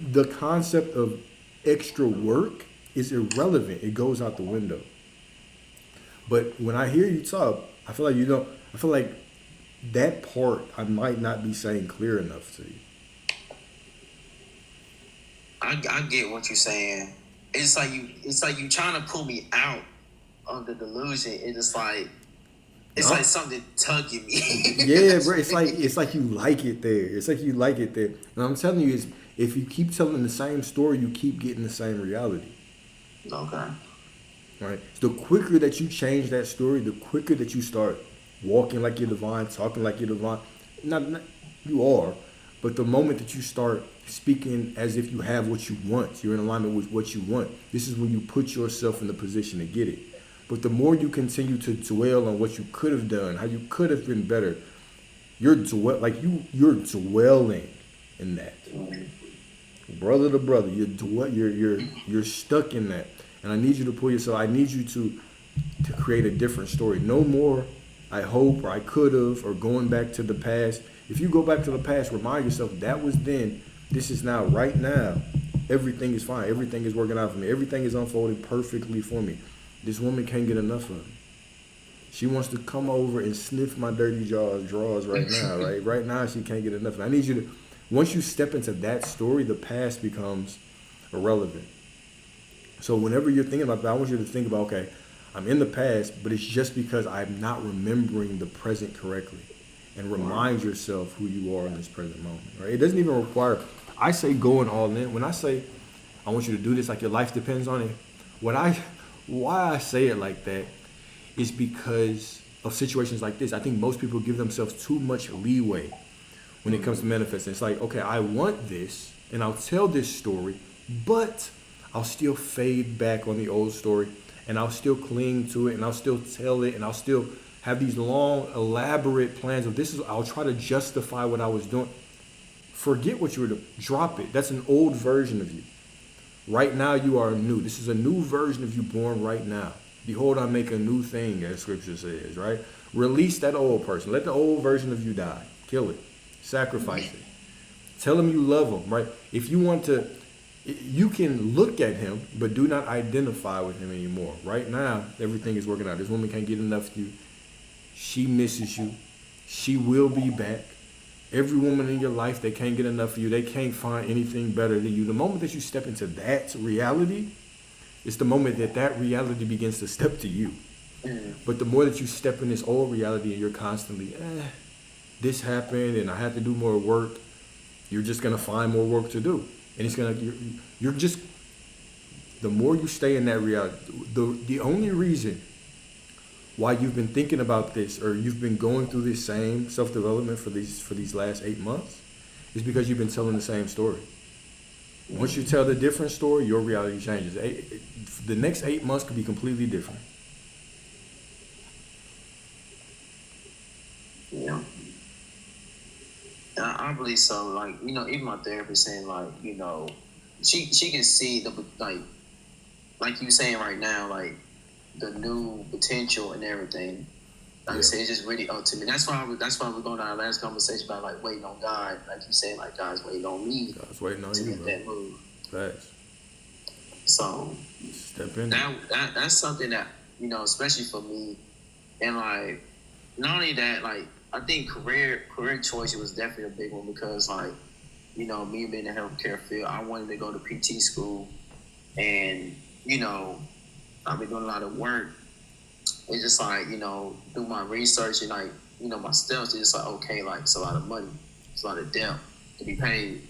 the concept of extra work is irrelevant. It goes out the window. But when I hear you talk, I feel like that part I might not be saying clear enough to you. I get what you're saying. It's like you trying to pull me out of the delusion. It's like like something tugging me. Yeah, bro. It's like you like it there. It's like you like it there. And I'm telling you, is if you keep telling the same story, you keep getting the same reality. Okay. Right. The quicker that you change that story, the quicker that you start walking like you're divine, talking like you're divine. Not you are, but the moment that you start speaking as if you have what you want, you're in alignment with what you want. This is when you put yourself in the position to get it. But the more you continue to dwell on what you could have done, how you could have been better, you're dwelling in that. Brother to brother, you're stuck in that. And I need you to pull yourself. I need you to create a different story. No more I hope, or I could have, or going back to the past. If you go back to the past, remind yourself that was then, this is now, right now. Everything is fine. Everything is working out for me. Everything is unfolding perfectly for me. This woman can't get enough of me. She wants to come over and sniff my dirty drawers right now, right? Right now, she can't get enough. I need you to, once you step into that story, the past becomes irrelevant. So whenever you're thinking about that, I want you to think about, okay, I'm in the past, but it's just because I'm not remembering the present correctly. And remind yourself who you are in this present moment, right? It doesn't even require, I say going all in. When I say I want you to do this like your life depends on it, why I say it like that is because of situations like this. I think most people give themselves too much leeway when it comes to manifesting. It's like, okay, I want this, and I'll tell this story, but I'll still fade back on the old story, and I'll still cling to it, and I'll still tell it, and I'll still have these long, elaborate plans of I'll try to justify what I was doing. Forget what you were doing. Drop it. That's an old version of you. Right now, you are new. This is a new version of you born right now. Behold, I make a new thing, as scripture says, right? Release that old person. Let the old version of you die. Kill it. Sacrifice it. Tell him you love him, right? If you want to, you can look at him, but do not identify with him anymore. Right now, everything is working out. This woman can't get enough of you. She misses you. She will be back. Every woman in your life, they can't get enough of you. They can't find anything better than you. The moment that you step into that reality, it's the moment that reality begins to step to you. But the more that you step in this old reality and you're constantly, this happened and I have to do more work, you're just gonna find more work to do, and you're just the more you stay in that reality. The only reason why you've been thinking about this or you've been going through this same self development for these last 8 months is because you've been telling the same story. Once you tell the different story, your reality changes. The next 8 months could be completely different. Yeah. I believe so. Like, even my therapist saying, like, she can see the, like you saying right now, like, the new potential and everything. Like I said, it's just really up to me. That's why we're going to our last conversation about, like, waiting on God. Like you saying, like, God's waiting on me. God's waiting on to you, get bro. that move. Facts. So, step in. That's something that, especially for me. And, like, not only that, like, I think career choice was definitely a big one because, like, me being in the healthcare field, I wanted to go to PT school. And, I've been doing a lot of work. It's just like, do my research and, like, my steps. It's just like, okay, like, it's a lot of money. It's a lot of debt to be paid.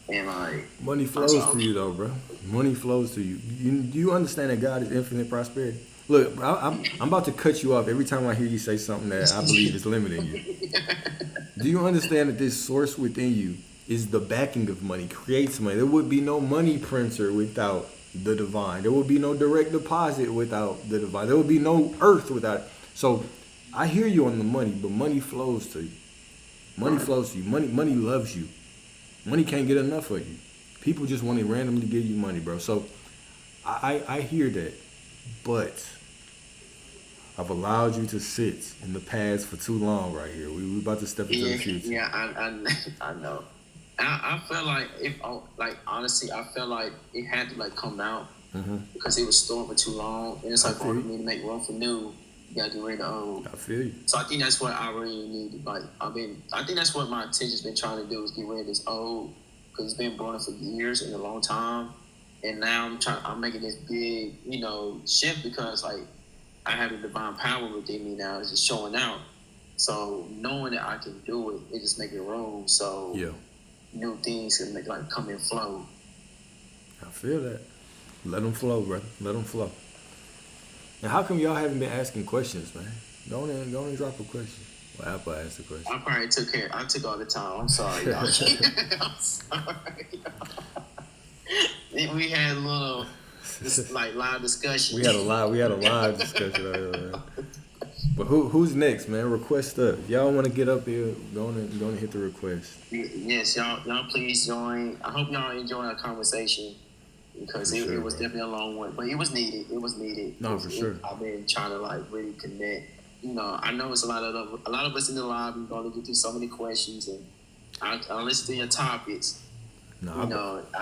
And, like, money flows to you, though, bro. Money flows to you. Do you understand that God is infinite prosperity? Look, I'm about to cut you off every time I hear you say something that I believe is limiting you. Do you understand that this source within you is the backing of money, creates money? There would be no money printer without the divine. There would be no direct deposit without the divine. There would be no earth without it. So I hear you on the money, but money flows to you. Money flows to you. Money loves you. Money can't get enough of you. People just want to randomly give you money, bro. So I hear that. But I've allowed you to sit in the past for too long right here. We about to step into the future. Yeah, I know. I felt like honestly, I felt like it had to like come out because it was stored for too long, and it's like for me to make room for new, you gotta get rid of old. I feel you. So I think that's what I really needed. Like, I think that's what my attention's been trying to do is get rid of this old because it's been brewing for years and a long time, and now I'm making this big, shift because like I have the divine power within me now. It's just showing out. So knowing that I can do it, it just making room. So new things can come and flow. I feel that. Let them flow, brother. Let them flow. And how come y'all haven't been asking questions, man? Go on and drop a question. Well, Apple asked the question. I probably I took all the time. I'm sorry, y'all. I'm sorry. We had a little live discussion. We had a live discussion earlier. But who's next, man? Request up. If y'all want to get up here, go on and hit the request. Yes, y'all please join. I hope y'all enjoy our conversation because it was definitely a long one, but it was needed. It was needed. No, for sure. I've been trying to really connect. I know it's a lot of us in the lobby going to get through so many questions, and I listen to your topics. I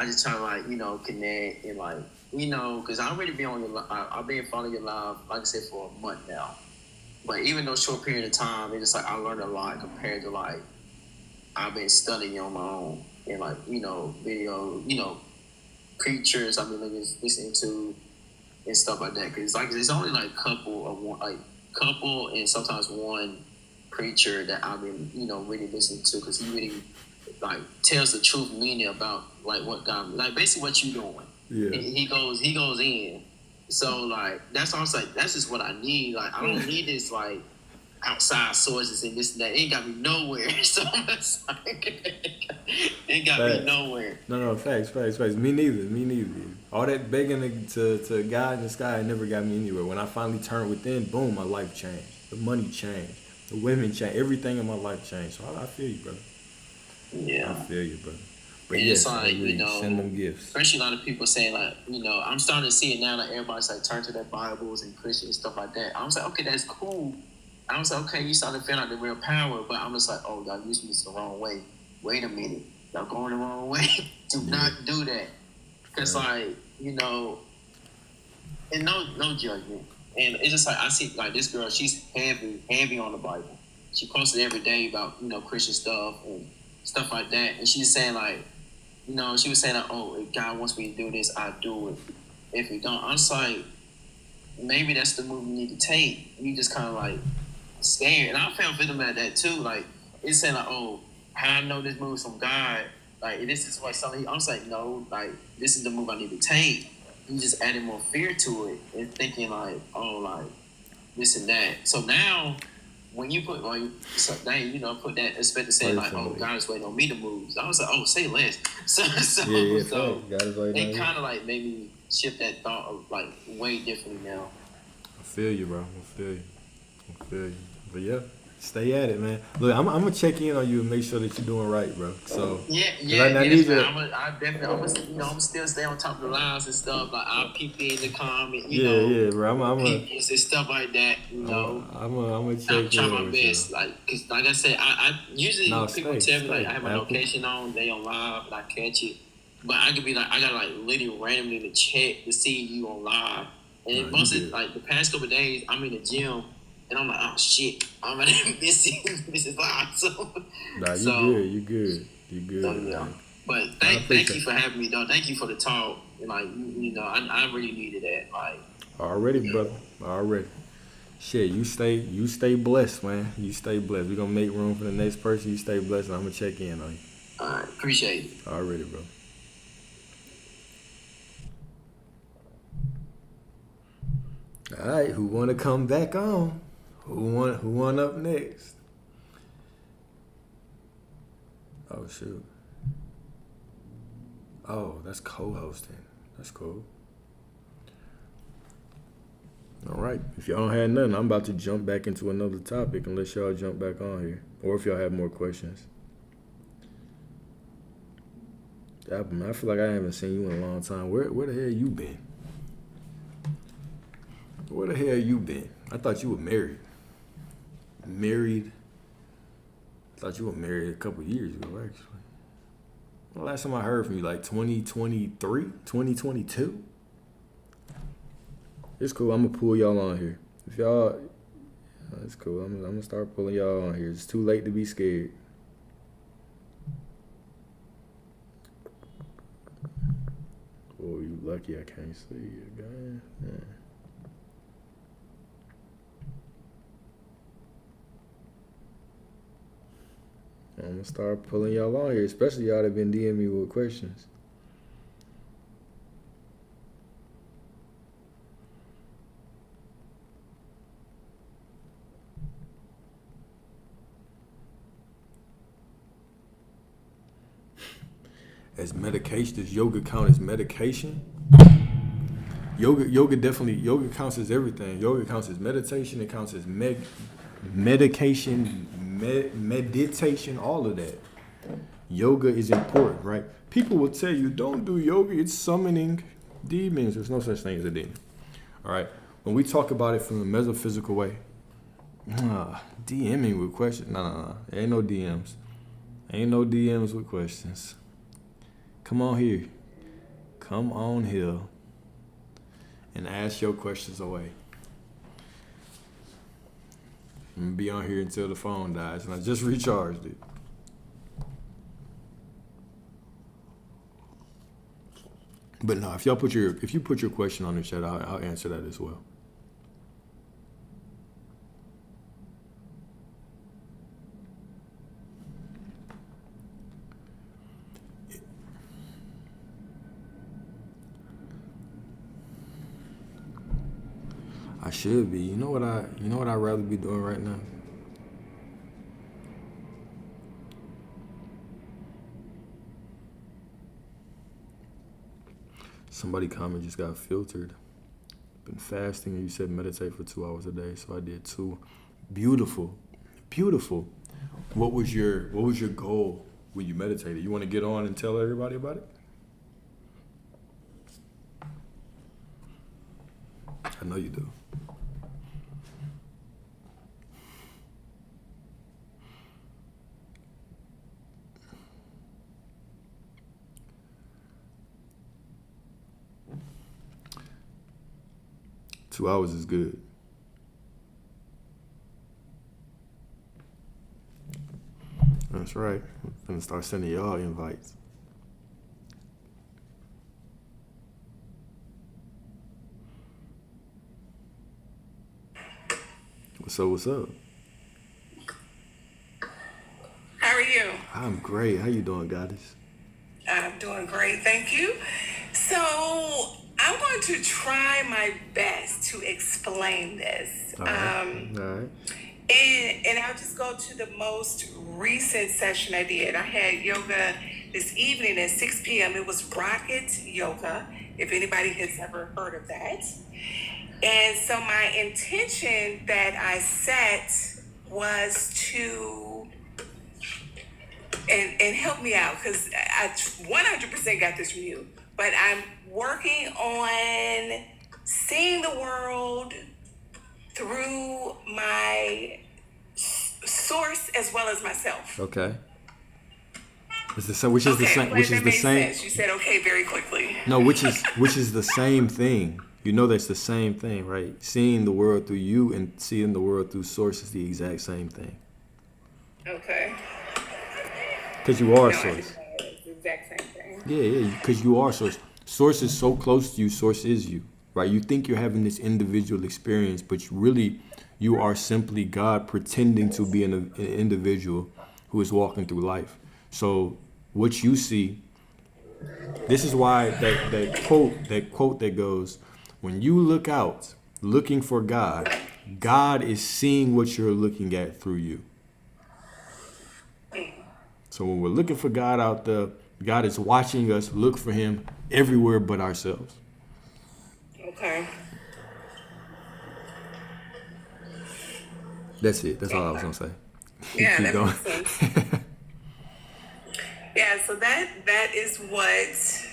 just try to connect and because I already been on your. I've been following your live, like I said, for a month now. But even though short period of time, it's just I learned a lot compared to I've been studying on my own and video, preachers I've been listening to and stuff like that. Cause it's only couple and sometimes one preacher that I've been really listening to because he really tells the truth meaning about what God basically what you doing. Yeah. He goes in. So that's also that's just what I need. I don't need this outside sources and this and that. It ain't got me nowhere. So it's it got me nowhere. No, facts. Me neither. All that begging to God in the sky never got me anywhere. When I finally turned within, boom, my life changed. The money changed. The women changed. Everything in my life changed. So I feel you, brother. Yeah. I feel you, brother. But and yes, it's send them gifts. Especially a lot of people saying I'm starting to see it now that everybody's turn to their Bibles and Christian and stuff like that. I'm just okay, that's cool. I was okay, you starting to feel the real power, but I'm just oh, y'all using this the wrong way. Wait a minute, y'all going the wrong way. Do not do that, because and no judgment. And it's just I see this girl, she's heavy on the Bible. She posted every day about Christian stuff and stuff like that, and she's saying she was saying oh, if God wants me to do this, I'll do it. If you don't, I'm just maybe that's the move you need to take. You just kind of scared, and I felt victim at that too. It's saying oh, how I know this move's from God, Like this is what something. I was like, no, like this is the move I need to take. You just added more fear to it and thinking like, oh, like this and that. So now, when you put like, so dang, put that expect to say like, oh, God is waiting on me to move. I was like, oh, say less. So God is waiting it kind of like made me shift that thought of like way differently now. I feel you, bro. I feel you. But yeah, stay at it, man. Look, I'm gonna check in on you and make sure that you're doing right, bro. So I'm still stay on top of the lines and stuff. Like I'll peep in the comment, bro. I'm and stuff like that. I'm gonna check try in my with best, you. cause like I said, I usually people tell me like I have my Apple. location on, they on live, and I catch it. But I could be like, I got like literally randomly to check to see you on live, and like the past couple of days, I'm in the gym. And I'm like, oh shit, I'm gonna miss it live. You good. So, yeah. But thank you for having me, though. Thank you for the talk. And like, I really needed that. Like, already, brother. Already. Shit, you stay blessed, man. You stay blessed. We're gonna make room for the next person. You stay blessed, and I'm gonna check in on you. All right, appreciate it. Already, bro. All right, who wanna come back on? Who won up next? Oh shoot. Oh, that's co-hosting. That's cool. All right. If y'all don't have nothing, I'm about to jump back into another topic unless y'all jump back on here. Or if y'all have more questions. I feel like I haven't seen you in a long time. Where the hell you been? Where the hell you been? I thought you were married. I thought you were married a couple years ago, actually. The last time I heard from you, like 2023, 2022. It's cool. I'm gonna pull y'all on here. If y'all, it's cool. I'm gonna start pulling y'all on here. It's too late to be scared. Oh, you lucky I can't see you, guy. Yeah. I'm gonna start pulling y'all on here, especially y'all that been DMing me with questions. As medication, does yoga count as medication? Yoga counts as everything. Yoga counts as meditation. It counts as medication, meditation, all of that. Yoga is important, right? People will tell you, don't do yoga. It's summoning demons. There's no such thing as a demon. All right. When we talk about it from a metaphysical way, DMing with questions. No. Ain't no DMs. Ain't no DMs with questions. Come on here. Come on here and ask your questions away. I'm gonna be on here until the phone dies, and I just recharged it. But no, if you put your question on the chat, I'll answer that as well. I should be. You know what I'd rather be doing right now? Somebody comment just got filtered. Been fasting and you said meditate for 2 hours a day, so I did 2. Beautiful. What was your goal when you meditated? You want to get on and tell everybody about it? I know you do. Two hours is good. That's right. I'm gonna start sending y'all invites. What's up? How are you? I'm great. How you doing, goddess? I'm doing great, thank you. So I'm going to try my best to explain this. All right. And I'll just go to the most recent session I did. I had yoga this evening at 6 p.m. It was rocket yoga, if anybody has ever heard of that. And so my intention that I set was to, and help me out, because I 100% got this from you, but I'm working on seeing the world through my source as well as myself. Okay. Which is the same. Which is the same. Sense. You said okay very quickly. No, which is the same thing. You know that's the same thing, right? Seeing the world through you and seeing the world through source is the exact same thing. Okay. Because you are No, I source. didn't know it's the exact same thing. Yeah, because you are source. Source is so close to you. Source is you, right? You think you're having this individual experience, but you are simply God pretending to be an individual who is walking through life. So what you see, this is why that quote that goes, when you look out looking for God, God is seeing what you're looking at through you. So when we're looking for God out there, God is watching us look for him everywhere but ourselves. Okay. That's it. That's all I was gonna say. Yeah, Keep that going. makes sense. Yeah, so that is what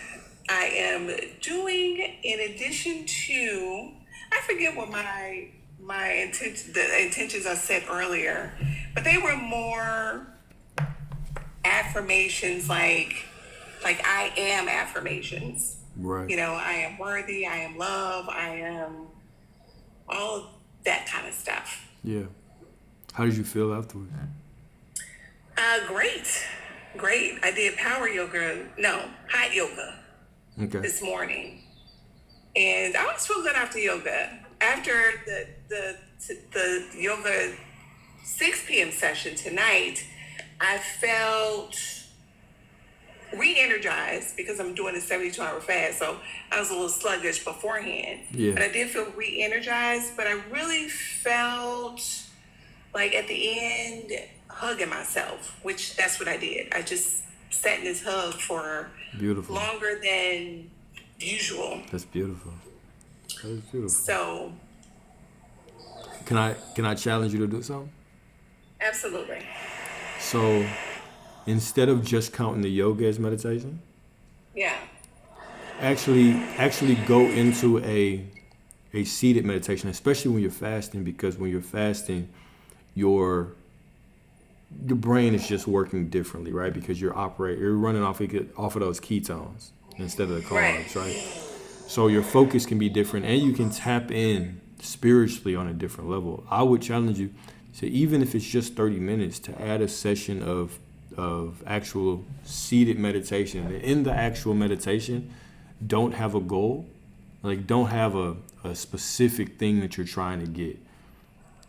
I am doing. In addition to, I forget what my the intentions I set earlier, but they were more affirmations, like I am affirmations. Right. You know, I am worthy. I am love. I am all of that kind of stuff. Yeah. How did you feel afterwards? Great. I did hot yoga Okay. this morning, and I always feel good after yoga. After the yoga 6 p.m. session tonight, I felt re-energized because I'm doing a 72-hour fast, so I was a little sluggish beforehand. Yeah. But I did feel re-energized, but I really felt like at the end hugging myself, which that's what I did. I just sat in this hug for Beautiful. longer than usual. That's beautiful. That is beautiful. So Can I challenge you to do something? absolutely. So instead of just counting the yoga as meditation, Yeah. actually go into a seated meditation, especially when you're fasting, because when you're fasting, your brain is just working differently, right? Because you're running off of those ketones instead of the carbs, right? So your focus can be different, and you can tap in spiritually on a different level. I would challenge you to, even if it's just 30 minutes, to add a session of actual seated meditation. And in the actual meditation, don't have a goal, like don't have a specific thing that you're trying to get.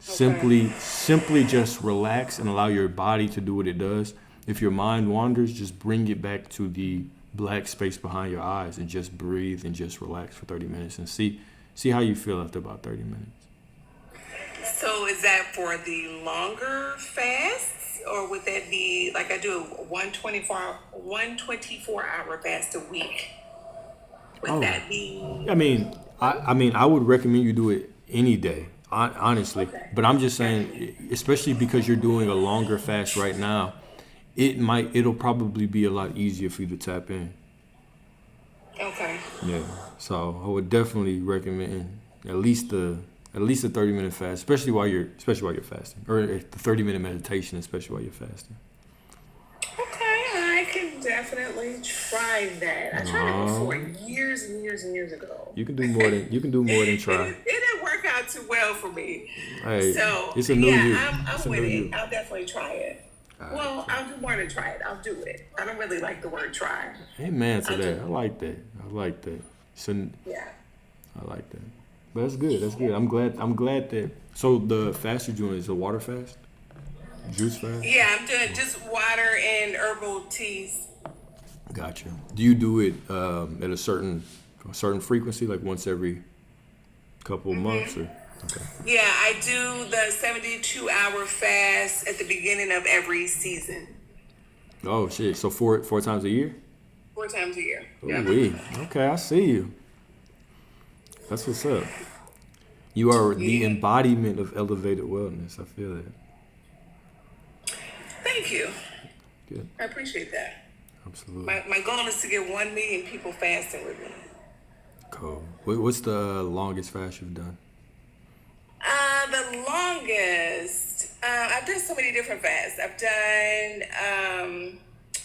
Simply just relax and allow your body to do what it does. If your mind wanders, just bring it back to the black space behind your eyes and just breathe and just relax for 30 minutes and see how you feel after about 30 minutes. So is that for the longer fasts, or would that be like I do a 124-hour fast a week? Would that be? I mean, I would recommend you do it any day, honestly. Okay. But I'm just saying, especially because you're doing a longer fast right now, it'll probably be a lot easier for you to tap in. Okay. Yeah. So I would definitely recommend at least a 30-minute fast, especially while you're fasting, or the 30-minute meditation, especially while you're fasting. Okay, I can definitely try that. I tried it before years and years and years ago. You can do more than try. It didn't work out too well for me. Hey, So it's a new you. I'm It's a with new it. you. I'll definitely try it. Well, I'll do more than try it. I'll do it. I don't really like the word try. Amen to that. I like that. So Yeah. I like that. But that's good. I'm glad that. So the fast you're doing is a water fast, juice fast. Yeah, I'm doing just water and herbal teas. Gotcha. Do you do it at a certain frequency, like once every couple of months, or? Okay. Yeah, I do the 72-hour fast at the beginning of every season. Oh shit! So four times a year? 4 times a year. Ooh Yeah. wee. Okay, I see you. That's what's up. You are the embodiment of elevated wellness. I feel that. Thank you. Good. I appreciate that. Absolutely. My goal is to get 1 million people fasting with me. Cool. What's the longest fast you've done? The longest, I've done so many different fasts. I've done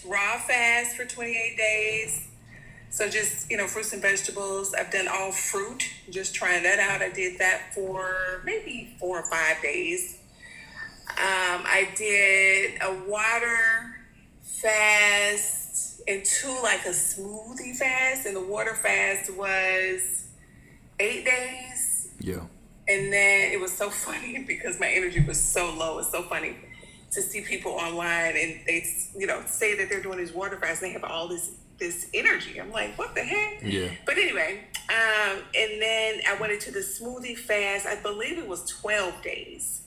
raw fast for 28 days. So just, fruits and vegetables. I've done all fruit, just trying that out. I did that for maybe 4 or 5 days. I did a water fast and 2 like a smoothie fast. And the water fast was 8 days. Yeah. And then it was so funny because my energy was so low. It's so funny to see people online and they, say that they're doing these water fasts. And they have all this energy. I'm like, what the heck? Yeah. But anyway, and then I went into the smoothie fast. I believe it was 12 days.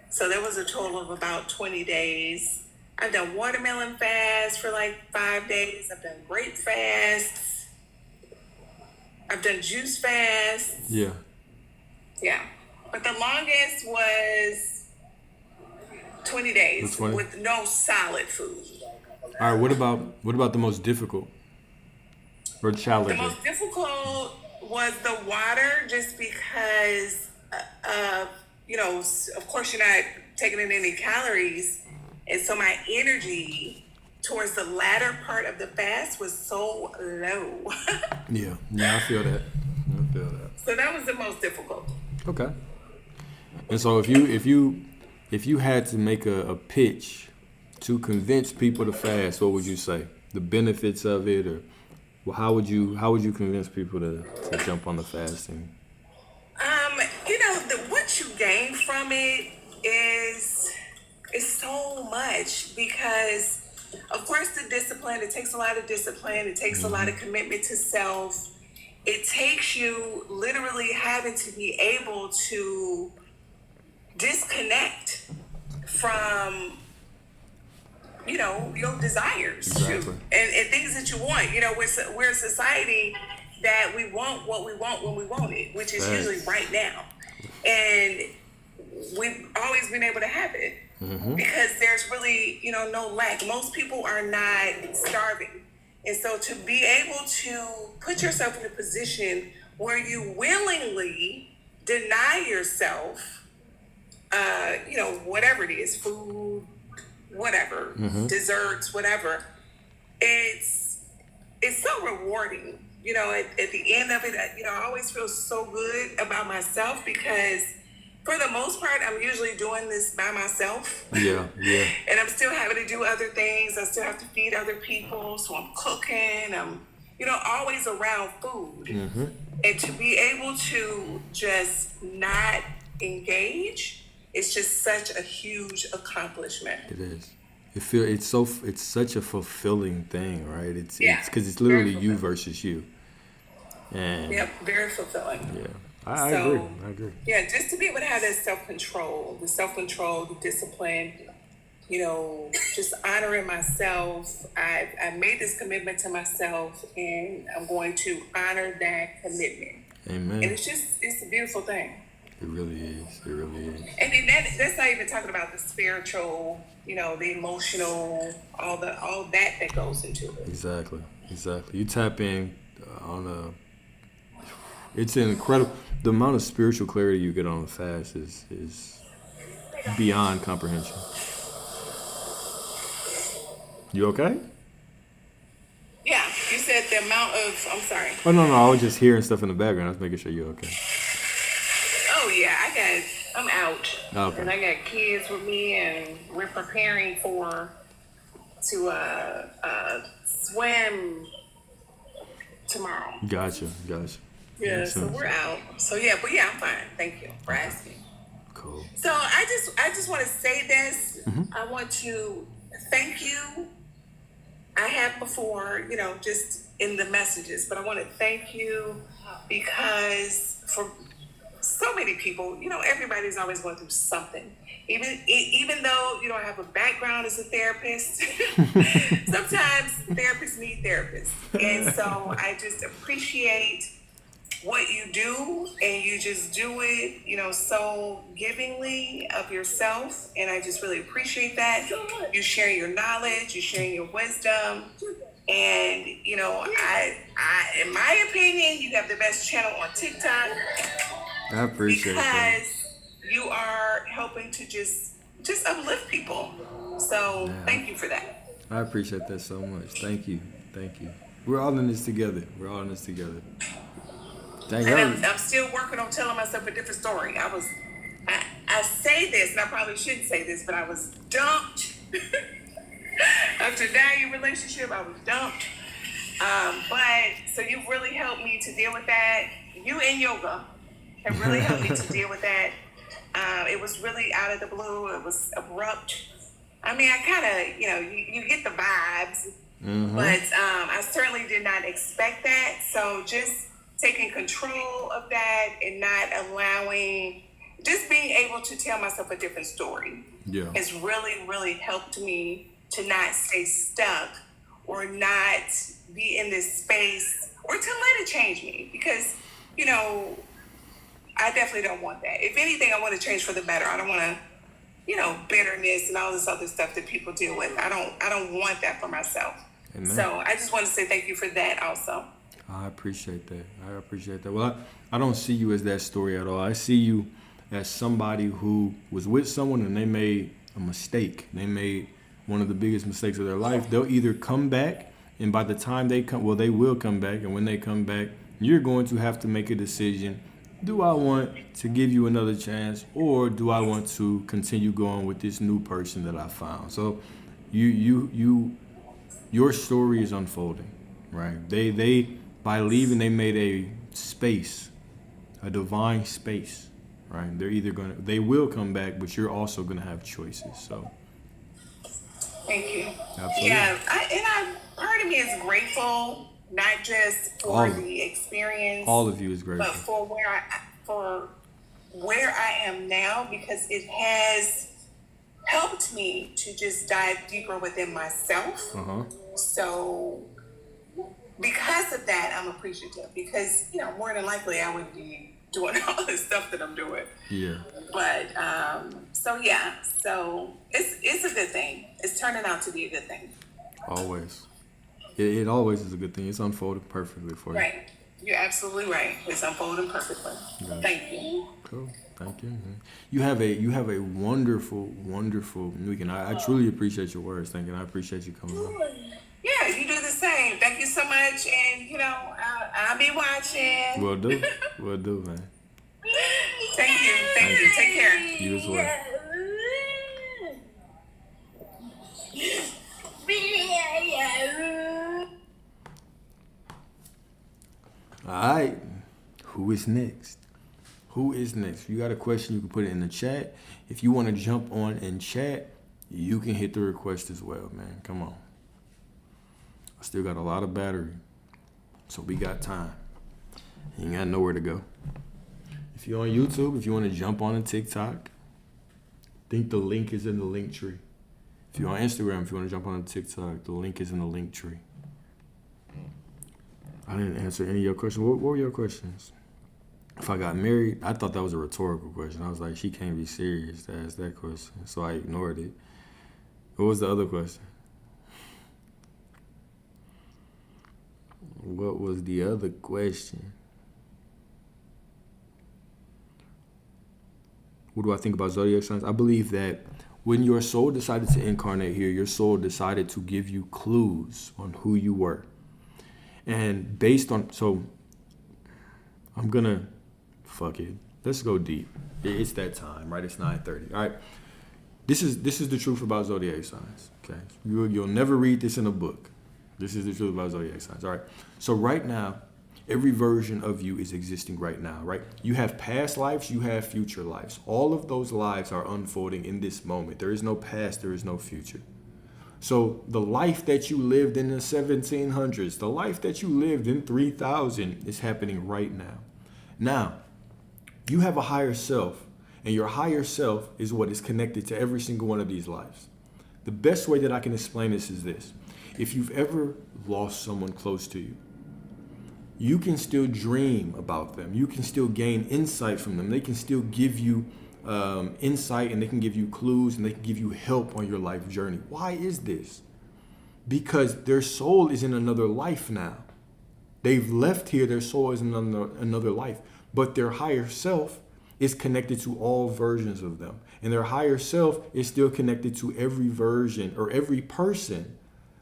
So there was a total of about 20 days. I've done watermelon fast for like 5 days. I've done grape fasts. I've done juice fasts. Yeah. Yeah. But the longest was 20 days 20? with no solid food. All right. What about the most difficult or The challenging? most difficult was the water, just because, of course you're not taking in any calories. And so my energy towards the latter part of the fast was so low. Yeah. I feel that. So that was the most difficult. Okay. And so if you had to make a pitch to convince people to fast, what would you say? The benefits of it, or how would you convince people to jump on the fasting? What you gain from it is so much, because of course the discipline, it takes a lot of discipline, it takes a lot of commitment to self. It takes you literally having to be able to disconnect from, your desires. Exactly. And things that you want. We're a society that we want what we want when we want it, which is usually right now. And we've always been able to have it because there's really, no lack. Most people are not starving. And so to be able to put yourself in a position where you willingly deny yourself, whatever it is, food, whatever, desserts, whatever, it's so rewarding. At the end of it, I always feel so good about myself, because for the most part, I'm usually doing this by myself. Yeah. And I'm still having to do other things. I still have to feed other people. So I'm cooking. I'm, always around food. And to be able to just not engage, it's just such a huge accomplishment. It is. It's such a fulfilling thing, right? It's because it's very literally you fulfilling. versus you. And Yep, very fulfilling. yeah, I agree. Yeah, just to be able to have that self-control, the discipline, just honoring myself. I made this commitment to myself, and I'm going to honor that commitment. Amen. And it's a beautiful thing. It really is. And then that's not even talking about the spiritual, the emotional, all that goes into it. Exactly. You tap in it's an incredible, the amount of spiritual clarity you get on a fast is beyond comprehension. You okay? Yeah, you said the amount of, I'm sorry. Oh, no, I was just hearing stuff in the background. I was making sure you're okay. Oh yeah, I'm out. Okay. And I got kids with me, and we're preparing to swim tomorrow. Gotcha. Yeah, Makes so sense. we're out. So I'm fine. Thank you for asking. Cool. So I just want to say this. I want to thank you I have before, just in the messages, but I want to thank you because for so many people, everybody's always going through something. Even though you don't have a background as a therapist, sometimes therapists need therapists. And so I just appreciate what you do, and you just do it, so givingly of yourself. And I just really appreciate that. You sharing your knowledge, you sharing your wisdom. And, in my opinion, you have the best channel on TikTok. I appreciate that. Because you are helping to just uplift people. So thank you for that. I appreciate that so much. Thank you. We're all in this together. Dang, And I'm still working on telling myself a different story. I say this, and I probably shouldn't say this, but I was dumped. After a 9-year relationship, I was dumped. But so you've really helped me to deal with that. You and yoga have really helped me to deal with that. It was really out of the blue. It was abrupt. I mean, I kind of, you get the vibes, but I certainly did not expect that. So just taking control of that and not allowing, just being able to tell myself a different story has really, really helped me to not stay stuck or not be in this space or to let it change me, because, I definitely don't want that. If anything, I want to change for the better. I don't want to, bitterness and all this other stuff that people deal with. I don't want that for myself. Amen. So I just want to say thank you for that also. I appreciate that. Well, I don't see you as that story at all. I see you as somebody who was with someone and they made a mistake. They made one of the biggest mistakes of their life. They'll either come back, and by the time they come, well, they will come back. And when they come back, you're going to have to make a decision. Do I want to give you another chance, or do I want to continue going with this new person that I found? So your story is unfolding, right? They by leaving, they made a space, a divine space, right? They will come back, but you're also gonna have choices. So thank you. Absolutely. Yeah, part of me is grateful, not just for the experience. All of you is grateful. But for where I am now, because it has helped me to just dive deeper within myself. So because of that, I'm appreciative, because, more than likely I wouldn't be doing all this stuff that I'm doing. Yeah. But, so it's a good thing. It's turning out to be a good thing. Always. It always is a good thing. It's unfolded perfectly for you. Right. You're absolutely right. It's unfolding perfectly. Yeah. Thank you. Cool. Thank you. You have a wonderful, wonderful weekend. I truly appreciate your words. Thank you. I appreciate you coming on. Yeah, you do the same. Thank you so much. And, I'll be watching. Will do, man. Thank you. Take care. You as well. All right. Who is next? If you got a question, you can put it in the chat. If you want to jump on and chat, you can hit the request as well, man. Come on. I still got a lot of battery, so we got time. You ain't got nowhere to go. If you're on YouTube, if you want to jump on a TikTok, I think the link is in the link tree. If you're on Instagram, if you want to jump on a TikTok, the link is in the link tree. I didn't answer any of your questions. What were your questions? If I got married, I thought that was a rhetorical question. I was like, she can't be serious to ask that question, so I ignored it. What was the other question? What was the other question? What do I think about zodiac signs? I believe that when your soul decided to incarnate here, your soul decided to give you clues on who you were. And based on, so I'm gonna, fuck it. Let's go deep. It's that time, right? It's 9:30. All right. This is the truth about zodiac signs. Okay. You'll never read this in a book. This is the truth about zodiac signs. All right. So right now, every version of you is existing right now, right? You have past lives, you have future lives. All of those lives are unfolding in this moment. There is no past, there is no future. So the life that you lived in the 1700s, the life that you lived in 3000 is happening right now. Now, you have a higher self, and your higher self is what is connected to every single one of these lives. The best way that I can explain this is this. If you've ever lost someone close to you, you can still dream about them. You can still gain insight from them. They can still give you insight, and they can give you clues, and they can give you help on your life journey. Why is this? Because their soul is in another life now. They've left here, their soul is in another life, but their higher self is connected to all versions of them. And their higher self is still connected to every version or every person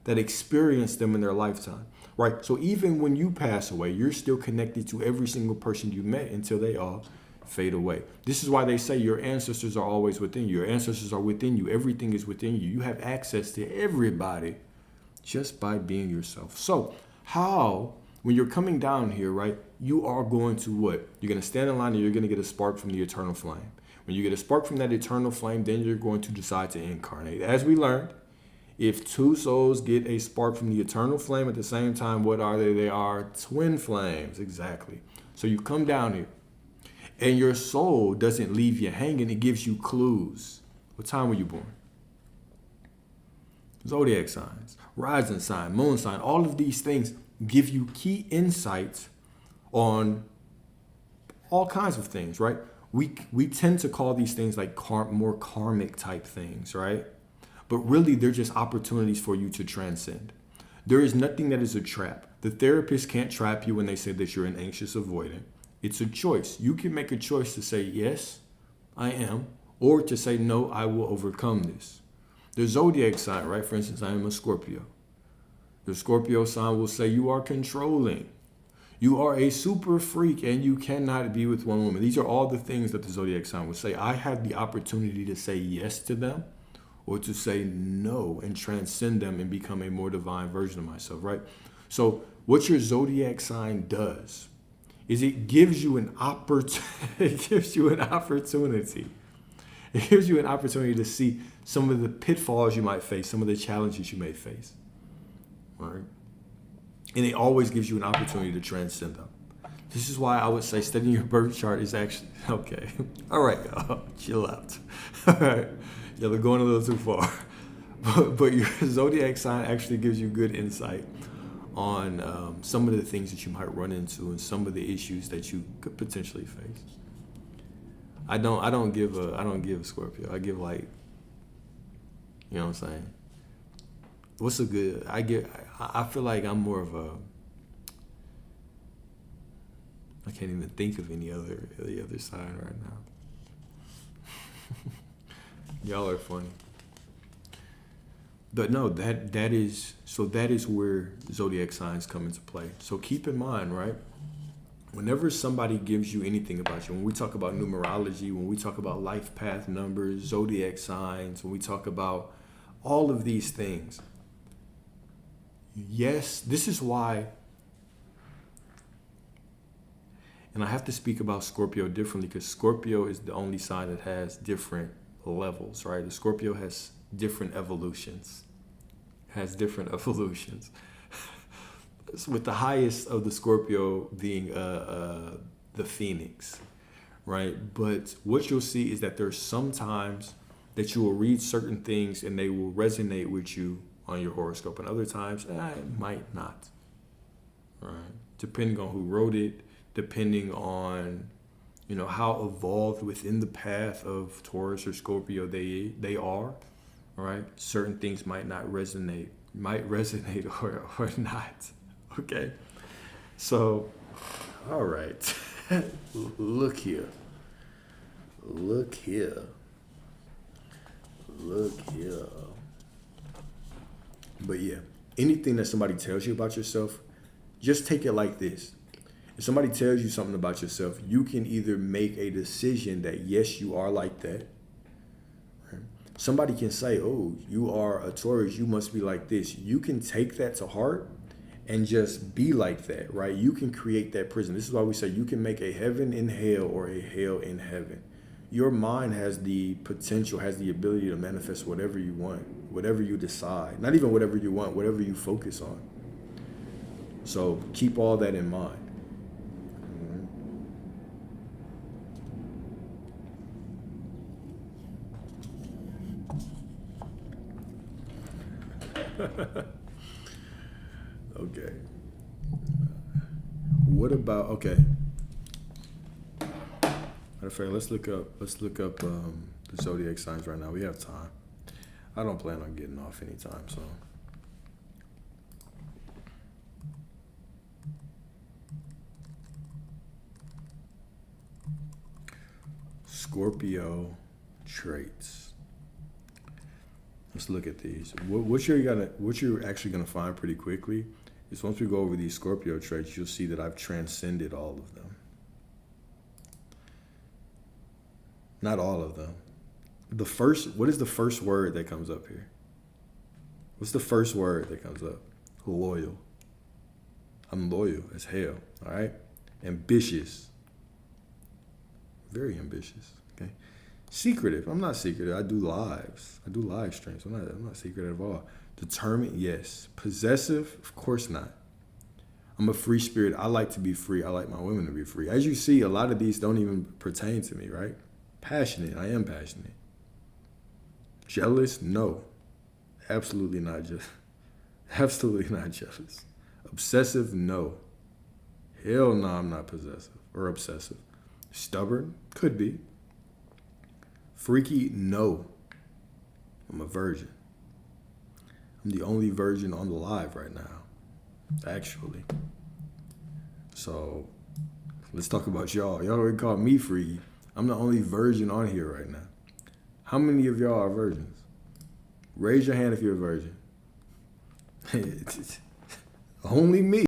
that experienced them in their lifetime, right? So even when you pass away, you're still connected to every single person you met until they all fade away. This is why they say your ancestors are always within you. Your ancestors are within you. Everything is within you. You have access to everybody just by being yourself. So how, when you're coming down here, right, you are going to what? You're going to stand in line and you're going to get a spark from the eternal flame. When you get a spark from that eternal flame, then you're going to decide to incarnate. As we learned, if two souls get a spark from the eternal flame at the same time, what are they? They are twin flames. Exactly. So you come down here and your soul doesn't leave you hanging. It gives you clues. What time were you born? Zodiac signs, rising sign, moon sign, all of these things give you key insights on all kinds of things, right? We tend to call these things like more karmic type things, right? But really, they're just opportunities for you to transcend. There is nothing that is a trap. The therapist can't trap you when they say that you're an anxious avoidant. It's a choice. You can make a choice to say, yes, I am, or to say, no, I will overcome this. The zodiac sign, right? For instance, I am a Scorpio. The Scorpio sign will say you are controlling. You are a super freak and you cannot be with one woman. These are all the things that the zodiac sign will say. I have the opportunity to say yes to them or to say no and transcend them and become a more divine version of myself, right? So what your zodiac sign does is it gives you an opportunity. It gives you an opportunity to see some of the pitfalls you might face, some of the challenges you may face, right? And it always gives you an opportunity to transcend them. This is why I would say studying your birth chart is actually, okay. All right, y'all, chill out. All right, y'all are going a little too far. But your zodiac sign actually gives you good insight on some of the things that you might run into and some of the issues that you could potentially face. I don't give Scorpio. I give like, you know what I'm saying? What's a good, I feel like I'm more of a, I can't even think of any other sign right now. Y'all are funny. But no, that is where zodiac signs come into play. So keep in mind, right? Whenever somebody gives you anything about you, when we talk about numerology, when we talk about life path numbers, zodiac signs, when we talk about all of these things, yes, this is why, and I have to speak about Scorpio differently because Scorpio is the only sign that has different levels, right? The Scorpio has different evolutions, with the highest of the Scorpio being the Phoenix, right? But what you'll see is that there's sometimes that you will read certain things and they will resonate with you on your horoscope, and other times it might not, right? Depending on who wrote it, depending on, you know, how evolved within the path of Taurus or Scorpio they are, right? Certain things might resonate or not. Okay, so all right. Look here. But yeah, anything that somebody tells you about yourself, just take it like this. If somebody tells you something about yourself, you can either make a decision that yes, you are like that. Right? Somebody can say, oh, you are a Taurus, you must be like this. You can take that to heart and just be like that, right? You can create that prison. This is why we say you can make a heaven in hell or a hell in heaven. Your mind has the potential, has the ability to manifest whatever you want. whatever you decide. Not even whatever you want, whatever you focus on. So keep all that in mind. Okay. What about, okay. Matter of fact, let's look up the zodiac signs right now. We have time. I don't plan on getting off anytime soon. Scorpio traits. Let's look at these. What you're actually gonna find pretty quickly is once we go over these Scorpio traits, you'll see that I've transcended all of them. Not all of them. What is the first word that comes up here? What's the first word that comes up? Loyal. I'm loyal as hell, all right? Ambitious. Very ambitious, okay? Secretive. I'm not secretive. I do lives. I do live streams. I'm not secretive at all. Determined, yes. Possessive, of course not. I'm a free spirit. I like to be free. I like my women to be free. As you see, a lot of these don't even pertain to me, right? Passionate. I am passionate. Jealous? No. Absolutely not jealous. Absolutely not jealous. Obsessive? No. Hell no, I'm not possessive or obsessive. Stubborn? Could be. Freaky? No. I'm a virgin. I'm the only virgin on the live right now, actually. So let's talk about y'all. Y'all already called me freaky. I'm the only virgin on here right now. How many of y'all are virgins? Raise your hand if you're a virgin. Only me.